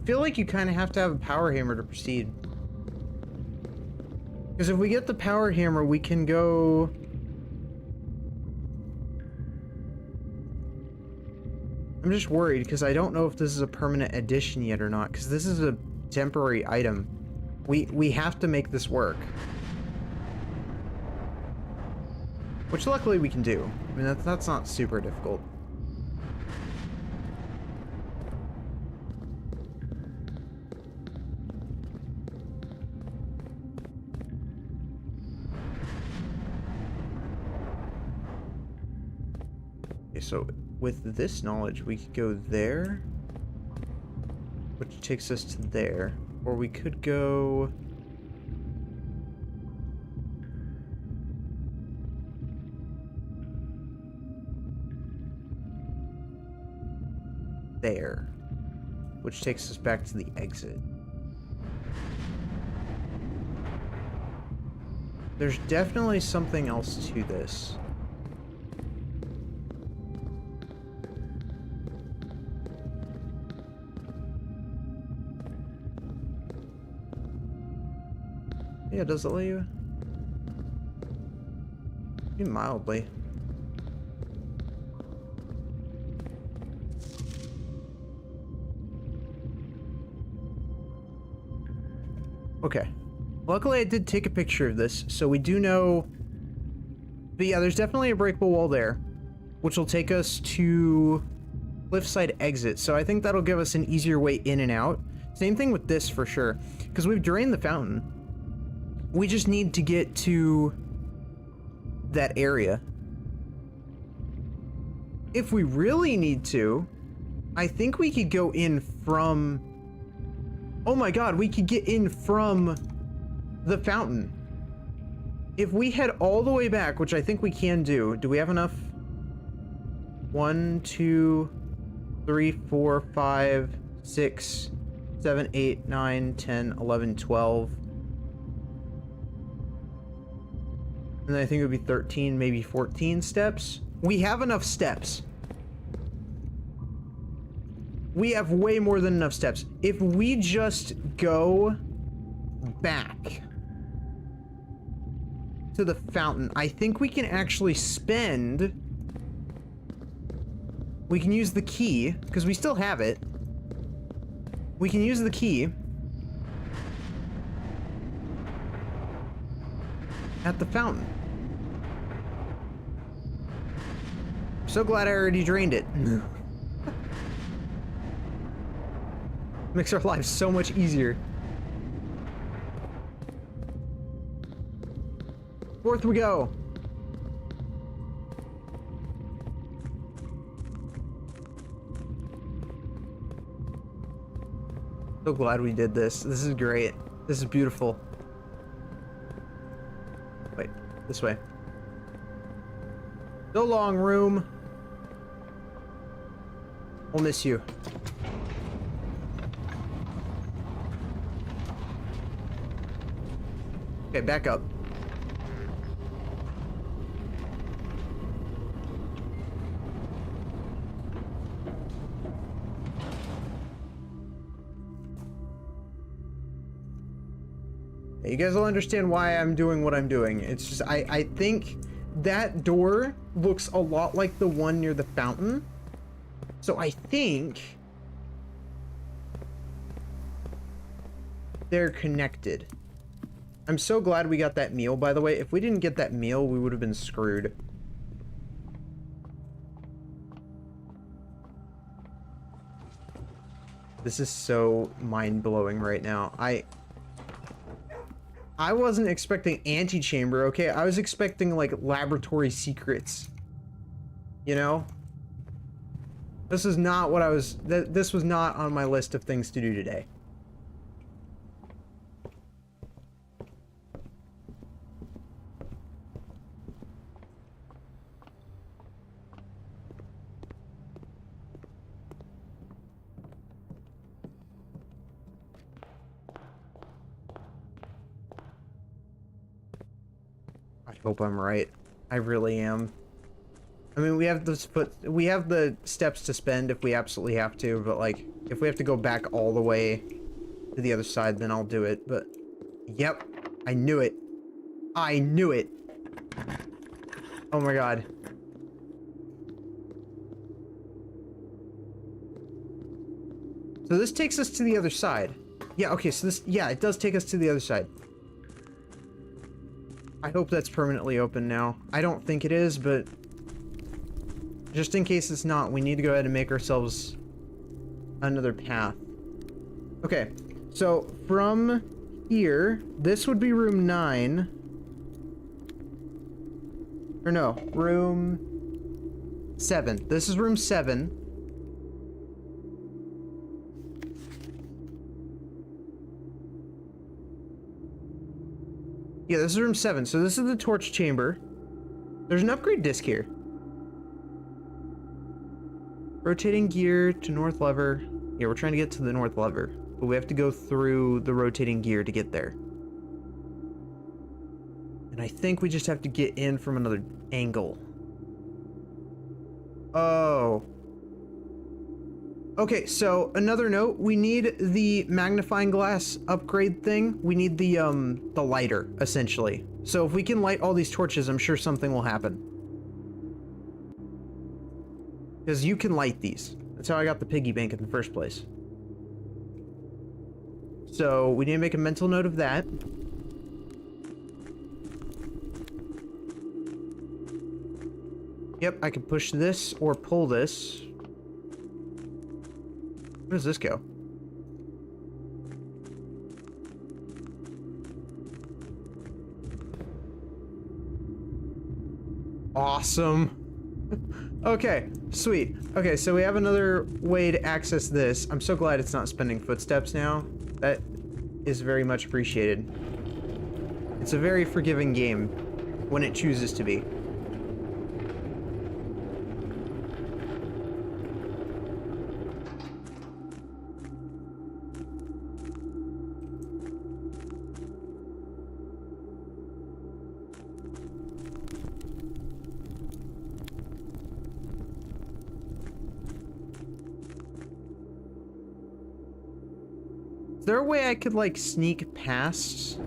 I feel like you kind of have to have a power hammer to proceed. Because if we get the power hammer, we can go... I'm just worried, because I don't know if this is a permanent addition yet or not, because this is a temporary item. We have to make this work. Which luckily we can do. I mean, that's not super difficult. Okay, so with this knowledge, we could go there, which takes us to there. Or we could go... there. Which takes us back to the exit. There's definitely something else to this. Yeah, does it let you? Maybe mildly. Okay. Luckily I did take a picture of this, so we do know... But yeah, there's definitely a breakable wall there, which will take us to cliffside exit, so I think that'll give us an easier way in and out. Same thing with this for sure, because we've drained the fountain. We just need to get to that area. If we really need to, I think we could go in from... Oh my god, we could get in from the fountain. If we head all the way back, which I think we can do we have enough? 1, 2, 3, 4, 5, 6, 7, 8, 9, 10, 11, 12. And then I think it would be 13, maybe 14 steps. We have enough steps. We have way more than enough steps. If we just go back to the fountain, I think we can actually spend... We can use the key, because we still have it. We can use the key at the fountain. I'm so glad I already drained it. Makes our lives so much easier. Forth we go. So glad we did this. This is great. This is beautiful. Wait, this way. So long, room. We'll miss you. Okay, back up. You guys will understand why I'm doing what I'm doing. It's just, I think that door looks a lot like the one near the fountain. So I think they're connected. I'm so glad we got that meal, by the way. If we didn't get that meal, we would have been screwed. This is so mind-blowing right now. I wasn't expecting antechamber, okay? I was expecting, like, laboratory secrets. You know? This is not what I was... This was not on my list of things to do today. I hope I'm right. I really am. I mean, we have the steps to spend if we absolutely have to, but like, if we have to go back all the way to the other side, then I'll do it. But, yep, I knew it. I knew it. Oh my god. So this takes us to the other side. Yeah, okay, so this, yeah, it does take us to the other side. I hope that's permanently open now. I don't think it is, but just in case it's not, we need to go ahead and make ourselves another path. Okay, so from here, this would be room 9. Or no, room 7. This is room 7. Yeah, this is room 7. So this is the torch chamber. There's an upgrade disc here. Rotating gear to north lever. Yeah, we're trying to get to the north lever, but we have to go through the rotating gear to get there. And I think we just have to get in from another angle. Oh. Okay, so another note, we need the magnifying glass upgrade thing. We need the lighter, essentially. So if we can light all these torches, I'm sure something will happen. Because you can light these. That's how I got the piggy bank in the first place. So we need to make a mental note of that. Yep, I can push this or pull this. Where does this go? Awesome. Okay, sweet. Okay, so we have another way to access this. I'm so glad it's not spending footsteps now. That is very much appreciated. It's a very forgiving game when it chooses to be. Is there a way I could, like, sneak past?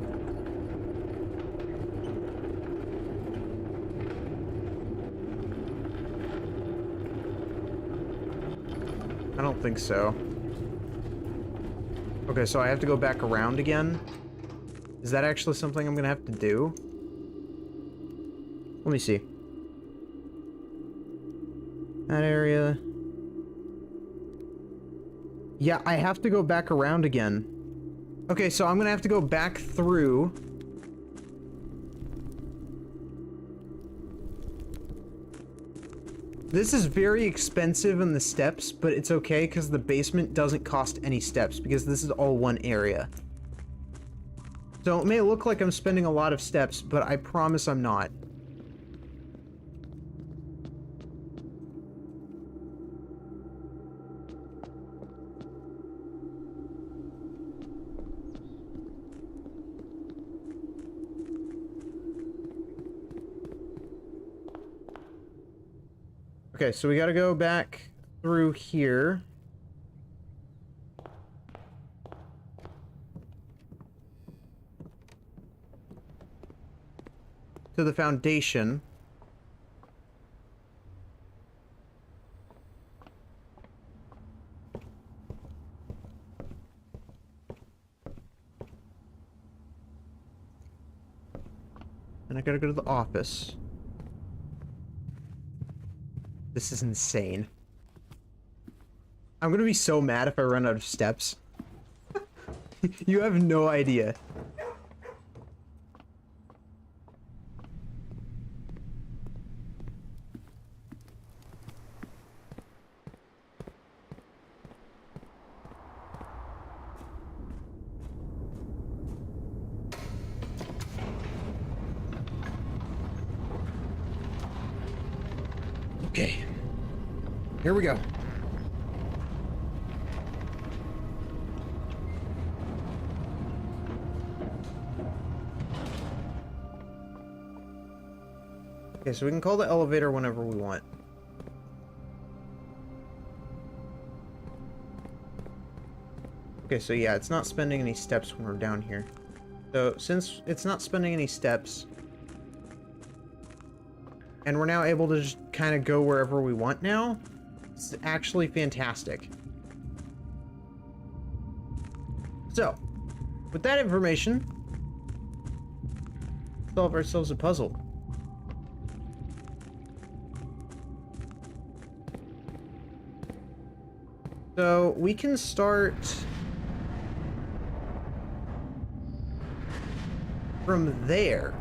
I don't think so. Okay, so I have to go back around again? Is that actually something I'm gonna have to do? Let me see. That area. Yeah, I have to go back around again. Okay, so I'm gonna have to go back through. This is very expensive in the steps, but it's okay because the basement doesn't cost any steps because this is all one area. So it may look like I'm spending a lot of steps, but I promise I'm not. Okay, so we gotta go back through here. To the foundation. And I gotta go to the office. This is insane. I'm gonna be so mad if I run out of steps. You have no idea. Okay. Here we go. Okay, so we can call the elevator whenever we want. Okay, so yeah, it's not spending any steps when we're down here. So since it's not spending any steps, and we're now able to just kind of go wherever we want now, it's actually fantastic. So, with that information, solve ourselves a puzzle. So, we can start from there.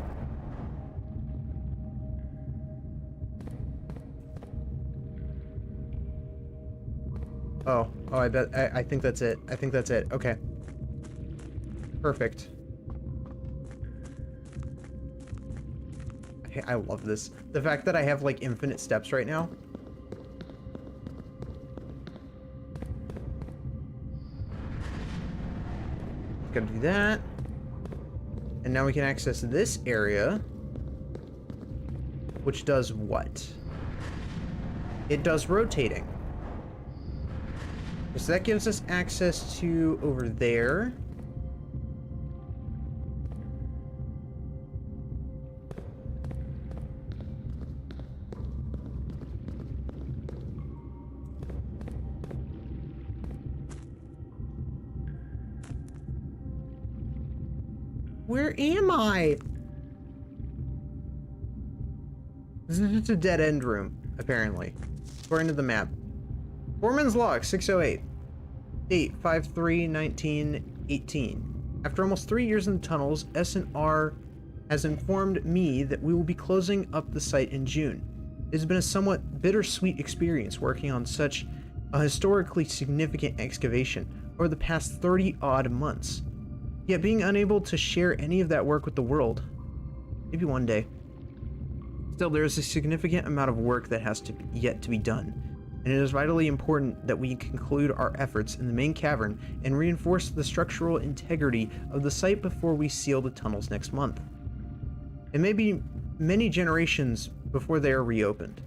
Oh, I think that's it. I think that's it. Okay. Perfect. Hey, I love this. The fact that I have, like, infinite steps right now. Gotta do that. And now we can access this area. Which does what? It does rotating. So that gives us access to over there. Where am I? This is just a dead end room, apparently. According to the map. Foreman's log, 608. Date, 5/3/1918. After almost 3 years in the tunnels, S&R has informed me that we will be closing up the site in June. It has been a somewhat bittersweet experience working on such a historically significant excavation over the past 30-odd months, yet being unable to share any of that work with the world. Maybe one day. Still, there is a significant amount of work that has yet to be done, and it is vitally important that we conclude our efforts in the main cavern and reinforce the structural integrity of the site before we seal the tunnels next month. It may be many generations before they are reopened.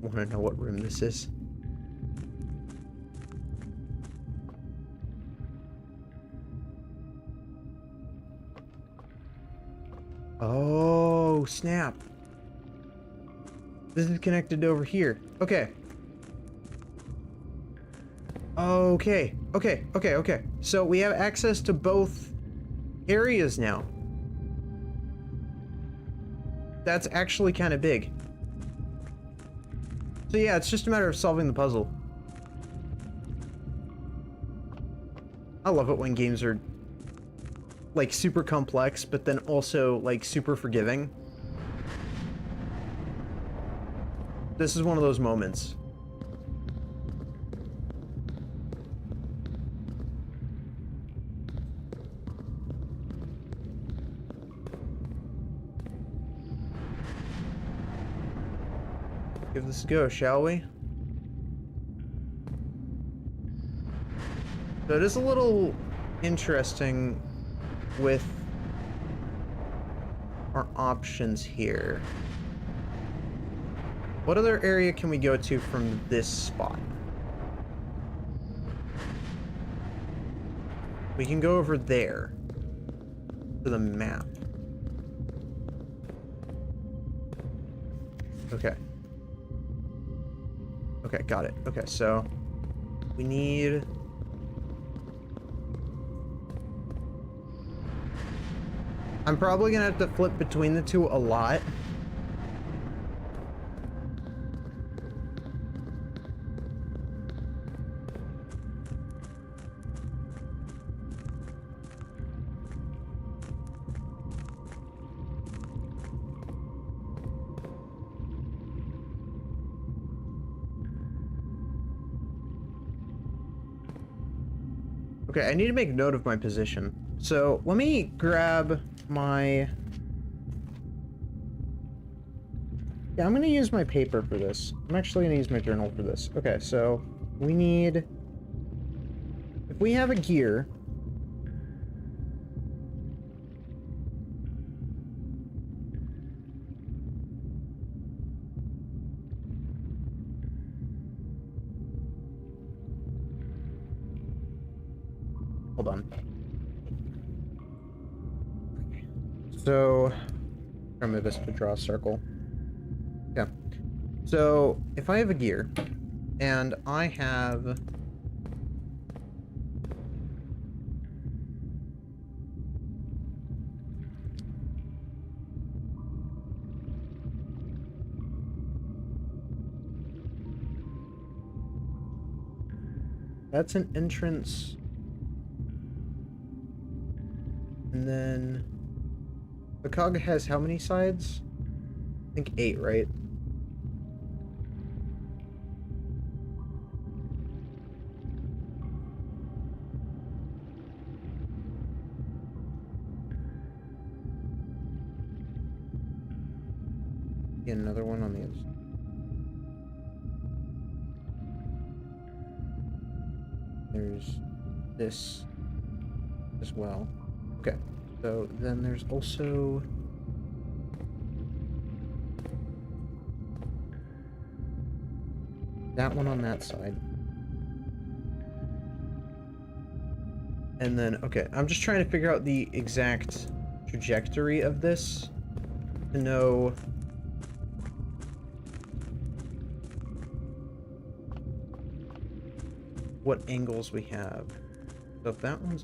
Want to know what room this is? Oh, snap. This is connected over here. Okay. Okay. So we have access to both areas now. That's actually kind of big. So yeah, it's just a matter of solving the puzzle. I love it when games are like super complex, but then also like super forgiving. This is one of those moments. Give this a go, shall we? So it is a little interesting with our options here. What other area can we go to from this spot? We can go over there to the map. Okay. Okay, got it. Okay, so we need... I'm probably gonna have to flip between the two a lot. Okay, I need to make note of my position. So let me grab my... Yeah, I'm gonna use my paper for this. I'm actually gonna use my journal for this. Okay, so we need... If we have a gear... Hold on. So, I'll move this to draw a circle. Yeah. So, if I have a gear, and I have... That's an entrance. And then... The cog has how many sides? I think 8, right? Get another one on the other side. There's this as well. Okay. So then there's also that one on that side. And then, okay, I'm just trying to figure out the exact trajectory of this to know what angles we have. So if that one's...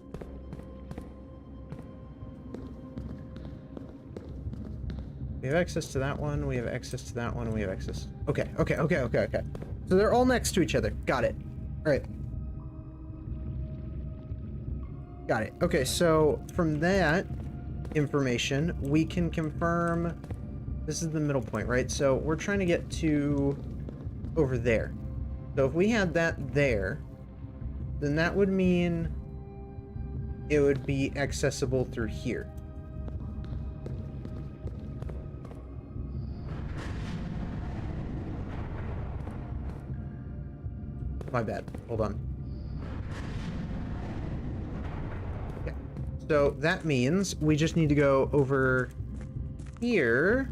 We have access to that one, we have access to that one, we have access. Okay, okay, okay, okay, okay. So they're all next to each other. Got it. Alright. Got it. Okay, so from that information, we can confirm this is the middle point, right? So we're trying to get to over there. So if we had that there, then that would mean it would be accessible through here. My bad. Hold on. Okay. So that means we just need to go over here.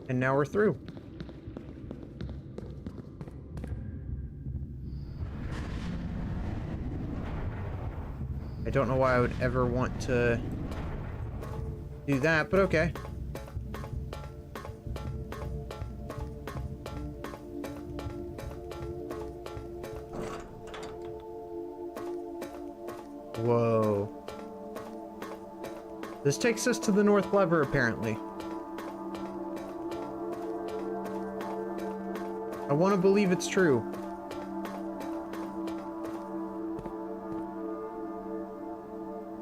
And now we're through. I don't know why I would ever want to do that, but okay. Whoa. This takes us to the north lever, apparently. I want to believe it's true.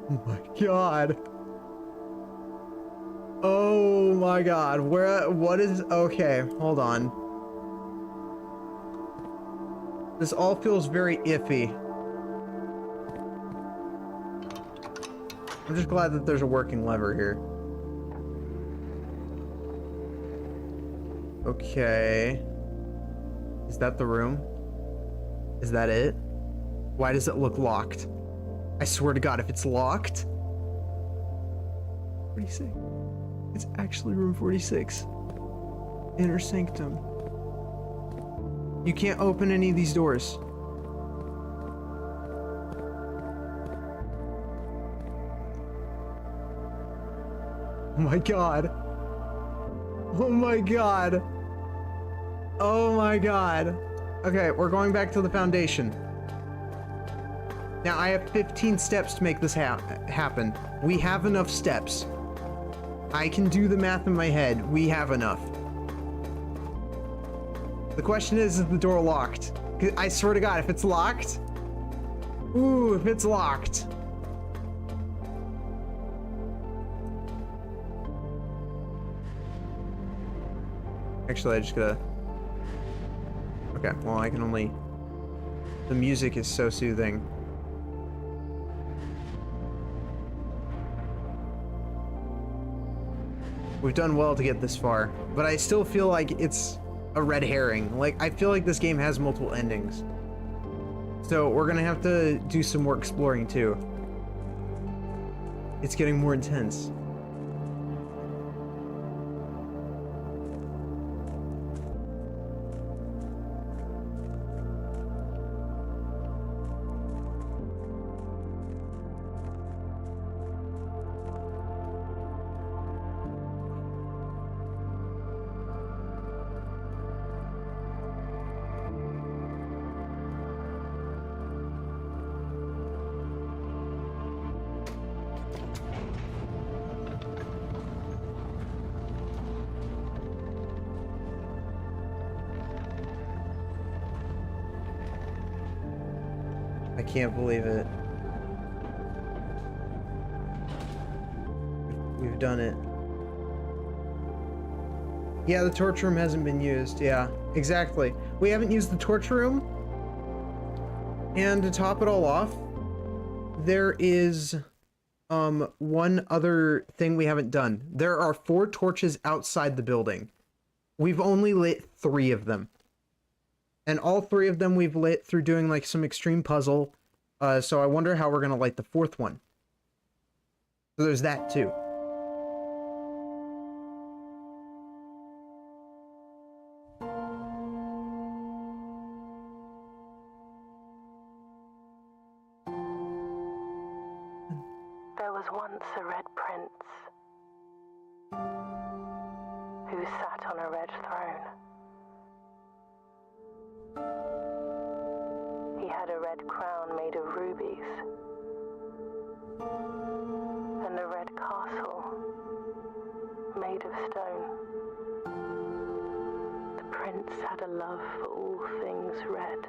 Oh my god. Oh my god. What is... Okay, hold on. This all feels very iffy. I'm just glad that there's a working lever here. Okay. Is that the room? Is that it? Why does it look locked? I swear to God, if it's locked... 46. It's actually room 46. Inner sanctum. You can't open any of these doors. Oh my god. Oh my god. Oh my god. Okay, we're going back to the foundation. Now, I have 15 steps to make this happen. We have enough steps. I can do the math in my head. We have enough. The question is the door locked? 'Cause I swear to God, if it's locked... Ooh, if it's locked... Actually, I just gotta... Okay, well, I can only... The music is so soothing. We've done well to get this far, but I still feel like it's a red herring. Like, I feel like this game has multiple endings. So, we're gonna have to do some more exploring, too. It's getting more intense. I can't believe it. We've done it. Yeah, the torture room hasn't been used. Yeah, exactly. We haven't used the torture room. And to top it all off, there is one other thing we haven't done. There are 4 torches outside the building. We've only lit 3 of them. And all 3 of them we've lit through doing like some extreme puzzle. So I wonder how we're gonna light the 4th one. So there's that too. There was once a red prince who sat on a red throne. He had a red crown made of rubies and a red castle made of stone. The prince had a love for all things red.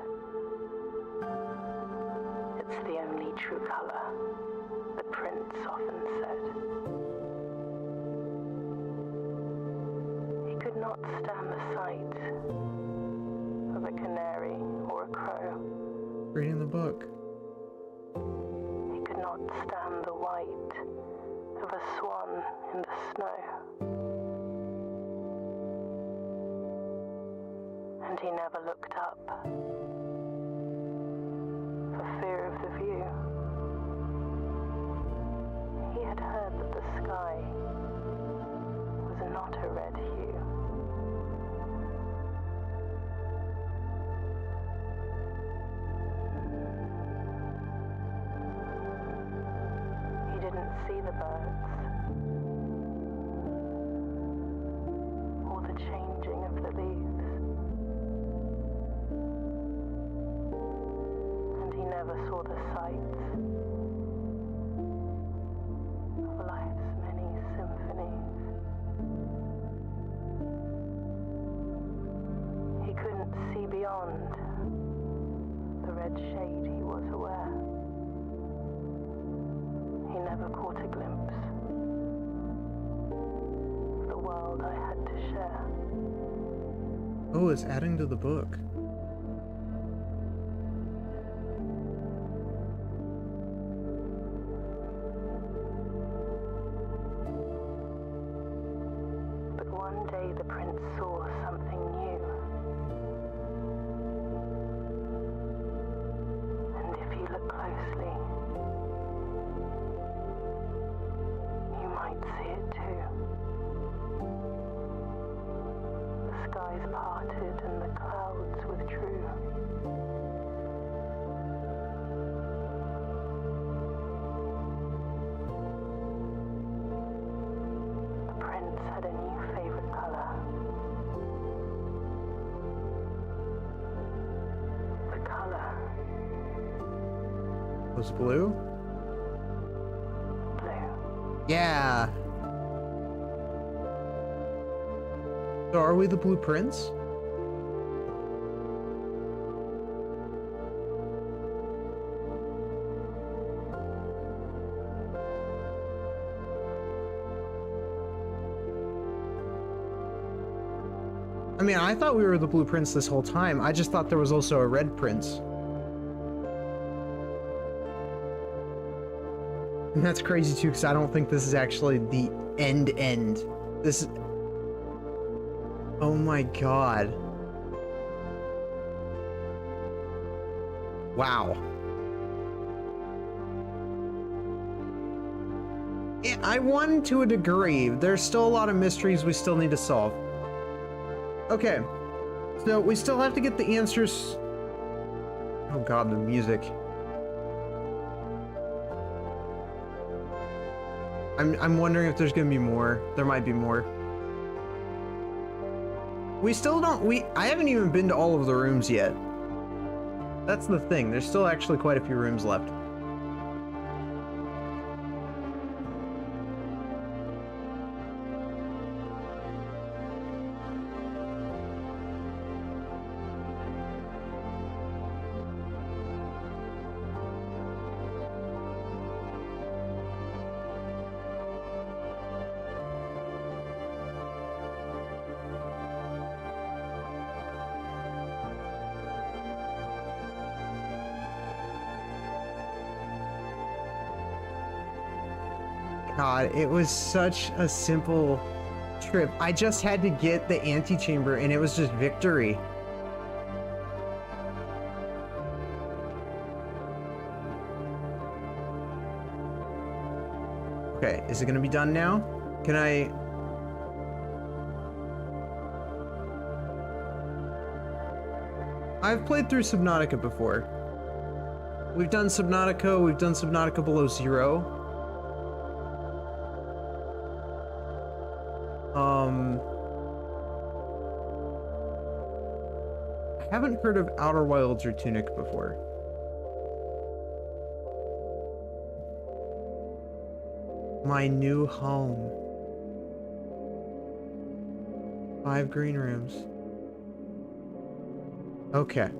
It's the only true color, the prince often said. He could not stand the sight of a canary or a crow. Reading the book. He could not stand the white of a swan in the snow. And he never looked up for fear of the view. He had heard that the sky was not a red hue. He didn't see the birds or the changing of the leaves. And he never saw the sights of life's many symphonies. He couldn't see beyond the red shade he was aware. He never caught a glimpse of the world I had to share. Oh, it's adding to the book. But one day the prince saw something new. And if you look closely, you might see it too. The skies parted and the clouds withdrew. The prince had a new favorite color. The color Was blue? blue. Yeah. So are we the BluePrince? I mean, I thought we were the BluePrince this whole time. I just thought there was also a red prince. And that's crazy too, because I don't think this is actually the end. This is... Oh my god. Wow. I won to a degree. There's still a lot of mysteries we still need to solve. Okay. So we still have to get the answers. Oh god, the music. I'm wondering if there's gonna be more. There might be more. We still don't, I haven't even been to all of the rooms yet. That's the thing, there's still actually quite a few rooms left. God, it was such a simple trip. I just had to get the antechamber and it was just victory. Okay, is it gonna be done now? Can I... I've played through Subnautica before. We've done Subnautica Below Zero. I haven't heard of Outer Wilds or Tunic before. My new home. 5 green rooms. Okay.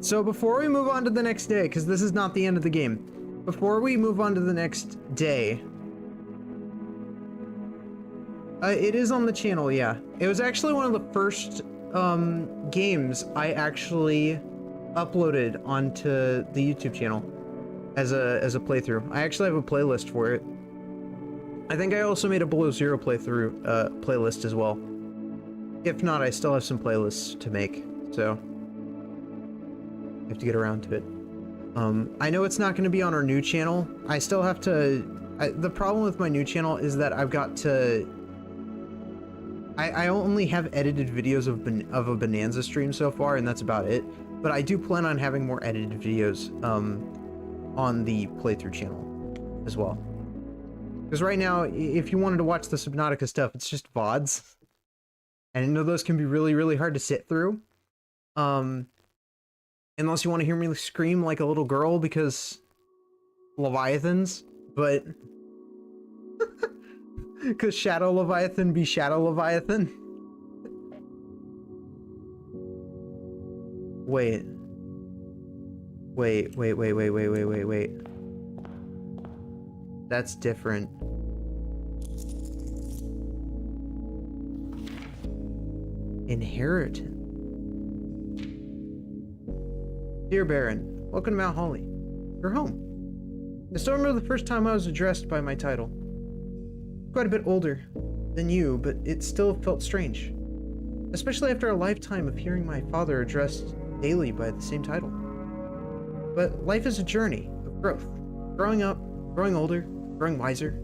So before we move on to the next day, because this is not the end of the game, before we move on to the next day, it is on the channel, yeah. It was actually one of the first games I actually uploaded onto the YouTube channel as a playthrough. I actually have a playlist for it. I think I also made a Below Zero playthrough playlist as well. If not, I still have some playlists to make, so I have to get around to it. I know it's not going to be on our new channel. I still have to. The problem with my new channel is that I've got to. I only have edited videos of a Bonanza stream so far, and that's about it. But I do plan on having more edited videos on the playthrough channel as well. Because right now, if you wanted to watch the Subnautica stuff, it's just VODs. And I know those can be really, really hard to sit through. Unless you want to hear me scream like a little girl because Leviathans, but because Shadow Leviathan be Shadow Leviathan. Wait. That's different. Inheritance. Dear Baron, welcome to Mount Holly. You're home. I still remember the first time I was addressed by my title. Quite a bit older than you, but it still felt strange. Especially after a lifetime of hearing my father addressed daily by the same title. But life is a journey of growth. Growing up, growing older, growing wiser.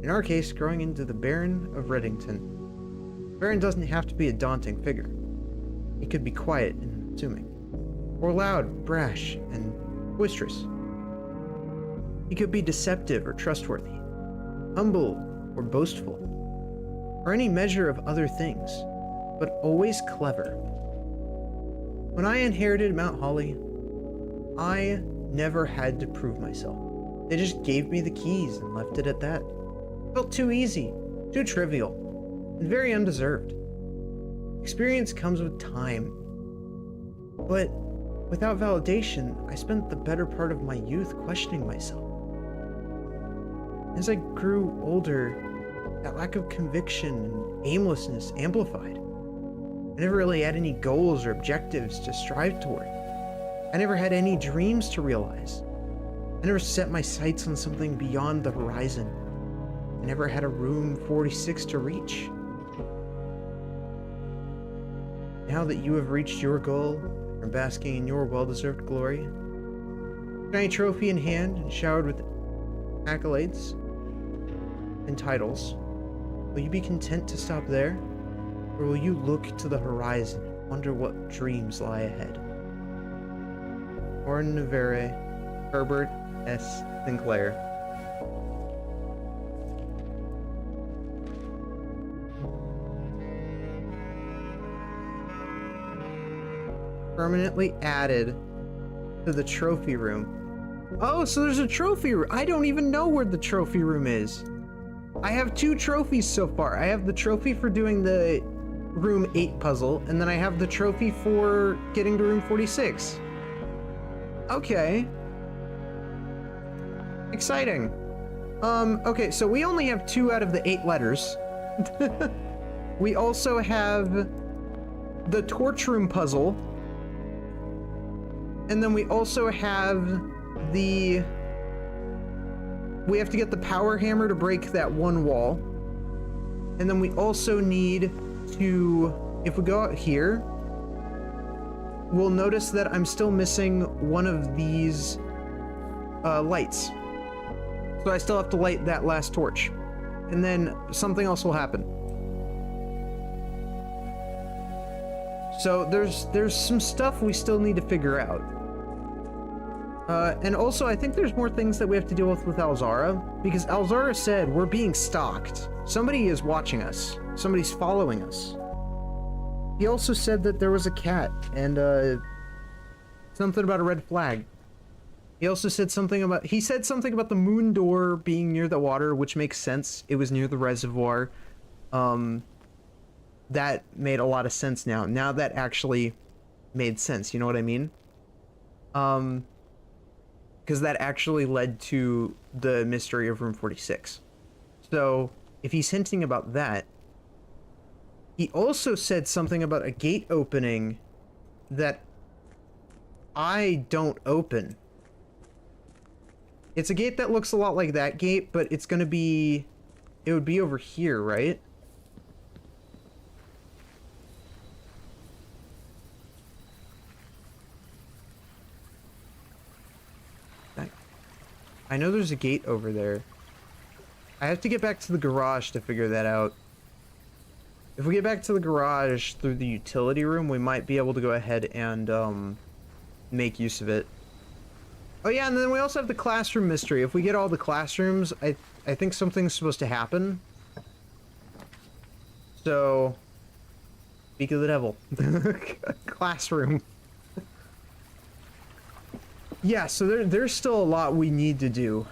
In our case, growing into the Baron of Reddington. Baron doesn't have to be a daunting figure. He could be quiet and assuming. Or loud, brash, and boisterous. He could be deceptive or trustworthy, humble or boastful, or any measure of other things, but always clever. When I inherited Mount Holly, I never had to prove myself. They just gave me the keys and left it at that. It felt too easy, too trivial, and very undeserved. Experience comes with time, but without validation, I spent the better part of my youth questioning myself. As I grew older, that lack of conviction and aimlessness amplified. I never really had any goals or objectives to strive toward. I never had any dreams to realize. I never set my sights on something beyond the horizon. I never had a room 46 to reach. Now that you have reached your goal, and basking in your well-deserved glory, shiny trophy in hand and showered with accolades and titles, will you be content to stop there, or will you look to the horizon and wonder what dreams lie ahead? Or Nevere, Herbert S. Sinclair. Permanently added to the trophy room. Oh, so there's a trophy room. I don't even know where the trophy room is. I have 2 trophies so far. I have the trophy for doing the room 8 puzzle, and then I have the trophy for getting to room 46. Okay. Exciting. Okay, so we only have 2 out of the 8 letters. We also have the torch room puzzle. And then we also have the... We have to get the power hammer to break that one wall. And then we also need to... If we go out here, we'll notice that I'm still missing one of these lights. So I still have to light that last torch. And then something else will happen. So there's some stuff we still need to figure out. And also, I think there's more things that we have to deal with Alzara, because Alzara said we're being stalked. Somebody is watching us. Somebody's following us. He also said that there was a cat, and something about a red flag. He also said something about the moon door being near the water, which makes sense. It was near the reservoir. That made a lot of sense now. Now that actually made sense, you know what I mean? Because that actually led to the mystery of room 46. So, if he's hinting about that, he also said something about a gate opening that I don't open. It's a gate that looks a lot like that gate, but it's gonna be... It would be over here, right? I know there's a gate over there. I have to get back to the garage to figure that out. If we get back to the garage through the utility room, we might be able to go ahead and make use of it. Oh yeah, and then we also have the classroom mystery. If we get all the classrooms, I think something's supposed to happen. So, speak of the devil. Classroom. Yeah, so there's still a lot we need to do.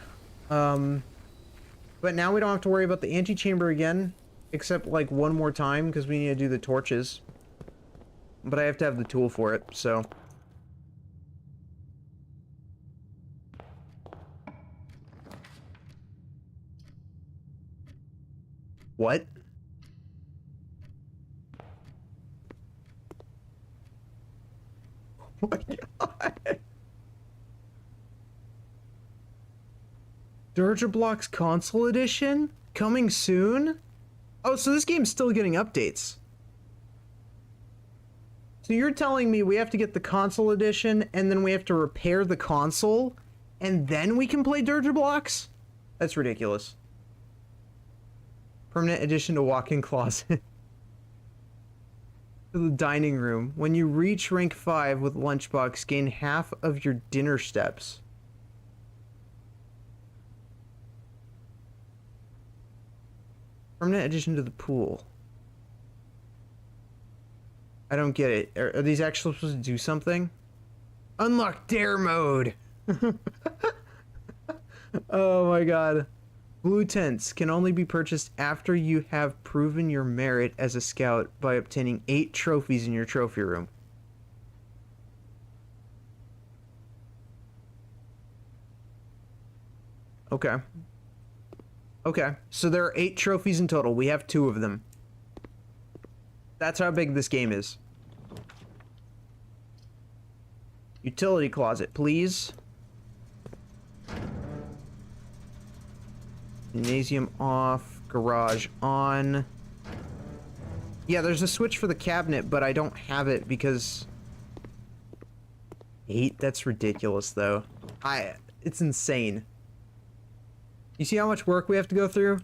But now we don't have to worry about the antechamber again, except like one more time, because we need to do the torches. But I have to have the tool for it, so... What? Oh my god. Dirge Blocks Console Edition? Coming soon? Oh, so this game's still getting updates. So you're telling me we have to get the console edition, and then we have to repair the console, and then we can play Dirge Blocks? That's ridiculous. Permanent addition to walk-in closet. To the dining room. When you reach rank 5 with lunchbox, gain half of your dinner steps. Permanent addition to the pool. I don't get it. Are these actually supposed to do something? Unlock dare mode! Oh my god. Blue tents can only be purchased after you have proven your merit as a scout by obtaining 8 trophies in your trophy room. Okay. Okay, so there are 8 trophies in total. We have 2 of them. That's how big this game is. Utility closet, please. Gymnasium off. Garage on. Yeah, there's a switch for the cabinet, but I don't have it because... 8? That's ridiculous, though. It's insane. You see how much work we have to go through?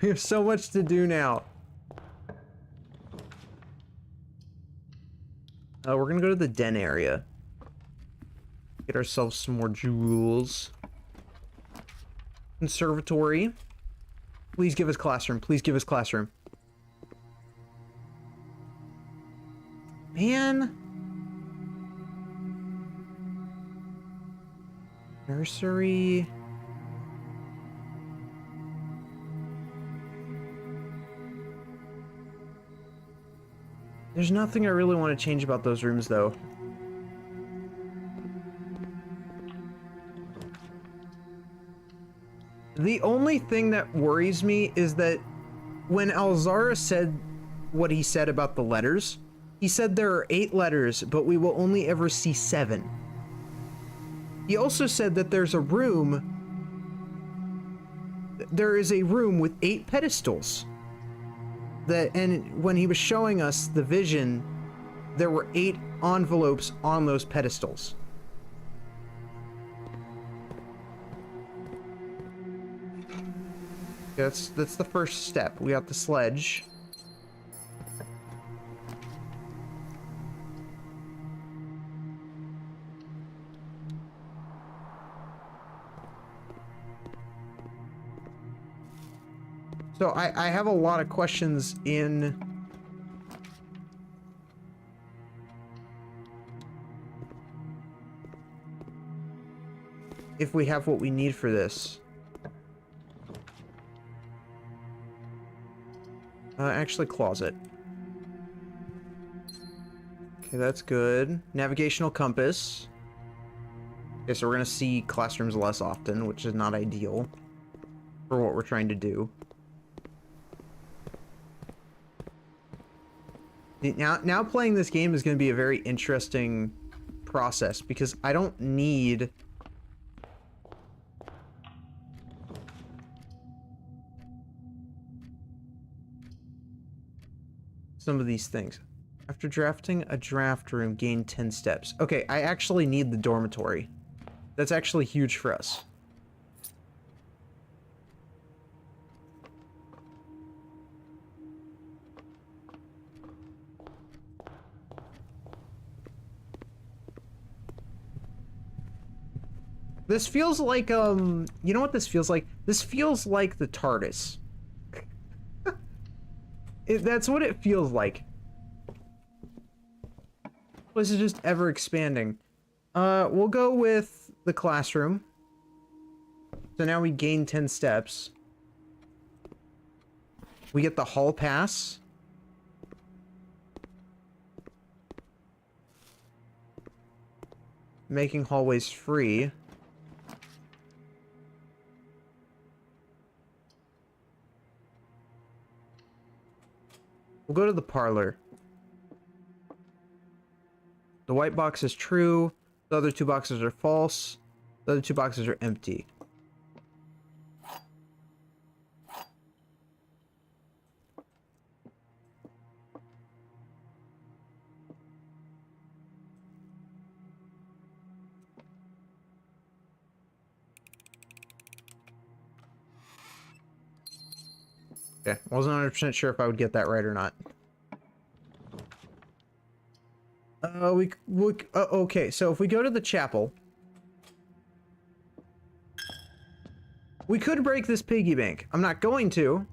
We have so much to do now. We're gonna go to the den area. Get ourselves some more jewels. Conservatory. Please give us classroom. Please give us classroom. Man. Nursery. There's nothing I really want to change about those rooms, though. The only thing that worries me is that when Alzara said what he said about the letters, he said there are 8 letters, but we will only ever see 7. He also said that there is a room with 8 pedestals. And when he was showing us the vision, there were 8 envelopes on those pedestals. That's the first step. We got the sledge. So I have a lot of questions if we have what we need for this. Actually, closet. Okay, that's good. Navigational compass. Okay, so we're gonna see classrooms less often, which is not ideal for what we're trying to do. Now playing this game is gonna be a very interesting process because I don't need some of these things. After drafting a draft room, gain 10 steps. Okay, I actually need the dormitory. That's actually huge for us. This feels like, you know what this feels like? This feels like the TARDIS. That's what it feels like. This is just ever expanding. We'll go with the classroom. So now we gain 10 steps. We get the hall pass. Making hallways free. We'll go to the parlor. The white box is true. The other two boxes are false. The other two boxes are empty. Okay, wasn't 100% sure if I would get that right or not. Okay, so if we go to the chapel, we could break this piggy bank. I'm not going to,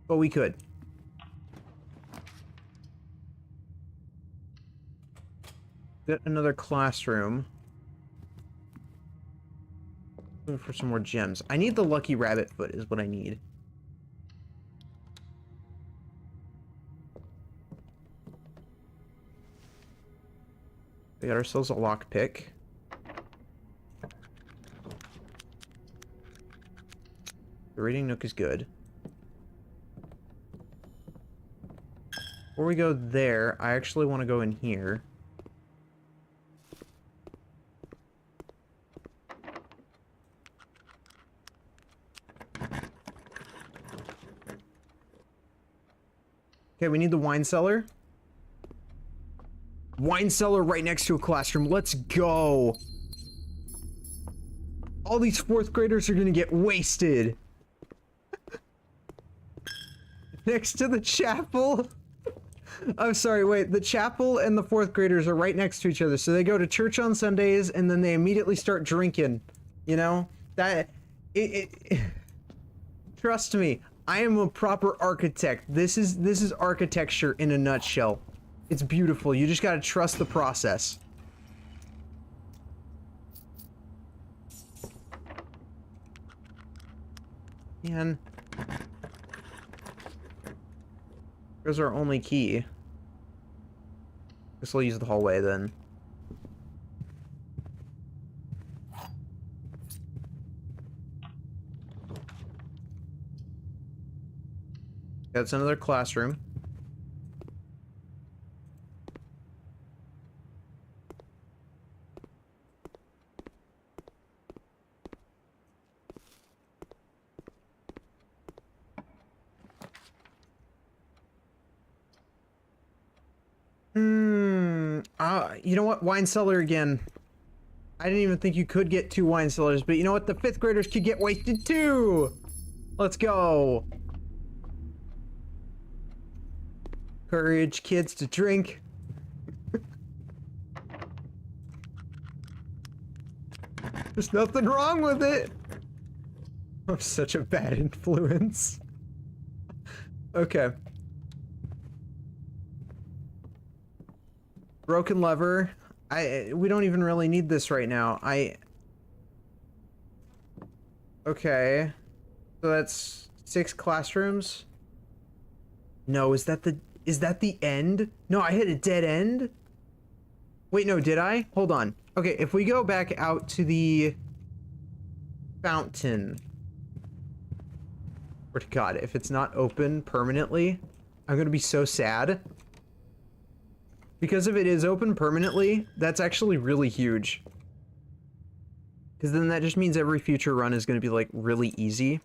but we could. Get another classroom. Looking for some more gems. I need the lucky rabbit foot is what I need. We got ourselves a lockpick. The reading nook is good. Before we go there, I actually want to go in here. Okay, we need the wine cellar. Wine cellar right next to a classroom. Let's go. All these fourth graders are gonna get wasted. Next to the chapel. I'm sorry, wait. The chapel and the fourth graders are right next to each other. So they go to church on Sundays and then they immediately start drinking. You know? Trust me, I am a proper architect. This is architecture in a nutshell. It's beautiful. You just gotta trust the process. Man. There's our only key. Guess we'll use the hallway then. That's another classroom. You know what? Wine cellar again. I didn't even think you could get 2 wine cellars, but you know what? The 5th graders could get wasted too! Let's go! Encourage kids to drink. There's nothing wrong with it! I'm such a bad influence. Okay. Broken lever. We don't even really need this right now. Okay. So that's 6 classrooms? No, is that the end? No, I hit a dead end? Wait, no, did I? Hold on. Okay, if we go back out to the fountain. Or to God, if it's not open permanently, I'm gonna be so sad. Because if it is open permanently, that's actually really huge. Because then that just means every future run is gonna be, like, really easy.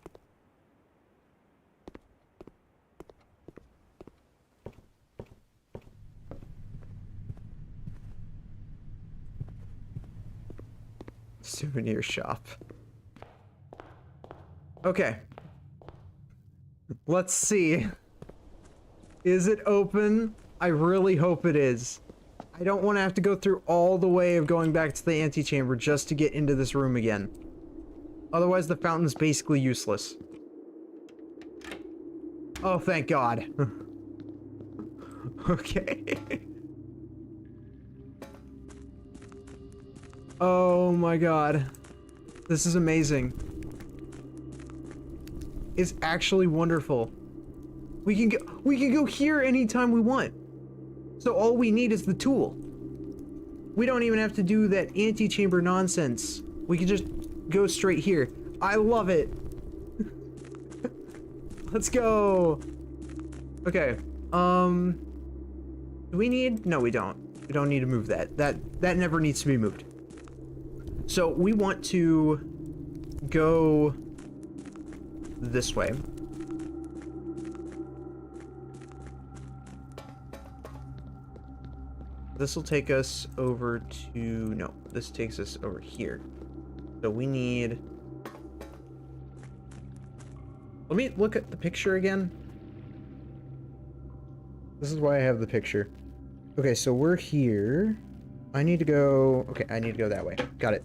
Souvenir shop. Okay. Let's see. Is it open? I really hope it is. I don't want to have to go through all the way of going back to the antechamber just to get into this room again. Otherwise, the fountain's basically useless. Oh, thank God. Okay. Oh my God. This is amazing. It's actually wonderful. We can go here anytime we want. So all we need is the tool. We don't even have to do that antechamber nonsense. We can just go straight here. I love it. Let's go. Okay. Do we need? No, we don't. We don't need to move that. That never needs to be moved. So we want to go this way. This will take us over to, no, this takes us over here. So we need, let me look at the picture again. This is why I have the picture. Okay, so we're here. I need to go, okay, I need to go that way. Got it.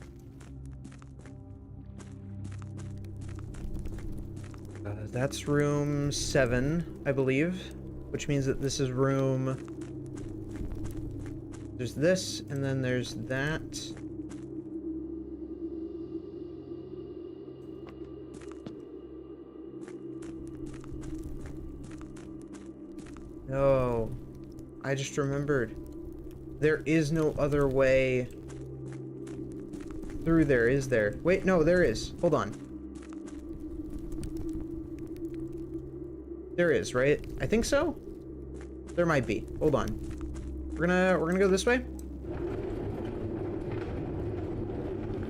That's room 7, I believe, which means that this is room, there's this, and then there's that. No, I just remembered. There is no other way through there, is there? Wait, no, there is. Hold on. There is, right? I think so? There might be. Hold on. We're gonna go this way.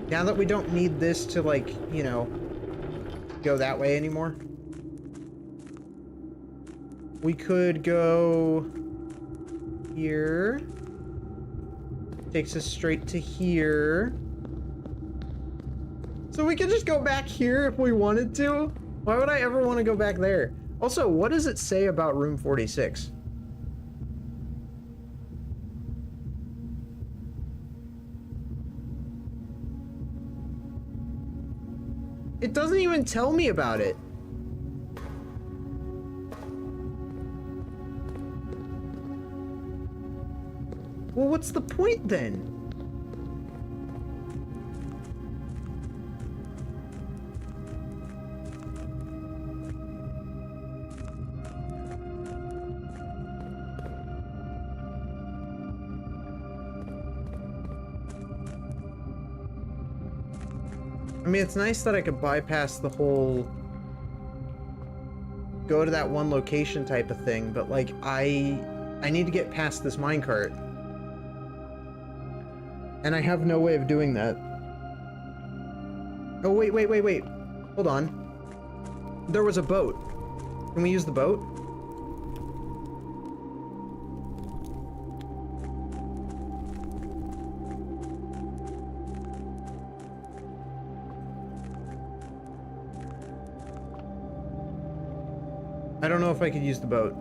Now that we don't need this to, like, you know, go that way anymore. We could go here. Takes us straight to here. So we could just go back here if we wanted to. Why would I ever want to go back there? Also, what does it say about room 46? It doesn't even tell me about it. Well, what's the point then? I mean, it's nice that I could bypass the whole go to that one location type of thing, but like I need to get past this minecart. And I have no way of doing that. Oh, wait. Hold on. There was a boat. Can we use the boat? I don't know if I could use the boat.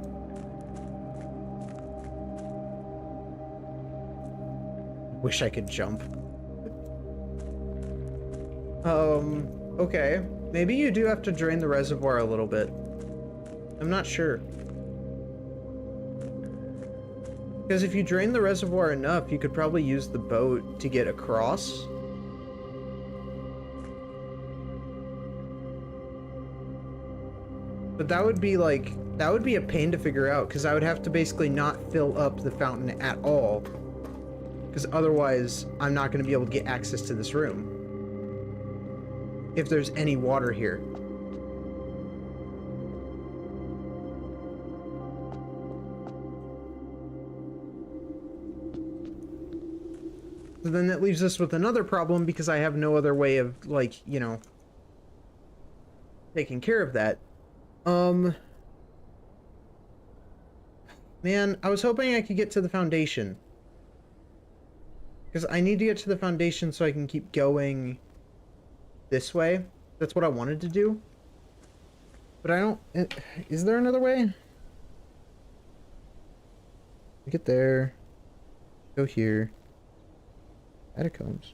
Wish I could jump. Okay. Maybe you do have to drain the reservoir a little bit. I'm not sure. Because if you drain the reservoir enough, you could probably use the boat to get across. But that would be like, that would be a pain to figure out, because I would have to basically not fill up the fountain at all. Because otherwise, I'm not going to be able to get access to this room. If there's any water here. So then that leaves us with another problem, because I have no other way of, like, you know, taking care of that. Man, I was hoping I could get to the foundation. Because I need to get to the foundation so I can keep going this way. That's what I wanted to do. But I don't... Is there another way? Get there. Go here. Catacombs.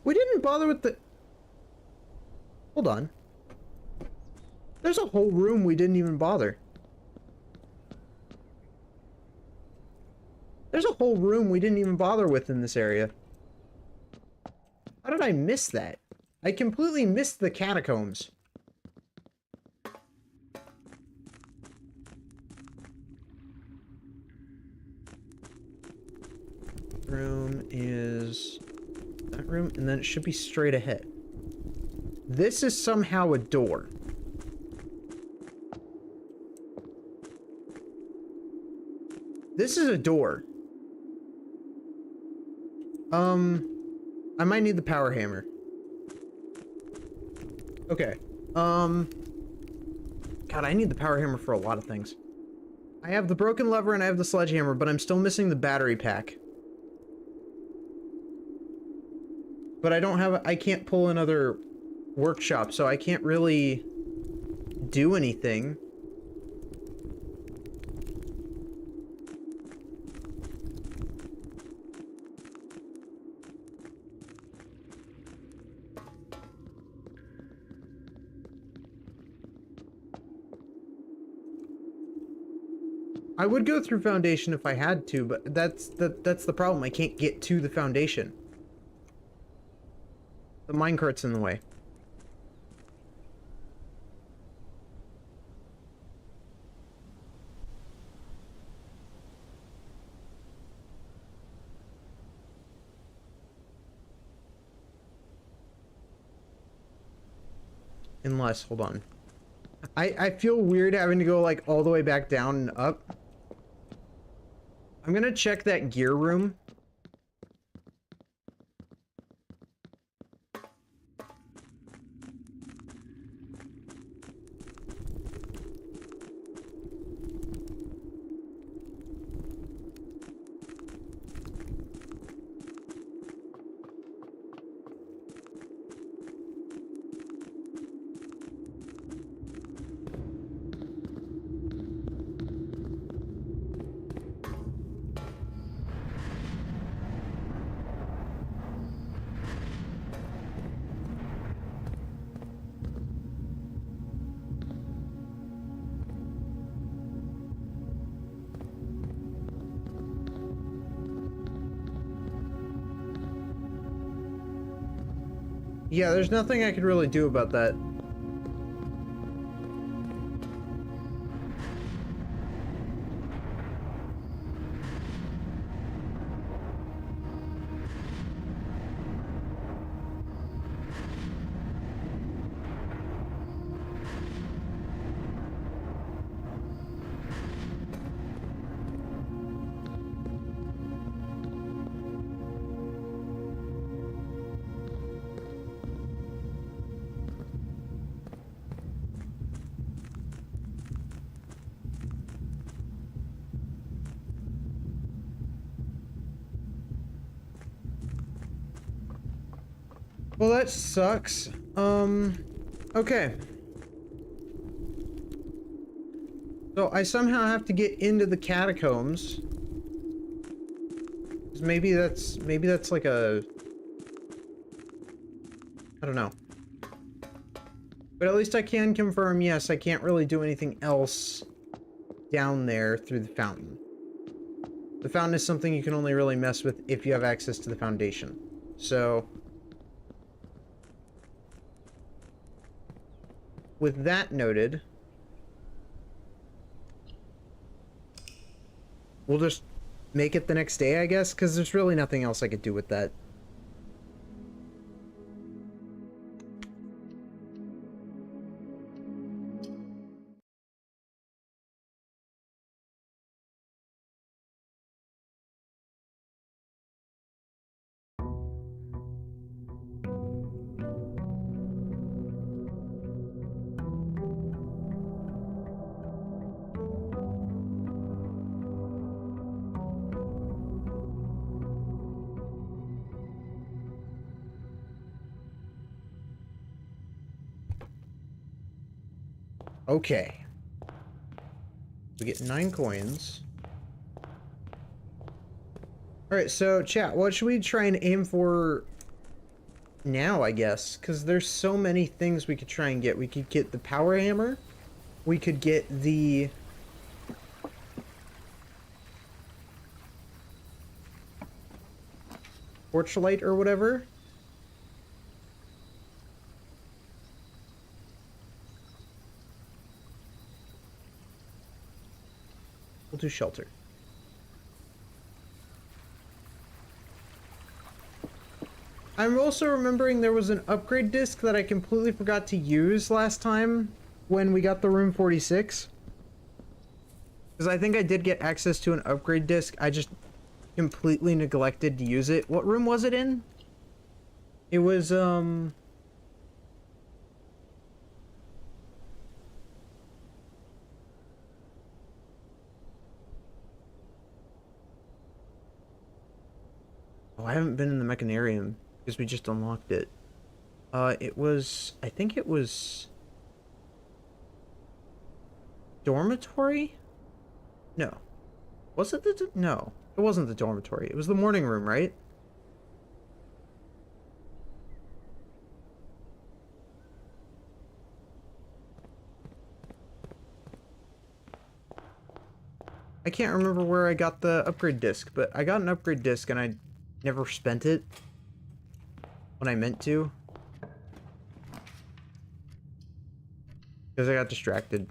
We didn't bother with the... Hold on. There's a whole room we didn't even bother. There's a whole room we didn't even bother with in this area. How did I miss that? I completely missed the catacombs. Room is that room, and then it should be straight ahead. This is somehow a door. This is a door. I might need the power hammer. Okay. God, I need the power hammer for a lot of things. I have the broken lever and I have the sledgehammer, but I'm still missing the battery pack. But I don't have, I can't pull another workshop, so I can't really do anything. I would go through foundation if I had to, but that's the problem. I can't get to the foundation. The minecart's in the way. Unless, hold on. I feel weird having to go like all the way back down and up. I'm gonna check that gear room. Yeah, there's nothing I could really do about that. Well, that sucks. Okay. So I somehow have to get into the catacombs. Maybe that's like a... I don't know. But at least I can confirm, yes, I can't really do anything else down there through the fountain. The fountain is something you can only really mess with if you have access to the foundation. So... with that noted, we'll just make it the next day, I guess, because there's really nothing else I could do with that. Okay. We get 9 coins. Alright, so chat, what should we try and aim for now, I guess? Because there's so many things we could try and get. We could get the power hammer. We could get the... torchlight or whatever. We'll do shelter. I'm also remembering there was an upgrade disc that I completely forgot to use last time when we got the room 46. Because I think I did get access to an upgrade disc. I just completely neglected to use it. What room was it in? It was, Oh, I haven't been in the mechanarium because we just unlocked it. It was... I think it was... dormitory? No. Was it the... No. It wasn't the dormitory. It was the morning room, right? I can't remember where I got the upgrade disc, but I got an upgrade disc and I never spent it when I meant to. Because I got distracted.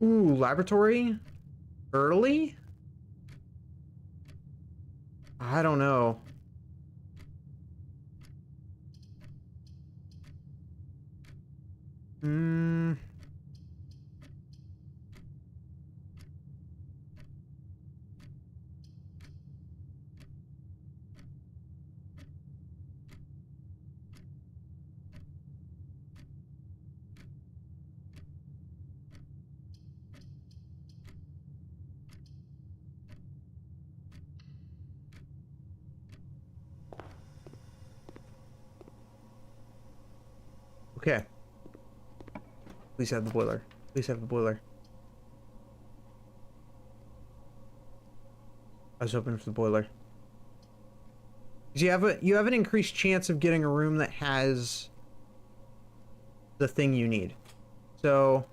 Ooh, laboratory? Early? I don't know. Okay. Please have the boiler. Please have the boiler. I was hoping for the boiler. 'Cause you have an increased chance of getting a room that has the thing you need. So,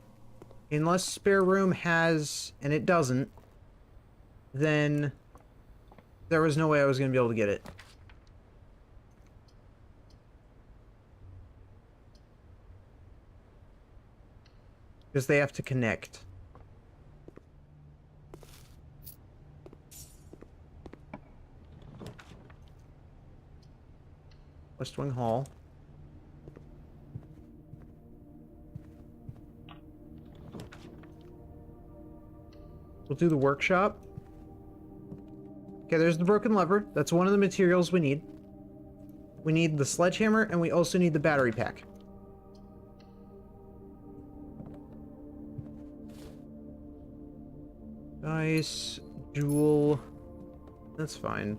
unless spare room has, and it doesn't, then there was no way I was going to be able to get it. Because they have to connect. West Wing Hall. We'll do the workshop. Okay, there's the broken lever. That's one of the materials we need. We need the sledgehammer, and we also need the battery pack. Dice, jewel. That's fine.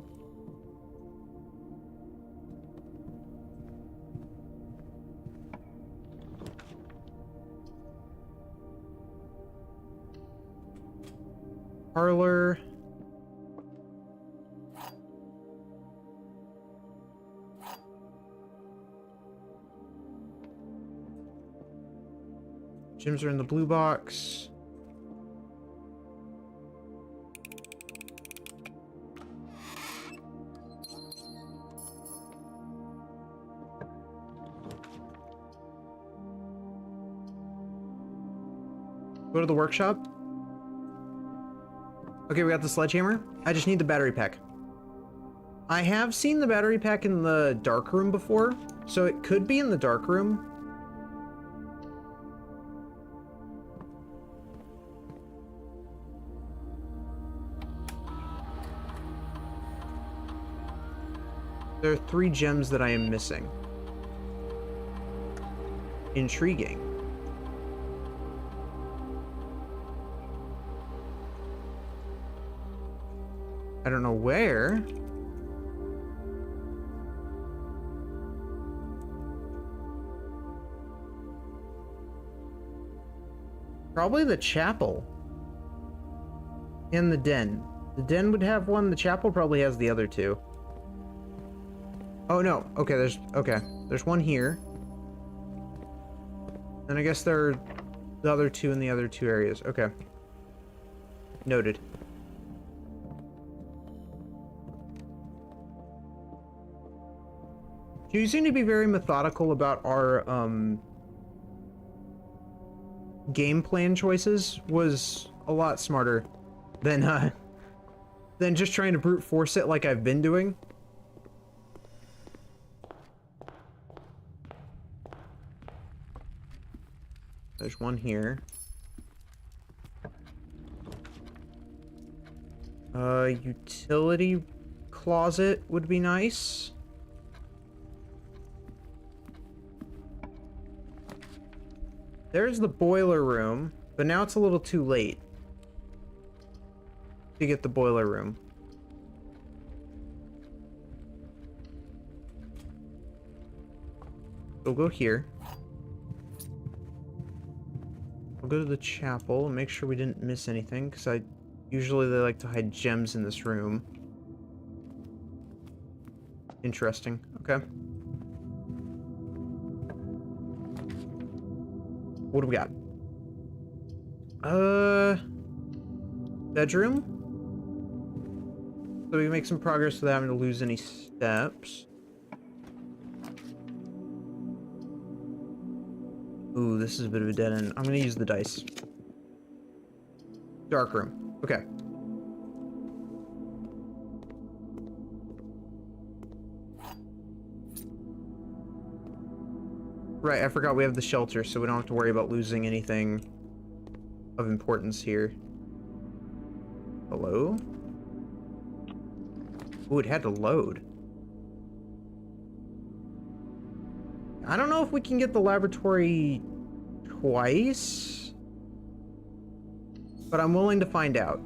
Parlor. Gems are in the blue box. Go to the workshop. Okay, we got the sledgehammer. I just need the battery pack. I have seen the battery pack in the dark room before, so it could be in the dark room. There are 3 gems that I am missing. Intriguing. I don't know where. Probably the chapel. And the den. The den would have one, the chapel probably has the other 2. Oh no, okay, there's one here. And I guess there are the other 2 in the other 2 areas. Okay. Noted. You seem to be very methodical about our game plan choices. Was a lot smarter than just trying to brute force it like I've been doing. There's one here. Utility closet would be nice. There's the boiler room, but now it's a little too late to get the boiler room. We'll go here. We'll go to the chapel and make sure we didn't miss anything, because usually they like to hide gems in this room. Interesting. Okay. What do we got? Bedroom? So we can make some progress without having to lose any steps. Ooh, this is a bit of a dead end. I'm gonna use the dice. Dark room. Okay. Right, I forgot we have the shelter, so we don't have to worry about losing anything of importance here. Hello? Ooh, it had to load. I don't know if we can get the laboratory twice, but I'm willing to find out.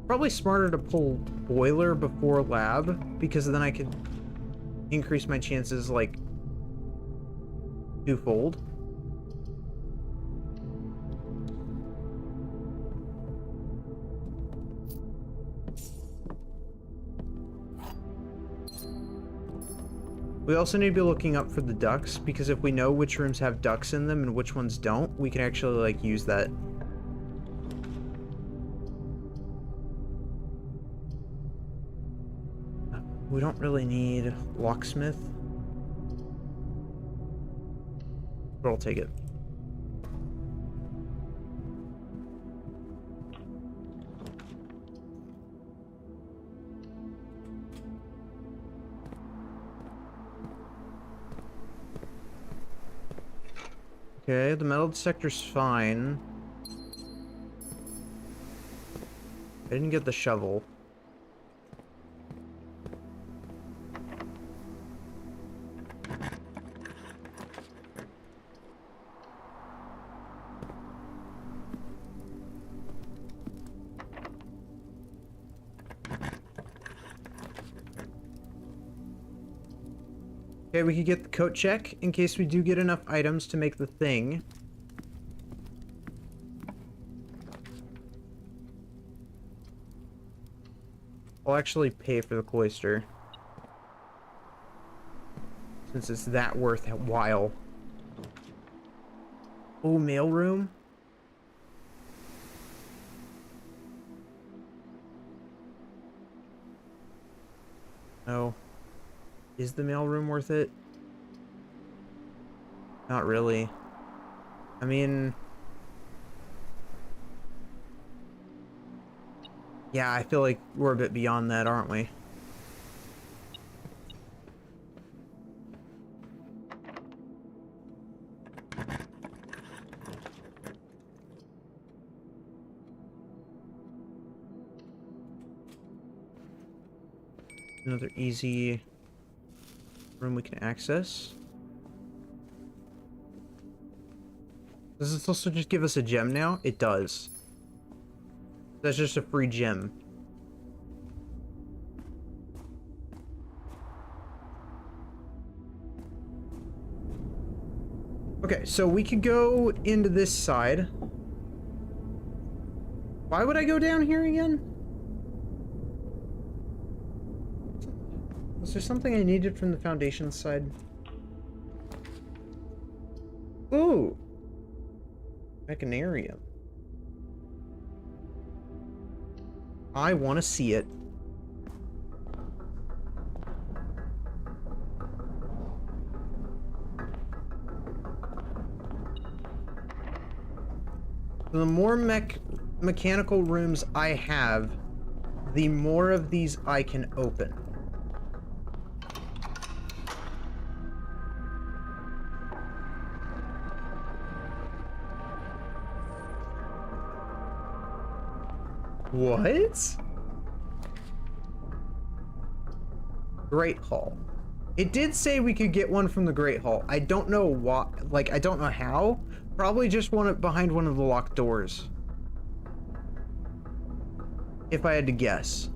Probably smarter to pull boiler before lab, because then I could increase my chances like twofold. We also need to be looking up for the ducks, because if we know which rooms have ducks in them and which ones don't, we can actually like use that. We don't really need locksmith, but I'll take it. Okay, the metal detector's fine. I didn't get the shovel. Okay, we could get the coat check in case we do get enough items to make the thing. I'll actually pay for the cloister, since it's that worthwhile. Oh, mailroom? Oh. Is the mailroom worth it? Not really. I mean... Yeah, I feel like we're a bit beyond that, aren't we? Another easy room we can access. Does this also just give us a gem now? It does. That's just a free gem. Okay, so we could go into this side. Why would I go down here again? Was there something I needed from the foundation side? Ooh! Mechanarium. I want to see it. The more mechanical rooms I have, the more of these I can open. What? Great Hall. It did say we could get one from the Great Hall. I don't know why, like, I don't know how. Probably just one behind one of the locked doors. If I had to guess.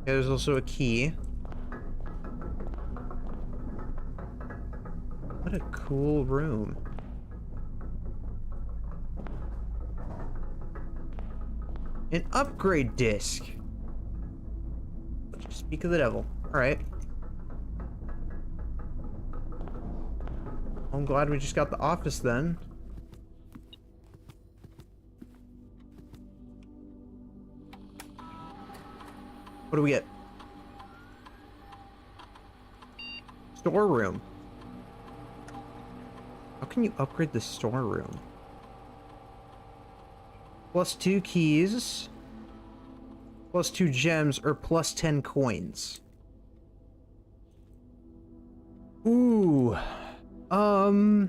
There's also a key. What a cool room. An upgrade disc. Speak of the devil. Alright. I'm glad we just got the office then. What do we get? Storeroom. How can you upgrade the storeroom? Plus 2 keys. Plus 2 gems or plus 10 coins. Ooh. I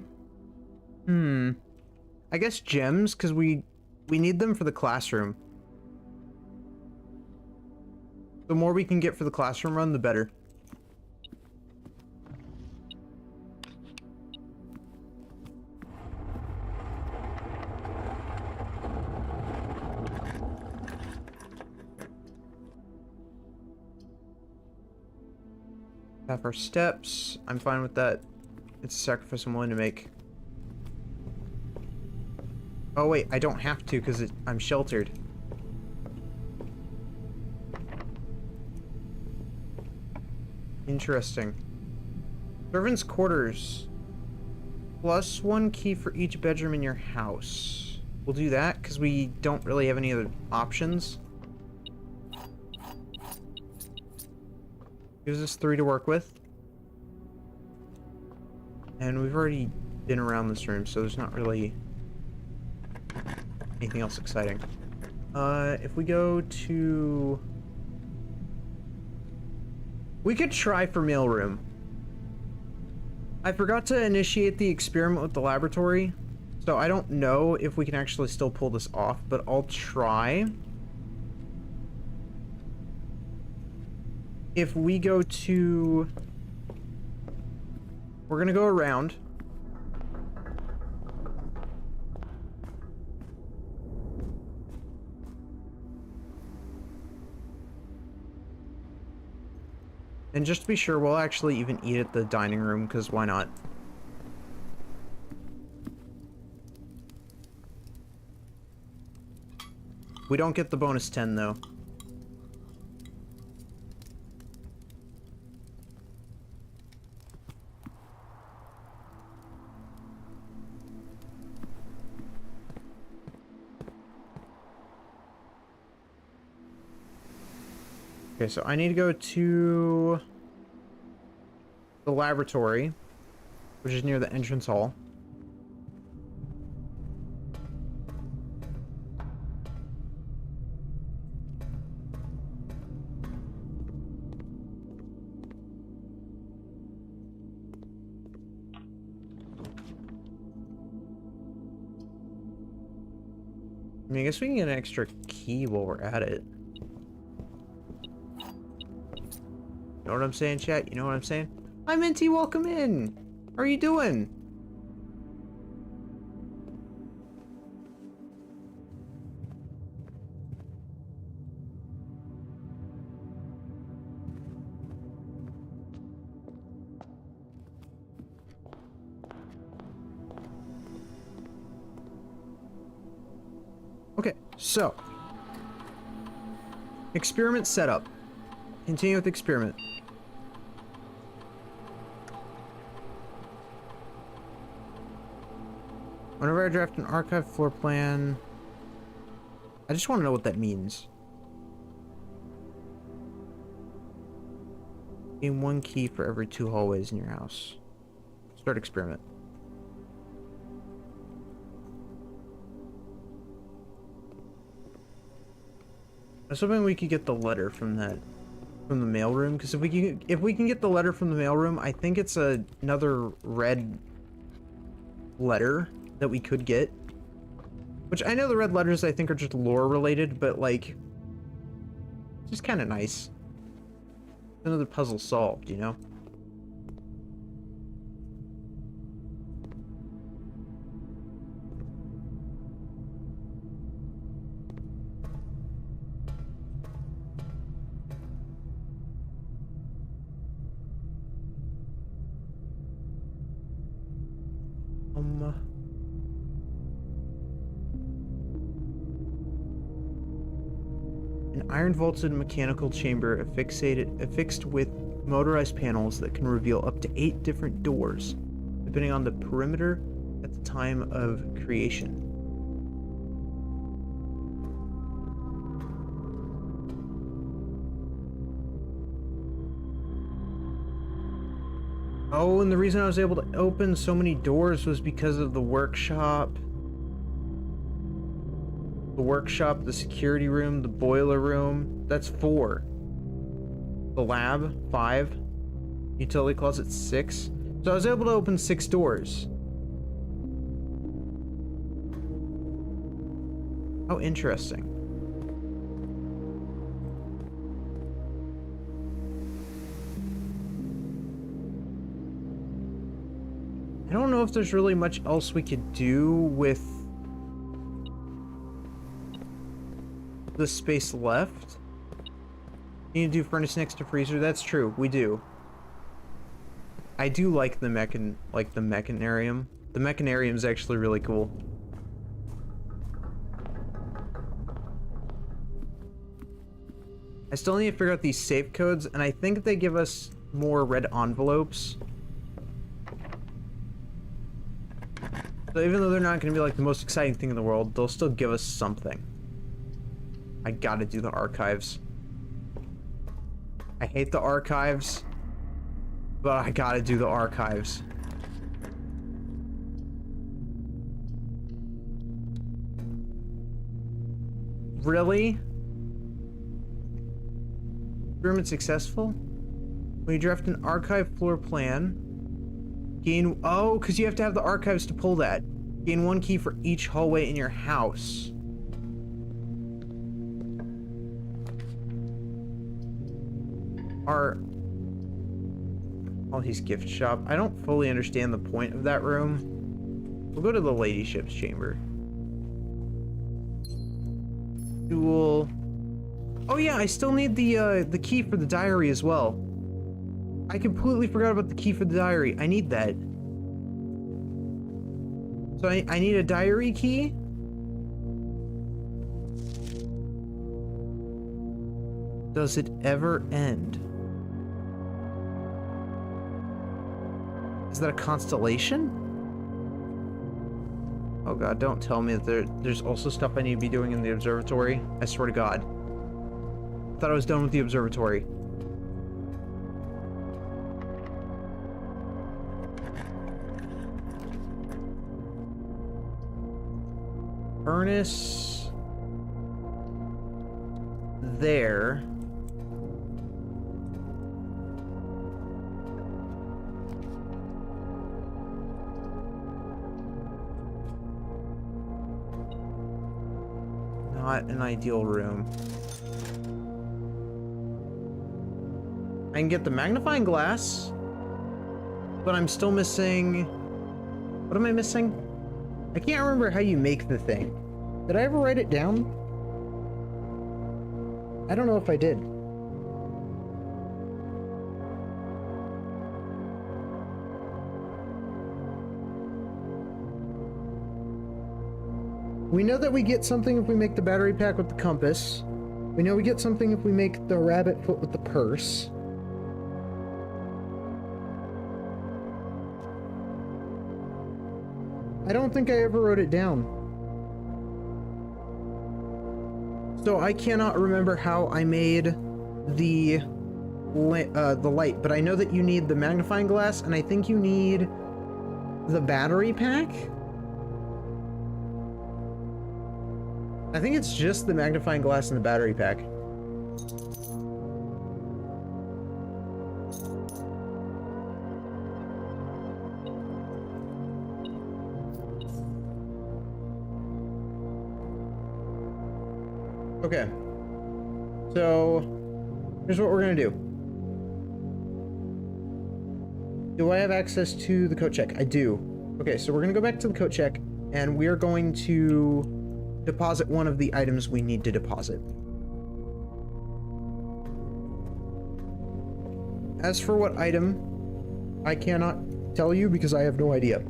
guess gems, because we need them for the classroom. The more we can get for the classroom run, the better. Have our steps. I'm fine with that. It's a sacrifice I'm willing to make. Oh wait, I don't have to because I'm sheltered. Interesting. Servants' quarters. Plus 1 key for each bedroom in your house. We'll do that because we don't really have any other options. Gives us 3 to work with. And we've already been around this room, so there's not really anything else exciting. If we go to... We could try for mailroom. I forgot to initiate the experiment with the laboratory, so I don't know if we can actually still pull this off, but I'll try. If we go to... We're gonna go around. And just to be sure, we'll actually even eat at the dining room, because why not? We don't get the bonus 10, though. Okay, so I need to go to the laboratory, which is near the entrance hall. I mean, I guess we can get an extra key while we're at it. You know what I'm saying, chat? You know what I'm saying? Hi, Minty, welcome in! How are you doing? Okay, so. Experiment setup. Continue with experiment. Whenever I draft an archive floor plan, I just want to know what that means. Gain 1 key for every 2 hallways in your house. Start experiment. I was hoping we could get the letter from the mailroom, because if we can get the letter from the mailroom, I think it's another red letter that we could get. Which I know the red letters I think are just lore related, but like, just kind of nice. Another puzzle solved, you know? An iron vaulted mechanical chamber affixed with motorized panels that can reveal up to 8 different doors, depending on the perimeter at the time of creation. Oh, and the reason I was able to open so many doors was because of the workshop. The workshop, the security room, the boiler room. That's 4. The lab, 5. Utility closet, 6. So I was able to open 6 doors. How interesting. I don't know if there's really much else we could do with the space left. You need to do furnace next to freezer. That's true. We do. I do like the mechanarium. The mechanarium is actually really cool. I still need to figure out these safe codes, and I think they give us more red envelopes. So even though they're not going to be like the most exciting thing in the world, they'll still give us something. I gotta do the archives. I hate the archives, but I gotta do the archives. Really? Experiment successful? When you draft an archive floor plan, gain... Oh, because you have to have the archives to pull that. Gain 1 key for each hallway in your house. He's gift shop. I don't fully understand the point of that room. We'll go to the ladyship's chamber. Duel. Oh yeah, I still need the key for the diary as well. I completely forgot about the key for the diary. I need that. So I need a diary key. Does it ever end? Is that a constellation? Oh god, don't tell me that there's also stuff I need to be doing in the observatory. I swear to god. thought I was done with the observatory. Furnace. There. Not an ideal room. I can get the magnifying glass, but I'm still missing... What am I missing? I can't remember how you make the thing. Did I ever write it down? I don't know if I did. We know that we get something if we make the battery pack with the compass. We know we get something if we make the rabbit foot with the purse. I don't think I ever wrote it down. So I cannot remember how I made the light, but I know that you need the magnifying glass, and I think you need the battery pack. I think it's just the magnifying glass and the battery pack. Okay. So, here's what we're gonna do. Do I have access to the coat check? I do. Okay, so we're gonna go back to the coat check, and we are going to deposit one of the items we need to deposit. As for what item, I cannot tell you because I have no idea.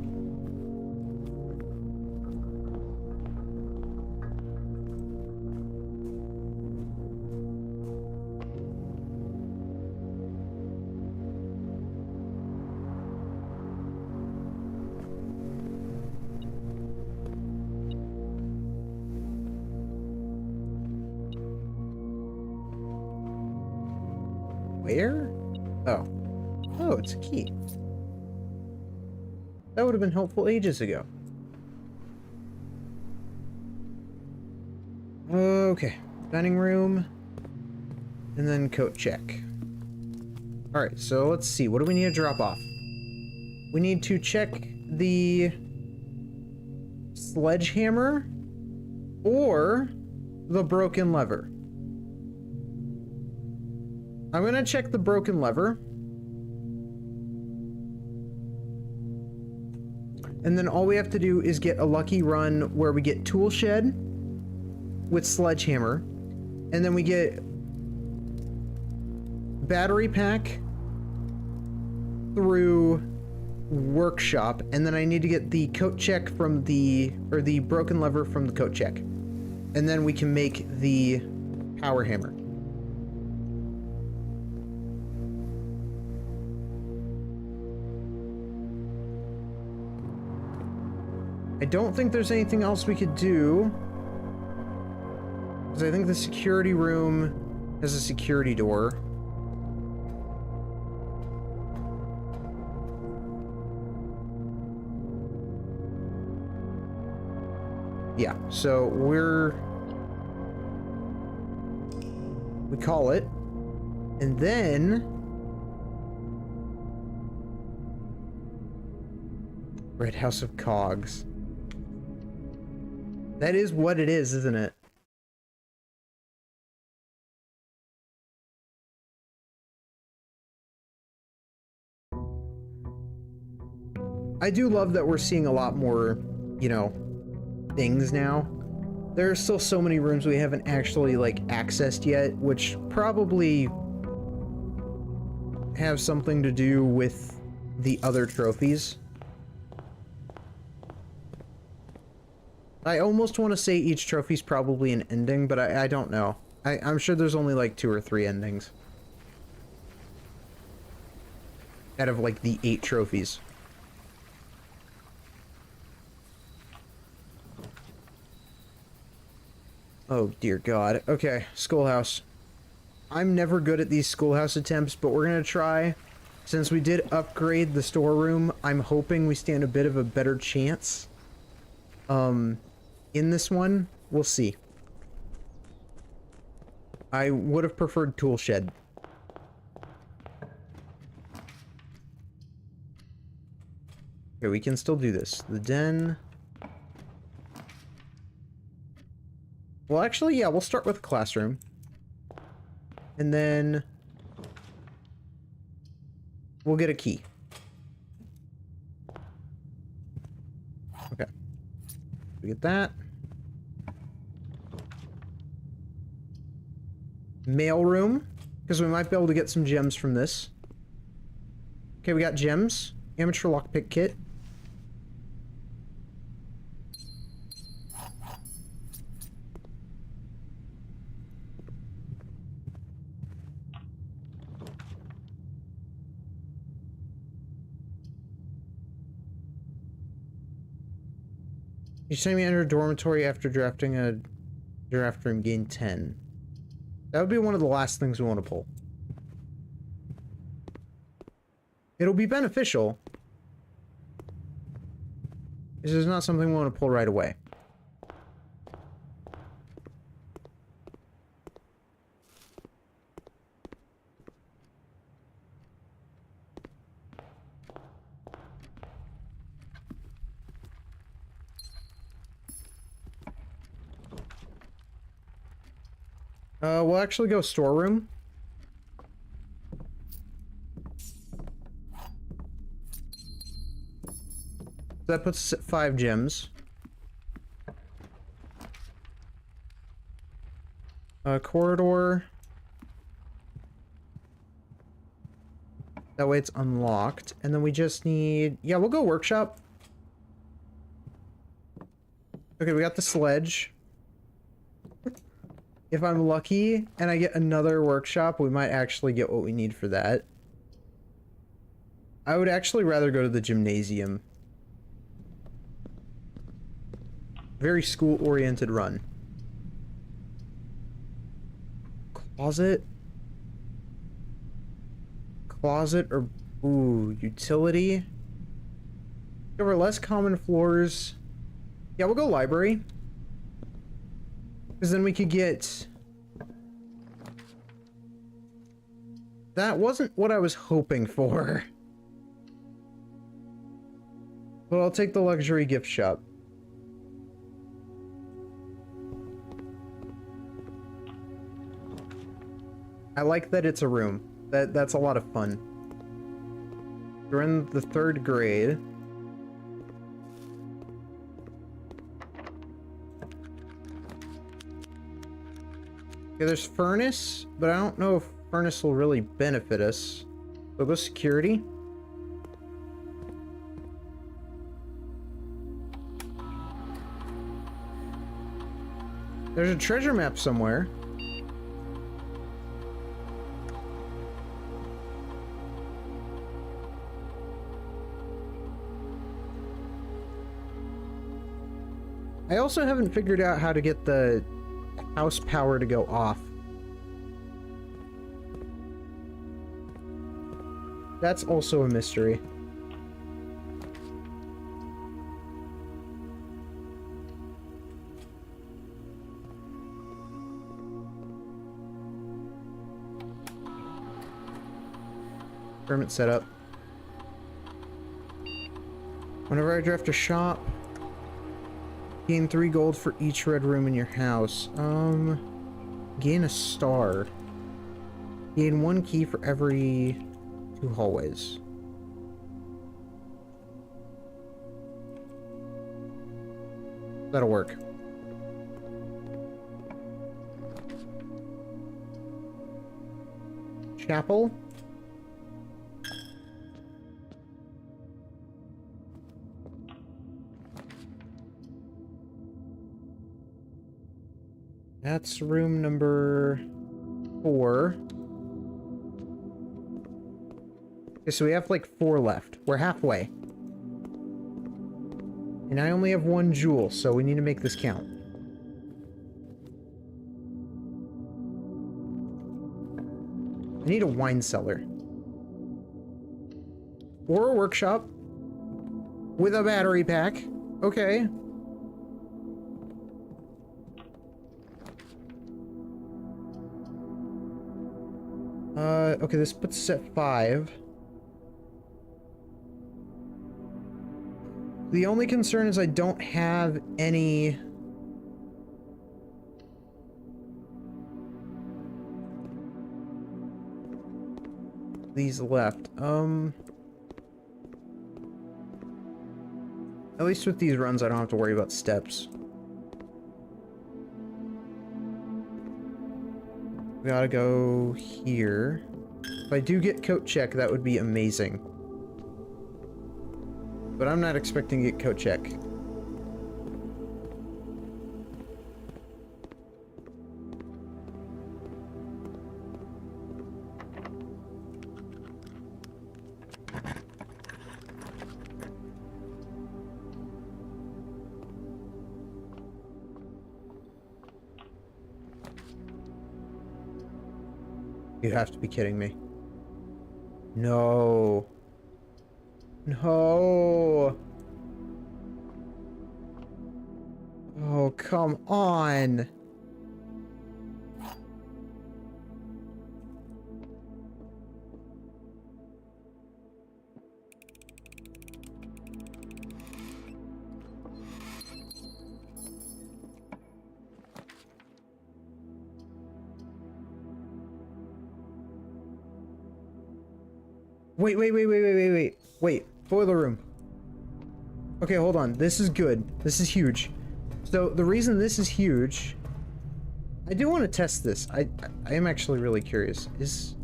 Where? Oh. Oh, it's a key. That would have been helpful ages ago. Okay. Dining room. And then coat check. Alright, so let's see. What do we need to drop off? We need to check the sledgehammer or the broken lever. I'm gonna check the broken lever. And then all we have to do is get a lucky run where we get tool shed with sledgehammer. And then we get battery pack through workshop. And then I need to get the coat check from the broken lever from the coat check. And then we can make the power hammer. I don't think there's anything else we could do, because I think the security room has a security door. Yeah, so we call it, and then Red House of Cogs. That is what it is, isn't it? I do love that we're seeing a lot more, you know, things now. There are still so many rooms we haven't actually, like, accessed yet, which probably have something to do with the other trophies. I almost want to say each trophy's probably an ending, but I don't know. I'm sure there's only like 2 or 3 endings out of like the 8 trophies. Oh dear God. Okay, schoolhouse. I'm never good at these schoolhouse attempts, but we're gonna try. Since we did upgrade the storeroom, I'm hoping we stand a bit of a better chance. In this one, we'll see. I would have preferred tool shed. Okay, we can still do this. The den. Well, actually, yeah, we'll start with the classroom. And then we'll get a key. Okay. We get that. Mail room, because we might be able to get some gems from this. Okay, we got gems. Amateur lockpick kit. You say me enter a dormitory after drafting a draft room, gain 10. That would be one of the last things we want to pull. It'll be beneficial. This is not something we want to pull right away. We'll actually go storeroom. That puts us at 5 gems. Corridor. That way it's unlocked. And then we just need... Yeah, we'll go workshop. Okay, we got the sledge. If I'm lucky and I get another workshop, we might actually get what we need for that. I would actually rather go to the gymnasium. Very school-oriented run. Closet? Closet or... Ooh, utility? Cover less common floors. Yeah, we'll go library. Because then we could get... That wasn't what I was hoping for. But I'll take the luxury gift shop. I like that it's a room. That's a lot of fun. We're in the 3rd grade. Okay, there's furnace, but I don't know if furnace will really benefit us. We'll go security. There's a treasure map somewhere. I also haven't figured out how to get the house power to go off. That's also a mystery. Experiment setup. Whenever I draft a shop, gain 3 gold for each red room in your house. Gain a star. Gain 1 key for every 2 hallways. That'll work. Chapel. That's room number 4. Okay, so we have like 4 left. We're halfway. And I only have 1 jewel, so we need to make this count. I need a wine cellar. Or a workshop. With a battery pack. Okay. Okay, this puts us at 5. The only concern is I don't have any... these left. At least with these runs, I don't have to worry about steps. We gotta go here. If I do get coat check, that would be amazing. But I'm not expecting to get coat check. You have to be kidding me. No. No. Oh, come on. Wait. Boiler room. Okay, hold on. This is good. This is huge. So, the reason this is huge... I do want to test this. I am actually really curious. Is...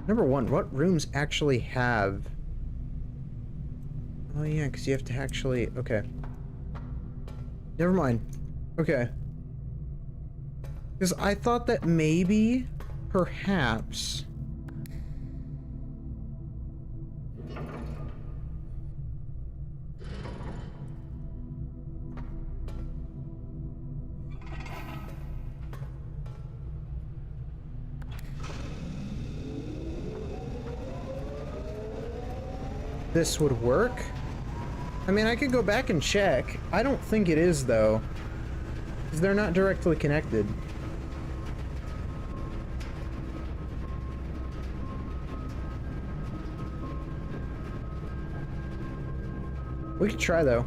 Number one, what rooms actually have... Oh yeah, because you have to actually... Okay. Never mind. Okay. Because I thought that maybe... Perhaps... this would work. I mean, I could go back and check. I don't think it is, though. Because they're not directly connected. We could try, though.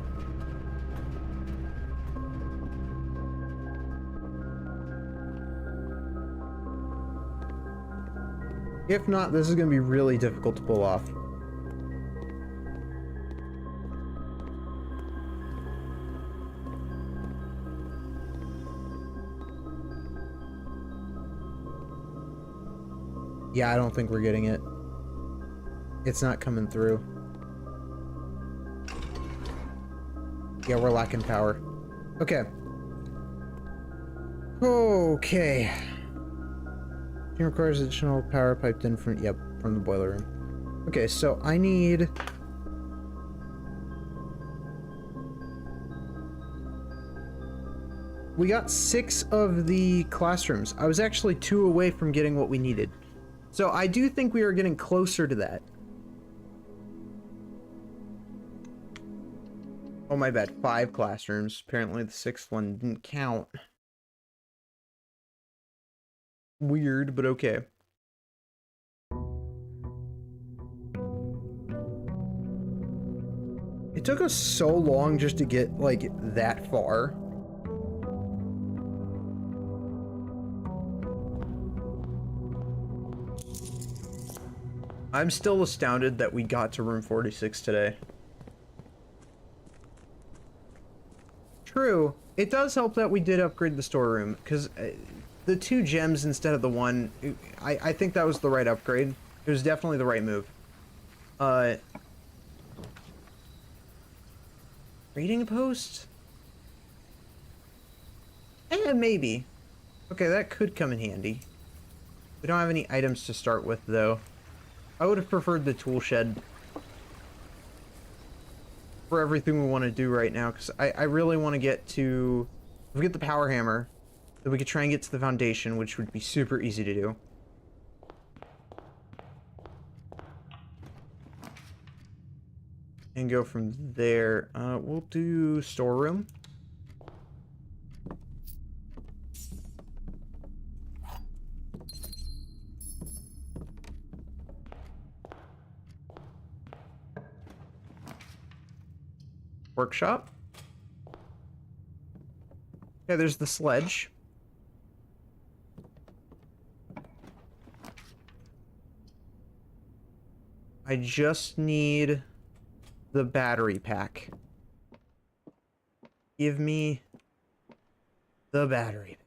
If not, this is going to be really difficult to pull off. Yeah, I don't think we're getting it. It's not coming through. Yeah, we're lacking power. Okay. Okay. It requires additional power piped in from, yep, from the boiler room. Okay, so I need... We got 6 of the classrooms. I was actually 2 away from getting what we needed. So I do think we are getting closer to that. Oh, my bad. 5 classrooms. Apparently the 6th one didn't count. Weird, but okay. It took us so long just to get, like, that far. I'm still astounded that we got to room 46 today. True. It does help that we did upgrade the storeroom, because the 2 gems instead of the 1, I think that was the right upgrade. It was definitely the right move. Reading post? Maybe. Okay, that could come in handy. We don't have any items to start with, though. I would have preferred the tool shed for everything we want to do right now, because I really want to get to... If we get the power hammer, then we could try and get to the foundation, which would be super easy to do. And go from there. We'll do storeroom. Workshop. Okay, there's the sledge. I just need the battery pack. Give me the battery.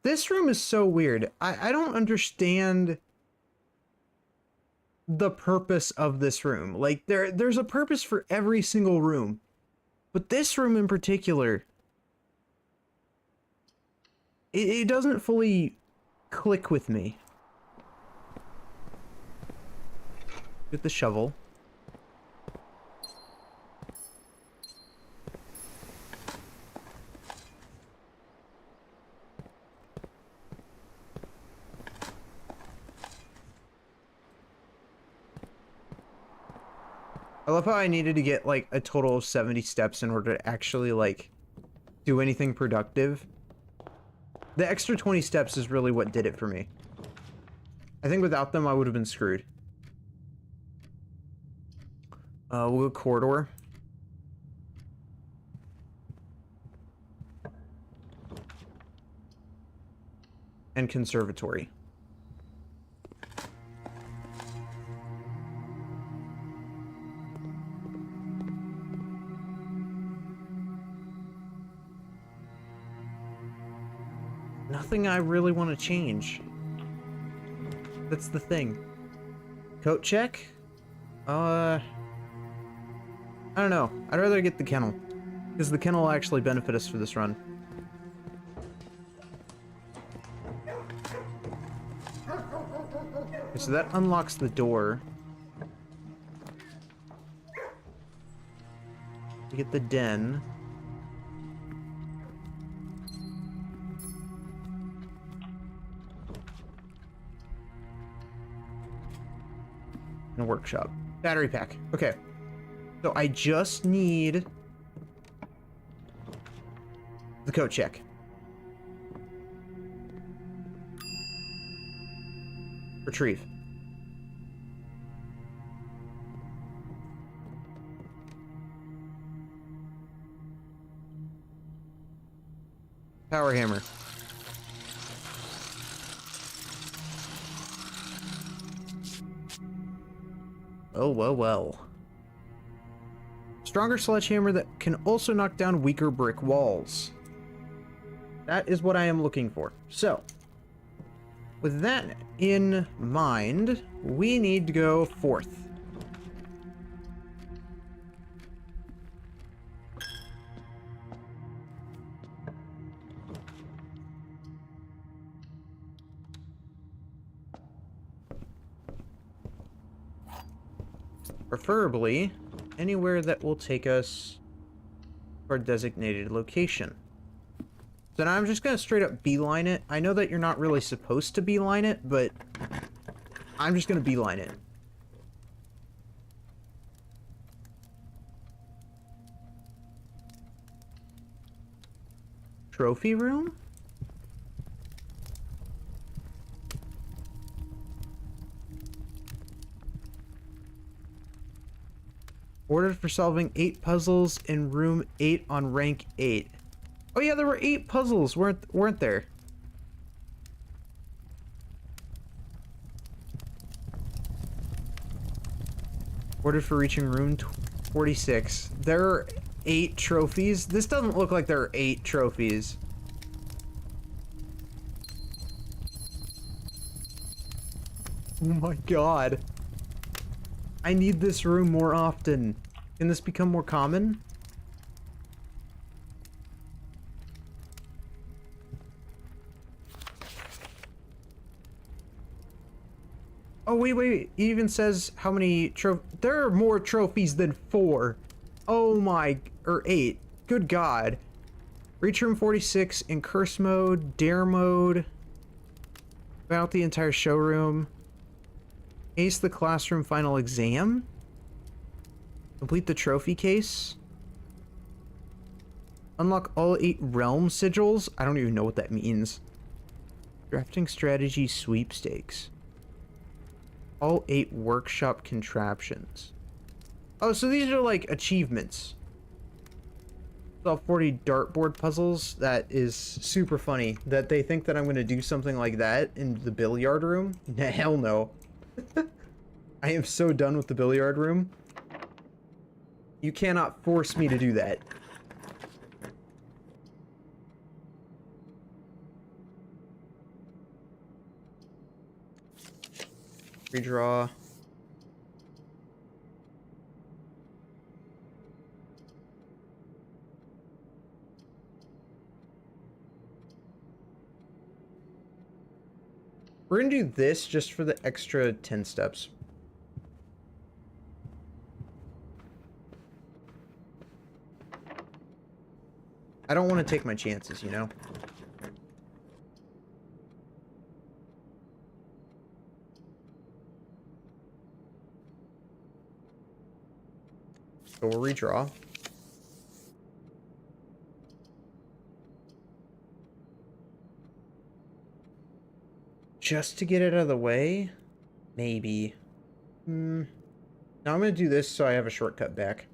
This room is so weird. I don't understand the purpose of this room. Like, there's a purpose for every single room. But this room in particular, it doesn't fully click with me. Get the shovel. I love how I needed to get, like, a total of 70 steps in order to actually, like, do anything productive. The extra 20 steps is really what did it for me. I think without them, I would have been screwed. We'll go corridor. And conservatory. Nothing I really want to change. That's the thing. Coat check? I don't know. I'd rather get the kennel. Because the kennel will actually benefit us for this run. Okay, so that unlocks the door. We get the den. And a workshop. Battery pack. Okay. So I just need the coat check. Retrieve. Power hammer. Oh, well, well. Stronger sledgehammer that can also knock down weaker brick walls. That is what I am looking for. So, with that in mind, we need to go forth. Preferably anywhere that will take us to our designated location. So now I'm just gonna straight up beeline it. I know that you're not really supposed to beeline it, but I'm just gonna beeline it. Trophy room? Ordered for solving 8 puzzles in room 8 on rank 8. Oh yeah, there were 8 puzzles, weren't there? Ordered for reaching room 46. There are 8 trophies. This doesn't look like there are 8 trophies. Oh my god. I need this room more often. Can this become more common? Oh, wait. It even says how many there are more trophies than 4. Oh my, or 8. Good God. Reach room 46 in curse mode, dare mode. About the entire showroom. Ace the classroom final exam. Complete the trophy case. Unlock all 8 realm sigils. I don't even know what that means. Drafting strategy sweepstakes. All 8 workshop contraptions. Oh, so these are like achievements. Solve 40 dartboard puzzles. That is super funny that they think that I'm going to do something like that in the billiard room. Hell no. I am so done with the billiard room. You cannot force me to do that. Redraw. We're gonna do this just for the extra 10 steps. I don't want to take my chances, you know? So we'll redraw. Just to get it out of the way? Maybe. Now I'm gonna do this so I have a shortcut back.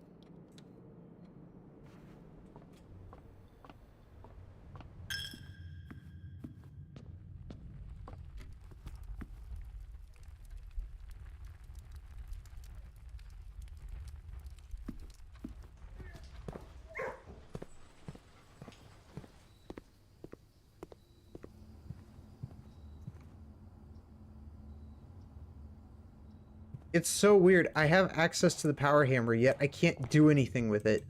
It's so weird. I have access to the power hammer, yet I can't do anything with it.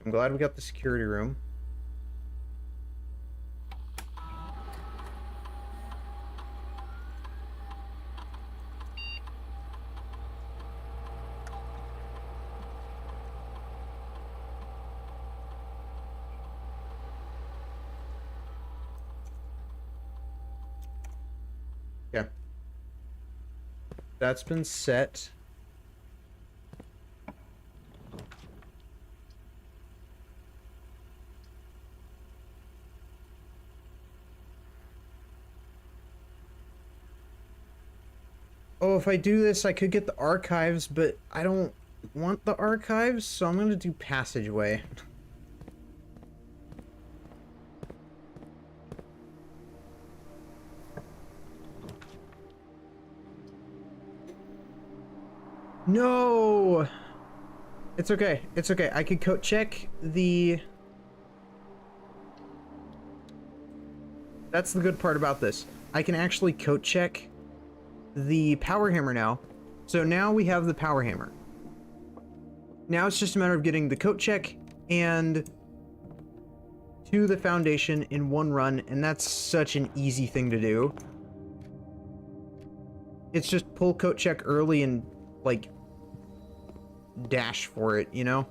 I'm glad we got the security room. Yeah. That's been set. Oh, if I do this, I could get the archives, but I don't want the archives, so I'm gonna do passageway. No! It's okay. It's okay. I could code check the... That's the good part about this. I can actually code check the power hammer now. So now we have the power hammer. Now it's just a matter of getting the coat check and to the foundation in one run, and that's such an easy thing to do. It's just pull coat check early and like dash for it, you know?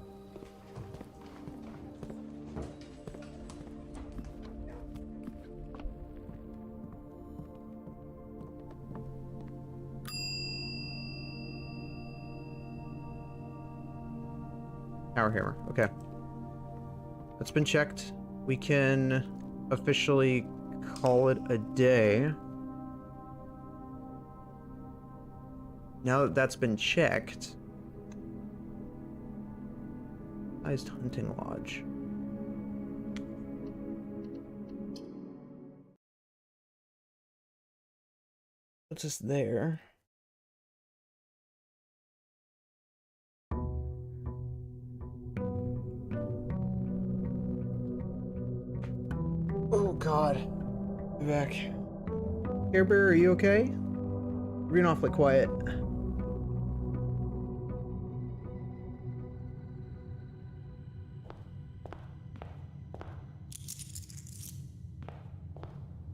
Power hammer. Okay. That's been checked. We can officially call it a day. Now that that's been checked. Sized hunting lodge. What's this there? Oh god. Be back. Care Bear, are you okay? You're being awfully quiet.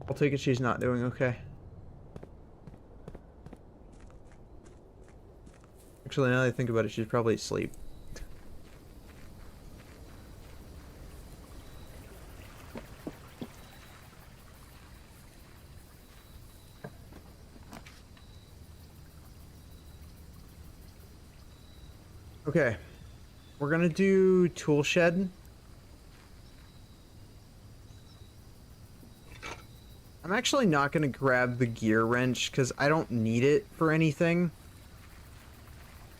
I'll take it she's not doing okay. Actually, now that I think about it, she's probably asleep. Okay. We're gonna do tool shed. I'm actually not gonna grab the gear wrench because I don't need it for anything.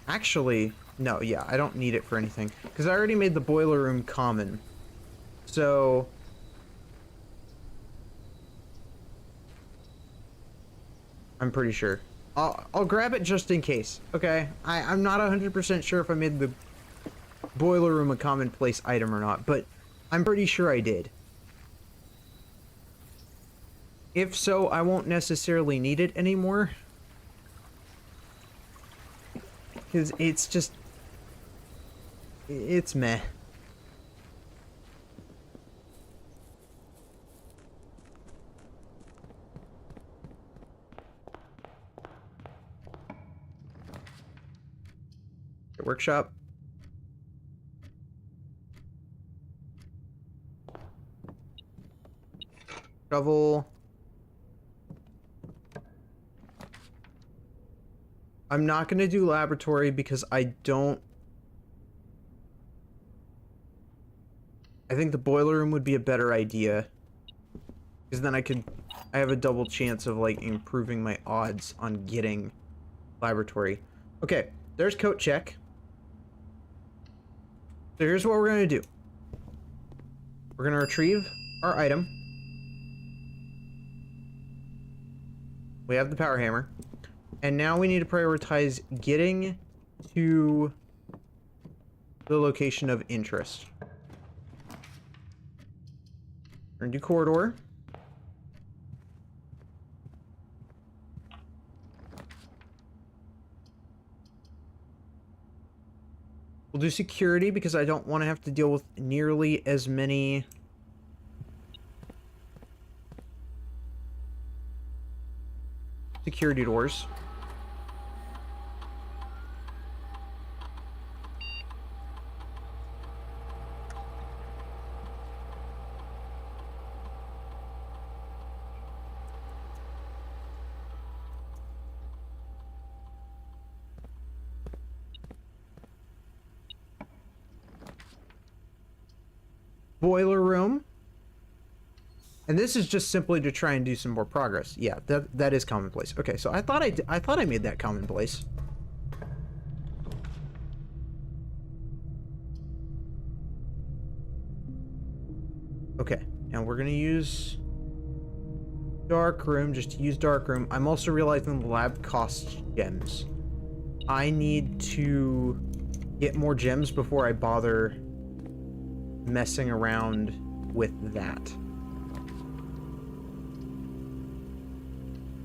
Actually, no, yeah, I don't need it for anything because I already made the boiler room common. So I'm pretty sure. I'll grab it just in case, okay? I'm not 100% sure if I made the boiler room a commonplace item or not, but I'm pretty sure I did. If so, I won't necessarily need it anymore. Because it's just... it's meh. Workshop. Shovel. I'm not going to do laboratory because I think the boiler room would be a better idea. Because then I have a double chance of like improving my odds on getting laboratory. Okay, there's coat check. So here's what we're going to do. We're going to retrieve our item. We have the power hammer. And now we need to prioritize getting to the location of interest. We're going to do corridor. We'll do security because I don't want to have to deal with nearly as many security doors. Boiler room. And this is just simply to try and do some more progress. Yeah, that is commonplace. Okay, so I thought I made that commonplace. Okay, and we're gonna use dark room just to use dark room. I'm also realizing the lab costs gems. I need to get more gems before I bother messing around with that.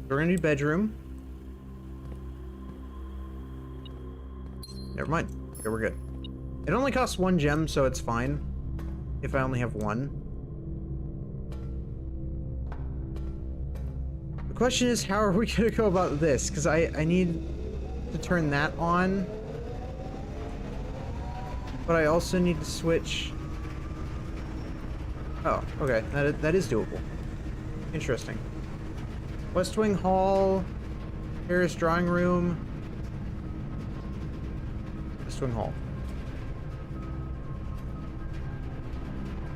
We're gonna do bedroom. Never mind. Okay, we're good. It only costs 1 gem, so it's fine if I only have 1. The question is, how are we gonna go about this? Because I need to turn that on, but I also need to switch. Oh, okay. That is doable. Interesting. West Wing Hall, Harris Drawing Room, West Wing Hall.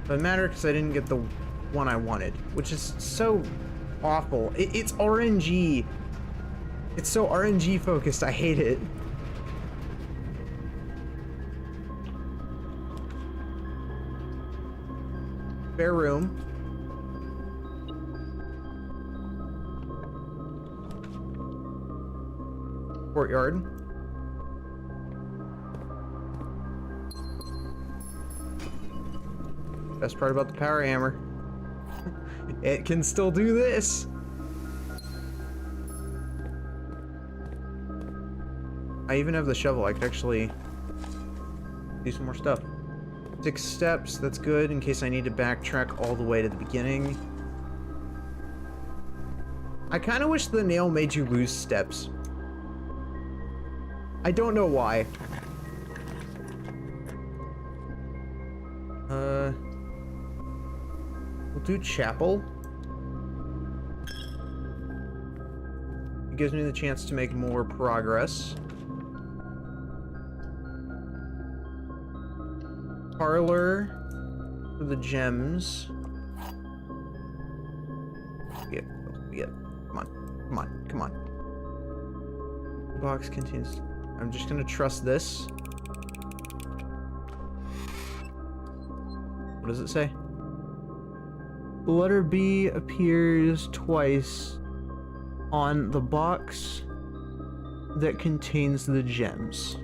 Doesn't matter because I didn't get the one I wanted, which is so awful. It's RNG. It's so RNG focused. I hate it. Spare room. Courtyard. Best part about the power hammer. It can still do this. I even have the shovel. I could actually do some more stuff. 6 steps, that's good in case I need to backtrack all the way to the beginning. I kind of wish the nail made you lose steps. I don't know why. We'll do chapel. It gives me the chance to make more progress. Parlor for the gems. We get. Come on. The box contains. I'm just gonna trust this. What does it say? The letter B appears twice on the box that contains the gems.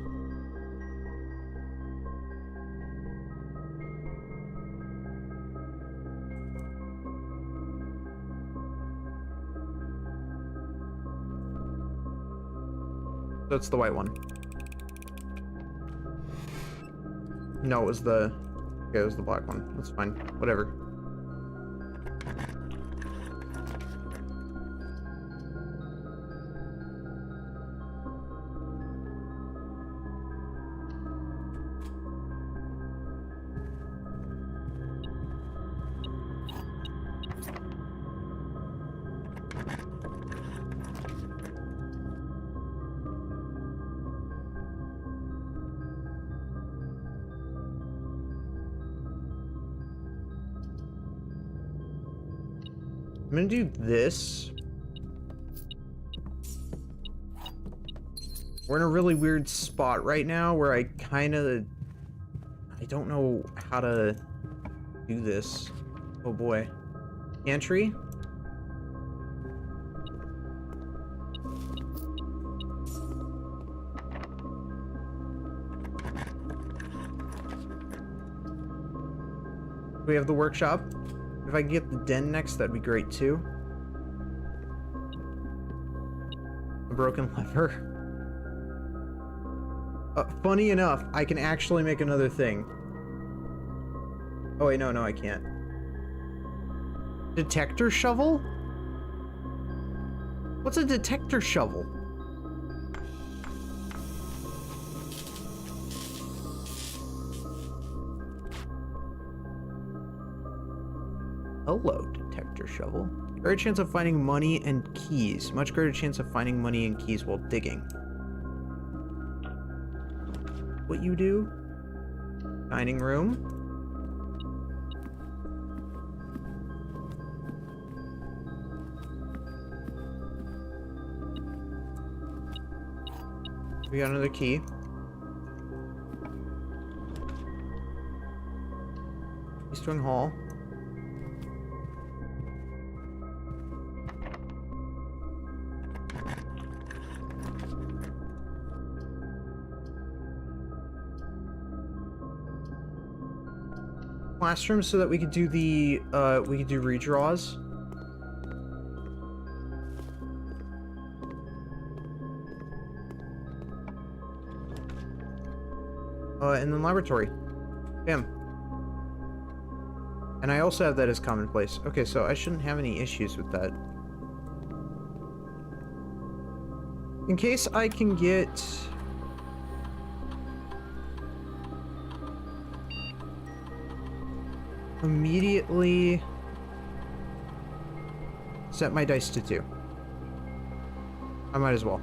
That's the white one. No, it was the... Okay, it was the black one. That's fine. Whatever. I'm gonna do this. We're in a really weird spot right now where I don't know how to do this. Oh boy. Pantry? We have the workshop. If I can get the den next, that'd be great too. A broken lever. Funny enough, I can actually make another thing. Oh wait, no, I can't. Detector shovel? What's a detector shovel? Hello, detector shovel. Greater chance of finding money and keys. Much greater chance of finding money and keys while digging. What you do? Dining room. We got another key. East Wing Hall. Classroom so that we could do the redraws. And then laboratory. Bam. And I also have that as commonplace. Okay, so I shouldn't have any issues with that. In case I can get... immediately set my dice to 2. I might as well.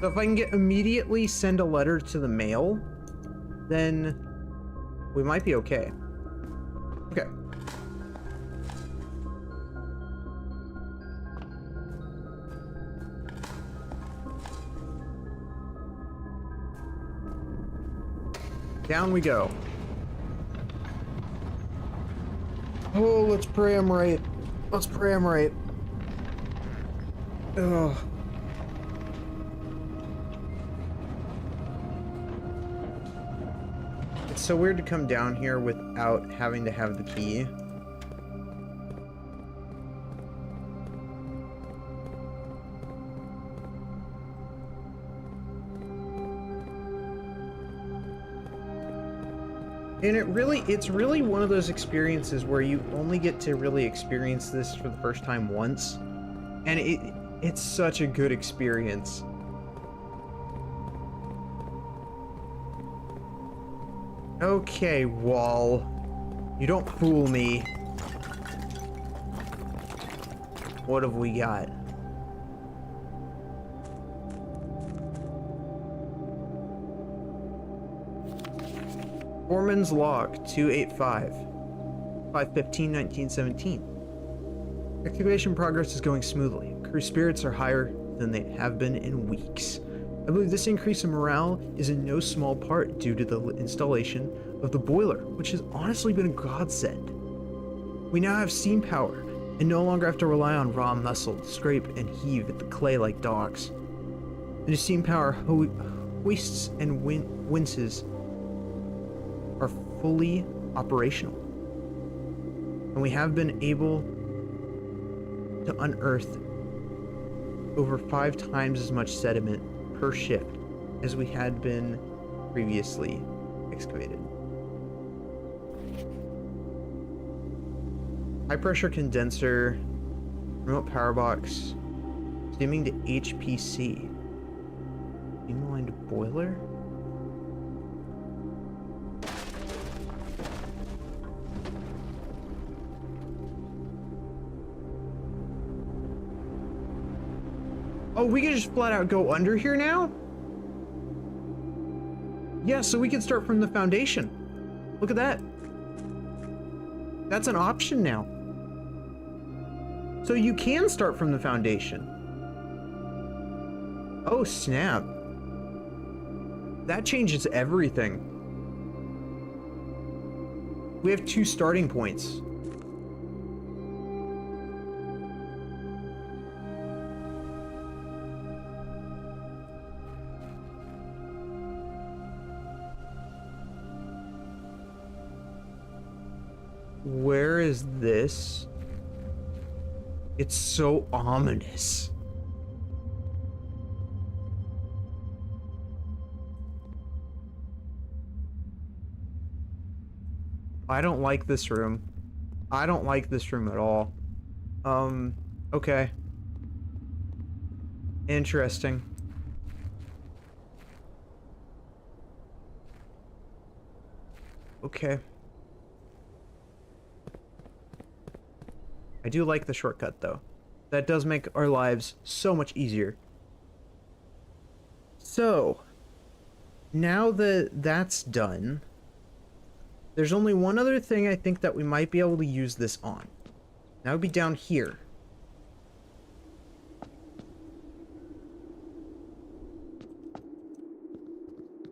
So if I can get immediately send a letter to the mail, then we might be okay. Okay. Down we go. Oh, let's pray I'm right. Let's pray I'm right. Ugh. It's so weird to come down here without having to have the key. And it's really one of those experiences where you only get to really experience this for the first time once. And it's such a good experience. Okay, wall. You don't fool me. What have we got? Foreman's log 285 5/15/1917. Excavation progress is going smoothly. Crew spirits are higher than they have been in weeks. I believe this increase in morale is in no small part due to the installation of the boiler, which has honestly been a godsend. We now have steam power and no longer have to rely on raw muscle to scrape and heave at the clay like dogs. The new steam power hoists and winches are fully operational, and we have been able to unearth over 5 times as much sediment per shift as we had been previously excavated. High pressure condenser, remote power box, steaming to HPC, steam-aligned boiler. Oh, we can just flat out go under here now? Yeah, so we can start from the foundation. Look at that. That's an option now. So you can start from the foundation. Oh, snap. That changes everything. We have 2 starting points. Where is this? It's so ominous. I don't like this room. I don't like this room at all. Okay. Interesting. Okay. I do like the shortcut, though. That does make our lives so much easier. So, now that that's done, there's only one other thing I think that we might be able to use this on. That would be down here.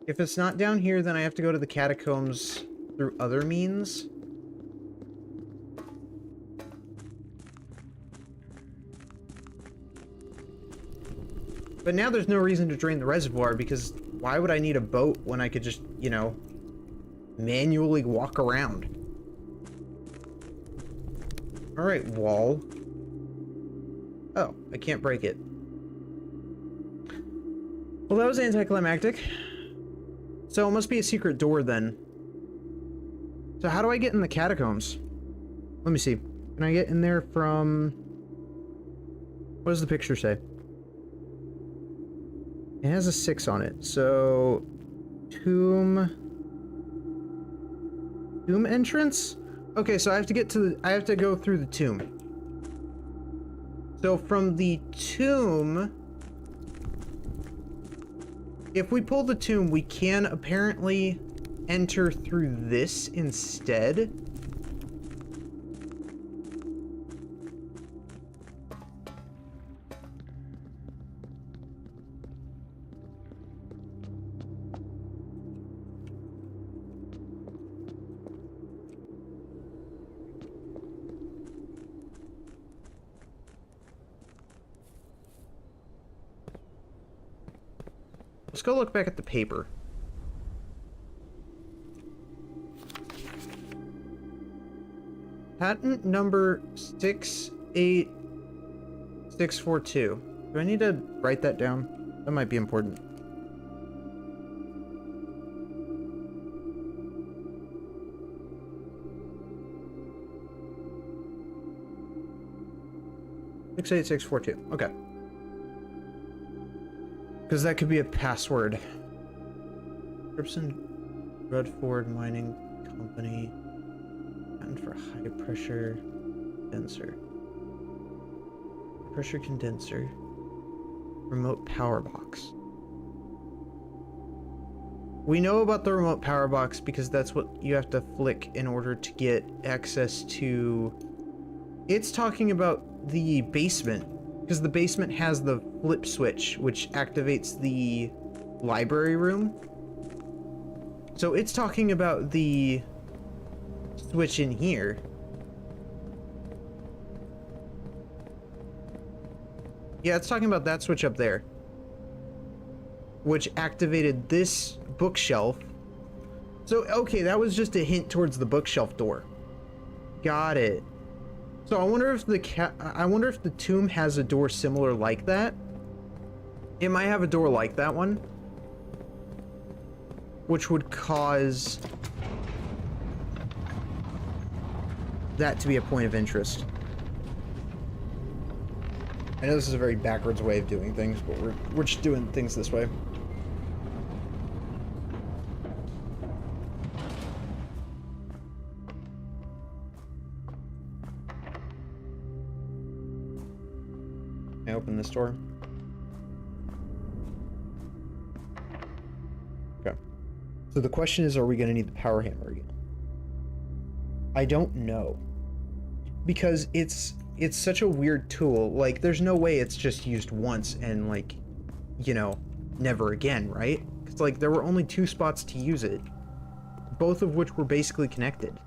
If it's not down here, then I have to go to the catacombs through other means. But now there's no reason to drain the reservoir, because why would I need a boat when I could just, you know, manually walk around? Alright, wall. Oh, I can't break it. Well, that was anticlimactic. So it must be a secret door then. So how do I get in the catacombs? Let me see. Can I get in there from... What does the picture say? It has a 6 on it, so tomb entrance? Okay, so I have to get to the, I have to go through the tomb. So from the tomb, if we pull the tomb, we can apparently enter through this instead. Let's go look back at the paper. Patent number 68642. Do I need to write that down? That might be important. Six eight six four two. Okay. Because that could be a password. Gibson Rutherford Mining Company. Patent for high pressure condenser. Pressure condenser. Remote power box. We know about the remote power box because that's what you have to flick in order to get access to. It's talking about the basement, because the basement has the flip switch which activates the library room. So it's talking about the switch in here. Yeah, it's talking about that switch up there, which activated this bookshelf. So, okay, that was just a hint towards the bookshelf door. Got it. So I wonder if the tomb has a door similar like that. It might have a door like that one, which would cause that to be a point of interest. I know this is a very backwards way of doing things, but we're just doing things this way. Can I open this door? Okay. So the question is, are we going to need the power hammer again? I don't know. Because it's such a weird tool. Like, there's no way it's just used once and, like, you know, never again, right? Because, like, there were only 2 spots to use it, both of which were basically connected.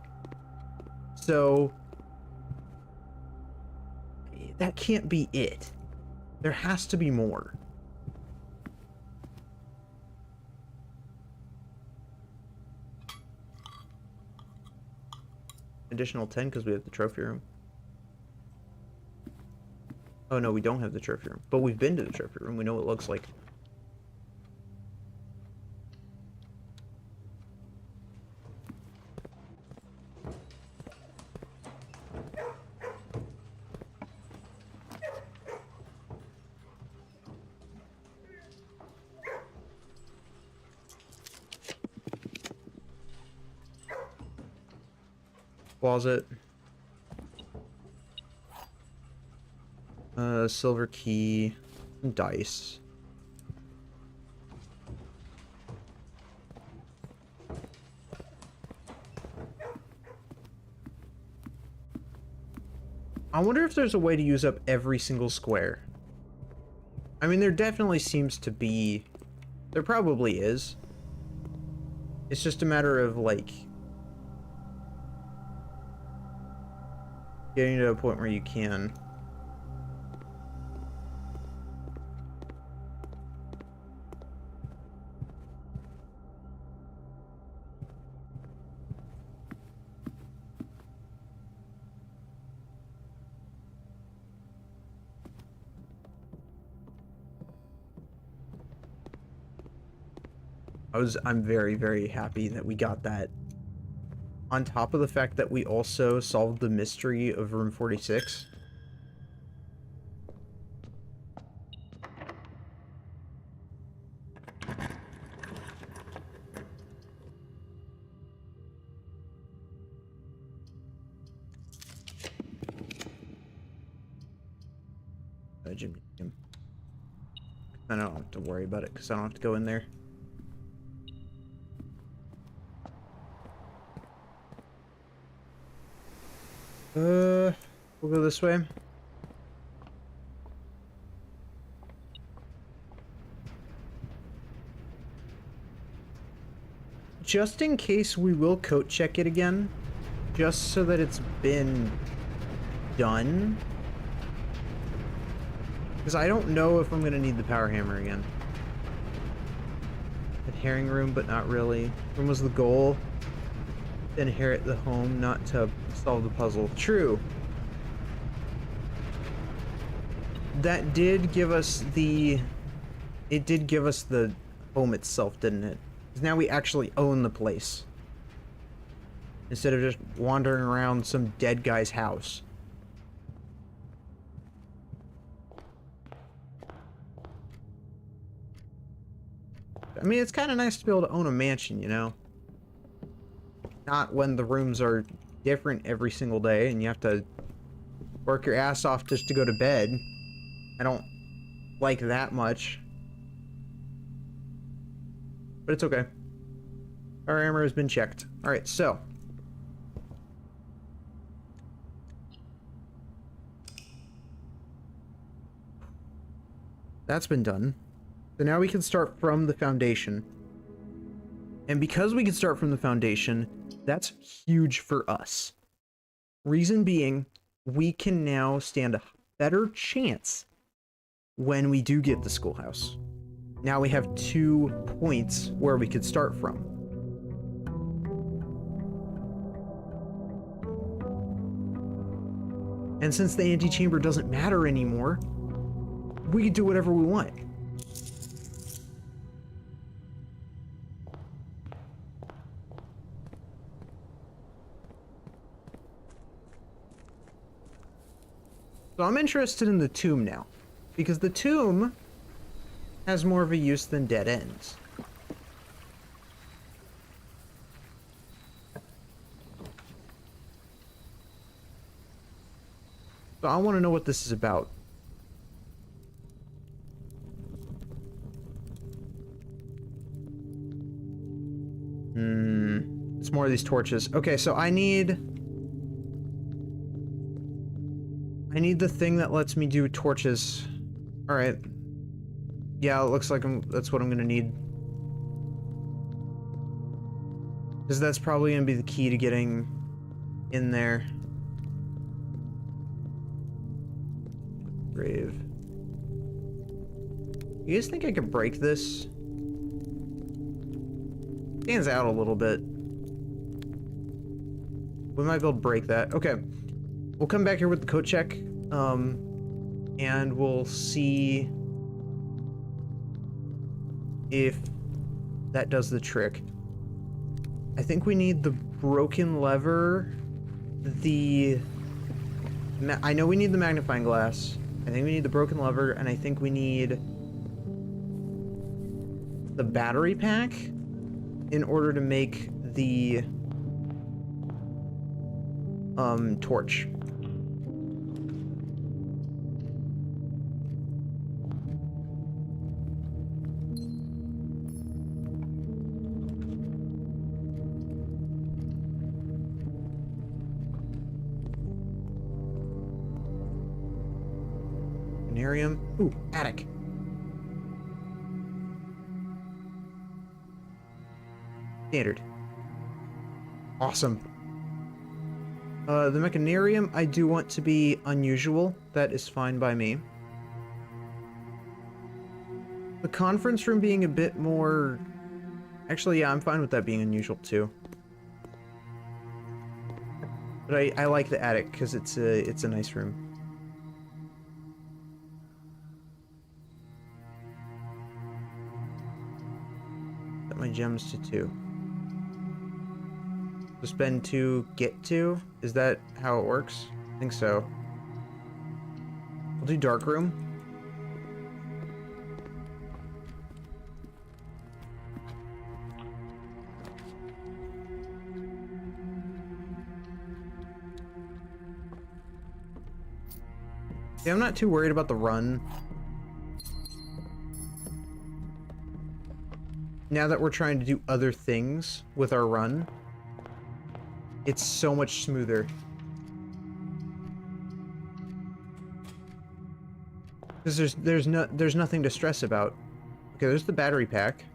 So that can't be it. There has to be more. Additional 10 because we have the trophy room. Oh no, we don't have the trophy room, but we've been to the trophy room. We know what it looks like. Closet. Silver key, and dice. I wonder if there's a way to use up every single square. I mean, there definitely seems to be. There probably is. It's just a matter of, like, getting to a point where you can. I'm very, very happy that we got that. On top of the fact that we also solved the mystery of room 46. Gymnasium. I don't have to worry about it because I don't have to go in there. We'll go this way. Just in case, we will coat check it again, just so that it's been done. Because I don't know if I'm going to need the power hammer again. The herring room, but not really. When was the goal? inherit the home, not to solve the puzzle. True. That did give us the... It did give us the home itself, didn't it? Because now we actually own the place. Instead of just wandering around some dead guy's house. I mean, it's kind of nice to be able to own a mansion, you know? Not when the rooms are different every single day and you have to work your ass off just to go to bed. I don't like that much. But it's okay. Our armor has been checked. Alright, so. That's been done. So now we can start from the foundation. And because we can start from the foundation, that's huge for us. Reason being, we can now stand a better chance when we do get the schoolhouse. Now we have 2 points where we could start from. And since the antechamber doesn't matter anymore, we can do whatever we want. So I'm interested in the tomb now, because the tomb has more of a use than dead ends. So I want to know what this is about. It's more of these torches. Okay, so I need the thing that lets me do torches. Alright. Yeah, it looks like that's what I'm gonna need. Because that's probably gonna be the key to getting in there. Grave. You guys think I could break this? Stands out a little bit. We might be able to break that. Okay. We'll come back here with the coat check. And we'll see if that does the trick. I think we need the broken lever, I know we need the magnifying glass. I think we need the broken lever, and I think we need the battery pack in order to make the torch. Ooh, attic. Standard. Awesome. The mechanarium, I do want to be unusual. That is fine by me. The conference room being a bit more... Actually, yeah, I'm fine with that being unusual too. But I like the attic because it's a nice room. My gems to 2. So spend 2, get 2? Is that how it works? I think so. We'll do dark room. Yeah, I'm not too worried about the run. Now that we're trying to do other things with our run, it's so much smoother. Because there's nothing to stress about. Okay, there's the battery pack.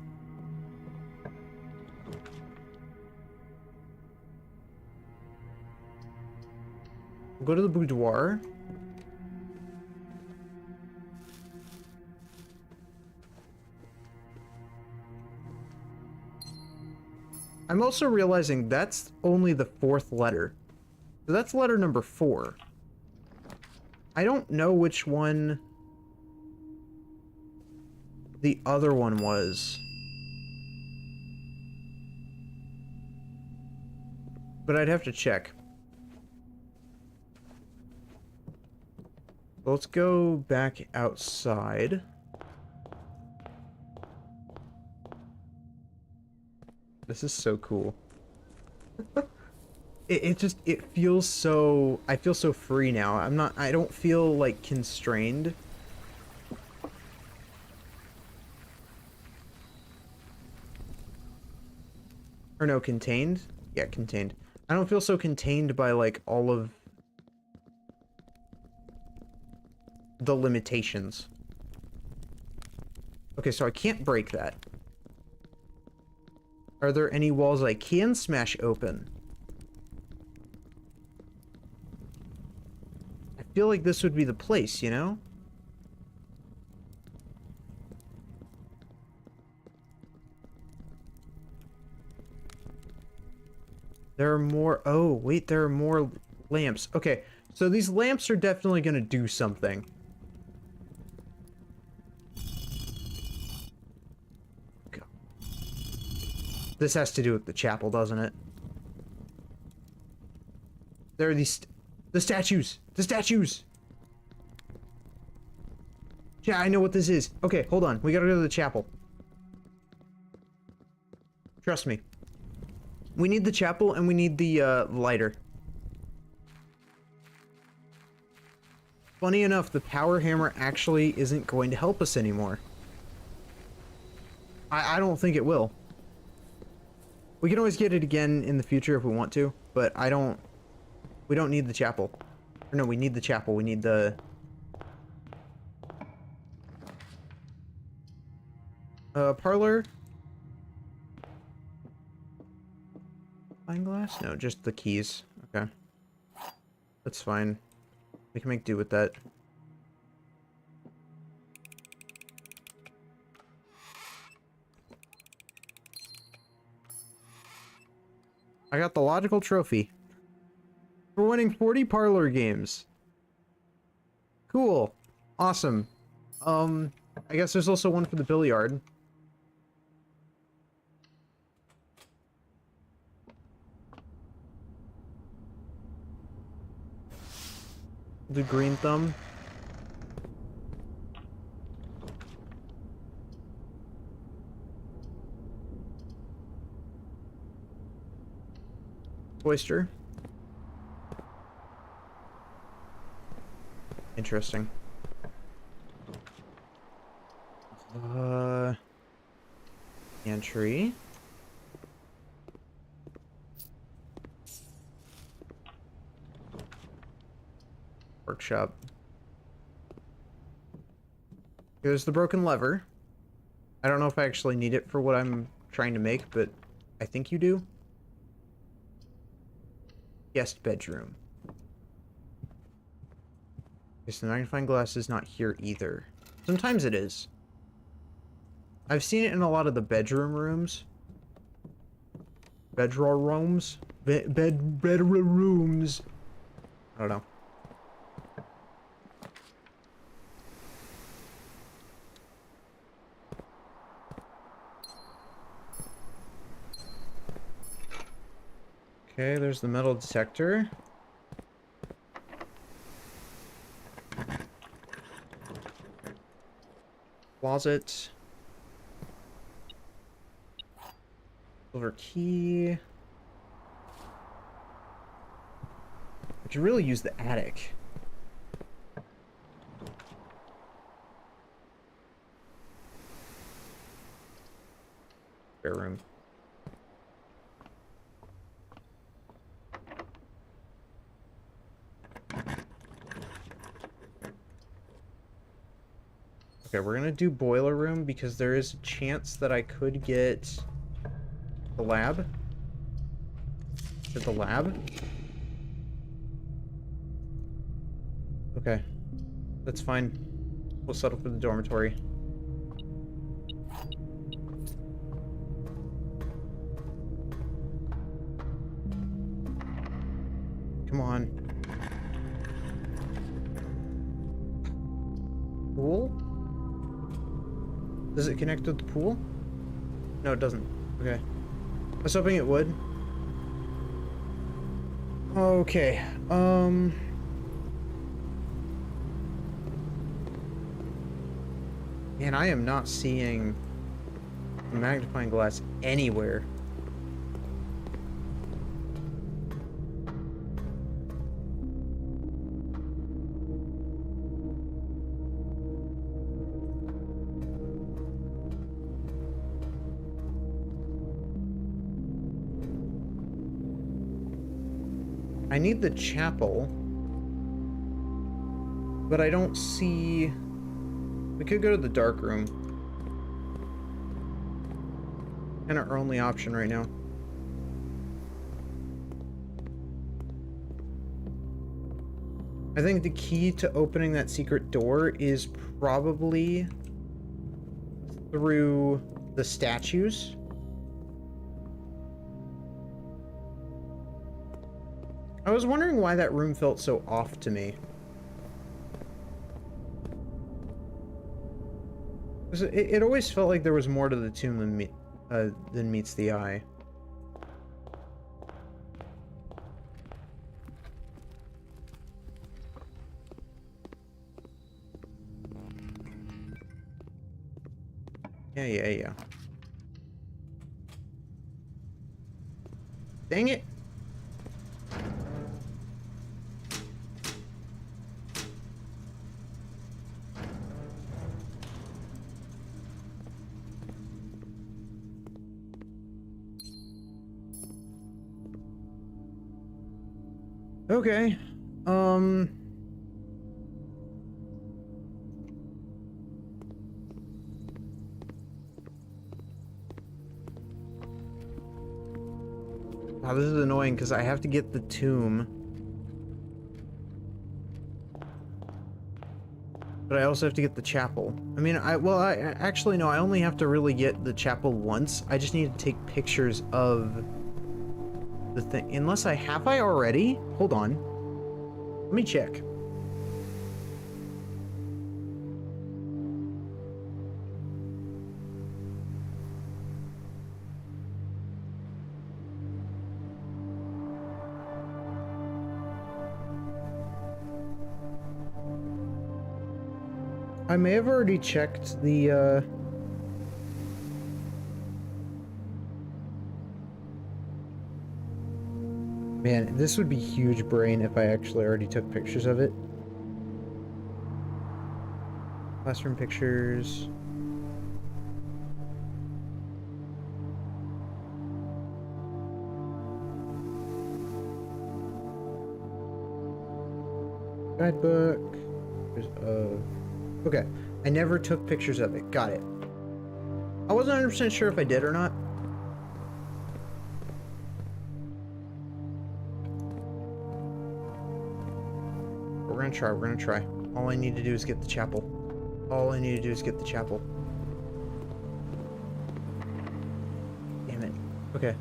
We'll go to the boudoir. I'm also realizing that's only the 4th letter. So that's letter number 4. I don't know which one the other one was. But I'd have to check. Let's go back outside. This is so cool. It feels so, I feel so free now. I don't feel like constrained. Or no, contained? Yeah, contained. I don't feel so contained by like all of the limitations. Okay, so I can't break that. Are there any walls I can smash open? I feel like this would be the place, you know? There are more... Oh, wait, there are more lamps. Okay, so these lamps are definitely going to do something. Go. This has to do with the chapel, doesn't it? There are these... The statues! The statues! Yeah, I know what this is. Okay, hold on. We gotta go to the chapel. Trust me. We need the chapel and we need the lighter. Funny enough, the power hammer actually isn't going to help us anymore. I don't think it will. We can always get it again in the future if we want to, but we don't need the chapel. Or no, we need the chapel. We need the... parlor? Glass? No, just the keys. Okay. That's fine. We can make do with that. I got the logical trophy. For winning 40 parlor games. Cool. Awesome. I guess there's also one for the billiard. The green thumb. Oyster. Interesting. Entry. Workshop. Here's the broken lever. I don't know if I actually need it for what I'm trying to make, but I think you do. Guest bedroom. Okay, so the magnifying glass is not here either. Sometimes it is. I've seen it in a lot of the bedroom rooms. Bedroom rooms? Bedroom rooms. I don't know. Okay, there's the metal detector. Closet. Silver key. I could really use the attic. Spare room. Okay, we're gonna do boiler room because there is a chance that I could get the lab. Is it the lab? Okay, that's fine. We'll settle for the dormitory. Does it connect with the pool? No, it doesn't. Okay. I was hoping it would. Okay. Man, I am not seeing a magnifying glass anywhere. I need the chapel, but I don't see... We could go to the dark room. Kind of our only option right now. I think the key to opening that secret door is probably through the statues. I was wondering why that room felt so off to me. It always felt like there was more to the tomb than meets the eye. Yeah. Dang it! Okay, wow, this is annoying because I have to get the tomb. But I also have to get the chapel. I mean, I actually, no, I only have to really get the chapel once. I just need to take pictures of the thing. Unless have I already? Hold on. Let me check. I may have already checked the, Man, this would be huge brain if I actually already took pictures of it. Classroom pictures. Guidebook. There's okay. I never took pictures of it. Got it. I wasn't 100% sure if I did or not. We're gonna try. All I need to do is get the chapel. All I need to do is get the chapel. Damn it. Okay.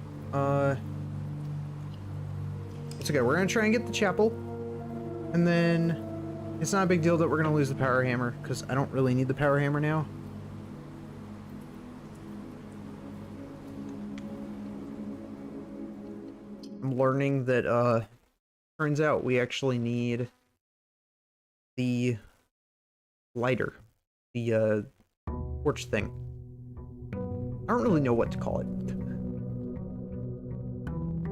It's okay. We're gonna try and get the chapel. And then it's not a big deal that we're gonna lose the power hammer, because I don't really need the power hammer now. I'm learning that, turns out we actually need the lighter, the torch thing. I don't really know what to call it.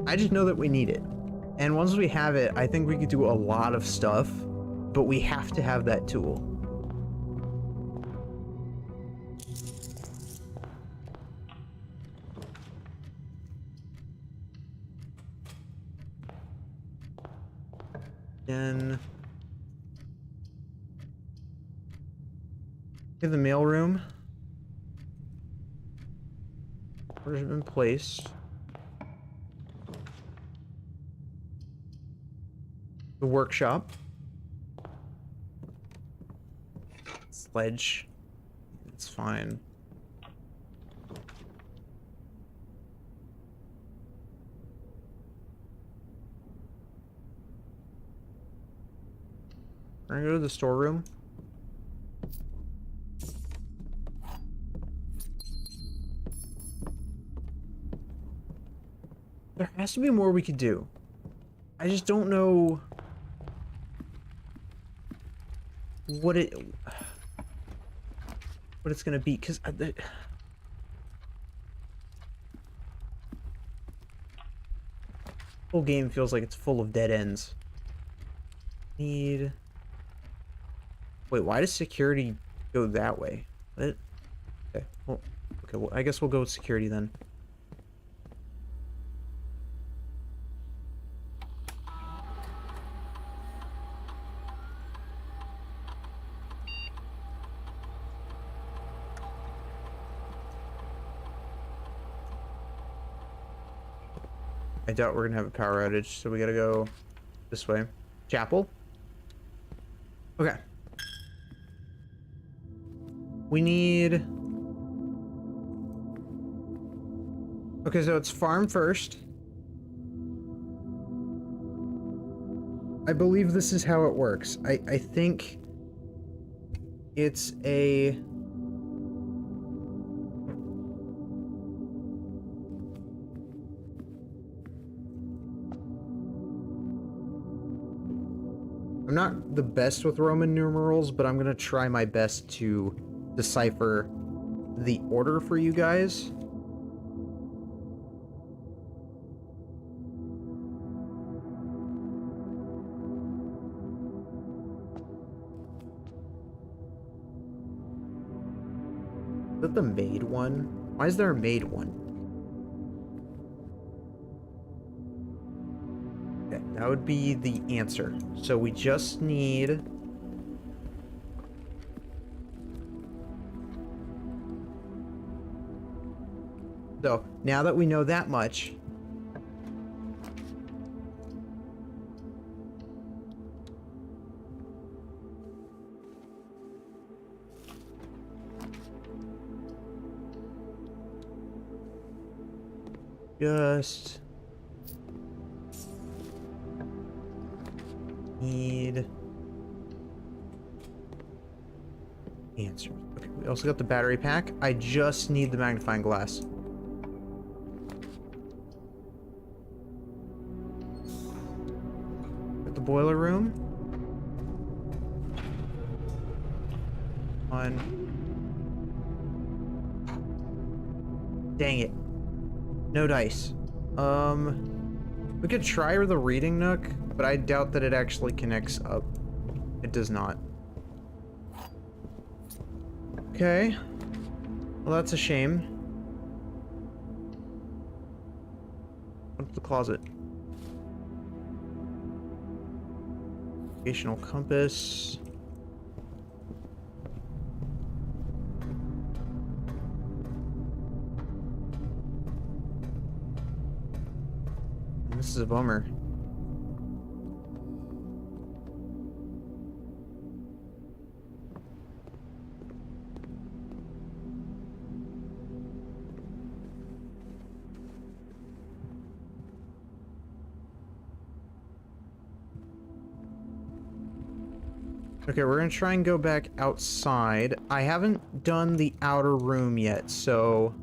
I just know that we need it. And once we have it, I think we could do a lot of stuff, but we have to have that tool. Then in the mailroom. Orders have been placed. The workshop. Sledge. It's fine. We're gonna go to the storeroom. There has to be more we could do. I just don't know what it's gonna be, because the whole game feels like it's full of dead ends. Wait, why does security go that way? What? Okay, well, I guess we'll go with security then. I doubt we're gonna have a power outage, so we gotta go this way. Chapel? Okay. We need... Okay, so it's farm first. I believe this is how it works. I think it's a... I'm not the best with Roman numerals, but I'm gonna try my best to decipher the order for you guys. Is that the maid one? Why is there a maid one? Okay, that would be the answer. So we just need... So, now that we know that much... Just... need... answers. Okay, we also got the battery pack. I just need the magnifying glass. At the boiler room. On. Dang it. No dice. We could try the reading nook, but I doubt that it actually connects up. It does not. Okay. Well, that's a shame. What's the closet? Navigational compass. This is a bummer. Okay, we're gonna try and go back outside. I haven't done the outer room yet, so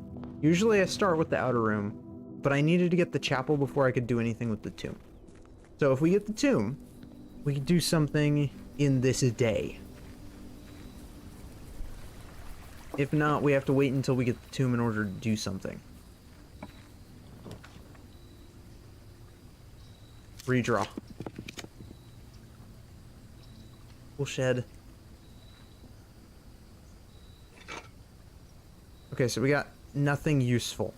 usually I start with the outer room, but I needed to get the chapel before I could do anything with the tomb. So if we get the tomb, we can do something in this day. If not, we have to wait until we get the tomb in order to do something. Redraw. Shed. Okay, so we got nothing useful.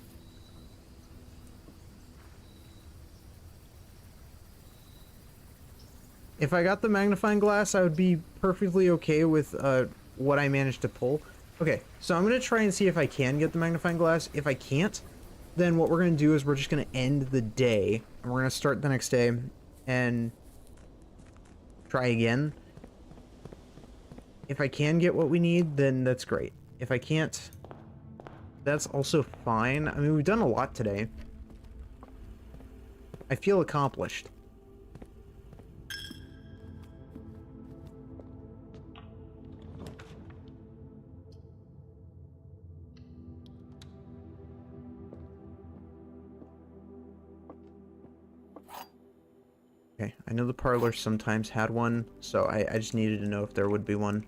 If I got the magnifying glass, I would be perfectly okay with what I managed to pull. Okay, so I'm gonna try and see if I can get the magnifying glass. If I can't, then what we're gonna do is we're just gonna end the day, and we're gonna start the next day and try again. If I can get what we need, then that's great. If I can't, that's also fine. I mean, we've done a lot today. I feel accomplished. Okay, I know the parlor sometimes had one, so I just needed to know if there would be one.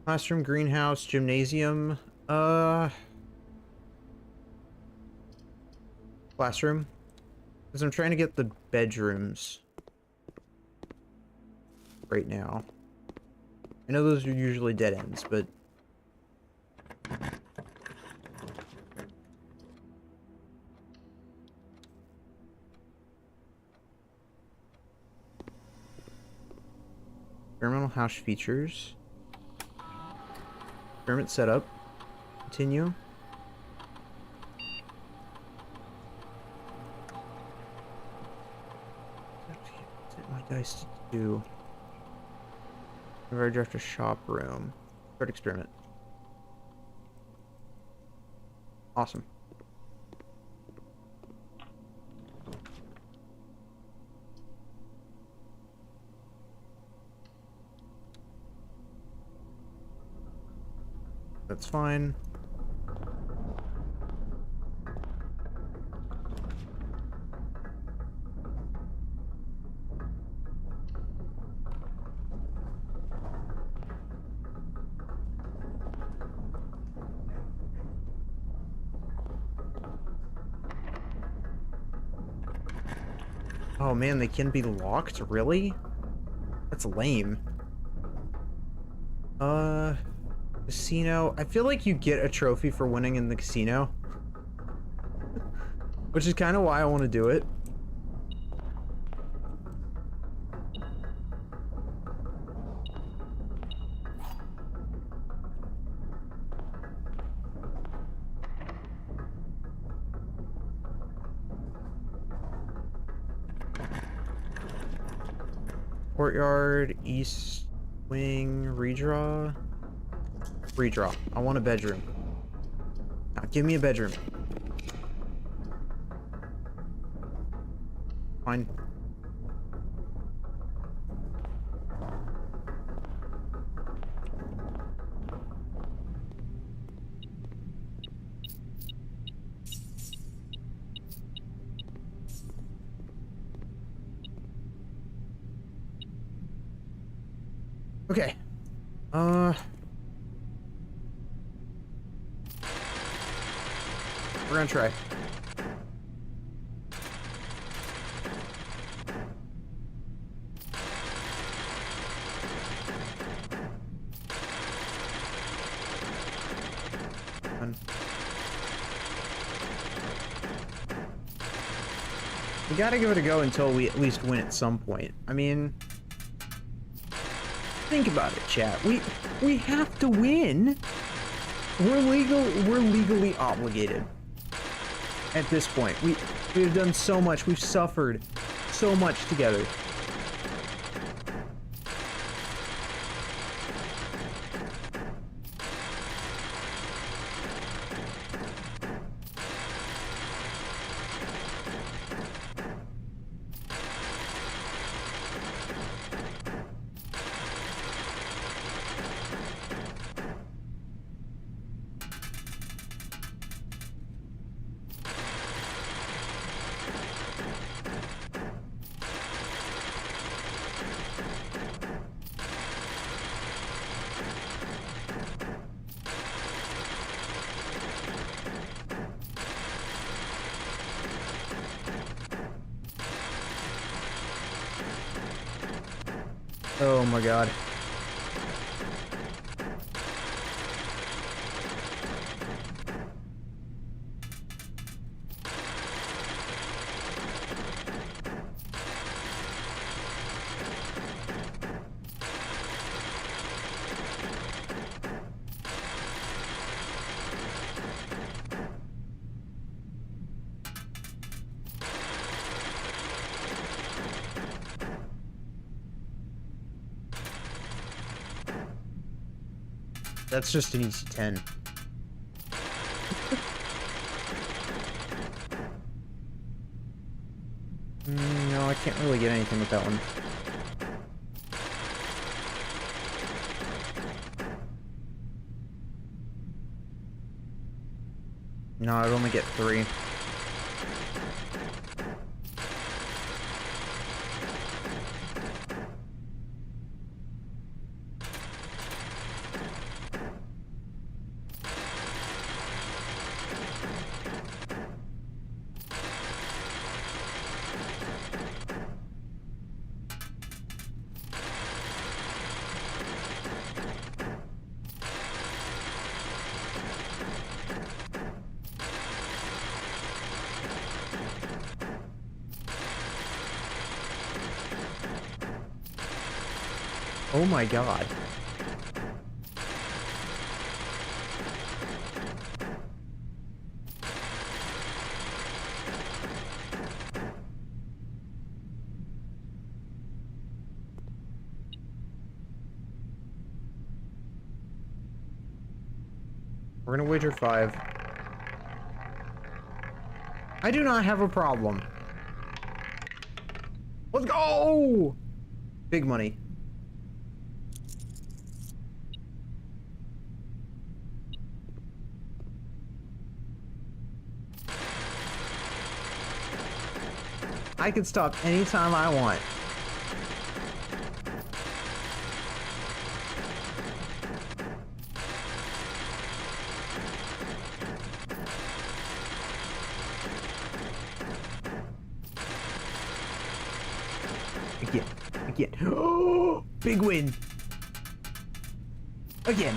Classroom, greenhouse, gymnasium, classroom. Because I'm trying to get the bedrooms right now. I know those are usually dead ends, but... Experimental house features. Experiment setup. Continue. My dice to do. Draft a shop room. Start experiment. Awesome. That's fine. Oh man, they can be locked? Really? That's lame. Casino. I feel like you get a trophy for winning in the casino. Which is kind of why I want to do it. Courtyard, east wing, redraw. Redraw. I want a bedroom. Now, give me a bedroom. Fine. Okay. We're gonna try. We gotta give it a go until we at least win at some point. I mean, think about it, chat. We have to win. We're legally obligated. At this point, we've done so much. We've suffered so much together. Oh my god. That's just an easy 10. No, I Can't really get anything with that one. No, I'd only get 3. Oh my god. We're gonna wager 5. I do not have a problem. Let's go! Big money. I can stop anytime I want. Again. Oh, big win. Again.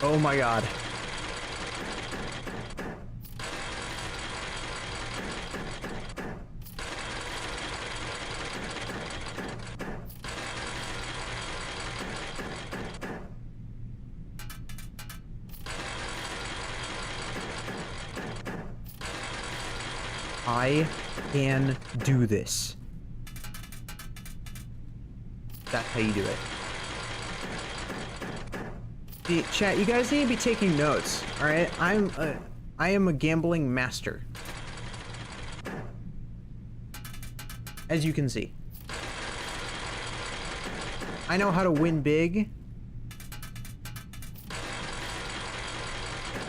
Oh my god. I can do this. That's how you do it. See, chat, you guys need to be taking notes, alright? I am a gambling master. As you can see. I know how to win big.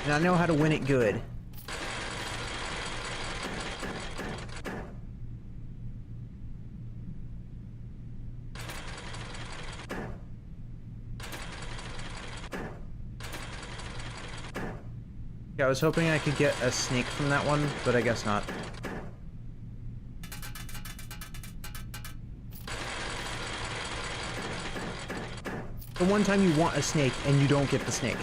And I know how to win it good. Yeah, I was hoping I could get a snake from that one, but I guess not. The one time you want a snake and you don't get the snake.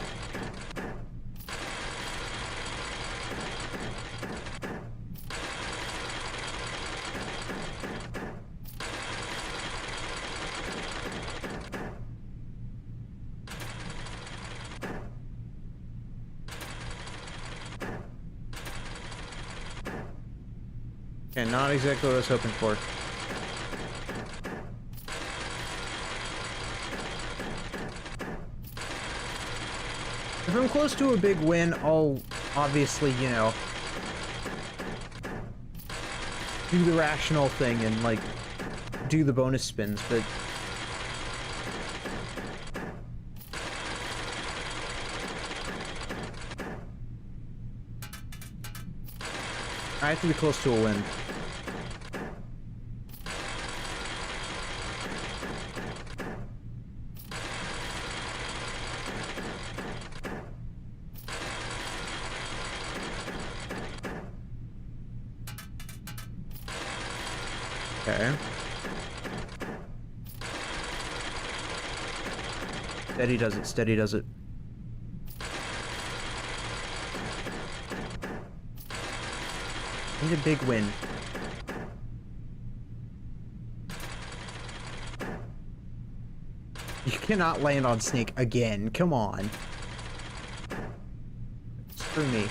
Okay, not exactly what I was hoping for. If I'm close to a big win, I'll obviously, you know, do the rational thing and, like, do the bonus spins, but... I have to be close to a win. Okay. Steady does it, steady does it. Need a big win. You cannot land on Snake again. Come on. Screw me.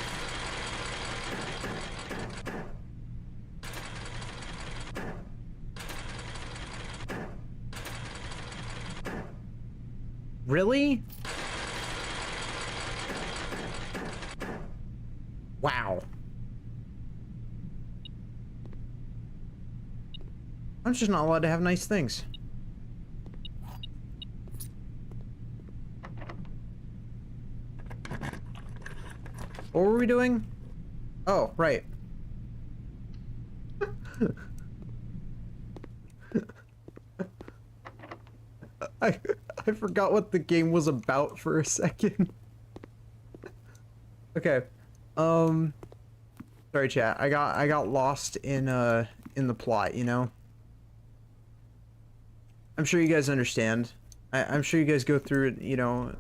Really? Wow. I'm just not allowed to have nice things. What were we doing? Oh, right. I forgot what the game was about for a second. Okay. Sorry chat. I got lost in the plot, you know? I'm sure you guys understand. I'm sure you guys go through it, you know.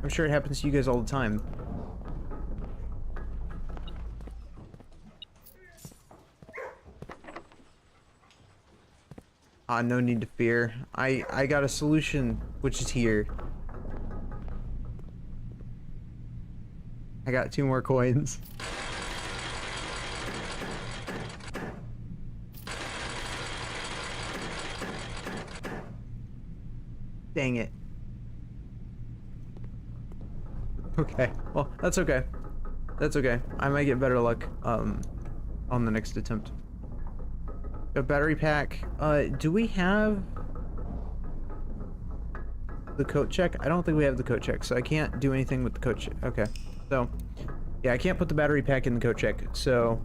I'm sure it happens to you guys all the time. No need to fear. I got a solution, which is here. I got 2 more coins. Dang it. Okay, well, that's okay. That's okay. I might get better luck, on the next attempt. A battery pack. Do we have the coat check? I don't think we have the coat check, so I can't do anything with the coat check. Okay, so yeah, I can't put the battery pack in the coat check, so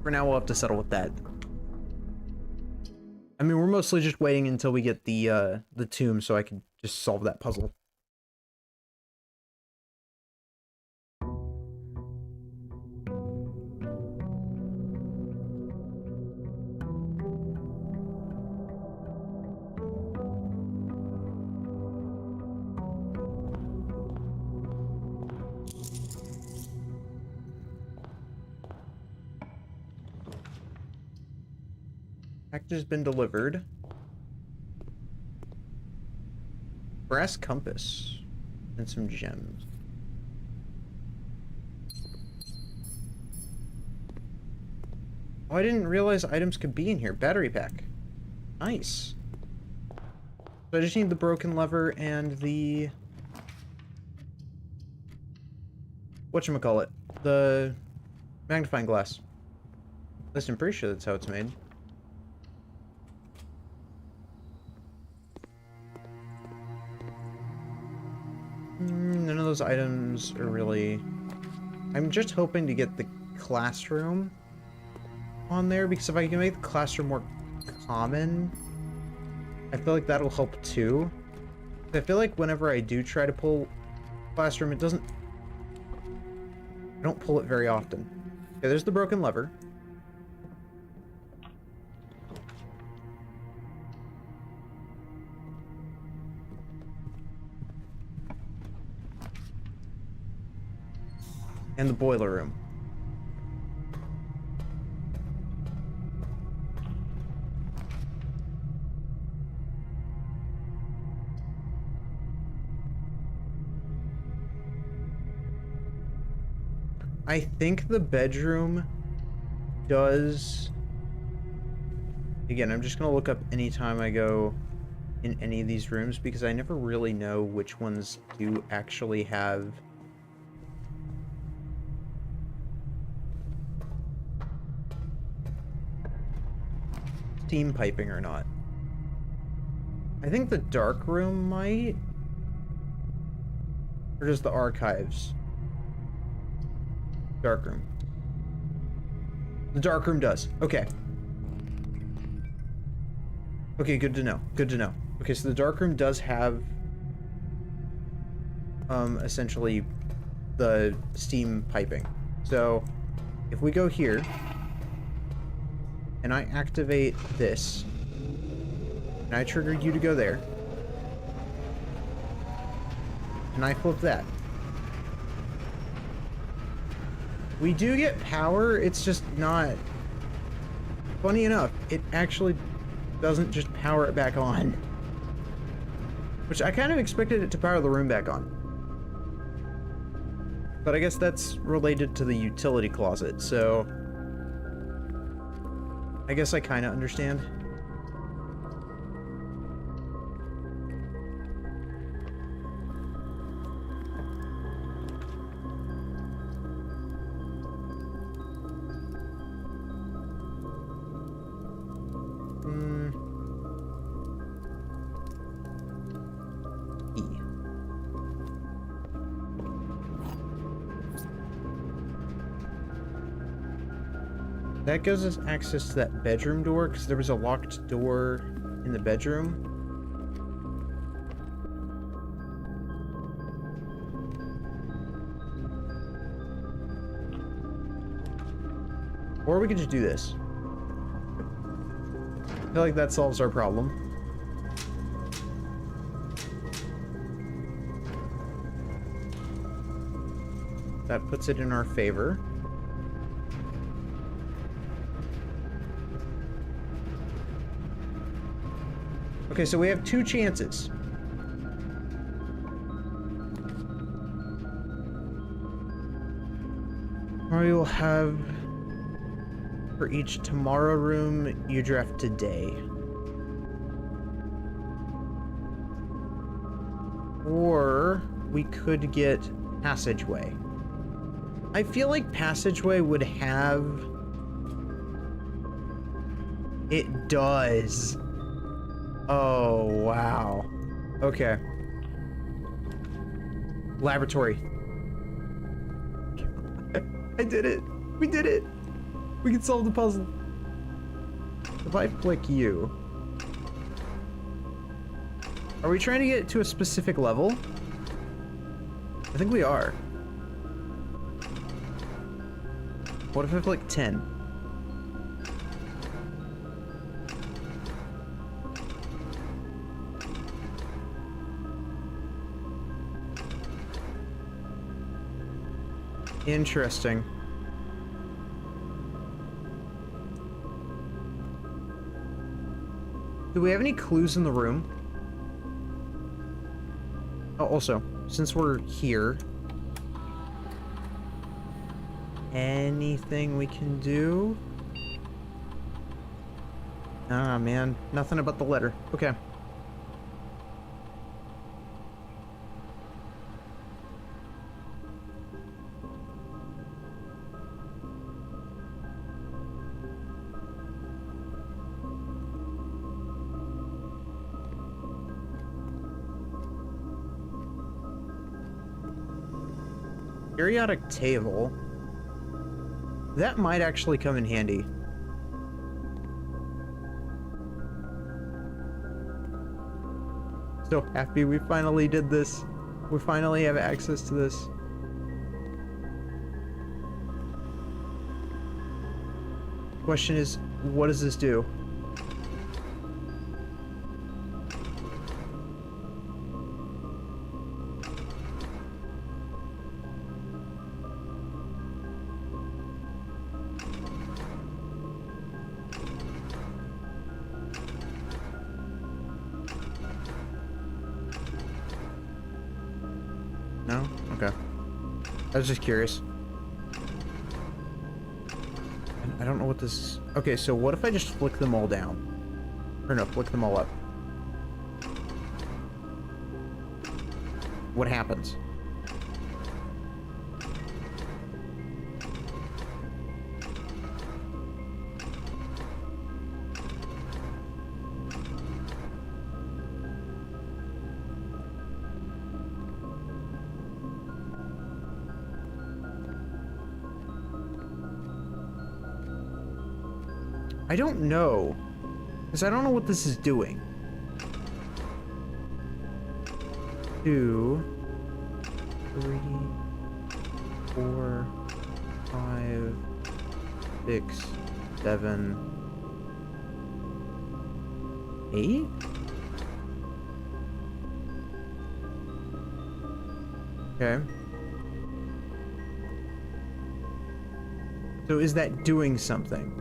for now we'll have to settle with that. I mean, we're mostly just waiting until we get the tomb so I can just solve that puzzle. Package has been delivered. Brass compass and some gems. Oh, I didn't realize items could be in here. Battery pack. Nice. So I just need the broken lever and the... whatchamacallit? The magnifying glass. At least I'm pretty sure that's how it's made. None of those items are really... I'm just hoping to get the classroom on there, because if I can make the classroom more common, I feel like that'll help too. I feel like whenever I do try to pull classroom, it doesn't... I don't pull it very often. Okay, there's the broken lever. And the boiler room. I think the bedroom does... Again, I'm just gonna look up anytime I go in any of these rooms, because I never really know which ones do actually have... steam piping or not. I think the dark room might, or just the archives. Dark room. The dark room does. Okay. Okay, good to know. Good to know. Okay, so the dark room does have essentially the steam piping. So if we go here and I activate this, and I trigger you to go there, and I flip that, We do get power, it's just not... Funny enough, it actually doesn't just power it back on. Which I kind of expected it to power the room back on. But I guess that's related to the utility closet, so... I guess I kind of understand. That gives us access to that bedroom door, because there was a locked door in the bedroom. Or we could just do this. I feel like that solves our problem. That puts it in our favor. Okay, so we have 2 chances. Or we will have... For each tomorrow room, you draft today. Or we could get passageway. I feel like passageway would have... It does. Oh, wow. Okay. Laboratory. I did it. We did it. We can solve the puzzle. If I flick you... Are we trying to get to a specific level? I think we are. What if I flick 10? Interesting. Do we have any clues in the room? Oh, also, since we're here, anything we can do? Ah, man, nothing about the letter. Okay. Periodic table. That might actually come in handy. So happy we finally did this. We finally have access to this. Question is, what does this do? No? Okay. I was just curious. I don't know what this is. Okay, so what if I just flick them all down? Or no, flick them all up. What happens? I don't know. Because I don't know what this is doing. 2, 3, 4, 5, 6, 7, 8? Okay. So is that doing something?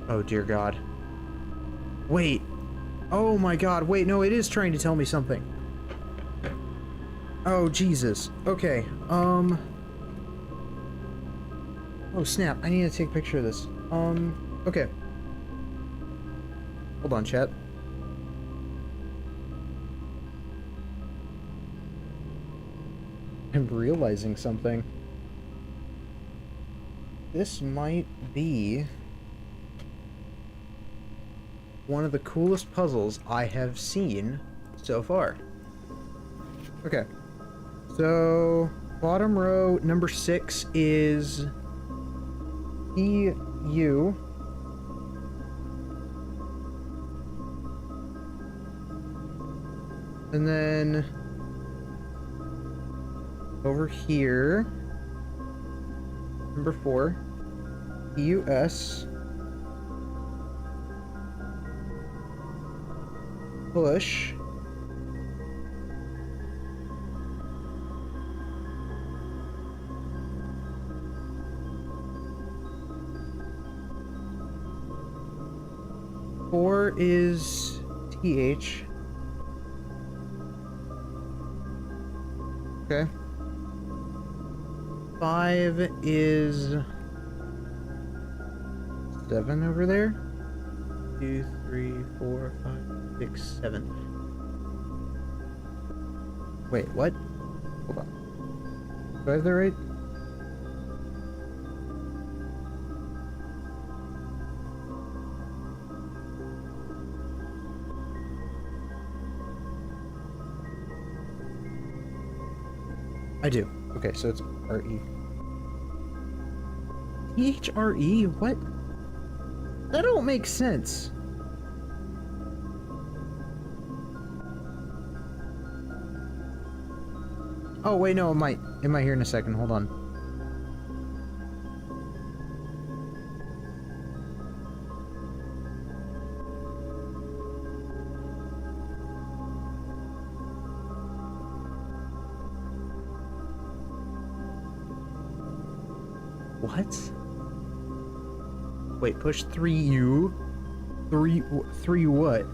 Oh dear God. Wait. Oh my God. Wait, no, it is trying to tell me something. Oh Jesus. Okay. Oh snap. I need to take a picture of this. Okay. Hold on, chat. I'm realizing something. This might be one of the coolest puzzles I have seen so far. Okay. So, bottom row, number 6 is EU. And then over here, number 4, US. Push. Four is TH. Okay. 5 is 7 over there. 2, 3, 4, 5, 6, 7. Wait, what? Hold on. Do I have that right? I do. Okay, so it's RE. THRE? What? That don't make sense. Oh wait, no, it might here in a second. Hold on. What? Wait, push 3U? 3 what?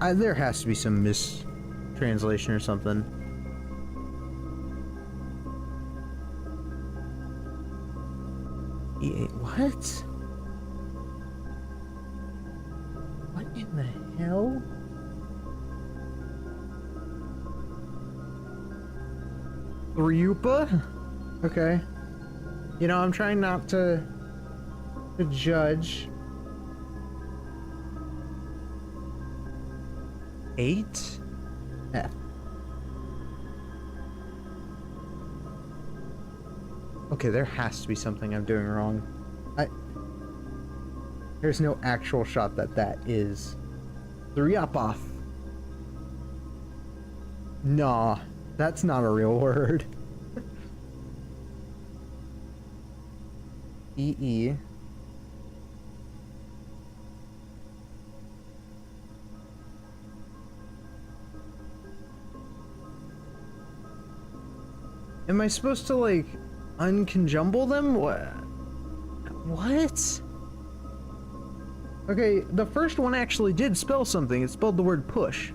There has to be some mistranslation or something. E8, what? What in the hell? Ryupa? Okay. You know, I'm trying not to judge. 8? F. Okay, there has to be something I'm doing wrong. There's no actual shot that is 3 up off. Nah, that's not a real word. EE. Am I supposed to, like, unconjumble them? What? Okay, the first one actually did spell something. It spelled the word push.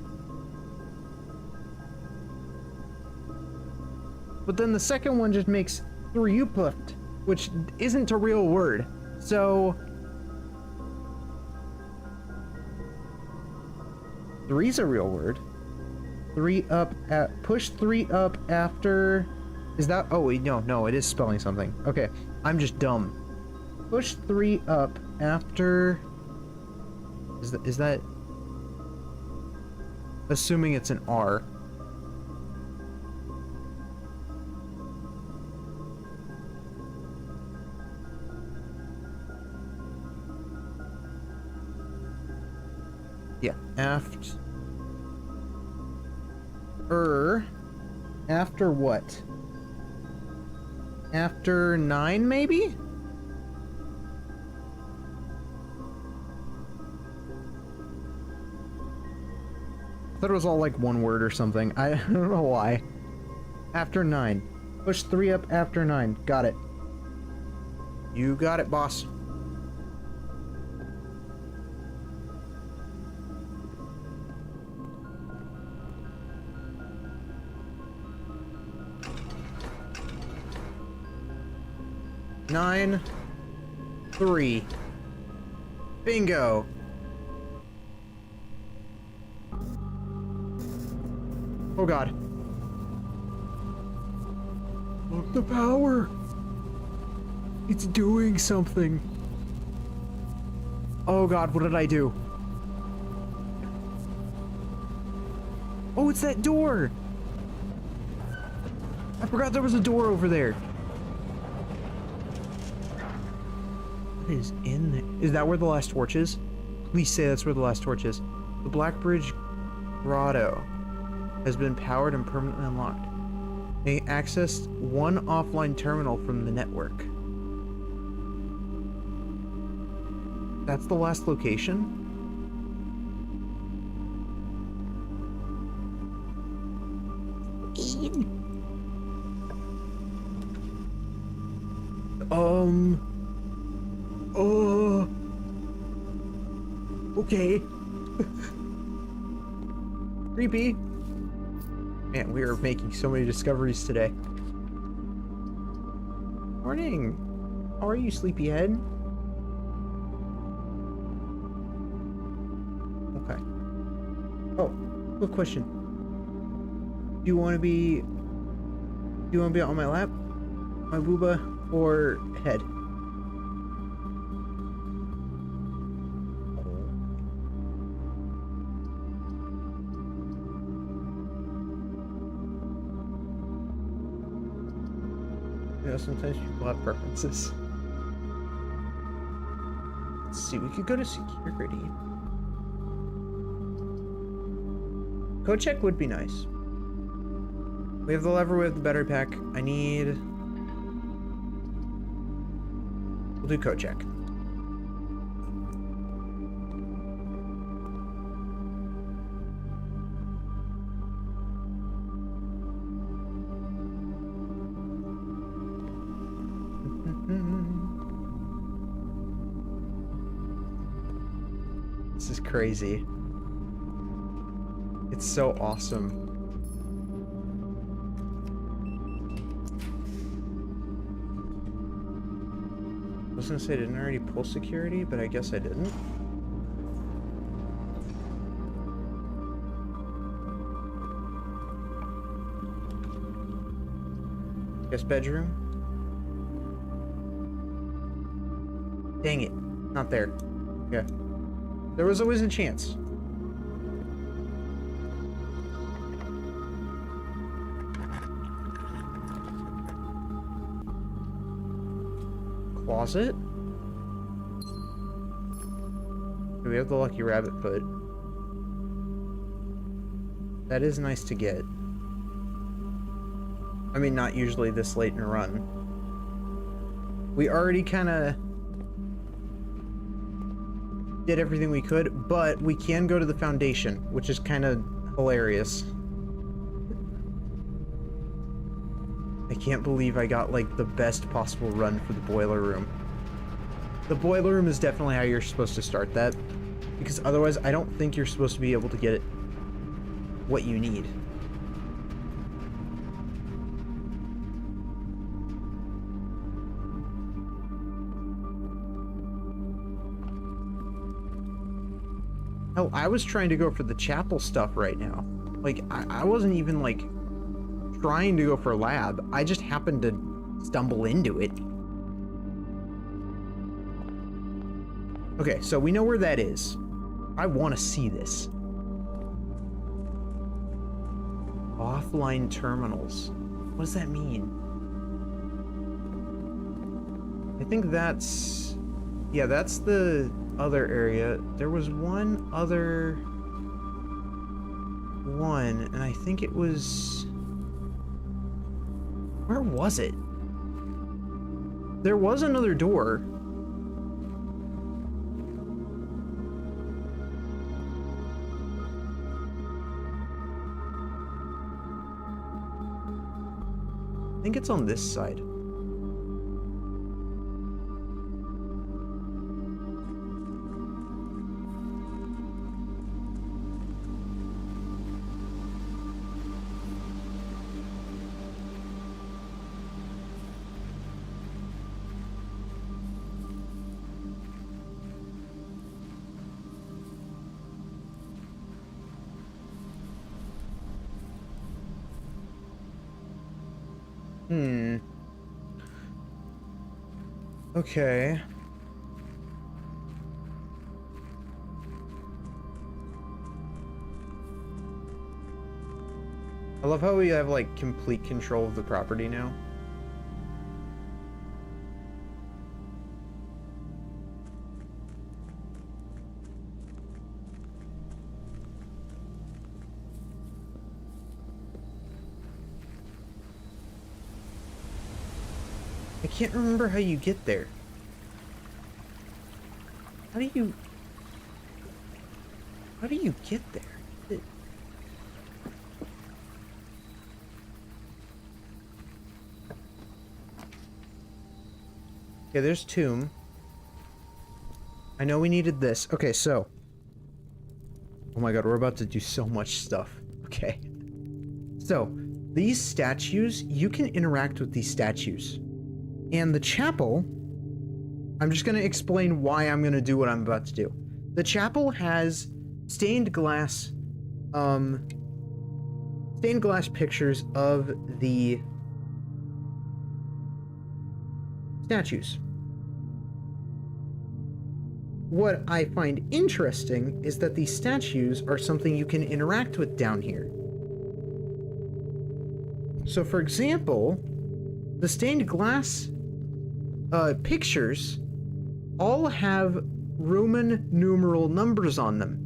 But then the second one just makes 3uput, which isn't a real word. So 3's a real word. 3 up at push 3 up after. Is that? Oh wait, no, it is spelling something. Okay, I'm just dumb. Push 3 up after. Is that? Assuming it's an R. Yeah, after what? After 9, maybe? I thought it was all like one word or something. I don't know why. After 9. Push 3 up after 9. Got it. You got it, boss. Nine, 3. Bingo. Oh god. Look, the power. It's doing something. Oh god, what did I do? Oh, it's that door. I forgot there was a door over there. What is in there? Is that where the last torch is? Please say that's where the last torch is. The Black Bridge Grotto has been powered and permanently unlocked. They accessed one offline terminal from the network. That's the last location? Oh. Okay. Creepy. Man, we are making so many discoveries today. Morning. How are you, sleepyhead? Okay. Oh, quick question. Do you want to be on my lap, my booba, or head? You know, sometimes people have preferences. Let's see, we could go to security. Code check would be nice. We have the lever, we have the battery pack. We'll do code check. This is crazy. It's so awesome. I was gonna say, didn't I already pull security, but I guess I didn't. Guest bedroom. Dang it. Not there. Yeah. There was always a chance. Closet? We have the lucky rabbit foot. That is nice to get. I mean, not usually this late in a run. We already kind of did everything we could, but we can go to the foundation, which is kind of hilarious. I can't believe I got, like, the best possible run for the boiler room. The boiler room is definitely how you're supposed to start that, because otherwise I don't think you're supposed to be able to get what you need. Hell, I was trying to go for the chapel stuff right now. Like, I wasn't even, like, trying to go for lab. I just happened to stumble into it. Okay, so we know where that is. I want to see this. Offline terminals. What does that mean? I think that's... yeah, that's the other area. There was one other... one, and I think it was... Where was it? There was another door. I think it's on this side. Okay. I love how we have, like, complete control of the property now. I can't remember how you get there. How do you get there? Okay, there's tomb. I know we needed this. Okay, so. Oh my god, we're about to do so much stuff. Okay. So, these statues, you can interact with these statues. And the chapel, I'm just going to explain why I'm going to do what I'm about to do. The chapel has stained glass pictures of the statues. What I find interesting is that these statues are something you can interact with down here. So, for example, the stained glass pictures all have Roman numeral numbers on them.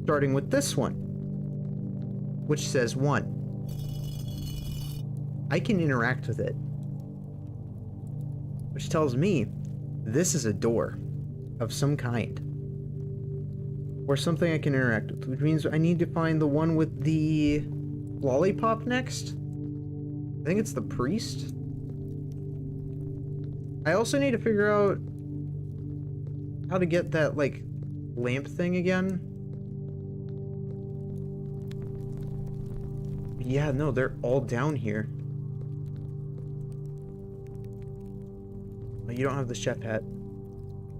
Starting with this one, which says 1. I can interact with it. Which tells me this is a door of some kind. Or something I can interact with, which means I need to find the one with the lollipop next. I think it's the priest. I also need to figure out how to get that, like, lamp thing again. Yeah, no, they're all down here. Oh, you don't have the chef hat.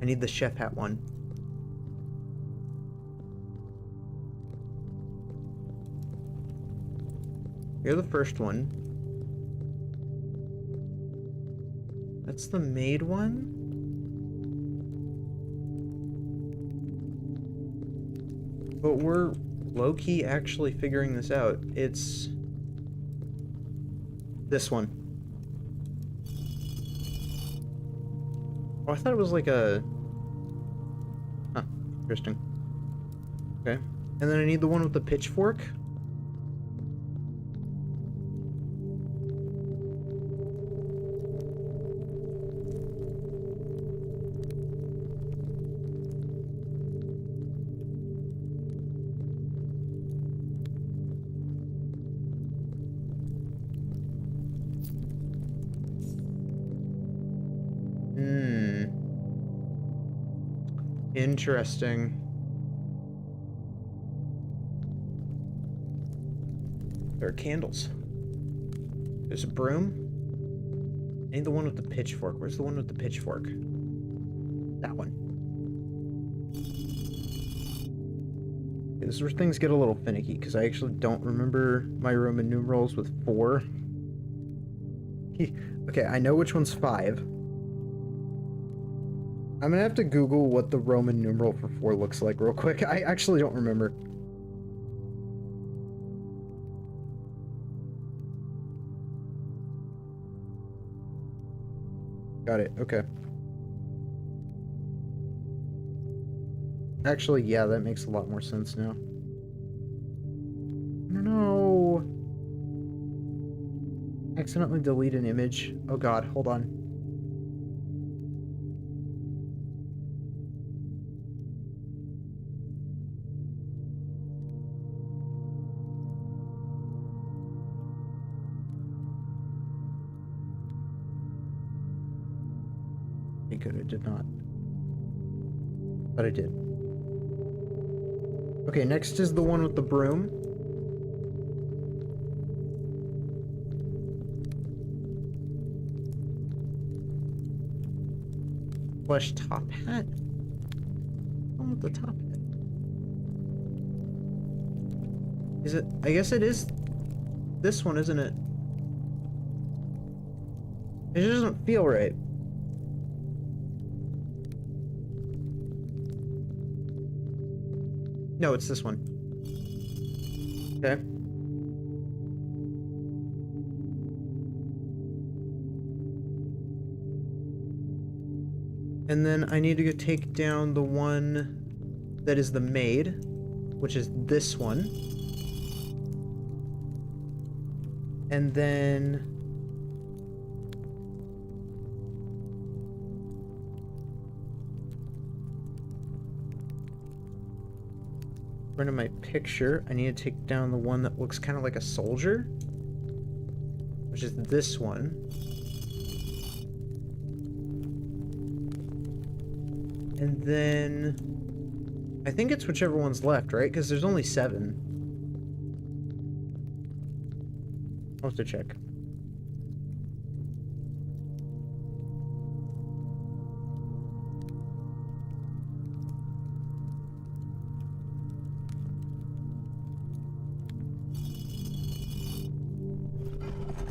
I need the chef hat one. You're the first one. That's the maid one? But we're low-key actually figuring this out. It's this one. Oh, I thought it was like a... Huh, interesting. Okay. And then I need the one with the pitchfork. Interesting. There are candles. There's a broom. I need the one with the pitchfork. Where's the one with the pitchfork? That one. Okay, this is where things get a little finicky, because I actually don't remember my Roman numerals with 4. Okay, I know which one's 5. I'm gonna have to Google what the Roman numeral for 4 looks like real quick. I actually don't remember. Got it, okay. Actually, yeah, that makes a lot more sense now. Accidentally delete an image. Oh god, hold on. Okay, good, I did not. But I did. Okay, next is the one with the broom. Flesh top hat? One with the top hat. Is it? I guess it is this one, isn't it? It just doesn't feel right. No, it's this one. Okay. And then I need to go take down the one that is the maid, which is this one. And then... according to my picture, I need to take down the one that looks kind of like a soldier, which is this one. And then I think it's whichever one's left, right? Because there's only 7. I'll have to check.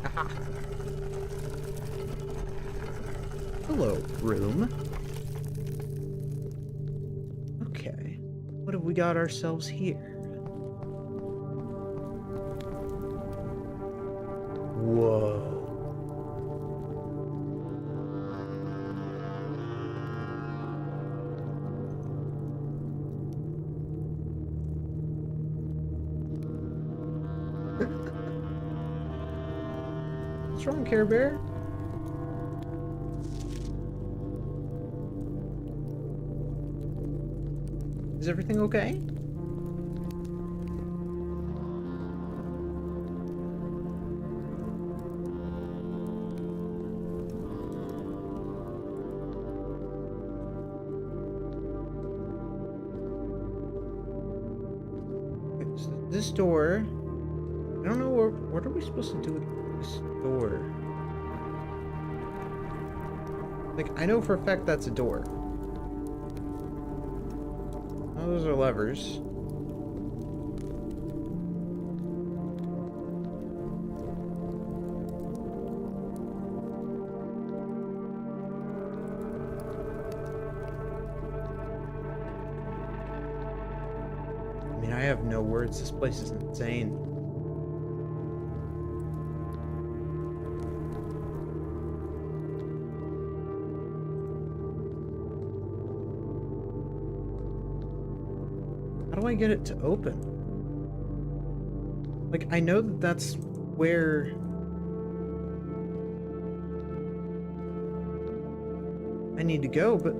Aha. Hello, room. Okay, what have we got ourselves here? Whoa. What's wrong, Care Bear? Is everything okay? This door, I don't know what are we supposed to do with this door? Like, I know for a fact that's a door. Oh, those are levers. I mean, I have no words. This place is insane. How do I get it to open? Like, I know that that's where... I need to go, but...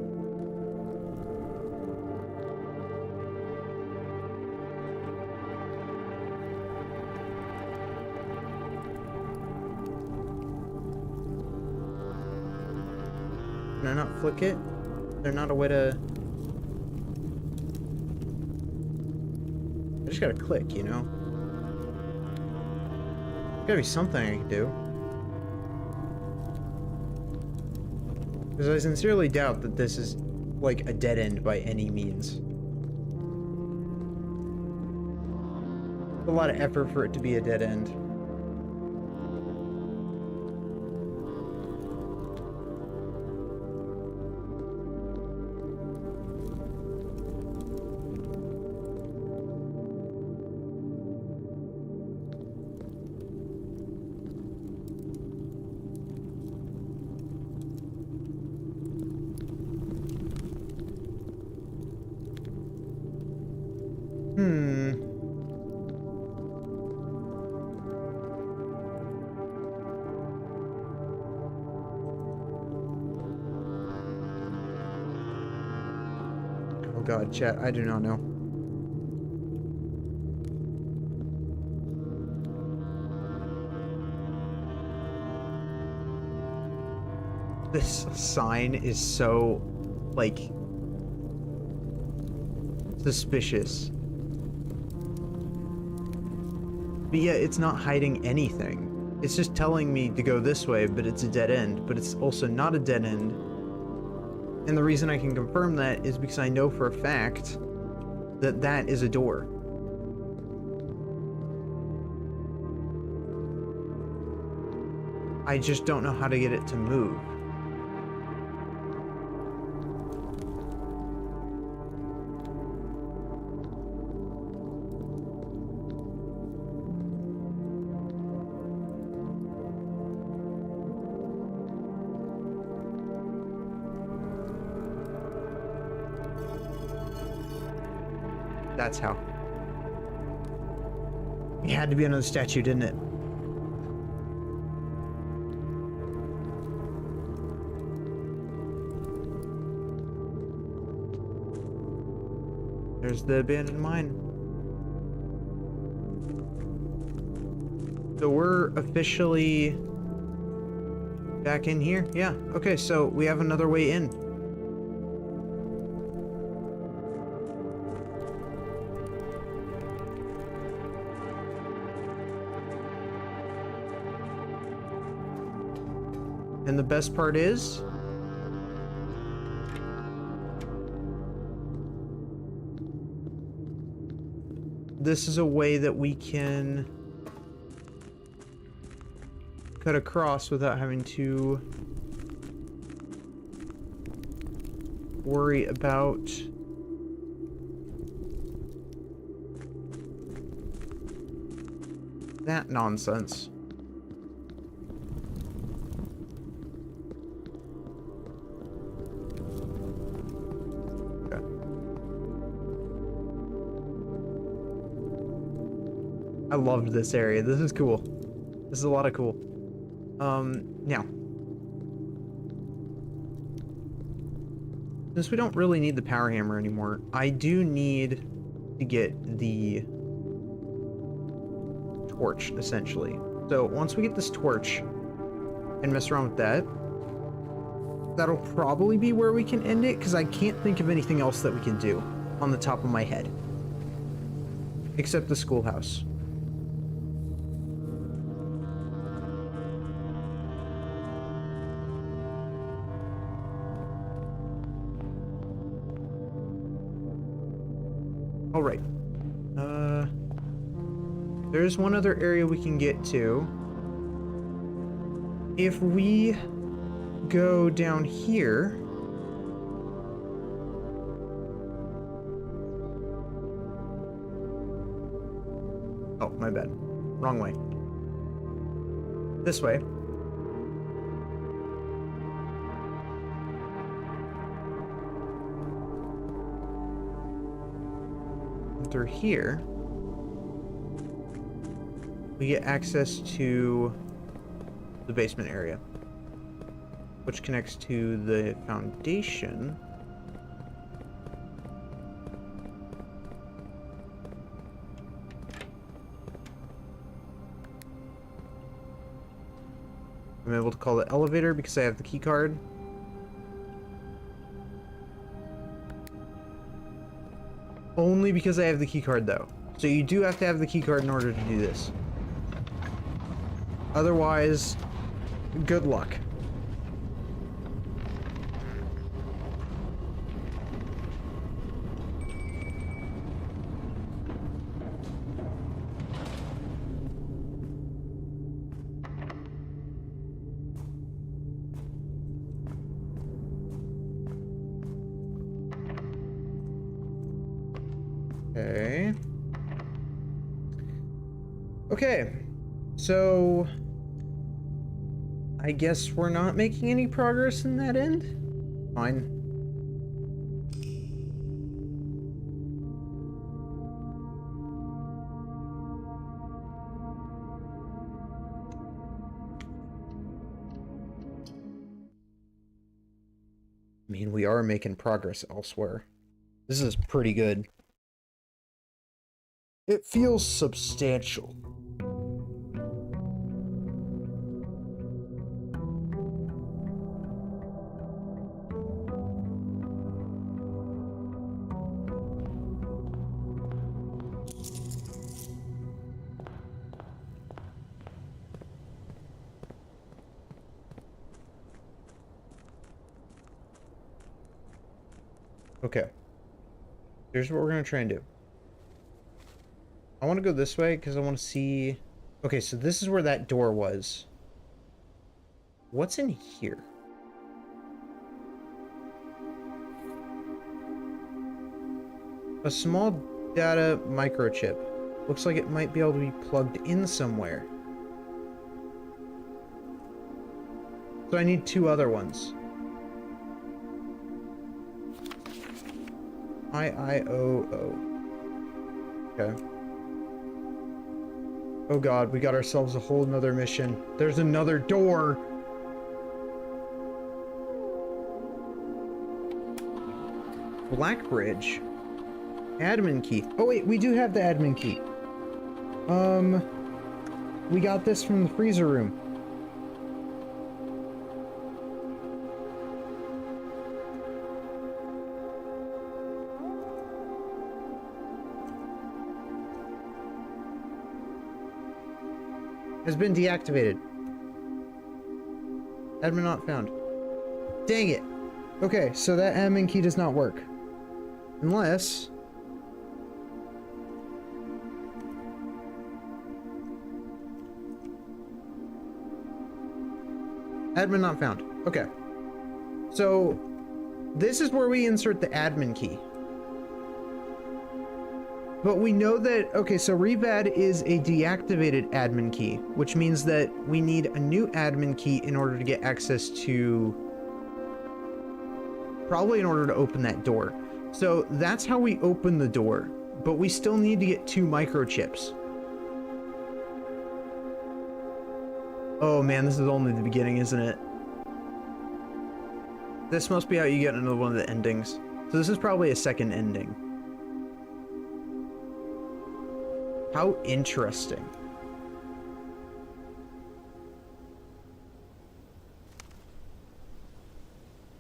Can I not flick it? Is there not a way to... I just gotta click, you know? There's gotta be something I can do. Because I sincerely doubt that this is, like, a dead end by any means. A lot of effort for it to be a dead end. god, chat, I do not know. This sign is so, like, suspicious. But yeah, it's not hiding anything. It's just telling me to go this way, but it's a dead end. But it's also not a dead end. And the reason I can confirm that is because I know for a fact that that is a door. I just don't know how to get it to move. That's how. It had to be another statue, didn't it? There's the abandoned mine. So we're officially back in here? Yeah. Okay, so we have another way in. And the best part is, this is a way that we can cut across without having to worry about that nonsense. I loved this area. This is cool. This is a lot of cool. Now. Since we don't really need the power hammer anymore, I do need to get the torch, essentially. So once we get this torch and mess around with that, that'll probably be where we can end it, because I can't think of anything else that we can do on the top of my head. Except the schoolhouse. Alright. There's one other area we can get to. If we go down here... Oh, my bad. Wrong way. This way. Through here, we get access to the basement area, which connects to the foundation. I'm able to call the elevator because I have the key card. Only because I have the key card, though. So you do have to have the key card in order to do this. Otherwise, good luck. Okay. Okay. So I guess we're not making any progress in that end? Fine. I mean, we are making progress elsewhere. This is pretty good. It feels substantial. Okay. Here's what we're gonna try and do. I want to go this way because I want to see... Okay, so this is where that door was. What's in here? A small data microchip. Looks like it might be able to be plugged in somewhere. So I need 2 other ones. IIOO. Okay. Oh god, we got ourselves a whole nother mission. There's another door! Blackbridge. Admin key. Oh wait, we do have the admin key. We got this from the freezer room. Has been deactivated. Admin not found. Dang it. Okay, so that admin key does not work. Unless... Admin not found. Okay. So, this is where we insert the admin key. But we know that, okay, so revad is a deactivated admin key, which means that we need a new admin key in order to get access to, probably in order to open that door. So that's how we open the door, but we still need to get 2 microchips. Oh man, this is only the beginning, isn't it? This must be how you get another one of the endings. So this is probably a second ending. How interesting.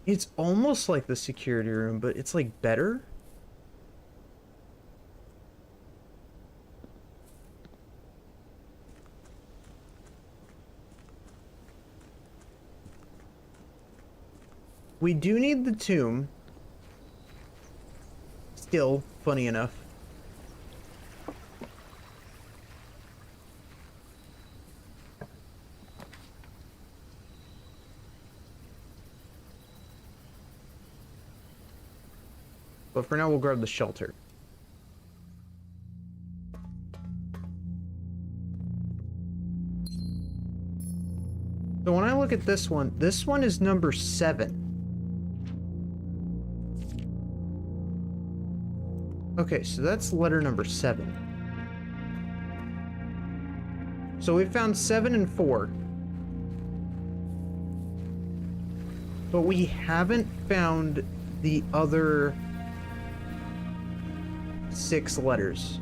It's almost like the security room, but it's like better. We do need the tomb. Still, funny enough. But for now, we'll grab the shelter. So when I look at this one is number 7. Okay, so that's letter number 7. So we found 7 and 4. But we haven't found the other 6 letters.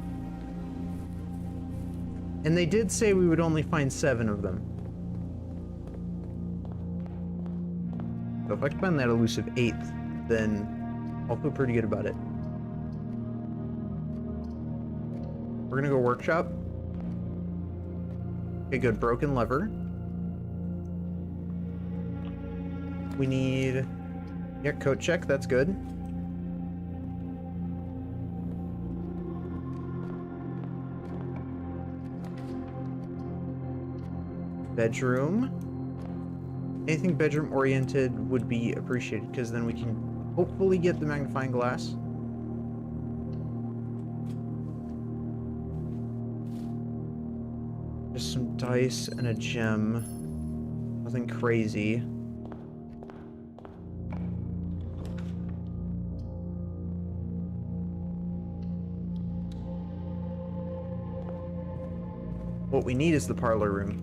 And they did say we would only find 7 of them. So if I can find that elusive 8th, then I'll feel pretty good about it. We're gonna go workshop. Okay, good. Broken lever. We need... Yeah, coat check. That's good. Bedroom. Anything bedroom oriented would be appreciated, because then we can hopefully get the magnifying glass. Just some dice and a gem. Nothing crazy. What we need is the parlor room.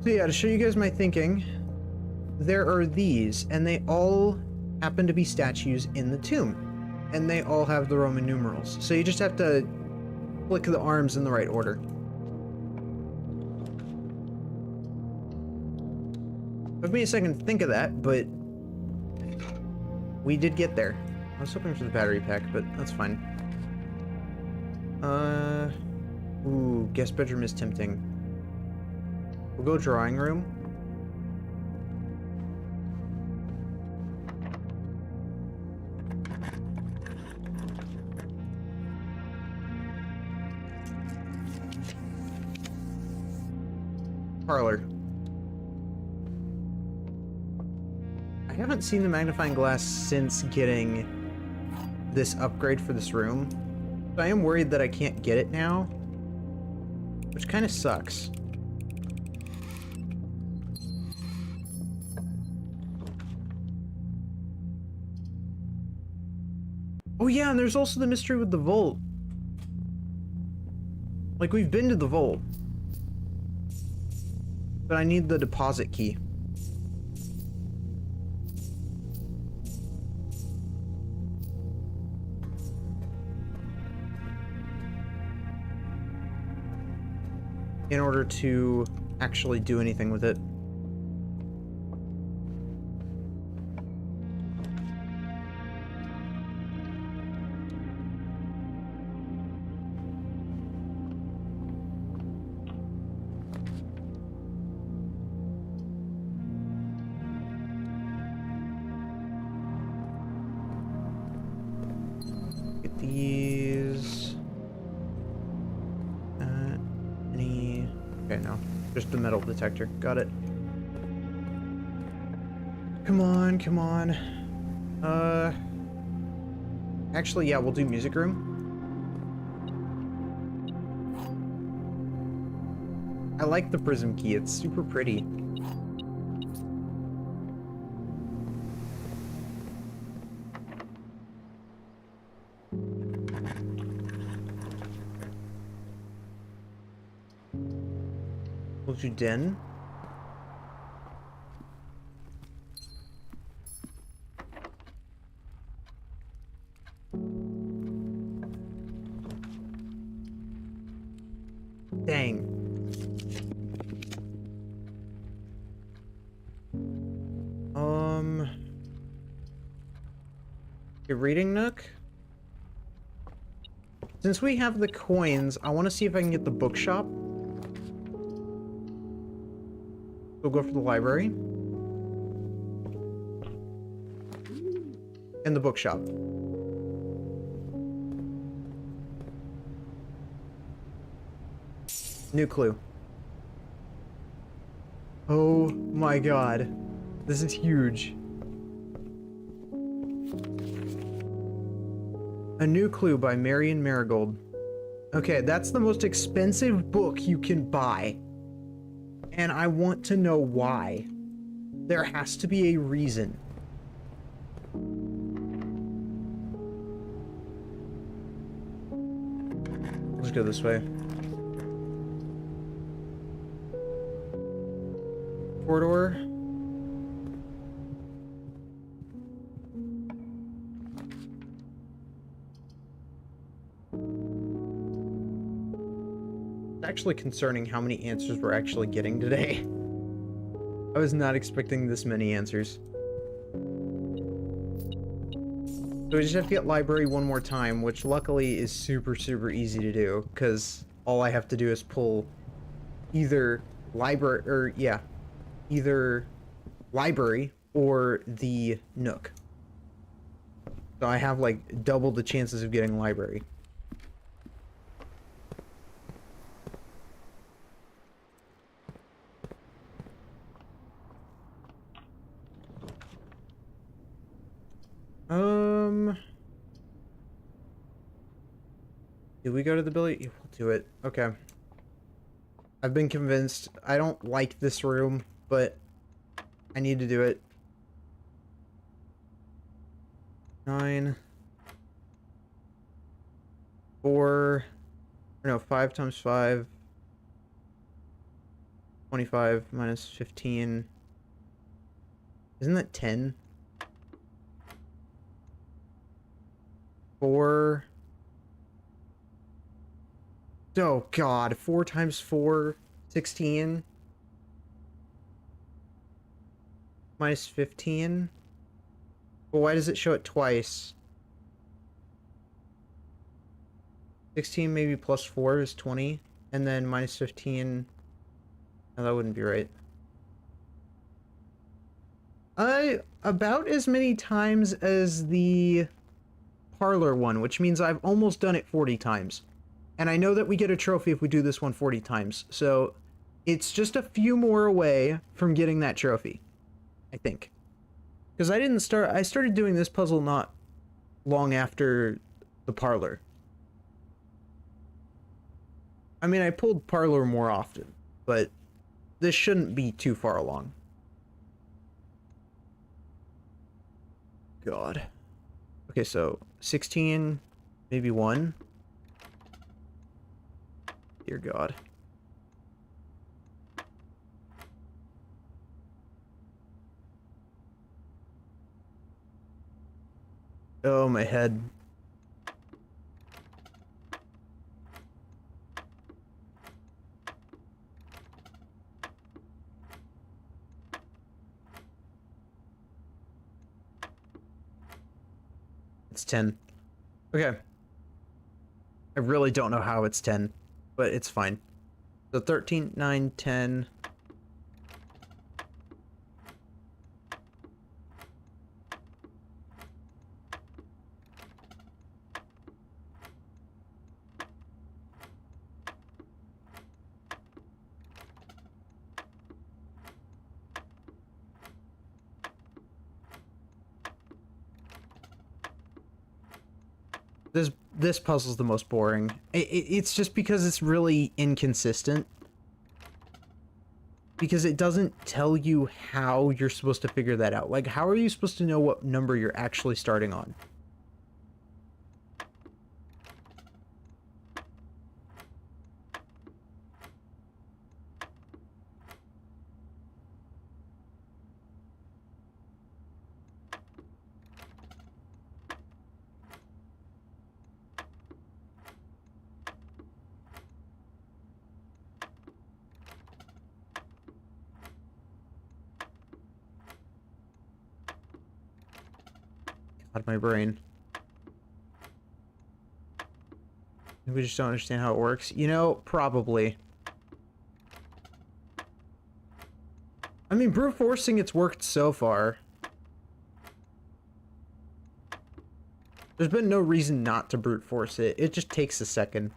So yeah, to show you guys my thinking, there are these, and they all happen to be statues in the tomb. And they all have the Roman numerals. So you just have to flick the arms in the right order. Took me a second to think of that, but we did get there. I was hoping for the battery pack, but that's fine. Ooh, guest bedroom is tempting. We'll go drawing room. Parlor. I haven't seen the magnifying glass since getting this upgrade for this room. So I am worried that I can't get it now, which kind of sucks. Oh yeah, and there's also the mystery with the vault. Like, we've been to the vault. But I need the deposit key. In order to actually do anything with it. Get these. Any... Okay, no. Just the metal detector. Got it. Come on, come on. Actually, yeah, we'll do music room. I like the prism key. It's super pretty. We'll do den. Dang. A reading nook? Since we have the coins, I want to see if I can get the bookshop. We'll go for the library. And the bookshop. New clue. Oh my god. This is huge. A New Clue by Marion Marigold. Okay, that's the most expensive book you can buy. And I want to know why. There has to be a reason. Let's go this way. Corridor. It's actually concerning how many answers we're actually getting today. I was not expecting this many answers. So we just have to get library one more time, which luckily is super, super easy to do, because all I have to do is pull either library, or yeah, either library or the Nook. So I have like double the chances of getting library. Did we go to the Billy? We'll do it. Okay. I've been convinced. I don't like this room, but I need to do it. 9. 4. No, 5 times 5. 25 minus 15. Isn't that 10? 4. Oh god, 4 times 4, 16. Minus 15. Well, why does it show it twice? 16 maybe plus 4 is 20. And then minus 15. No, that wouldn't be right. About as many times as the parlor one, which means I've almost done it 40 times. And I know that we get a trophy if we do this one 40 times. So it's just a few more away from getting that trophy, I think. Because I started doing this puzzle not long after the parlor. I mean, I pulled parlor more often, but this shouldn't be too far along. God. Okay, so 16, maybe 1. Dear God. Oh, my head. It's 10. Okay. I really don't know how it's 10, but it's fine. So 13, 9, 10. This puzzle's the most boring. It's just because it's really inconsistent. Because it doesn't tell you how you're supposed to figure that out. Like, how are you supposed to know what number you're actually starting on? God, my brain. We just don't understand how it works. You know, probably. I mean, brute forcing, it's worked so far. There's been no reason not to brute force it. It just takes a second.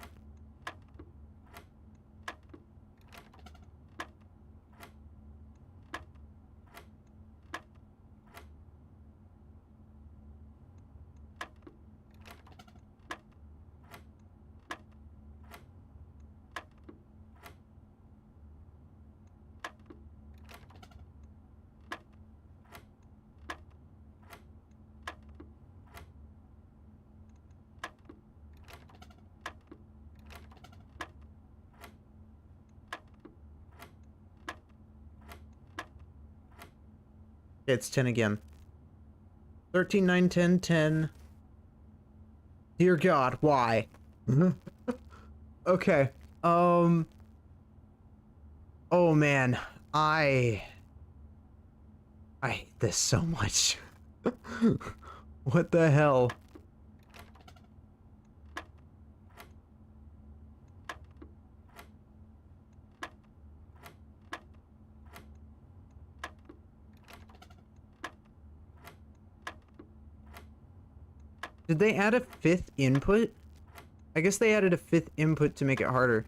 It's 10 again. 13, 9, 10, 10. Dear God, why? Okay. Oh man. I hate this so much. What the hell? Did they add a 5th input? I guess they added a 5th input to make it harder.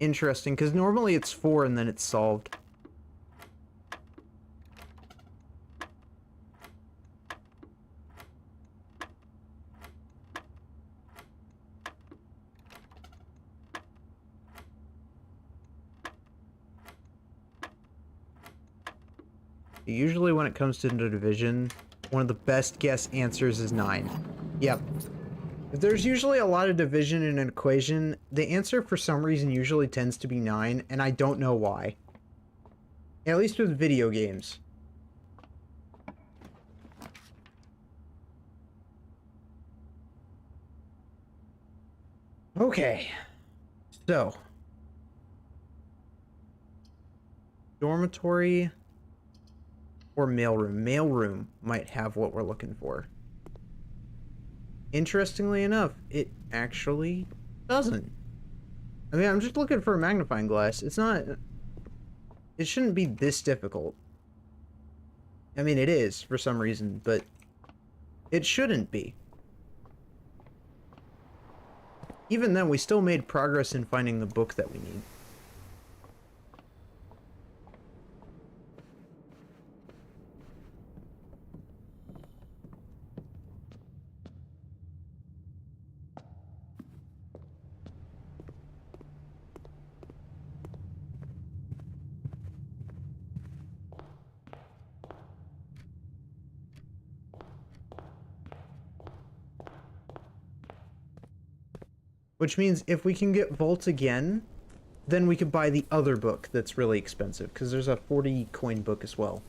Interesting, because normally it's 4 and then it's solved. Usually when it comes to the division, one of the best guess answers is 9. Yep. If there's usually a lot of division in an equation, the answer for some reason usually tends to be 9, and I don't know why. At least with video games. Okay. So. Dormitory or mailroom. Mailroom might have what we're looking for. Interestingly enough, it actually doesn't. I mean, I'm just looking for a magnifying glass. It's not... It shouldn't be this difficult. I mean, it is for some reason, but it shouldn't be. Even then, we still made progress in finding the book that we need. Which means if we can get Vault again, then we could buy the other book that's really expensive, because there's a 40 coin book as well.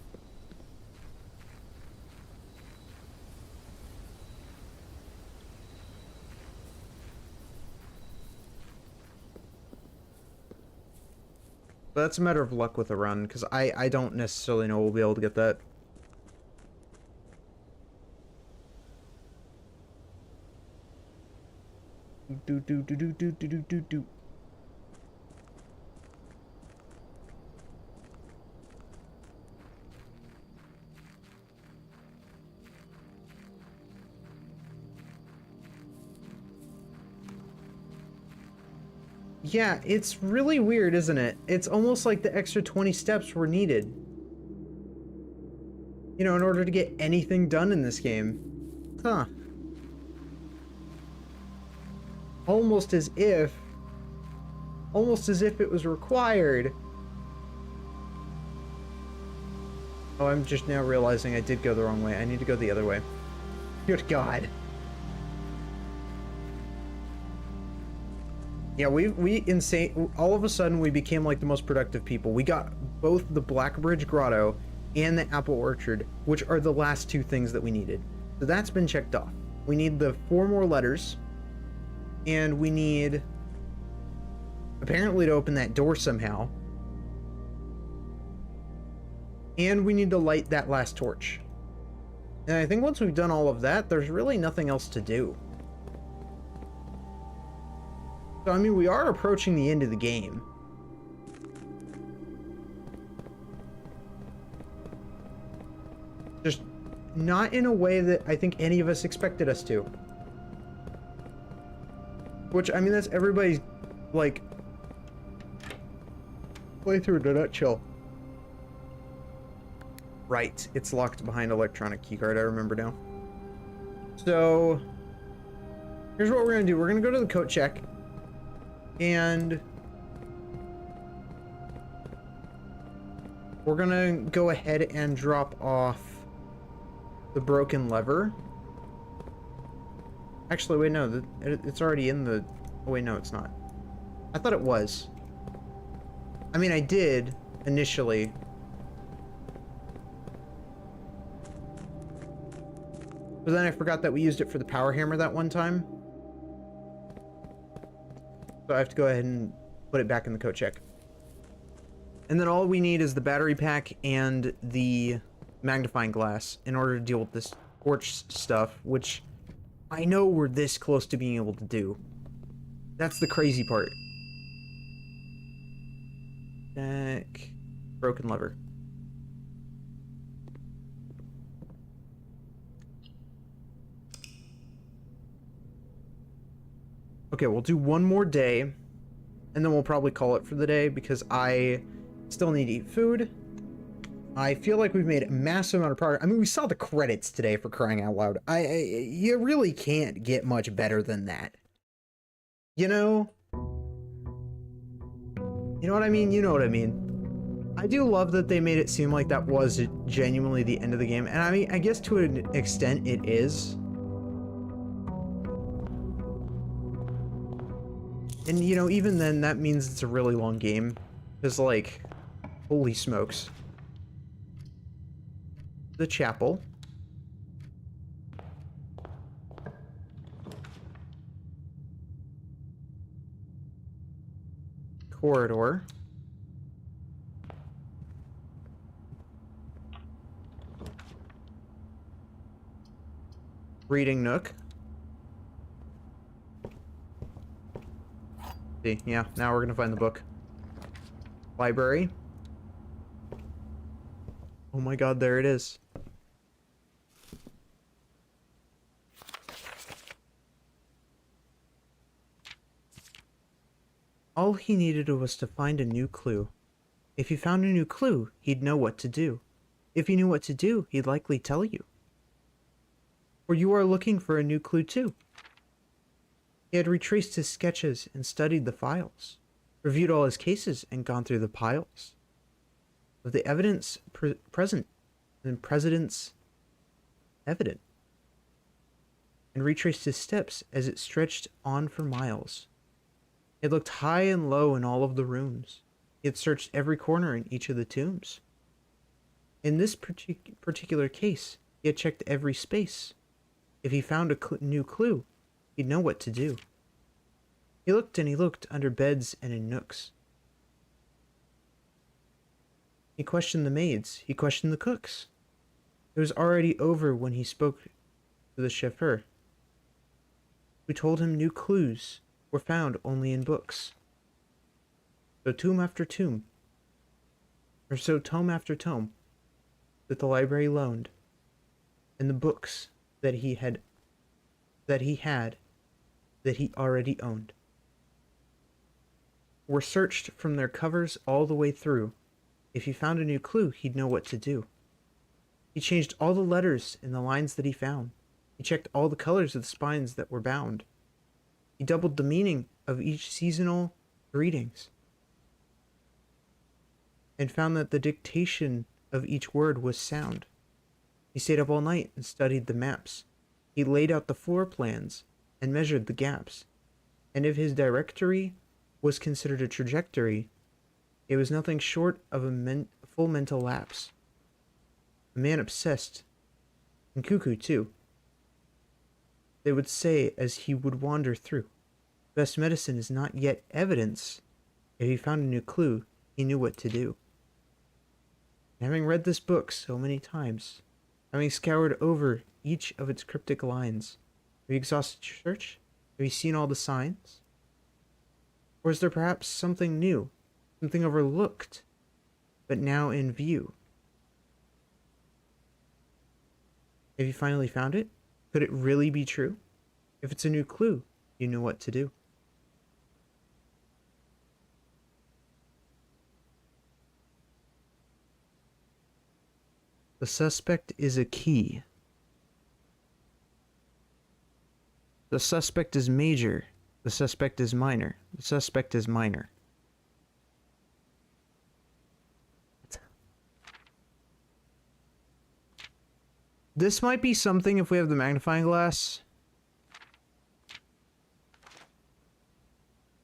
But that's a matter of luck with a run, because I don't necessarily know we'll be able to get that. Do. Yeah, it's really weird, isn't it? It's almost like the extra 20 steps were needed. You know, in order to get anything done in this game. Huh. Almost as if it was required. Oh, I'm just now realizing I did go the wrong way. I need to go the other way. Good God. Yeah, we insane. All of a sudden, we became like the most productive people. We got both the Blackbridge Grotto and the Apple Orchard, which are the last two things that we needed. So that's been checked off. We need the 4 more letters. And we need, apparently, to open that door somehow. And we need to light that last torch. And I think once we've done all of that, there's really nothing else to do. So, I mean, we are approaching the end of the game. Just not in a way that I think any of us expected us to. Which, I mean, that's everybody's, like, playthrough in a nutshell. Right, it's locked behind electronic keycard, I remember now. So, here's what we're gonna do. We're gonna go to the coat check, and we're gonna go ahead and drop off the broken lever. Actually, wait, no, it's already in the... Oh, wait, no, it's not. I thought it was. I mean, I did, initially. But then I forgot that we used it for the power hammer that one time. So I have to go ahead and put it back in the coat check. And then all we need is the battery pack and the magnifying glass in order to deal with this torch stuff, which... I know we're this close to being able to do. That's the crazy part. Deck. Broken lever. Okay, we'll do one more day, and then we'll probably call it for the day, because I still need to eat food. I feel like we've made a massive amount of progress. I mean, we saw the credits today, for crying out loud. You really can't get much better than that. You know? You know what I mean? You know what I mean. I do love that they made it seem like that was genuinely the end of the game. And I mean, I guess to an extent it is. And, you know, even then, that means it's a really long game. Because, like, holy smokes. The chapel. Corridor. Reading nook. See, yeah, now we're gonna find the book. Library. Oh my god, there it is. All he needed was to find a new clue. If he found a new clue, he'd know what to do. If he knew what to do, he'd likely tell you. Or you are looking for a new clue too. He had retraced his sketches and studied the files, reviewed all his cases and gone through the piles of the evidence present and precedents evident, and retraced his steps as it stretched on for miles. He had looked high and low in all of the rooms. He had searched every corner in each of the tombs. In this particular case, he had checked every space. If he found a new clue, he'd know what to do. He looked and he looked under beds and in nooks. He questioned the maids. He questioned the cooks. It was already over when he spoke to the chauffeur, who told him new clues were found only in books. So tome after tome, that the library loaned, and the books that he already owned, were searched from their covers all the way through. If he found a new clue, he'd know what to do. He changed all the letters in the lines that he found. He checked all the colors of the spines that were bound. He doubled the meaning of each seasonal greetings, and found that the dictation of each word was sound. He stayed up all night and studied the maps. He laid out the floor plans and measured the gaps. And if his directory was considered a trajectory, it was nothing short of a full mental lapse. A man obsessed, and cuckoo too. They would say as he would wander through, best medicine is not yet evidence. If he found a new clue, he knew what to do. And having read this book so many times, having scoured over each of its cryptic lines, have you exhausted your search? Have you seen all the signs? Or is there perhaps something new, something overlooked, but now in view? Have you finally found it? Could it really be true? If it's a new clue, you know what to do. The suspect is a key. The suspect is major. The suspect is minor. The suspect is minor. This might be something if we have the magnifying glass.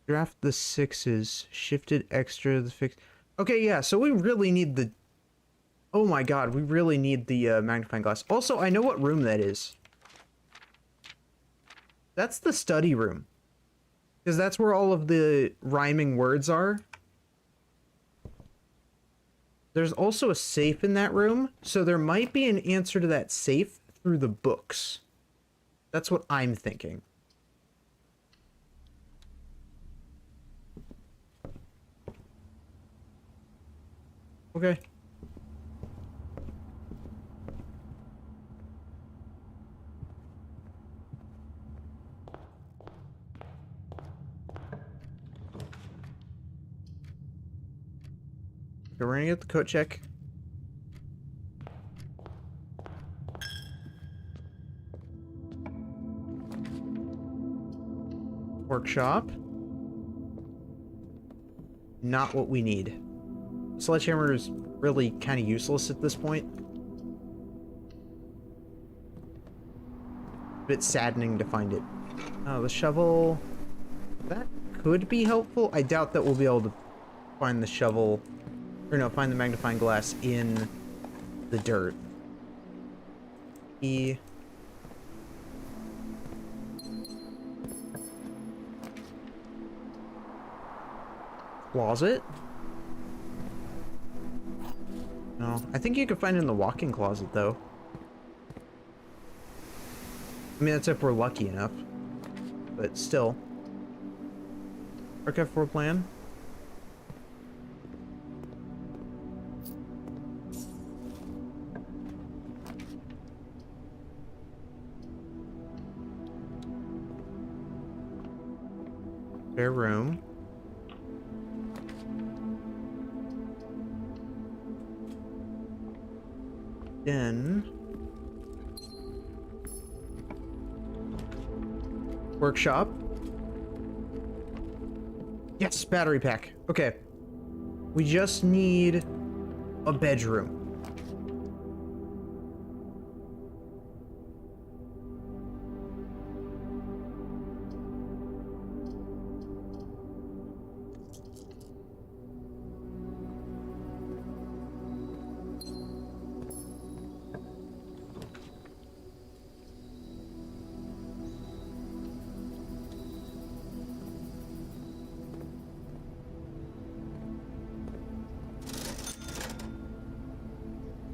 Draft the sixes. Shifted extra the fix. Okay, yeah, so we really need the... Oh my god, we really need the magnifying glass. Also, I know what room that is. That's the study room. Because that's where all of the rhyming words are. There's also a safe in that room, so there might be an answer to that safe through the books. That's what I'm thinking. Okay. Okay, we're gonna get the coat check. Workshop. Not what we need. Sledgehammer is really kind of useless at this point. A bit saddening to find it. Oh, the shovel. That could be helpful. I doubt that we'll be able to find the shovel, or no, find the magnifying glass in the dirt. Closet? No, I think you could find it in the walk-in closet, though. I mean, that's if we're lucky enough. But still. Archive floor plan. Spare room. Den. Workshop. Yes, battery pack. Okay. We just need a bedroom.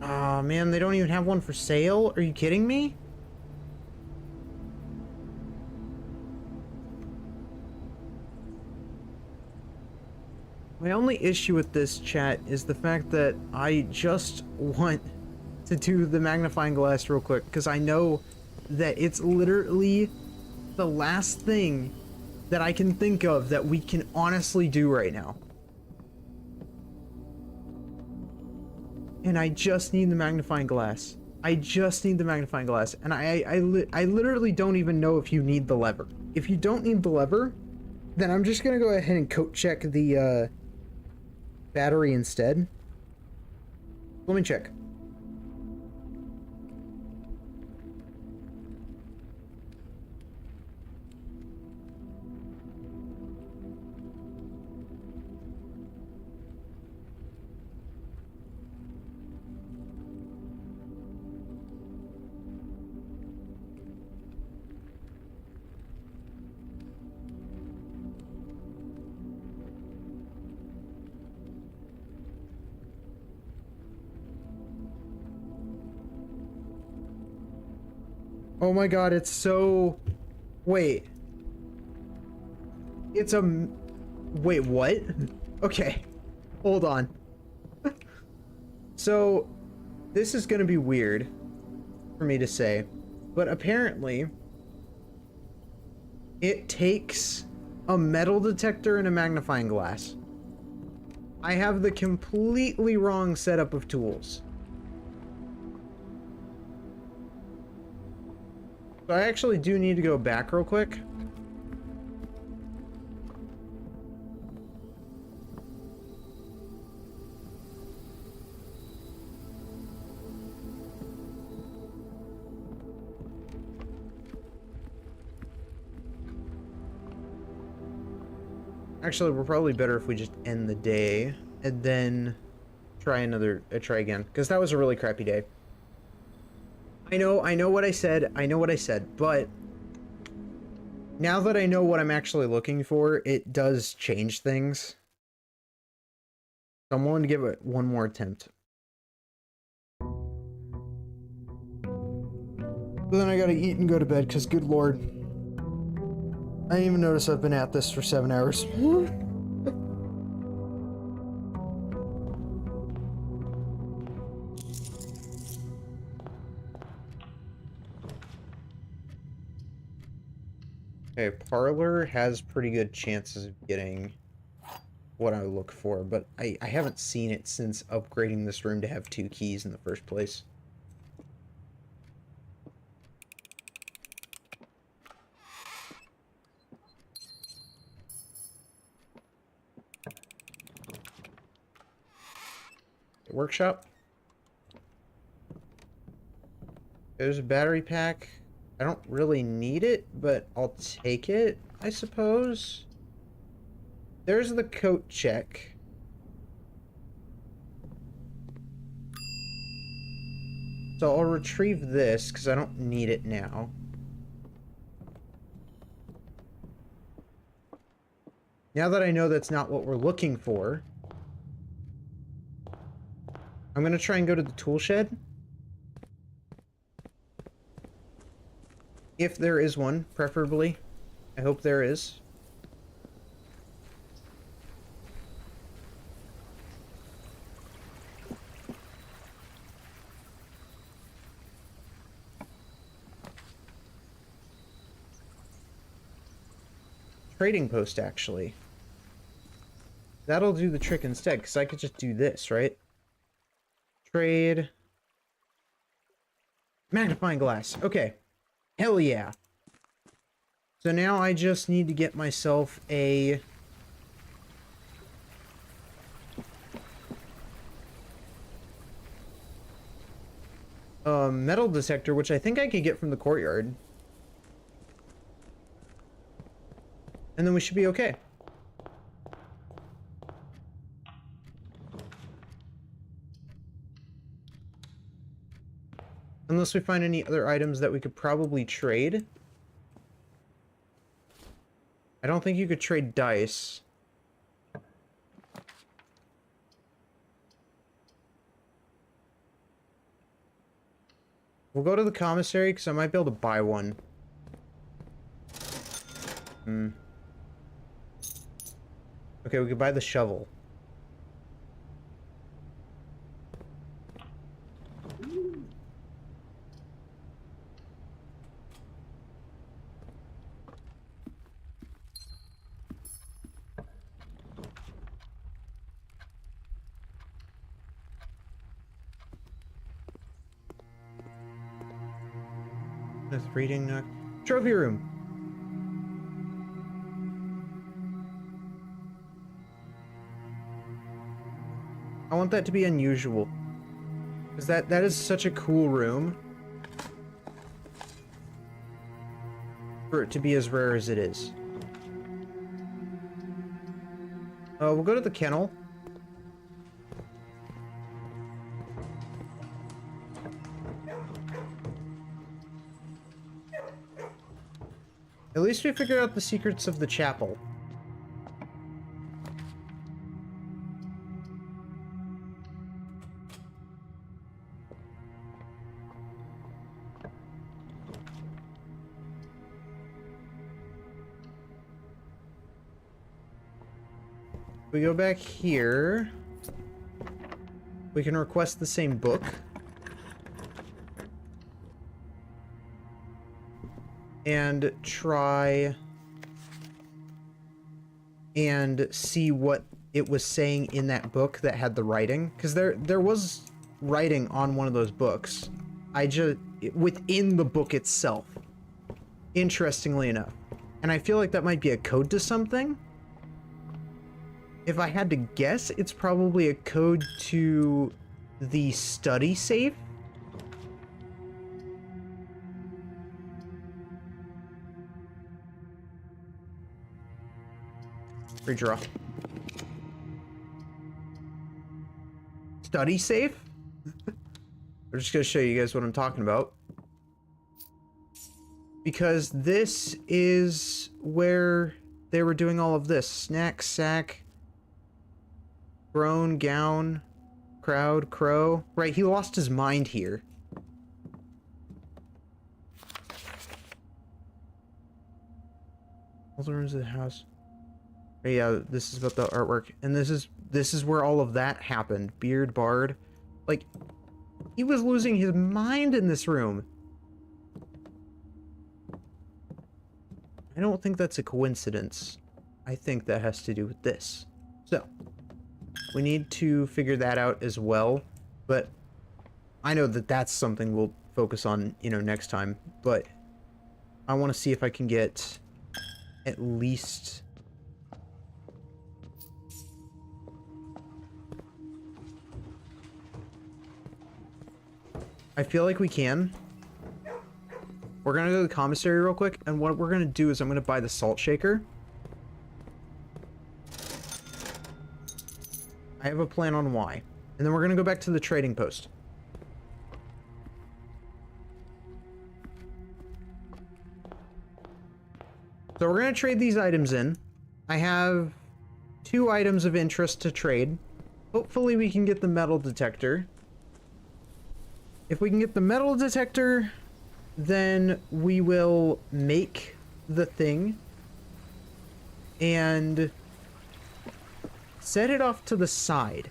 Oh man, they don't even have one for sale? Are you kidding me? My only issue with this, chat, is the fact that I just want to do the magnifying glass real quick, because I know that it's literally the last thing that I can think of that we can honestly do right now. And I just need the magnifying glass. I just need the magnifying glass. And I literally don't even know if you need the lever. If you don't need the lever, then I'm just gonna go ahead and coat check the battery instead. Let me check. Oh my god, it's so... Wait. It's a... Wait, what? Okay. Hold on. So, this is gonna be weird for me to say, but apparently it takes a metal detector and a magnifying glass. I have the completely wrong setup of tools. So I actually do need to go back real quick. Actually, we're probably better if we just end the day and then try again, because that was a really crappy day. I know what I said, but now that I know what I'm actually looking for, it does change things. So I'm willing to give it one more attempt. But then I gotta eat and go to bed, because good lord. I didn't even notice I've been at this for 7 hours. Okay, Parlor has pretty good chances of getting what I look for, but I haven't seen it since upgrading this room to have 2 keys in the first place. Workshop. There's a battery pack. I don't really need it, but I'll take it, I suppose. there's the coat check. So I'll retrieve this because I don't need it now. Now that I know that's not what we're looking for, I'm going to try and go to the tool shed. If there is one, preferably. I hope there is. Trading post, actually. That'll do the trick instead, because I could just do this, right? Trade. Magnifying glass. Okay. Hell yeah. So now I just need to get myself a... metal detector, which I think I could get from the courtyard. And then we should be okay. Unless we find any other items that we could probably trade. I don't think you could trade dice. We'll go to the commissary because I might be able to buy one. Okay, we could buy the shovel. That's reading nook. Trophy room. I want that to be unusual. Because that is such a cool room. For it to be as rare as it is. We'll go to the kennel. At least we figured out the secrets of the chapel. We go back here. We can request the same book. And try and see what it was saying in that book that had the writing. Because there was writing on one of those books. Within the book itself. Interestingly enough. And I feel like that might be a code to something. If I had to guess, it's probably a code to the study safe. Redraw. Study safe? I'm just gonna show you guys what I'm talking about. Because this is where they were doing all of this. Snack, sack, groan, gown, crowd, crow. Right, he lost his mind here. All the rooms of the house. Yeah, this is about the artwork, and this is where all of that happened. Beard, bard, like, he was losing his mind in this room. I don't think that's a coincidence. I think that has to do with this. So, we need to figure that out as well, but I know that that's something we'll focus on, you know, next time, but I want to see if I can get at least... I feel like we can. We're gonna go to the commissary real quick, and what we're gonna do is I'm gonna buy the salt shaker. I have a plan on why. And then we're gonna go back to the trading post. So we're gonna trade these items in. I have 2 items of interest to trade. Hopefully we can get the metal detector. If we can get the metal detector, then we will make the thing and set it off to the side.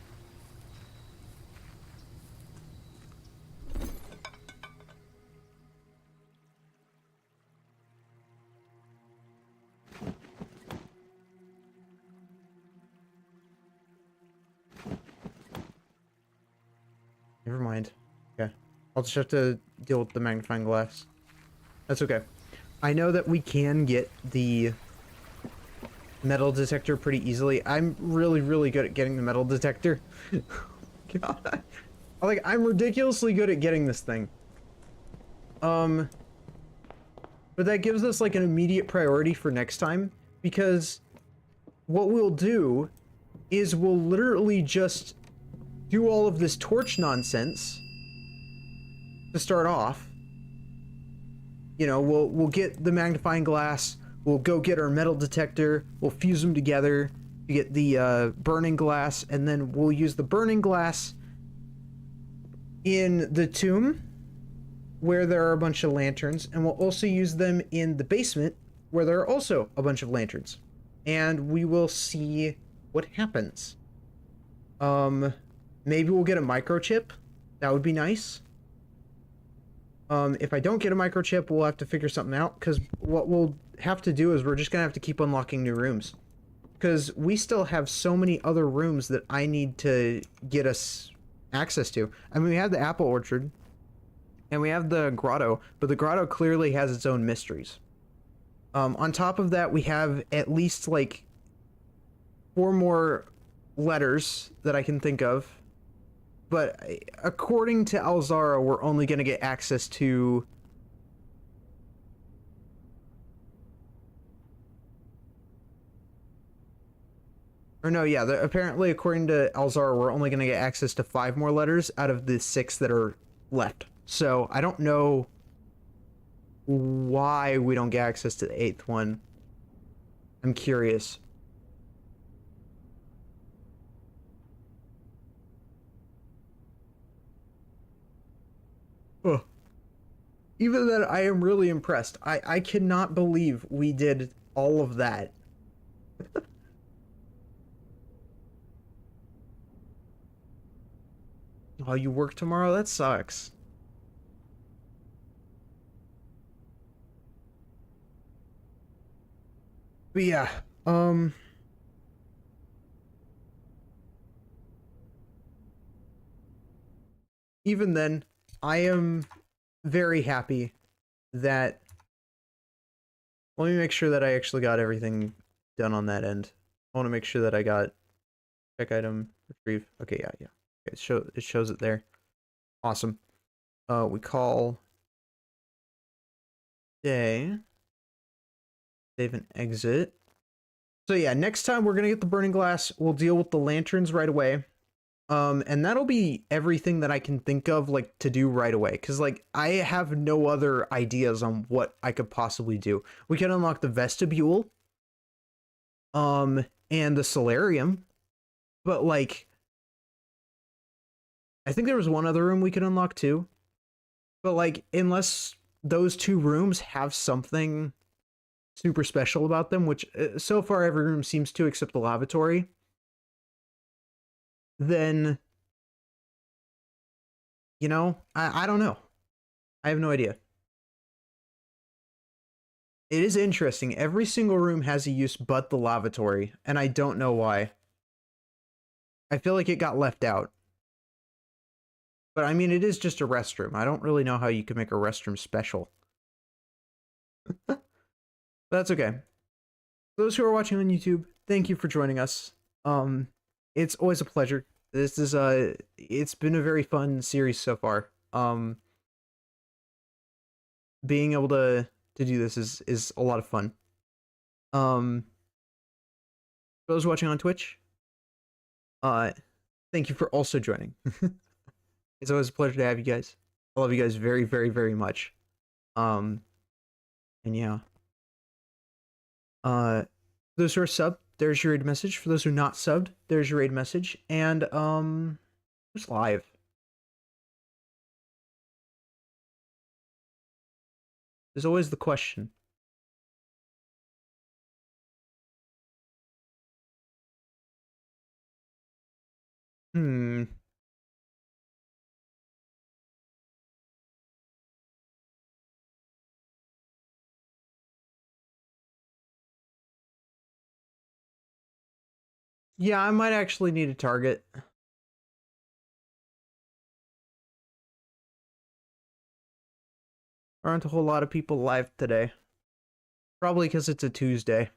Never mind. Okay. I'll just have to deal with the magnifying glass. That's okay. I know that we can get the metal detector pretty easily. I'm really good at getting the metal detector. God. I'm ridiculously good at getting this thing. But that gives us like an immediate priority for next time, because what we'll do is we'll literally just do all of this torch nonsense to start off. You know, we'll get the magnifying glass, we'll go get our metal detector, we'll fuse them together to get the burning glass, and then we'll use the burning glass in the tomb where there are a bunch of lanterns, and we'll also use them in the basement where there are also a bunch of lanterns. And we will see what happens. Maybe we'll get a microchip. That would be nice. If I don't get a microchip, we'll have to figure something out, because what we'll have to do is we're just gonna have to keep unlocking new rooms. Because we still have so many other rooms that I need to get us access to. I mean, we have the apple orchard, and we have the grotto, but the grotto clearly has its own mysteries. On top of that, we have at least, like, 4 more letters that I can think of. But according to Alzara, we're only going to get access to... Or no, yeah, apparently according to Alzara, we're only going to get access to 5 more letters out of the 6 that are left. So I don't know why we don't get access to the 8th one. I'm curious. Ugh. Even then, I am really impressed. I cannot believe we did all of that. Oh, you work tomorrow? That sucks. But yeah, even then, I am very happy that... Let me make sure that I actually got everything done on that end. I want to make sure that I got check item, retrieve. Okay, yeah. Okay, it shows it there. Awesome. We call day, save and exit. So yeah, next time we're gonna get the burning glass. We'll deal with the lanterns right away. And that'll be everything that I can think of, like, to do right away. Because, like, I have no other ideas on what I could possibly do. We can unlock the vestibule. And the solarium. But, like, I think there was one other room we could unlock, too. But, like, unless those 2 rooms have something super special about them, which, so far, every room seems to, except the lavatory, then, you know, I don't know. I have no idea. It is interesting. Every single room has a use but the lavatory, and I don't know why. I feel like it got left out. But I mean, it is just a restroom. I don't really know how you can make a restroom special. But that's okay. Those who are watching on YouTube, thank you for joining us. It's always a pleasure. This is it's been a very fun series so far. Being able to do this is a lot of fun. For those watching on Twitch, thank you for also joining. It's always a pleasure to have you guys. I love you guys very, very, very much. And yeah. Those who are subbed, there's your raid message. For those who are not subbed, there's your raid message. And who's live? There's always the question. Yeah, I might actually need a target. Aren't a whole lot of people live today. Probably because it's a Tuesday.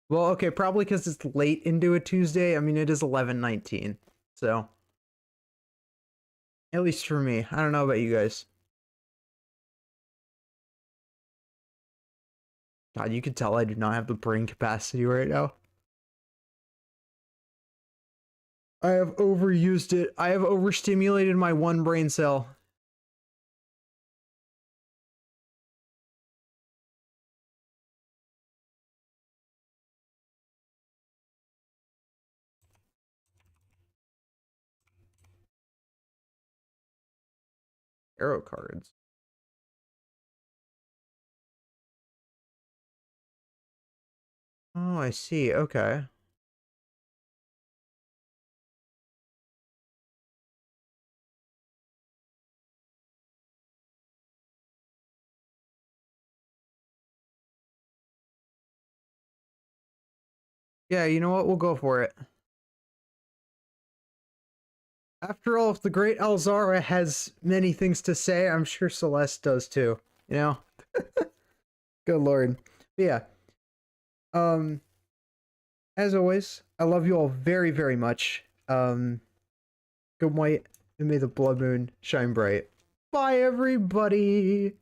Well, okay, probably because it's late into a Tuesday. I mean, it is 11:19, so at least for me. I don't know about you guys. God, you can tell I do not have the brain capacity right now. I have overused it. I have overstimulated my one brain cell. Arrow cards. Oh, I see. Okay. Yeah, you know what? We'll go for it. After all, if the great Alzara has many things to say, I'm sure Celeste does too. You know? Good lord. But yeah. As always, I love you all very, very much. Good white, and may the blood moon shine bright. Bye, everybody!